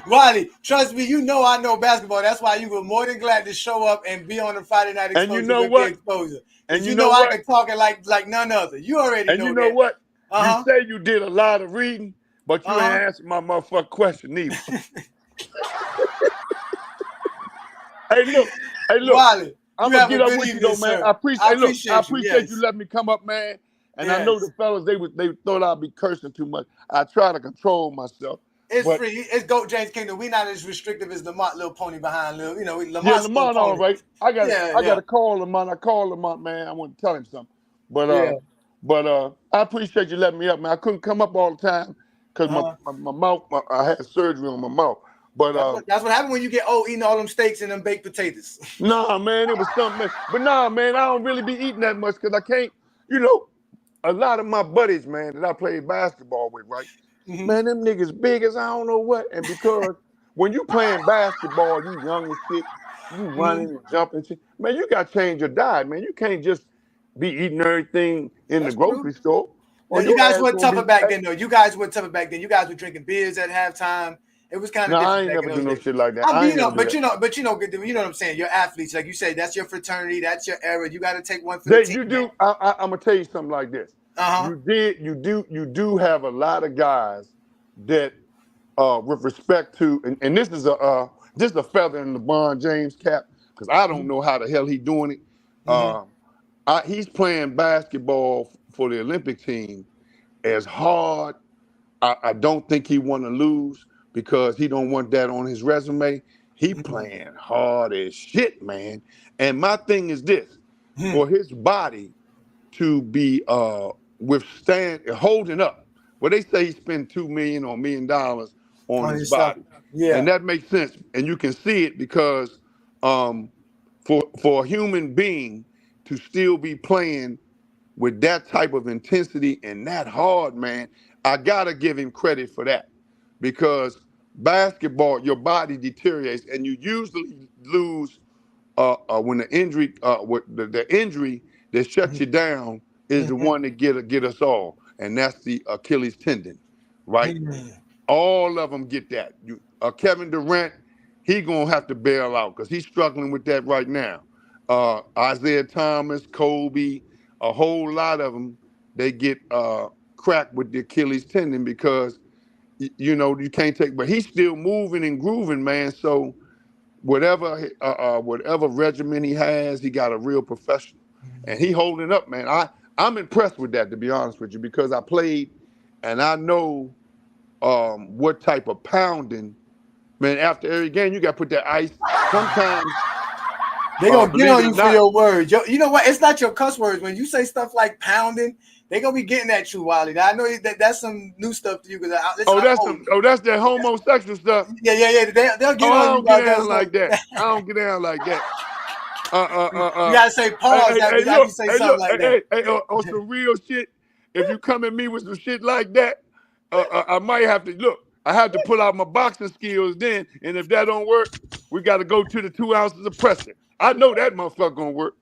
Wally, trust me, you know I know basketball. That's why you were more than glad to show up and be on the Friday Night Exposure. And you know with what? The Exposure. And you know what? I can talk it like none other. You already know. And you know that. what? You say you did a lot of reading, but you ain't answered my motherfucking question either. Hey, look. Wally, I'm gonna get up with you though, man. I appreciate you letting me come up, man. And I know the fellas, they thought I'd be cursing too much. I try to control myself. It's free. It's Goat James Kingdom. We not as restrictive as Lamont, little pony behind little. You know, Lamont, all right. I got to call Lamont. I called Lamont, man. I want to tell him something. But I appreciate you letting me up, man. I couldn't come up all the time because my mouth. I had surgery on my mouth. But that's what happened when you get old, eating all them steaks and them baked potatoes. Nah, man, it was something. But nah, man, I don't really be eating that much because I can't. You know, a lot of my buddies, man, that I played basketball with, right? Man, them niggas big as I don't know what. And because when you playing basketball, you young and shit, you running and jumping shit. Man, you got to change your diet, man. You can't just be eating everything in the grocery store. Well, you guys were tougher back then, though. You guys were tougher back then. You guys were drinking beers at halftime. It was kind of different. I ain't never do no shit like that. But you know what I'm saying. You're athletes, like you say. That's your fraternity. That's your era. You got to take one for the team. You do. I'm gonna tell you something like this. You do have a lot of guys that, with respect to, and this is a feather in LeBron James cap because I don't know how the hell he doing it. He's playing basketball for the Olympic team as hard. I don't think he want to lose because he don't want that on his resume. He playing hard as shit, man. And my thing is this: for his body to be holding up. Well, they say he spent $2 million or $1 million on his body. Yeah. And that makes sense. And you can see it because for a human being to still be playing with that type of intensity and that hard, man, I gotta give him credit for that. Because basketball, your body deteriorates and you usually lose when the injury the injury that shuts you down is the one that get us all, and that's the Achilles tendon, right? All of them get that. Kevin Durant he gonna have to bail out because he's struggling with that right now. Isaiah Thomas, Kobe, a whole lot of them, they get cracked with the Achilles tendon because you can't take. But he's still moving and grooving, man. So whatever regimen he has, he got a real professional, and he holding up, man. I'm impressed with that, to be honest with you, because I played, and I know what type of pounding. Man, after every game, you got to put that ice. Sometimes they gonna get on you for your words. You know what? It's not your cuss words. When you say stuff like pounding, they gonna be getting at you, Wally. Now, I know that's some new stuff to you. That's that homosexual stuff. Yeah. They'll get on you. I don't get down like that. I don't get down like that. You gotta say pause after you say something like that. On some real shit, if you come at me with some shit like that, I might have to look. I have to pull out my boxing skills then, and if that don't work, we got to go to the 2 ounces of pressure. I know that motherfucker gonna work.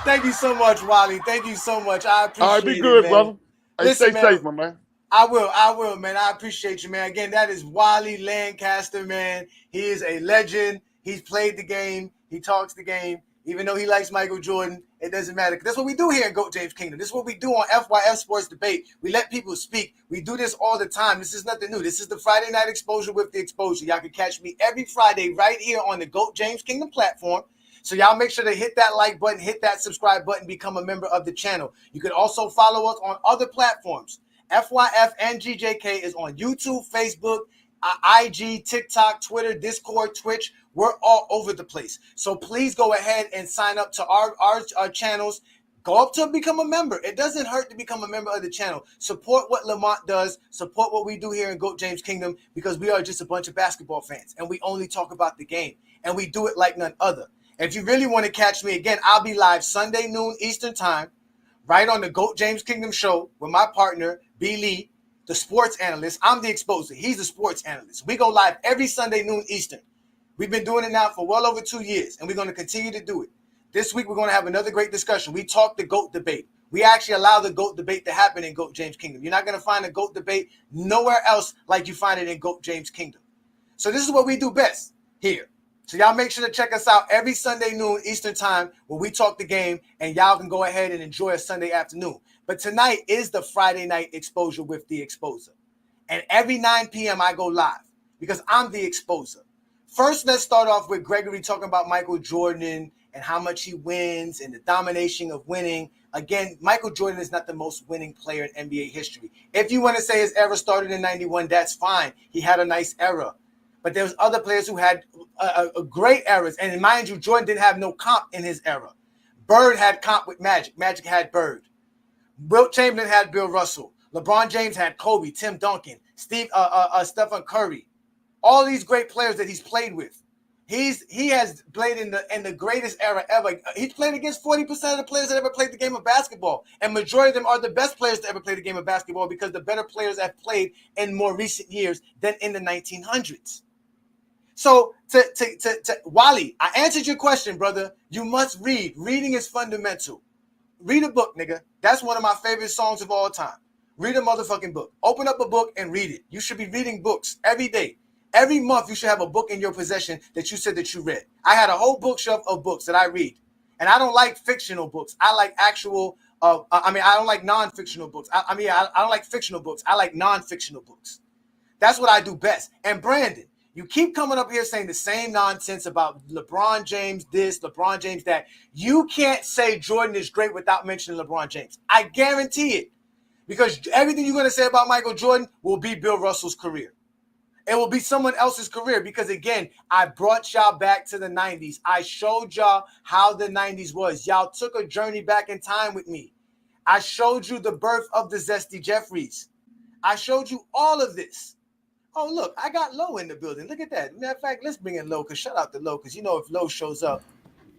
Thank you so much, Wally. Thank you so much. I appreciate it. All right, be good, man. brother. Hey, Listen, stay safe, my man. I will, man. I appreciate you, man. Again, that is Wally Lancaster, man. He is a legend. He's played the game. He talks the game. Even though he likes Michael Jordan, it doesn't matter. That's what we do here in GOAT James Kingdom. This is what we do on FYF Sports Debate. We let people speak. We do this all the time. This is nothing new. This is the Friday Night Exposure with the Exposure. Y'all can catch me every Friday right here on the GOAT James Kingdom platform. So y'all make sure to hit that like button, hit that subscribe button, become a member of the channel. You can also follow us on other platforms. FYF and GJK is on YouTube, Facebook, IG, TikTok, Twitter, Discord, Twitch. We're all over the place. So please go ahead and sign up to our channels. Go up to become a member. It doesn't hurt to become a member of the channel. Support what Lamont does. Support what we do here in GOAT James Kingdom, because we are just a bunch of basketball fans and we only talk about the game, and we do it like none other. If you really want to catch me again, I'll be live Sunday noon Eastern time, right on the GOAT James Kingdom show with my partner, B. Lee, the sports analyst. I'm the exposer. He's the sports analyst. We go live every Sunday noon Eastern. We've been doing it now for well over 2 years, and we're going to continue to do it. This week, we're going to have another great discussion. We talk the GOAT debate. We actually allow the GOAT debate to happen in GOAT James Kingdom. You're not going to find a GOAT debate nowhere else like you find it in GOAT James Kingdom. So this is what we do best here. So y'all make sure to check us out every Sunday noon Eastern time where we talk the game, and y'all can go ahead and enjoy a Sunday afternoon. But tonight is the Friday Night Exposure with the Exposer. And every 9 p.m. I go live because I'm the Exposer. First, let's start off with Gregory talking about Michael Jordan and how much he wins and the domination of winning. Again, Michael Jordan is not the most winning player in NBA history. If you want to say his era started in 91, that's fine. He had a nice era. But there was other players who had great eras. And mind you, Jordan didn't have no comp in his era. Bird had comp with Magic. Magic had Bird. Wilt Chamberlain had Bill Russell. LeBron James had Kobe, Tim Duncan, Stephen Curry. All these great players that he's played with. He has played in the greatest era ever. He's played against 40% of the players that ever played the game of basketball. And majority of them are the best players to ever play the game of basketball because the better players have played in more recent years than in the 1900s. So to Wally, I answered your question, brother. You must read. Reading is fundamental. Read a book, nigga. That's one of my favorite songs of all time. Read a motherfucking book. Open up a book and read it. You should be reading books every day. Every month, you should have a book in your possession that you said that you read. I had a whole bookshelf of books that I read. And I don't like fictional books. I like actual, I don't like non-fictional books. I don't like fictional books. I like non-fictional books. That's what I do best. And Brandon, you keep coming up here saying the same nonsense about LeBron James this, LeBron James that. You can't say Jordan is great without mentioning LeBron James. I guarantee it. Because everything you're going to say about Michael Jordan will be Bill Russell's career. It will be someone else's career because, again, I brought y'all back to the 90s. I showed y'all how the 90s was. Y'all took a journey back in time with me. I showed you the birth of the Zesty Jeffries. I showed you all of this. Oh, look, I got Low in the building. Look at that. Matter of fact, let's bring in Low, because shout out to Low, because, you know, if Low shows up,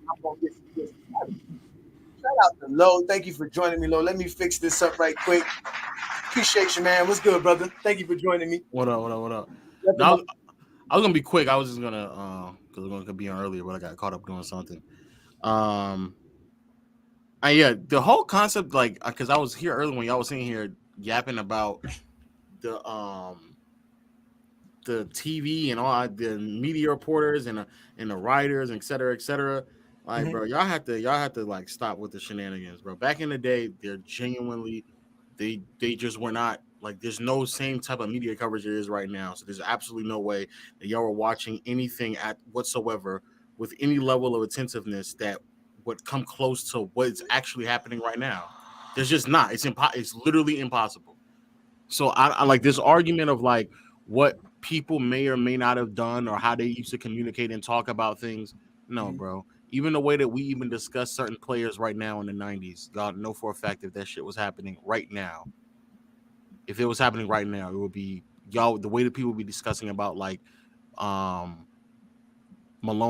I'm going to get some. Shout out to Low. Thank you for joining me, Low. Let me fix this up right quick. Appreciate you, man. What's good, brother? Thank you for joining me. What up? Now, I was gonna be quick. I was just gonna because we're gonna be on earlier, but I got caught up doing something. And yeah, the whole concept, like, because I was here earlier when y'all was sitting here yapping about the the TV and all the media reporters and the writers, et cetera, like, bro, y'all have to like stop with the shenanigans, bro. Back in the day, they're genuinely, they just were not like, there's no same type of media coverage there is right now. So there's absolutely no way that y'all are watching anything at whatsoever with any level of attentiveness that would come close to what's actually happening right now. There's just not. It's literally impossible. So I like this argument of like what people may or may not have done or how they used to communicate and talk about things. No, bro. Even the way that we even discuss certain players right now in the 90s, God know for a fact if that shit was happening right now. If it was happening right now, it would be y'all the way that people would be discussing about like Malone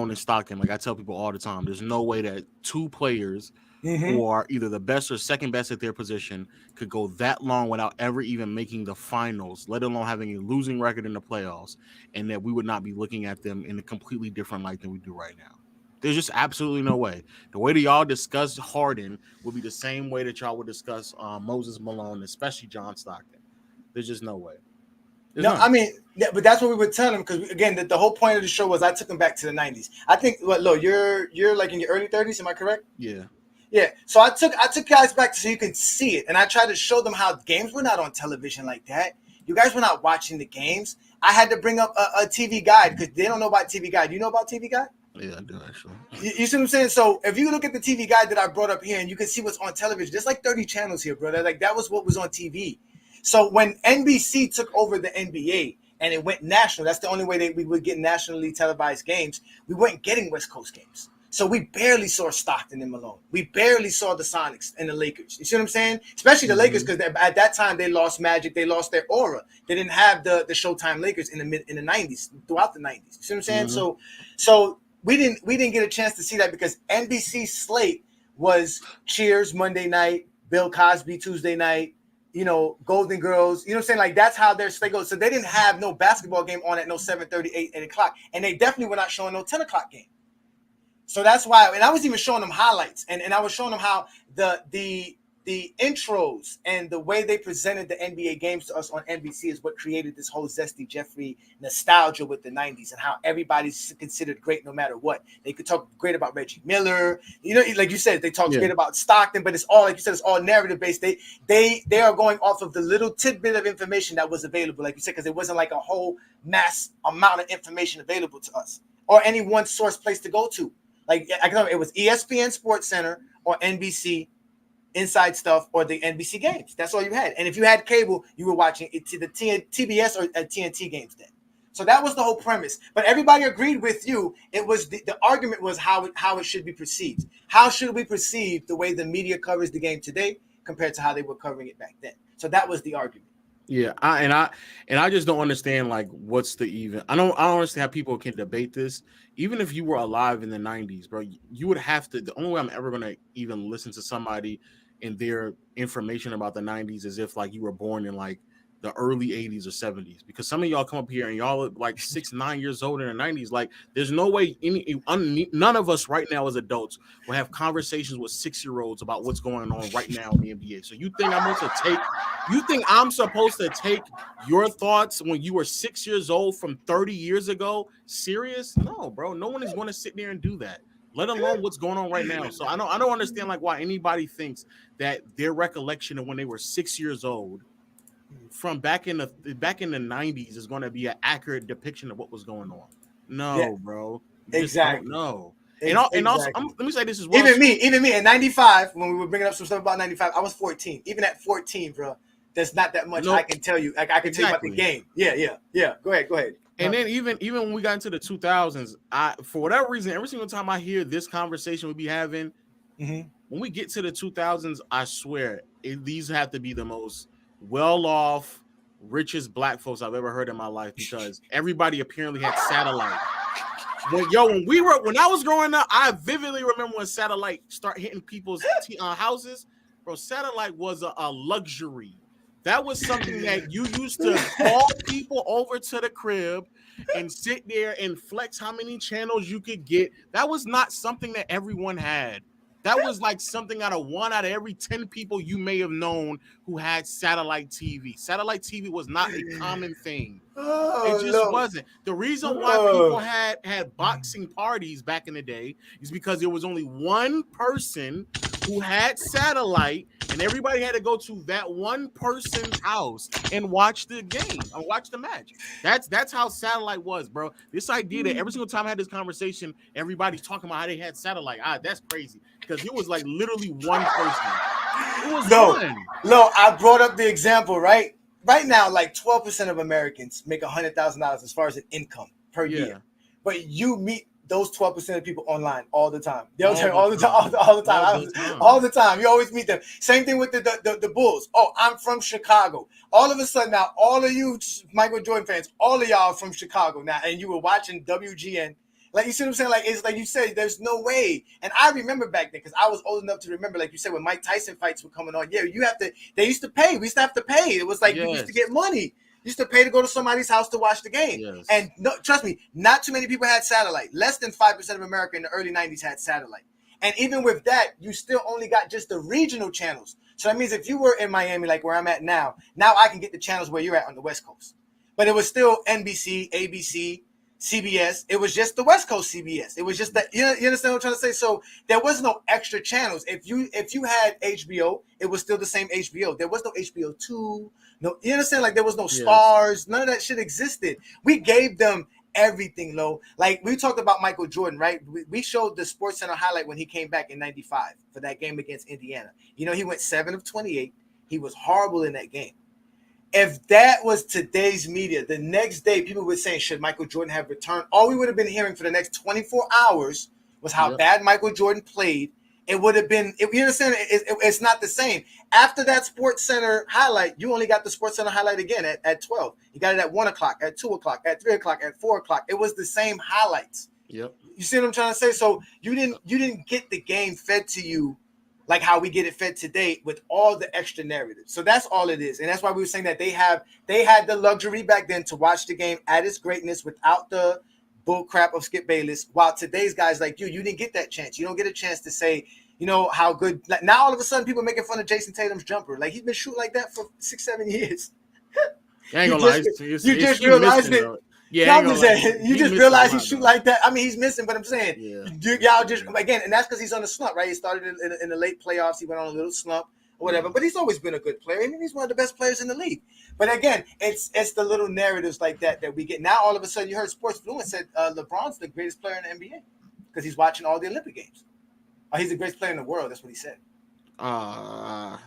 and Stockton. Like I tell people all the time, there's no way that two players who are either the best or second best at their position could go that long without ever even making the finals, let alone having a losing record in the playoffs, and that we would not be looking at them in a completely different light than we do right now. There's just absolutely no way. The way that y'all discuss Harden would be the same way that y'all would discuss Moses Malone, especially John Stockton. There's just no way. I mean, yeah, but that's what we were telling him because again, the whole point of the show was I took him back to the 90s. I think you're like in your early 30s, am I correct? Yeah. Yeah. So I took guys back so you can see it, and I tried to show them how games were not on television like that. You guys were not watching the games. I had to bring up a TV guide because they don't know about TV guide. You know about TV guide? Yeah, I do actually. You see what I'm saying? So if you look at the TV guide that I brought up here, and you can see what's on television, there's like 30 channels here, brother. Like that was what was on TV. So when NBC took over the NBA and it went national, that's the only way that we would get nationally televised games. We weren't getting West Coast games. So we barely saw Stockton and Malone. We barely saw the Sonics and the Lakers. You see what I'm saying? Especially the Lakers, because at that time they lost magic. They lost their aura. They didn't have the Showtime Lakers in the 90s, throughout the 90s. You see what I'm saying? So we didn't get a chance to see that because NBC slate was Cheers Monday night, Bill Cosby Tuesday night, Golden Girls, you know what I'm saying? Like that's how their slate goes. So they didn't have no basketball game on at no 7:30, 8 o'clock. And they definitely were not showing no 10 o'clock game. So that's why, and I was even showing them highlights, and I was showing them how the intros and the way they presented the NBA games to us on NBC is what created this whole Zesty Jeffrey nostalgia with the 90s and how everybody's considered great no matter what. They could talk great about Reggie Miller, like you said, they talk great about Stockton, but it's all, like you said, it's all narrative based. They are going off of the little tidbit of information that was available, like you said, because it wasn't like a whole mass amount of information available to us or any one source place to go to. Like I can tell you, it was ESPN Sports Center or NBC Inside Stuff or the NBC games. That's all you had. And if you had cable, you were watching it to the TBS or TNT games then. So that was the whole premise. But everybody agreed with you. It was the argument was how it should be perceived. How should we perceive the way the media covers the game today compared to how they were covering it back then? So that was the argument. Yeah, I just don't understand like what's the even. I don't understand how people can debate this. Even if you were alive in the 90s, bro, you would have to. The only way I'm ever gonna even listen to somebody and their information about the 90s is if like you were born in like the early 80s or 70s, because some of y'all come up here and y'all are like 6-9 years old in the 90s. Like there's no way none of us right now as adults will have conversations with 6-year-olds about what's going on right now in the NBA. So you think I'm supposed to take your thoughts when you were 6 years old from 30 years ago serious? No, bro, no one is going to sit there and do that, let alone what's going on right now. So I don't understand like why anybody thinks that their recollection of when they were 6 years old from back in the 90s is going to be an accurate depiction of what was going on. No, bro. Exactly. No. And also, let me say this as well. Even me in 95, when we were bringing up some stuff about 95, I was 14. Even at 14, bro, there's not that much I can tell you. Like I can tell you about the game. Yeah. Go ahead. And then even when we got into the 2000s, for whatever reason, every single time I hear this conversation we be having, when we get to the 2000s, I swear these have to be the most well-off, richest black folks I've ever heard in my life, because everybody apparently had satellite. When I was growing up, I vividly remember when satellite start hitting people's houses. Bro, satellite was a luxury. That was something that you used to call people over to the crib and sit there and flex how many channels you could get. That was not something that everyone had. That was like something out of every 10 people you may have known who had satellite TV. Satellite TV was not a common thing. It just wasn't. The reason why people had boxing parties back in the day is because there was only one person who had satellite, and everybody had to go to that one person's house and watch the game or watch the match. That's how satellite was, bro. This idea that every single time I had this conversation, everybody's talking about how they had satellite. That's crazy, because it was like literally one person. It was one. No, I brought up the example, right? Right now, like 12% of Americans make $100,000 as far as an income per year. But you meet those 12% of people online all the time. They'll tell you all the time. You always meet them. Same thing with the Bulls. Oh, I'm from Chicago. All of a sudden now, all of you Michael Jordan fans, all of y'all are from Chicago now, and you were watching WGN. Like, you see what I'm saying? Like, it's like you said, there's no way. And I remember back then, because I was old enough to remember, like you said, when Mike Tyson fights were coming on. Yeah, they used to pay. We used to have to pay. It was like you used to get money. You used to pay to go to somebody's house to watch the game. Yes. And no, trust me, not too many people had satellite. Less than 5% of America in the early 90s had satellite. And even with that, you still only got just the regional channels. So that means if you were in Miami, like where I'm at now I can get the channels where you're at on the West Coast. But it was still NBC, ABC, CBS. It was just the West Coast CBS. It was just that, you understand what I'm trying to say? So there was no extra channels. If you had HBO, it was still the same HBO. There was no HBO 2. No, you understand? Like, there was no stars. None of that shit existed. We gave them everything, Lo. Like, we talked about Michael Jordan, right? We showed the SportsCenter highlight when he came back in 95 for that game against Indiana. You know, he went 7 of 28. He was horrible in that game. If that was today's media, the next day people were saying, should Michael Jordan have returned? All we would have been hearing for the next 24 hours was how bad Michael Jordan played. It would have been, you understand, it's not the same. After that SportsCenter highlight, you only got the SportsCenter highlight again at 12. You got it at 1 o'clock, at 2 o'clock, at 3 o'clock, at 4 o'clock. It was the same highlights. Yep. You see what I'm trying to say? So you didn't get the game fed to you like how we get it fed today with all the extra narratives. So that's all it is. And that's why we were saying that they had the luxury back then to watch the game at its greatness without the bull crap of Skip Bayless. While today's guys like you didn't get that chance. You don't get a chance to say, you know, how good. Like, now all of a sudden people are making fun of Jason Tatum's jumper. Like, he's been shooting like that for 6-7 years. I ain't gonna lie. You just realized it. Yeah, you just realize he shoot like that. I mean, he's missing, but I'm saying, y'all just, again, and that's because he's on a slump, right? He started in the late playoffs. He went on a little slump or whatever, but he's always been a good player. I mean, he's one of the best players in the league. But again, it's the little narratives like that we get. Now, all of a sudden, you heard Sports Fluent said LeBron's the greatest player in the NBA because he's watching all the Olympic games. Oh, he's the greatest player in the world. That's what he said. I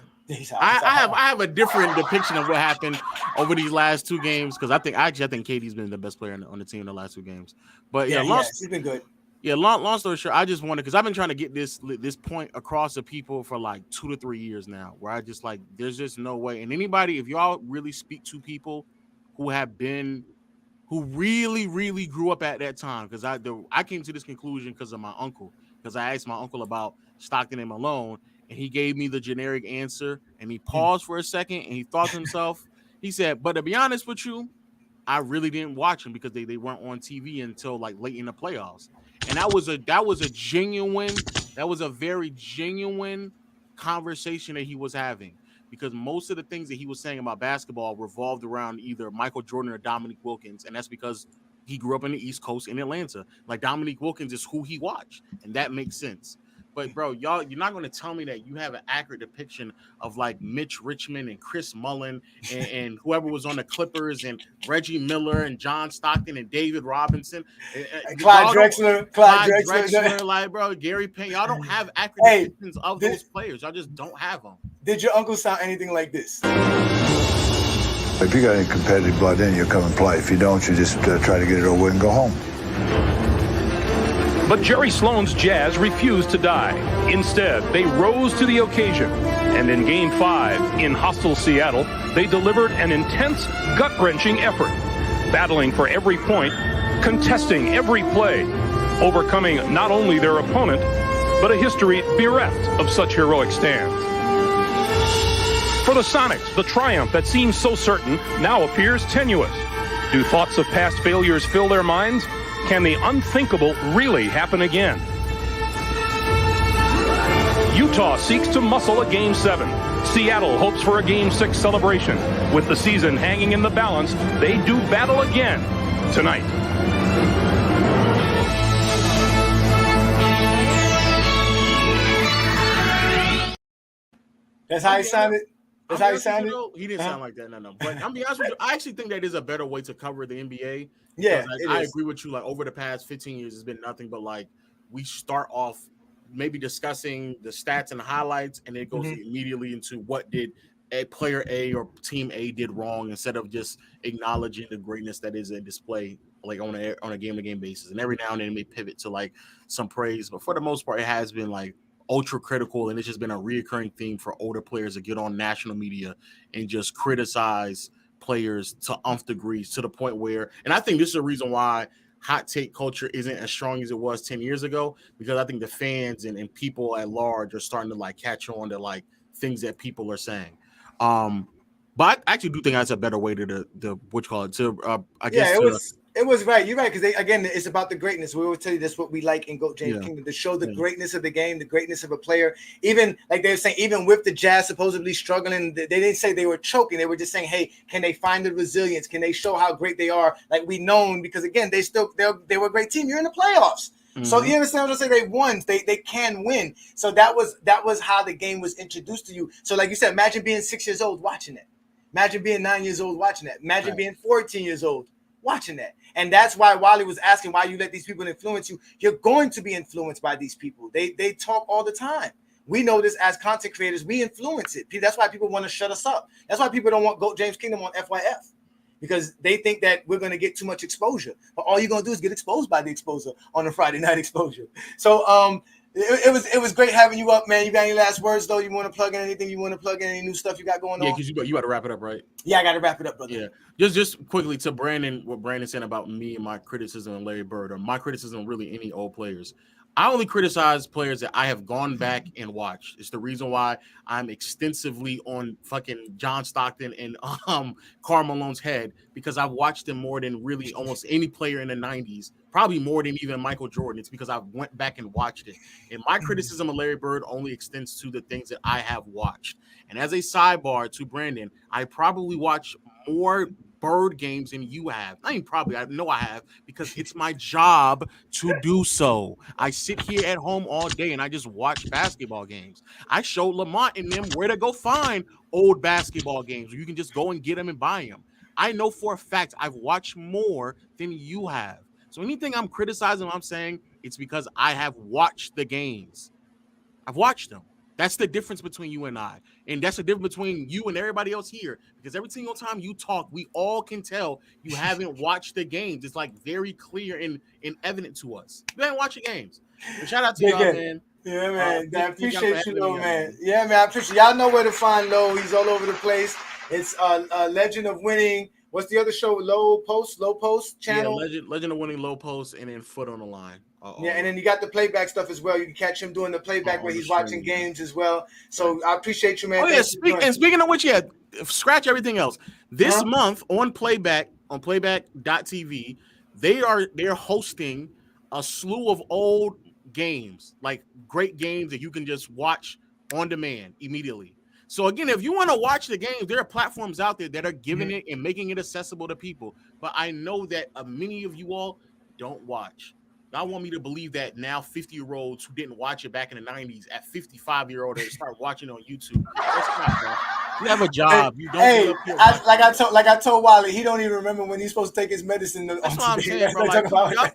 have a different depiction of what happened over these last 2 games, because I think KD's been the best player on the team in the last 2 games. But he's been good. Yeah, long story short, I just wanted, because I've been trying to get this point across to people for like 2 to 3 years now, where I just like, there's just no way. And anybody, if y'all really speak to people who really, really grew up at that time, because I came to this conclusion because of my uncle, because I asked my uncle about Stockton and Malone, and he gave me the generic answer, and he paused for a second, and he thought to himself, he said, but to be honest with you, I really didn't watch them because they weren't on TV until like late in the playoffs. And that was a very genuine conversation that he was having, because most of the things that he was saying about basketball revolved around either Michael Jordan or Dominique Wilkins, and that's because he grew up in the East Coast in Atlanta. Like, Dominique Wilkins is who he watched, and that makes sense. But, bro, you're not going to tell me that you have an accurate depiction of, like, Mitch Richmond and Chris Mullin and whoever was on the Clippers and Reggie Miller and John Stockton and David Robinson. Clyde Drexler. Like, bro, Gary Payne. Y'all don't have accurate depictions of those players. Y'all just don't have them. Did your uncle sound anything like this? If you got any competitive blood in you, come and play. If you don't, you just try to get it over with and go home. But Jerry Sloan's Jazz refused to die. Instead, they rose to the occasion. And in Game 5, in hostile Seattle, they delivered an intense, gut-wrenching effort, battling for every point, contesting every play, overcoming not only their opponent, but a history bereft of such heroic stands. For the Sonics, the triumph that seems so certain now appears tenuous. Do thoughts of past failures fill their minds? Can the unthinkable really happen again? Utah seeks to muscle a Game 7. Seattle hopes for a Game 6 celebration. With the season hanging in the balance, they do battle again tonight. That's how he sounded. That's how he sounded. He didn't sound like that, no. But I'm be honest with you, I actually think that is a better way to cover the NBA. Yeah, I agree with you. Like over the past 15 years, it's been nothing but like we start off maybe discussing the stats and the highlights, and it goes immediately into what did a player A or team A did wrong, instead of just acknowledging the greatness that is a display like on a game-to-game basis. And every now and then it may pivot to like some praise, but for the most part, it has been like ultra critical, and it's just been a reoccurring theme for older players to get on national media and just criticize players to nth degrees, to the point where, and I think this is the reason why hot take culture isn't as strong as it was 10 years ago, because I think the fans and people at large are starting to like catch on to like things that people are saying. But I actually do think that's a better way to what you call it, to I guess it was right. You're right, because again, it's about the greatness. We always tell you this, what we like in GOAT James Kingdom, to show the greatness of the game, the greatness of a player. Even like they were saying, even with the Jazz supposedly struggling, they didn't say they were choking. They were just saying, hey, can they find the resilience? Can they show how great they are? Like we known, because again, they were a great team. You're in the playoffs. So you understand what I'm saying? They won. They can win. So that was how the game was introduced to you. So like you said, imagine being 6 years old watching it. Imagine being 9 years old watching that. Imagine being 14 years old watching that. And that's why Wally was asking why you let these people influence you. You're going to be influenced by these people. They talk all the time. We know this as content creators. We influence it. That's why people want to shut us up. That's why people don't want GOAT James Kingdom on FYF, because they think that we're going to get too much exposure. But all you're going to do is get exposed by the exposure on a Friday night exposure. So it was great having you up, man. You got any last words, though? You want to plug in anything? You want to plug in any new stuff you got going on? Yeah, because you got to wrap it up, right? Yeah, I got to wrap it up, brother. Yeah, just quickly to Brandon, what Brandon said about me and my criticism of Larry Bird, or my criticism of really any old players. I only criticize players that I have gone back and watched. It's the reason why I'm extensively on fucking John Stockton and Karl Malone's head, because I've watched them more than really almost any player in the 90s, probably more than even Michael Jordan. It's because I went back and watched it. And my criticism of Larry Bird only extends to the things that I have watched. And as a sidebar to Brandon, I probably watch more Bird games than you have. I mean, probably, I know I have, because it's my job to do so. I sit here at home all day and I just watch basketball games. I showed Lamont and them where to go find old basketball games. You can just go and get them and buy them. I know for a fact I've watched more than you have. So anything I'm criticizing, I'm saying it's because I have watched the games. I've watched them. That's the difference between you and I. And that's the difference between you and everybody else here. Because every single time you talk, we all can tell you haven't watched the games. It's like very clear and evident to us. You haven't watched the games. But shout out to y'all, man. Yeah, man. I appreciate you, though, man. Yeah, man. I appreciate y'all. Know where to find Low. He's all over the place. It's Legend of Winning. What's the other show? Low Post channel. Yeah, Legend of Winning, Low Post, and then Foot on the Line. Yeah, and then you got the playback stuff as well. You can catch him doing the playback where he's watching games as well. So I appreciate you, man. Oh yeah, speaking of which, yeah, scratch everything else. This month on playback.tv, they're hosting a slew of old games, like great games that you can just watch on demand immediately. So again, if you want to watch the games, there are platforms out there that are giving it and making it accessible to people. But I know that many of you all don't watch. Y'all want me to believe that now 50-year-olds who didn't watch it back in the 90s at 55-year-old they start watching on YouTube. That's not, bro. You have a job. You don't. Hey, like I told Wally, he don't even remember when he's supposed to take his medicine. That's what I'm saying, bro. Like, y'all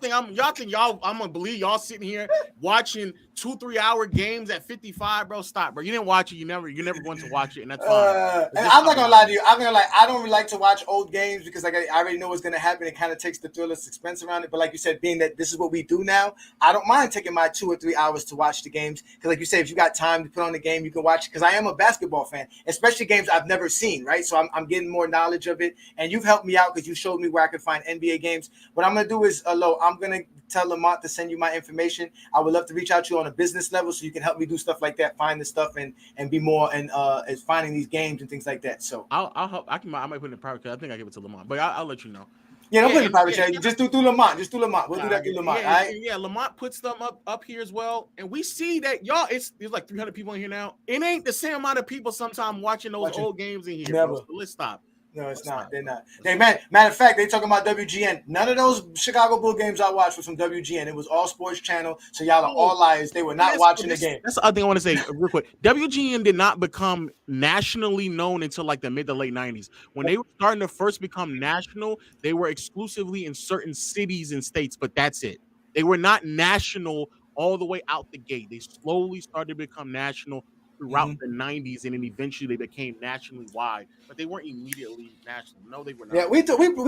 think I'm gonna believe y'all sitting here watching 2-3 hour games at 55, bro? Stop, bro. You didn't watch it. You never want to watch it, and that's fine. And I'm not gonna lie to you. I'm gonna I don't really like to watch old games because like I already know what's gonna happen. It kind of takes the thrill, suspense around it. But like you said, being that this is what we do now, I don't mind taking my 2 or 3 hours to watch the games. Because like you said, if you got time to put on the game, you can watch it. Because I am a basketball fan, especially games I've never seen, right? So I'm getting more knowledge of it. And you've helped me out because you showed me where I could find NBA games. What I'm gonna do is, I'm gonna tell Lamont to send you my information. I would love to reach out to you on a business level so you can help me do stuff like that, find the stuff and be more and as finding these games and things like that. So I'll help. I might put it in private because I think I give it to Lamont, but I'll let you know. Yeah, don't put it in private chat. Just do through Lamont. Just through Lamont. We'll do that through Lamont. Yeah, all right? yeah, Lamont puts them up here as well. And we see that y'all, it's like 300 people in here now. It ain't the same amount of people sometimes watching those old games in here. Never. Bro. So let's stop. No, it's not. They're not. Matter of fact, they talking about WGN. None of those Chicago Bull games I watched was from WGN. It was all Sports Channel. So y'all are all liars. They were not watching the game. That's the other thing I want to say real quick. WGN did not become nationally known until like the mid to late 90s. When they were starting to first become national, they were exclusively in certain cities and states, but that's it. They were not national all the way out the gate. They slowly started to become national throughout the 90s, and then eventually they became nationally wide, but they weren't immediately national. No, they were not. Yeah, we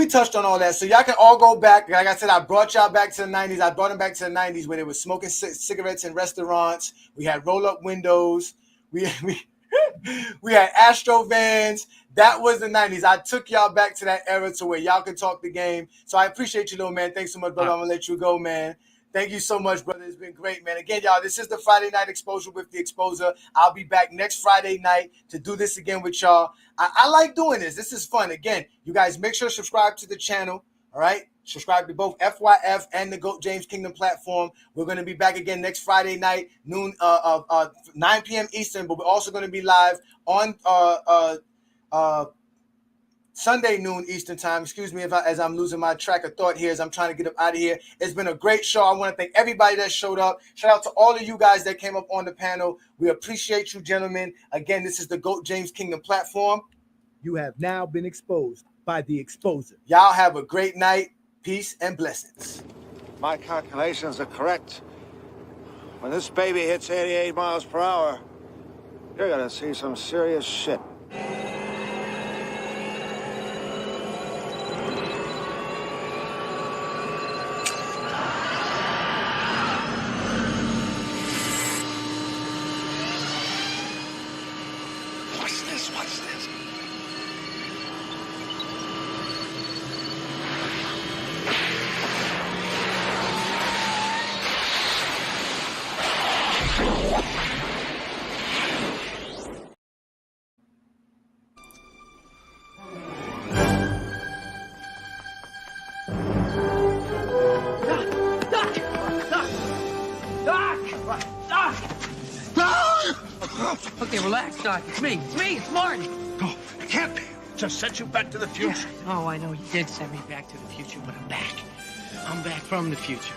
touched on all that, so y'all can all go back. Like I said, I brought y'all back to the 90s. I brought them back to the 90s when they were smoking cigarettes in restaurants. We had roll-up windows. We had Astro vans. That was the 90s. I took y'all back to that era to where y'all can talk the game. So I appreciate you, little man. Thanks so much, brother. I'm gonna let you go, man. Thank you so much, brother. It's been great, man. Again, y'all, this is the Friday Night Exposure with the Exposer. I'll be back next Friday night to do this again with y'all. I like doing this. This is fun. Again, you guys make sure to subscribe to the channel, all right? Subscribe to both FYF and the GOAT James Kingdom platform. We're going to be back again next Friday night, 9 p.m. Eastern, but we're also going to be live on Sunday noon Eastern time. Excuse me as I'm losing my track of thought here as I'm trying to get up out of here. It's been a great show. I want to thank everybody that showed up. Shout out to all of you guys that came up on the panel. We appreciate you, gentlemen. Again, this is the GOAT James Kingdom platform. You have now been exposed by the Exposer. Y'all have a great night. Peace and blessings. My calculations are correct. When this baby hits 88 miles per hour, you're going to see some serious shit. What's this? Okay, relax, Doc. It's me. It's Martin. No, it can't be. Just sent you back to the future. Oh, I know you did send me back to the future, but I'm back. I'm back from the future.